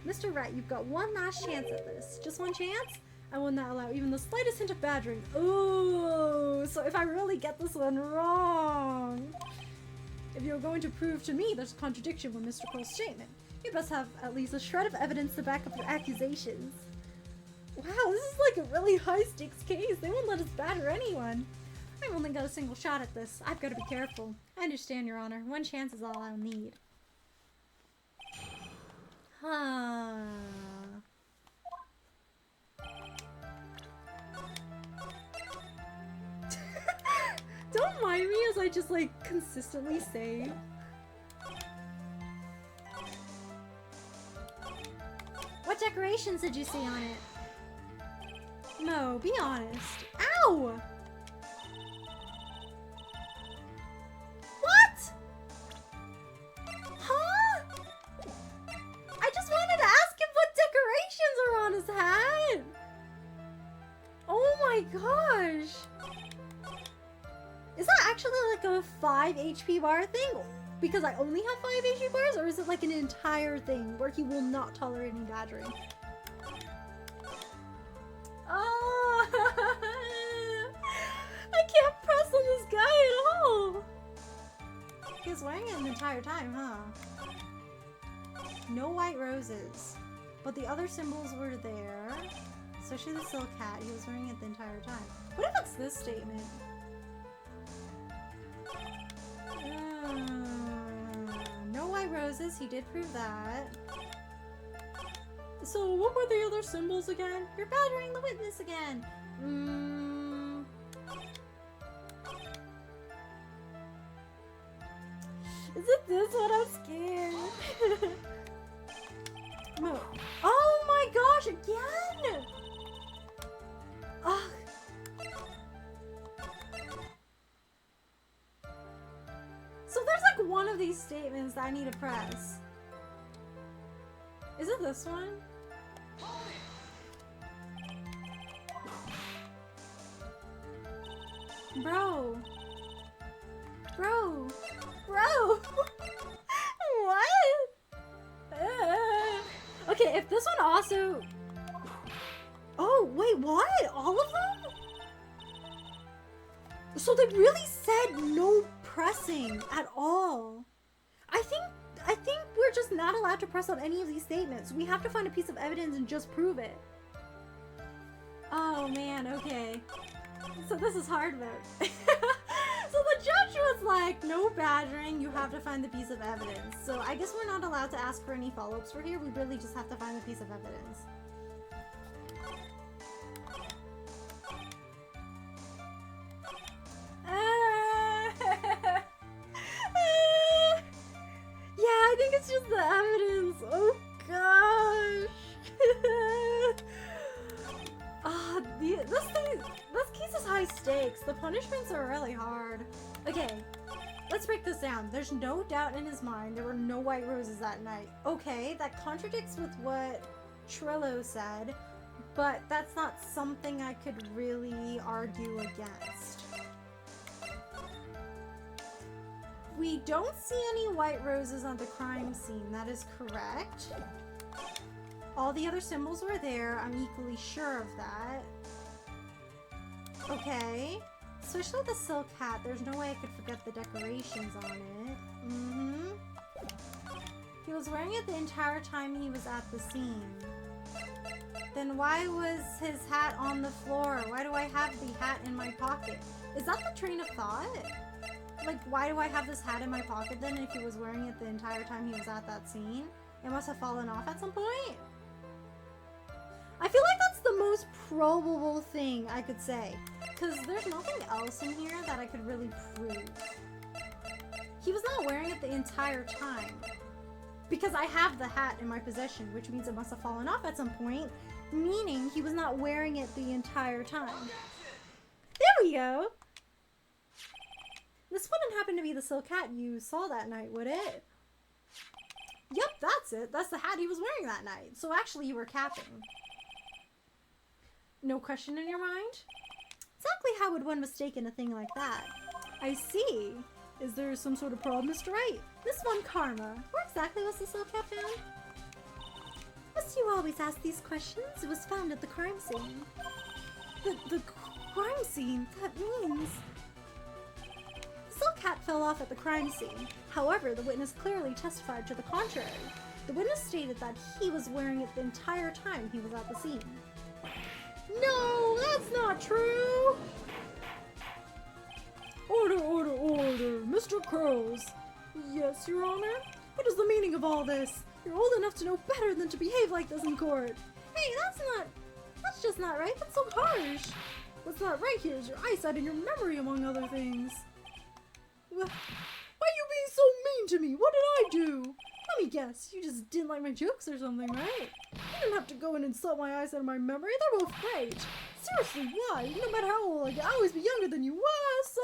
Mr. Wright, you've got one last chance at this. Just one chance? I will not allow even the slightest hint of badgering. Ooh, so if I really get this one wrong. If you're going to prove to me there's a contradiction with Mr. Cole's statement, you best have at least a shred of evidence to back up your accusations. Wow, this is like a really high-stakes case. They won't let us batter anyone. I've only got a single shot at this. I've got to be careful. I understand, Your Honor. One chance is all I'll need. Huh. Don't mind me as I just like consistently save. What decorations did you see on it? No, be honest. Ow! What? Huh? I just wanted to ask him what decorations are on his hat. Oh my gosh. Is that actually like a 5 HP bar thing? Because I only have 5 HP bars? Or is it like an entire thing where he will not tolerate any badgering? Oh! I can't press on this guy at all! He was wearing it the entire time, huh? No white roses. But the other symbols were there. Especially the silk hat. He was wearing it the entire time. What if it's this statement? No white roses, he did prove that. So what were the other symbols again? You're battering the witness again. Is it this one? I'm scared. No. Oh my gosh, again! Ugh. So there's like one of these statements that I need to press. Is it this one? Bro. Bro. Bro. So... Oh, wait, what? All of them? So they really said no pressing at all. I think we're just not allowed to press on any of these statements. We have to find a piece of evidence and just prove it. Oh man, okay. So this is hard mode. So the judge was like, no badgering, you have to find the piece of evidence. So I guess we're not allowed to ask for any follow-ups for here. We really just have to find the piece of evidence. Yeah, I think it's just the evidence. Oh gosh. This case is high stakes. The punishments are really hard. Okay, let's break this down. There's no doubt in his mind there were no white roses that night. Okay, that contradicts with what Trillo said, but that's not something I could really argue against. We don't see any white roses on the crime scene, that is correct. All the other symbols were there, I'm equally sure of that. Okay. Especially the silk hat, there's no way I could forget the decorations on it. He was wearing it the entire time he was at the scene. Then why was his hat on the floor? Why do I have the hat in my pocket? Is that the train of thought? Like, why do I have this hat in my pocket then if he was wearing it the entire time he was at that scene? It must have fallen off at some point? I feel like that's the most probable thing I could say. Because there's nothing else in here that I could really prove. He was not wearing it the entire time. Because I have the hat in my possession, which means it must have fallen off at some point. Meaning he was not wearing it the entire time. There we go! This wouldn't happen to be the silk hat you saw that night, would it? Yep, that's it. That's the hat he was wearing that night. So actually you were capping. No question in your mind? Exactly how would one mistake a thing like that? I see. Is there some sort of problem, Mr. Wright? This one, Karma. Where exactly was the silk hat found? Must you always ask these questions? It was found at the crime scene. The crime scene? That means... The silk hat fell off at the crime scene. However, the witness clearly testified to the contrary. The witness stated that he was wearing it the entire time he was at the scene. No, that's not true! Order, order, order! Mr. Crows! Yes, Your Honor? What is the meaning of all this? You're old enough to know better than to behave like this in court. Hey, that's just not right. That's so harsh. What's not right here is your eyesight and your memory, among other things. Why are you being so mean to me? What did I do? Let me guess, you just didn't like my jokes or something, right? You didn't have to go and insult my eyesight and my memory. They're both great. Seriously, why? No matter how old I get, I'll always be younger than you. So,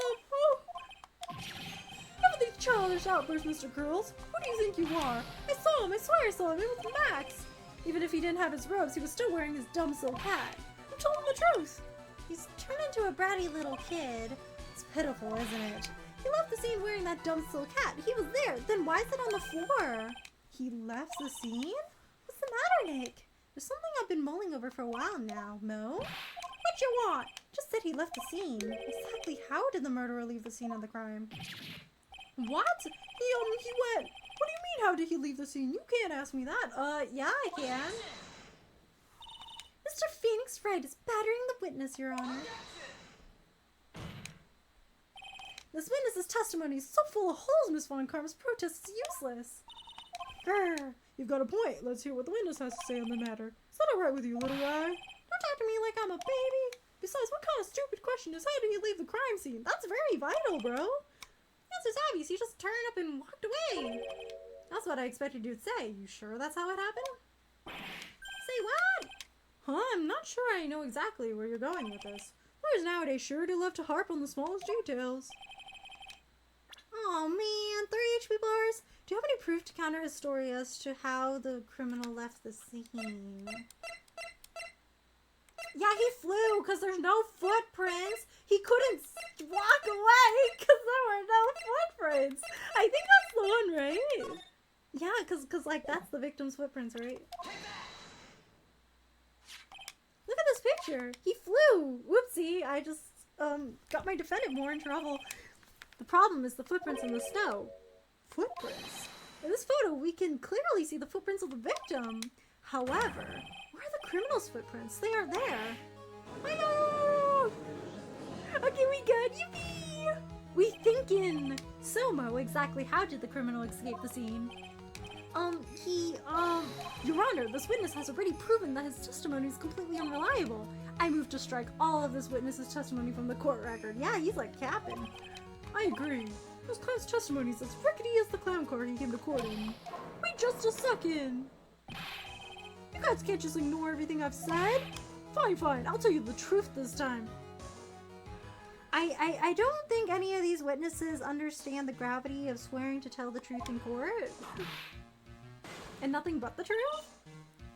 None of these childish outbursts, Mr. Curls. Who do you think you are? I saw him. I swear I saw him. It was Max. Even if he didn't have his robes, he was still wearing his dumb silk hat. I'm telling the truth. He's turned into a bratty little kid. It's pitiful, isn't it? He left the scene wearing that dumb silk hat. He was there. Then why is it on the floor? He left the scene? What's the matter, Nick? There's something I've been mulling over for a while now. Mo? What you want? Just said he left the scene. Exactly how did the murderer leave the scene of the crime? What? He went. What do you mean, how did he leave the scene? You can't ask me that. Yeah, I can. Mr. Phoenix Wright is battering the witness, Your Honor. This witness's testimony is so full of holes, Miss Von Karma's protest is useless. Grr, you've got a point. Let's hear what the witness has to say on the matter. Is that alright with you, little guy? Don't talk to me like I'm a baby. Besides, what kind of stupid question is how did he leave the crime scene? That's very vital, bro. The answer's obvious. He just turned up and walked away. That's what I expected you to say. You sure that's how it happened? Say what? Huh? I'm not sure I know exactly where you're going with this. Lawyers nowadays sure do love to harp on the smallest details. Oh man, 3 HP bars. Do you have any proof to counter his story as to how the criminal left the scene? Yeah, he flew because there's no footprints. He couldn't walk away because there were no footprints. I think that's the one, right? Yeah, because like that's the victim's footprints, right? future. He flew. Whoopsie, I just got my defendant more in trouble. The problem is the footprints in the snow. Footprints? In this photo, we can clearly see the footprints of the victim. However, where are the criminal's footprints? They aren't there. Hi-yo! Okay, we good. Yippee! We thinking. So, Mo, exactly how did the criminal escape the scene? Your Honor, this witness has already proven that his testimony is completely unreliable. I move to strike all of this witness's testimony from the court record. Yeah, he's like capping. I agree. This clown's testimony is as rickety as the clown car he came to court in. Wait just a second. You guys can't just ignore everything I've said. Fine, I'll tell you the truth this time. I don't think any of these witnesses understand the gravity of swearing to tell the truth in court. And nothing but the truth?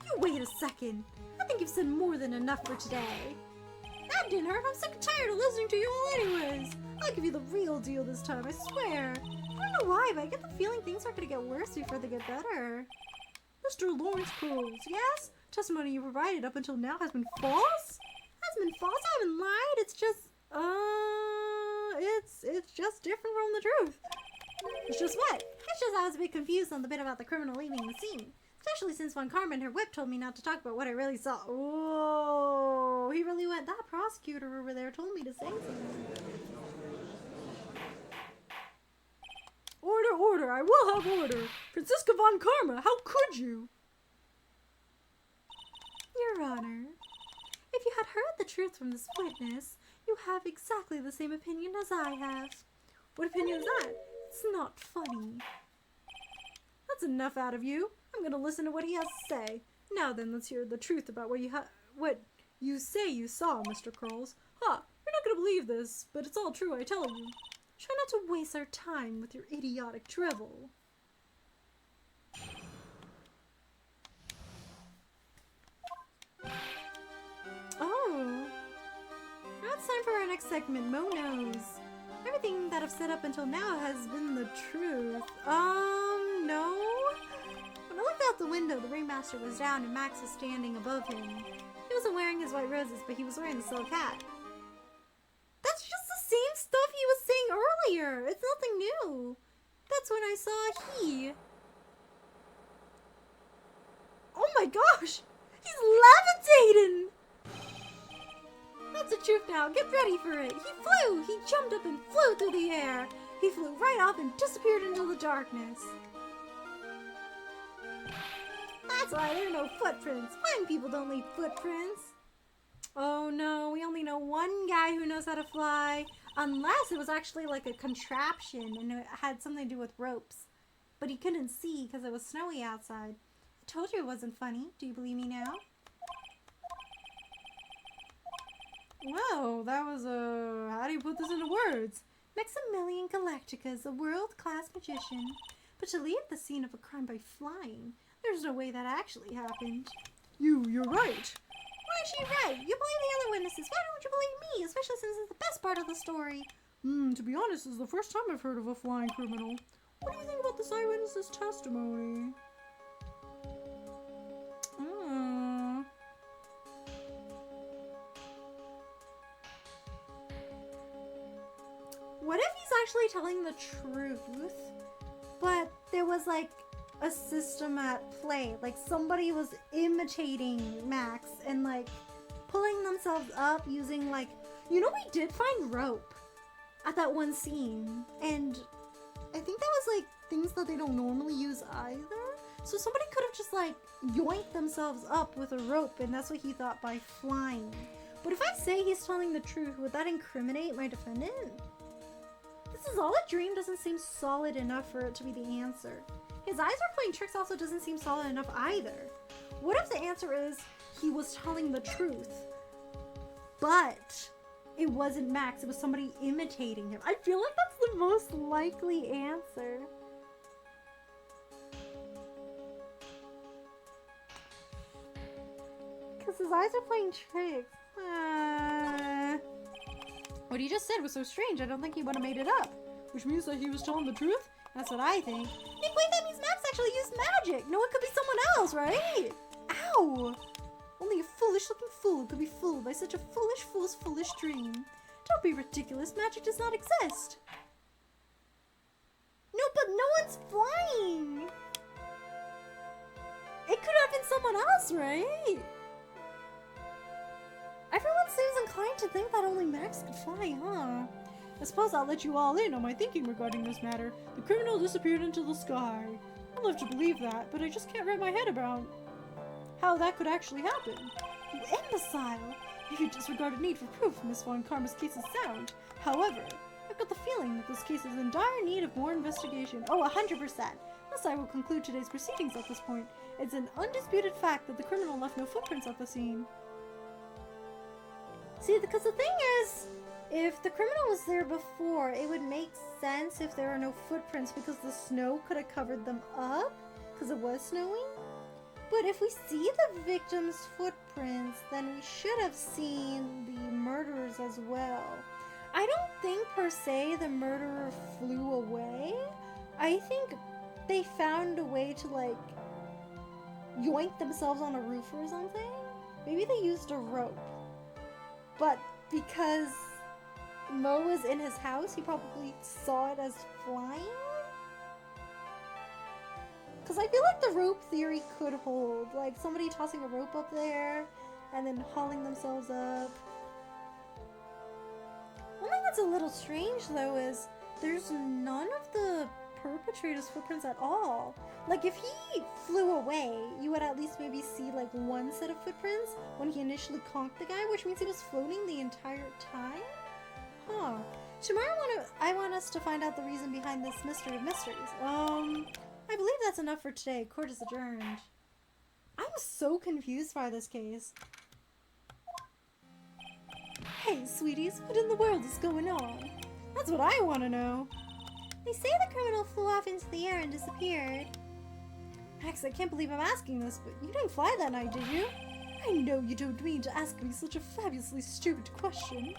You wait a second. I think you've said more than enough for today. That didn't hurt. I'm sick and tired of listening to you all anyways. I'll give you the real deal this time, I swear. I don't know why, but I get the feeling things are gonna get worse before they get better. Mr. Lawrence Crowes, yes? Testimony you provided up until now has been false? Has been false? I haven't lied. It's just, it's just different from the truth. It's just what? It's just I was a bit confused on the bit about the criminal leaving the scene. Especially since when Carmen, her whip, told me not to talk about what I really saw. Oh, he really went. That prosecutor over there told me to say something. Order, I will have order. Franziska von Karma, how could you? Your Honor, if you had heard the truth from this witness, you have exactly the same opinion as I have. What opinion is that? It's not funny. That's enough out of you. I'm gonna listen to what he has to say. Now then, let's hear the truth about what you say you saw, Mr. Crowes. Ha! You're not gonna believe this, but it's all true, I tell you. Try not to waste our time with your idiotic drivel. Oh. Now it's time for our next segment, Mo Knows. Everything that I've said up until now has been the truth. No? When I looked out the window, the ringmaster was down and Max was standing above him. He wasn't wearing his white roses, but he was wearing the silk hat. That's just the same stuff he was saying earlier. It's nothing new. That's when I saw he. Oh my gosh! He's levitating! That's the truth now. Get ready for it. He flew! He jumped up and flew through the air. He flew right off and disappeared into the darkness. That's why there are no footprints. Flying people don't leave footprints. Oh no, we only know one guy who knows how to fly. Unless it was actually like a contraption and it had something to do with ropes. But he couldn't see because it was snowy outside. I told you it wasn't funny. Do you believe me now? Whoa, that was how do you put this into words? Maximilian Galactica is a world-class magician. But to leave the scene of a crime by flying, there's no way that actually happened. You're right. Why is she right? You believe the other witnesses. Why don't you believe me? Especially since it's the best part of the story. To be honest, this is the first time I've heard of a flying criminal. What do you think about this eyewitness's testimony? What if he's actually telling the truth, but there was like a system at play? Like somebody was imitating Max and like pulling themselves up using like, you know, we did find rope at that one scene. And I think that was like things that they don't normally use either. So somebody could have just like yoinked themselves up with a rope, and that's what he thought by flying. But if I say he's telling the truth, would that incriminate my defendant? This is all a dream doesn't seem solid enough for it to be the answer. His eyes are playing tricks also doesn't seem solid enough either. What if the answer is he was telling the truth, but it wasn't Max, it was somebody imitating him? I feel like that's the most likely answer. Because his eyes are playing tricks. What he just said was so strange, I don't think he would have made it up. Which means that he was telling the truth? That's what I think. Wait, that means Max actually used magic! No, it could be someone else, right? Ow! Only a fool foolish-looking fool could be fooled by such a foolish fool's foolish dream? Don't be ridiculous. Magic does not exist. No, but no one's flying. It could have been someone else, right? Everyone seems inclined to think that only Max could fly, huh? I suppose I'll let you all in on my thinking regarding this matter. The criminal disappeared into the sky. I'd love to believe that, but I just can't wrap my head around how that could actually happen. You imbecile! If you disregard a need for proof, Miss Von Karma's case is sound. However, I've got the feeling that this case is in dire need of more investigation. Oh, 100%. Thus I will conclude today's proceedings at this point. It's an undisputed fact that the criminal left no footprints at the scene. See, because the thing is, if the criminal was there before, it would make sense if there are no footprints because the snow could have covered them up because it was snowing. But if we see the victim's footprints, then we should have seen the murderers as well. I don't think per se the murderer flew away. I think they found a way to like yoink themselves on a roof or something. Maybe they used a rope. But because Mo was in his house, he probably saw it as flying? Because I feel like the rope theory could hold. Like somebody tossing a rope up there and then hauling themselves up. One thing that's a little strange though is there's none of the perpetrator's footprints at all. Like if he flew away, you would at least maybe see like one set of footprints when he initially conked the guy, which means he was floating the entire time? Huh. Tomorrow I want us to find out the reason behind this mystery of mysteries. I believe that's enough for today. Court is adjourned. I'm so confused by this case. Hey, sweeties, what in the world is going on? That's what I want to know. They say the criminal flew off into the air and disappeared. Max, I can't believe I'm asking this, but you didn't fly that night, did you? I know you don't mean to ask me such a fabulously stupid question.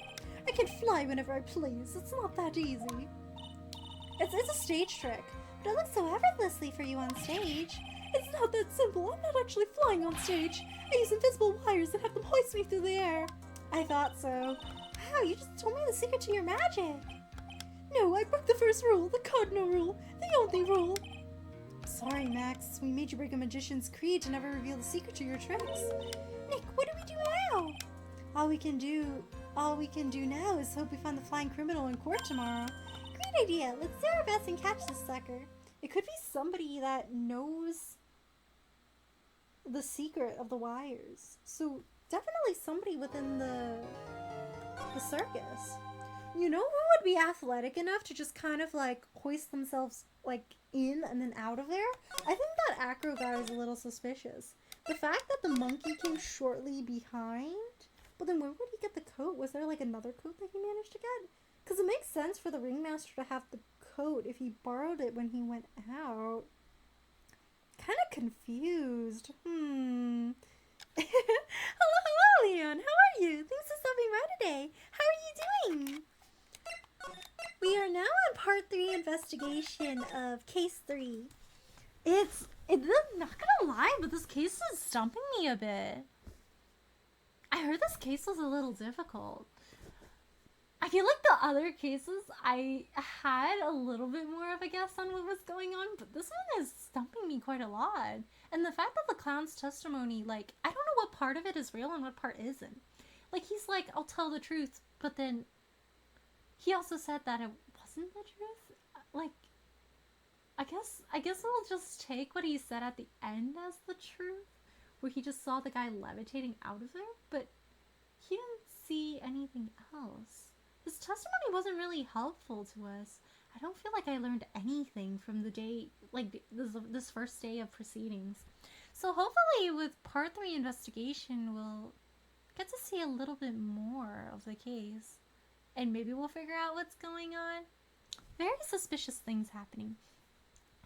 I can fly whenever I please. It's not that easy. It's a stage trick. But it looks so effortlessly for you on stage. It's not that simple. I'm not actually flying on stage. I use invisible wires and have them hoist me through the air. I thought so. Wow, you just told me the secret to your magic. No, I broke the first rule, the cardinal rule, the only rule. Sorry, Max. We made you break a magician's creed to never reveal the secret to your tricks. Nick, what do we do now? All we can do now is hope we find the flying criminal in court tomorrow. Great idea. Let's do our best and catch this sucker. It could be somebody that knows the secret of the wires. So definitely somebody within the circus. You know who would be athletic enough to just kind of like hoist themselves like in and then out of there? I think that acro guy was a little suspicious. The fact that the monkey came shortly behind, but then where would he get the coat? Was there like another coat that he managed to get? Because it makes sense for the ringmaster to have the coat if he borrowed it when he went out. Kind of confused. Hello, Leon. How are you? Thanks for stopping by today. How are you doing? We are now on part 3 investigation of case 3. I'm not gonna lie, but this case is stumping me a bit. I heard this case was a little difficult. I feel like the other cases, I had a little bit more of a guess on what was going on, but this one is stumping me quite a lot. And the fact that the clown's testimony, like, I don't know what part of it is real and what part isn't. Like, he's like, I'll tell the truth, but then he also said that it wasn't the truth. Like, I guess we'll just take what he said at the end as the truth, where he just saw the guy levitating out of there, but he didn't see anything else. His testimony wasn't really helpful to us. I don't feel like I learned anything from the day, like this first day of proceedings. So hopefully with part 3 investigation, we'll get to see a little bit more of the case. And maybe we'll figure out what's going on. Very suspicious things happening.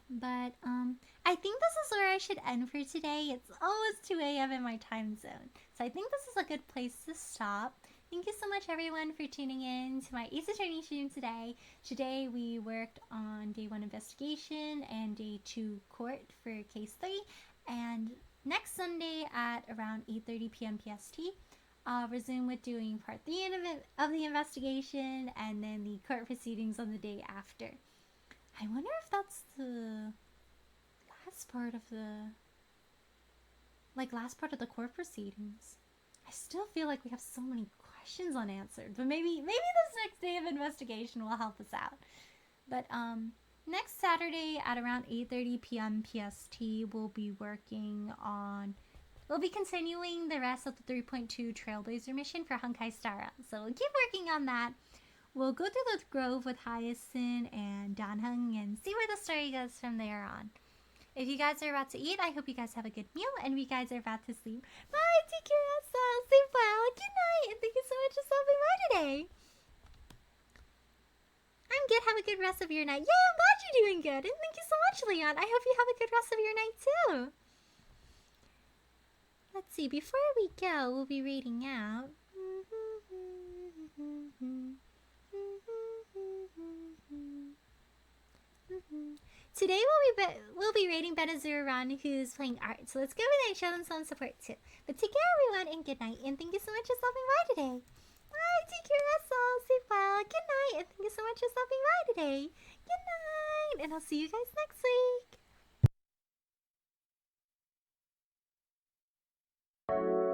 But, I think this is where I should end for today. It's almost 2 a.m. in my time zone. So I think this is a good place to stop. Thank you so much, everyone, for tuning in to my Ace Attorney stream today. Today, we worked on day 1 investigation and day 2 court for case 3. And next Sunday at around 8:30 p.m. PST. I'll resume with doing part 3 of the investigation and then the court proceedings on the day after. I wonder if that's the last part of the court proceedings. I still feel like we have so many questions unanswered, but maybe this next day of investigation will help us out. But next Saturday at around 8:30 p.m. PST, we'll be continuing the rest of the 3.2 Trailblazer mission for Honkai Star Rail. So we'll keep working on that. We'll go through the grove with Hyacinth and Danheng and see where the story goes from there on. If you guys are about to eat, I hope you guys have a good meal, and if you guys are about to sleep, bye, take care of yourselves, sleep well, good night, and thank you so much for stopping by today. I'm good, have a good rest of your night. Yeah, I'm glad you're doing good, and thank you so much, Leon. I hope you have a good rest of your night, too. Let's see, before we go, we'll be reading out. Today we'll be rating Benazuran, who's playing art. So let's go over there and show them some support too. But take care, everyone, and good night. And thank you so much for stopping by today. Bye, take care, Russell. Sleep well. Good night, and thank you so much for stopping by today. Good night, and I'll see you guys next week.